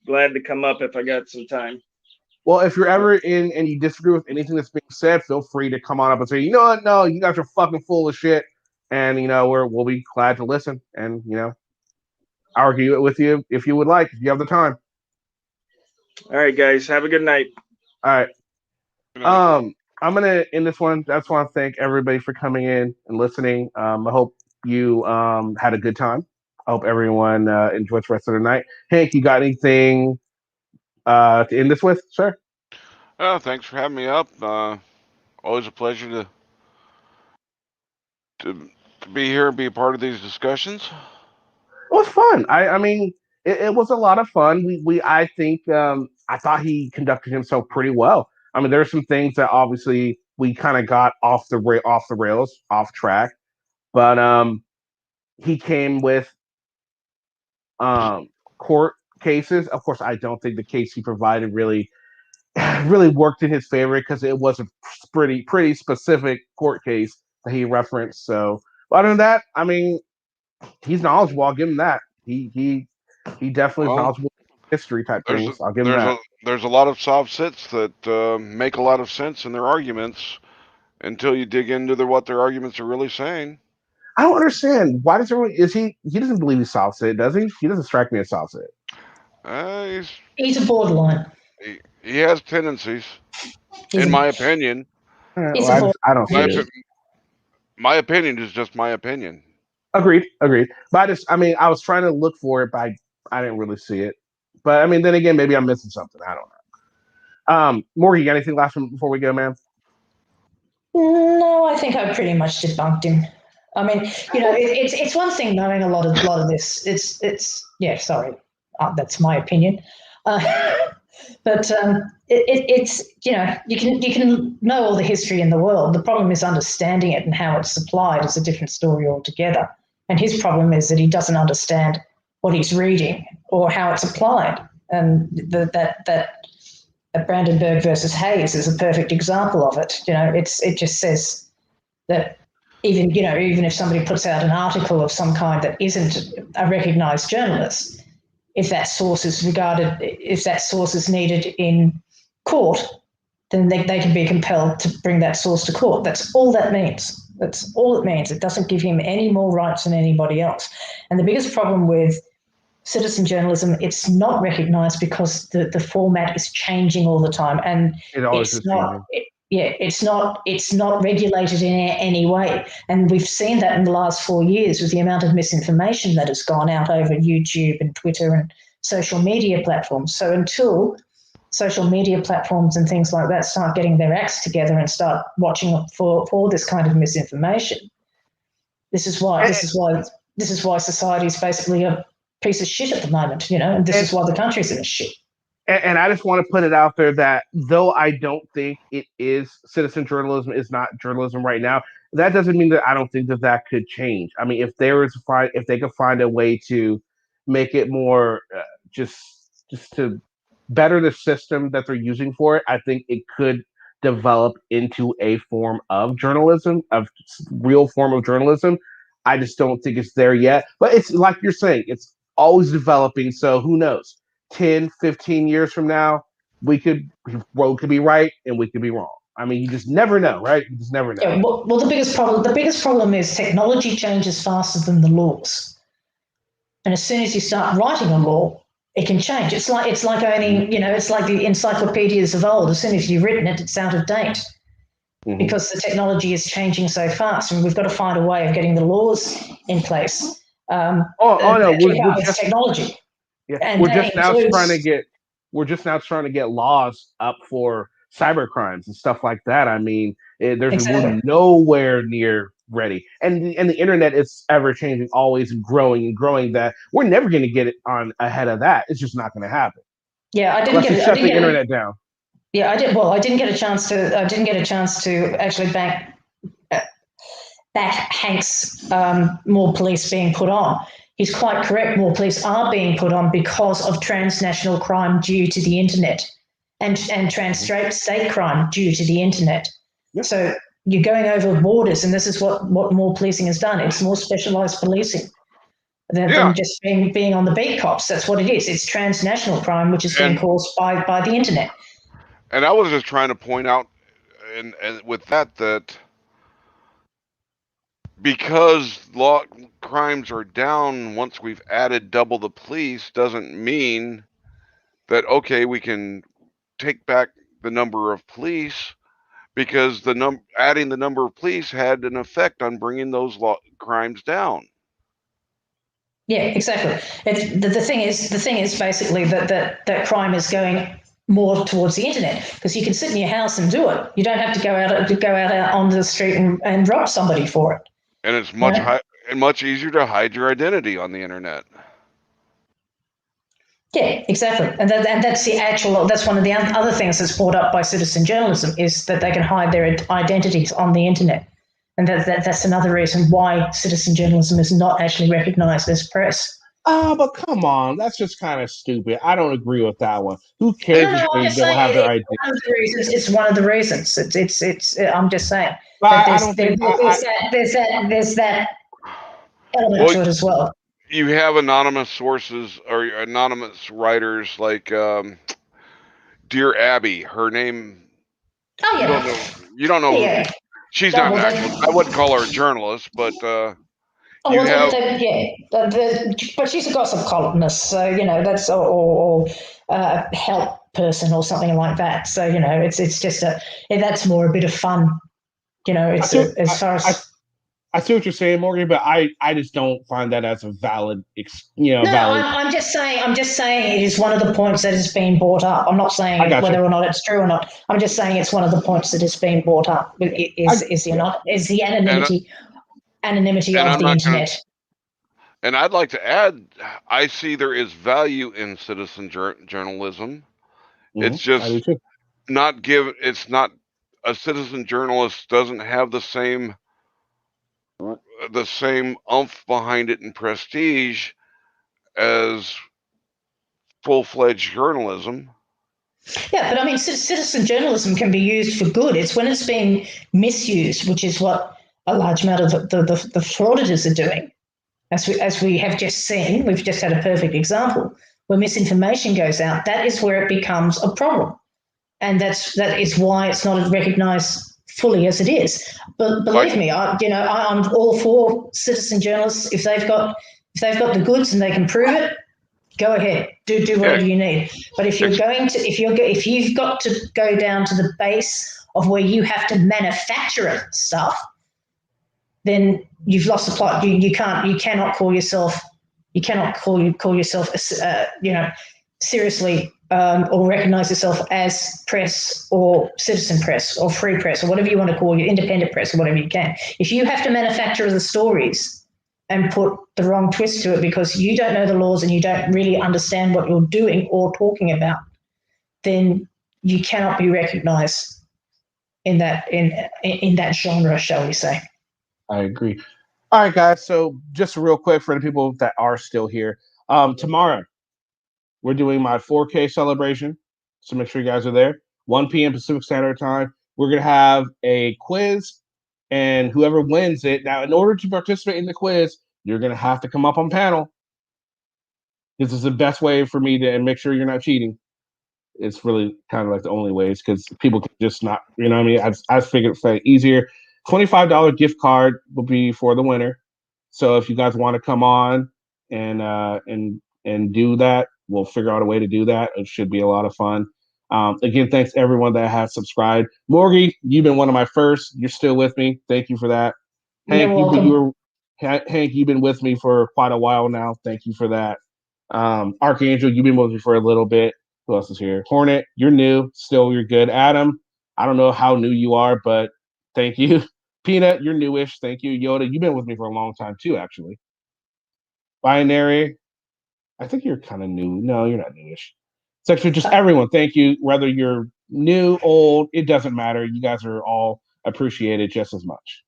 glad to come up if I got some time. Well, if you're ever in and you disagree with anything that's being said, feel free to come on up and say, you know what, no, you guys are fucking full of shit, and we'll be glad to listen and argue it with you if you would like, if you have the time. All right, guys, have a good night. All right. I'm gonna end this one. I just want to thank everybody for coming in and listening. I hope you had a good time. I hope everyone enjoys the rest of the night. Hank, you got anything to end this with, sir? Thanks for having me up. Always a pleasure to to be here and be a part of these discussions. It was fun. I mean, it was a lot of fun. I think I thought he conducted himself pretty well. I mean, there are some things that obviously we kind of got off the rails, off track, but he came with court cases. Of course, I don't think the case he provided really really worked in his favor because it was a pretty specific court case that he referenced. So, but other than that, I mean, he's knowledgeable. I'll give him that. He definitely is knowledgeable history type things. I'll give him that. There's a lot of soft sits that make a lot of sense in their arguments until you dig into what their arguments are really saying. I don't understand. Why does everyone? He doesn't believe he's soft sit, does he? He doesn't strike me as soft sit. He's a borderline. He has tendencies, in my opinion. I don't see it. My opinion is just my opinion. Agreed. But I mean, I was trying to look for it, but I didn't really see it. But I mean, then again, maybe I'm missing something. I don't know. Morgan, you got anything last one before we go, man? No, I think I pretty much debunked him. I mean, it's one thing knowing a lot of this. It's sorry, that's my opinion. But it's you can know all the history in the world. The problem is understanding it and how it's supplied is a different story altogether. And his problem is that he doesn't understand what he's reading or how it's applied. And that Brandenburg versus Hayes is a perfect example of it. It just says that even if somebody puts out an article of some kind that isn't a recognised journalist, if that source is needed in court, then they can be compelled to bring that source to court. That's all that means. That's all it means. It doesn't give him any more rights than anybody else. And the biggest problem with citizen journalism, it's not recognised because the format is changing all the time, and it's not regulated in any way. And we've seen that in the last 4 years with the amount of misinformation that has gone out over YouTube and Twitter and social media platforms. So until social media platforms and things like that start getting their acts together and start watching for this kind of misinformation, this is why society is basically a piece of shit at the moment, and this is why the country's in a shit. And I just want to put it out there that though I don't think it is citizen journalism is not journalism right now, that doesn't mean that I don't think that could change. I mean, if they could find a way to make it more just to better the system that they're using for it, I think it could develop into a form of journalism, a real form of journalism. I just don't think it's there yet. But it's like you're saying, it's always developing. So who knows? 10, 15 years from now, world could be right and we could be wrong. I mean, you just never know, right? You just never know. Yeah, well, the biggest problem is technology changes faster than the laws. And as soon as you start writing a law, it can change. It's like owning, it's like the encyclopedias of old. As soon as you've written it, it's out of date. Because the technology is changing so fast, and we've got to find a way of getting the laws in place. No, we're just technology. Yeah, and we're just now trying to get laws up for cyber crimes and stuff like that. I mean, we're nowhere near ready, and the internet is ever changing, always growing and growing. That we're never going to get it on ahead of that. It's just not going to happen. Yeah, I didn't shut the internet down. Yeah, I did. Well, I didn't get a chance to actually back Hank's more police being put on. He's quite correct. More police are being put on because of transnational crime due to the internet and trans-state crime due to the internet. Yep. So you're going over borders, and this is what more policing has done. It's more specialised policing than just being on the beat cops. That's what it is. It's transnational crime, which is being caused by the internet. And I was just trying to point out, and with that because crimes are down once we've added double the police doesn't mean that, okay, we can take back the number of police, because adding the number of police had an effect on bringing those crimes down. Yeah, exactly. The thing is basically that crime is going more towards the internet, because you can sit in your house and do it. You don't have to go out on the street and rob somebody for it. and it's much easier to hide your identity on the internet. Yeah, exactly, and that's one of the other things that's brought up by citizen journalism is that they can hide their identities on the internet, and that's another reason why citizen journalism is not actually recognised as press. But come on, that's just kind of stupid. I don't agree with that one. Who cares if they don't have their identity? It's one of the reasons. It's. I'm just saying. But There's that element to it as well. You have anonymous sources or anonymous writers like Dear Abby. Her name. Oh yeah. You don't know. Yeah. Who, she's not an actual. I wouldn't call her a journalist, but but she's a gossip columnist, so that's or help person or something like that. So it's just that's more a bit of fun. It's as far as. I see what you're saying, Morgan, but I just don't find that as a valid, valid. I'm just saying it is one of the points that is being brought up. I'm not saying whether or not it's true or not. I'm just saying it's one of the points that is being brought up. Is the anonymity of the internet. And I'd like to add, I see there is value in citizen journalism. Mm-hmm. It's just it's not a citizen journalist doesn't have the same oomph behind it and prestige as full-fledged journalism. Yeah, but I mean, citizen journalism can be used for good. It's when it's being misused, which is what a large amount of the frauditors are doing. As we have just seen, we've just had a perfect example where misinformation goes out. That is where it becomes a problem, and that is why it's not recognised fully as it is. But believe me, I'm all for citizen journalists. If they've got the goods and they can prove it, go ahead, do whatever you need. But if you've got to go down to the base of where you have to manufacture stuff, then you've lost the plot. You cannot call yourself seriously or recognize yourself as press or citizen press or free press or whatever you want to call you, independent press or whatever you can. If you have to manufacture the stories and put the wrong twist to it because you don't know the laws and you don't really understand what you're doing or talking about, then you cannot be recognized in that genre, shall we say. I agree. All right, guys. So just real quick for the people that are still here, tomorrow we're doing my 4K celebration. So make sure you guys are there. 1 p.m. Pacific Standard Time. We're going to have a quiz, and whoever wins it. Now, in order to participate in the quiz, you're going to have to come up on panel. This is the best way for me to make sure you're not cheating. It's really kind of like the only ways because people can just not, you know what I mean? I figured it's easier. $25 gift card will be for the winner. So if you guys want to come on and do that, we'll figure out a way to do that. It should be a lot of fun. Again, thanks to everyone that has subscribed. Morgie, you've been one of my first. You're still with me. Thank you for that. Hank, you've been with me for quite a while now. Thank you for that. Archangel, you've been with me for a little bit. Who else is here? Hornet, you're new. Still, you're good. Adam, I don't know how new you are, but thank you. Peanut, you're newish. Thank you. Yoda, you've been with me for a long time too, actually. Binary, I think you're kind of new. No, you're not newish. It's actually just everyone. Thank you. Whether you're new, old, it doesn't matter. You guys are all appreciated just as much.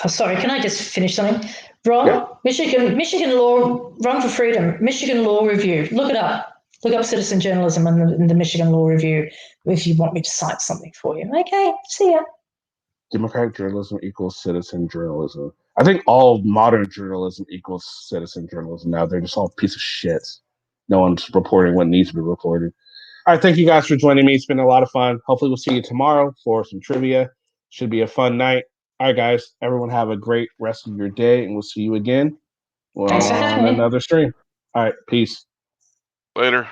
Oh, sorry, can I just finish something? Ron, yeah. Michigan Law, Run for Freedom, Michigan Law Review. Look it up. Look up citizen journalism in the Michigan Law Review if you want me to cite something for you. Okay, see ya. Democratic journalism equals citizen journalism. I think all modern journalism equals citizen journalism now. They're just all a piece of shit. No one's reporting what needs to be reported. All right, thank you guys for joining me. It's been a lot of fun. Hopefully we'll see you tomorrow for some trivia. Should be a fun night. All right, guys, everyone have a great rest of your day, and we'll see you again on another stream. All right, peace. Later.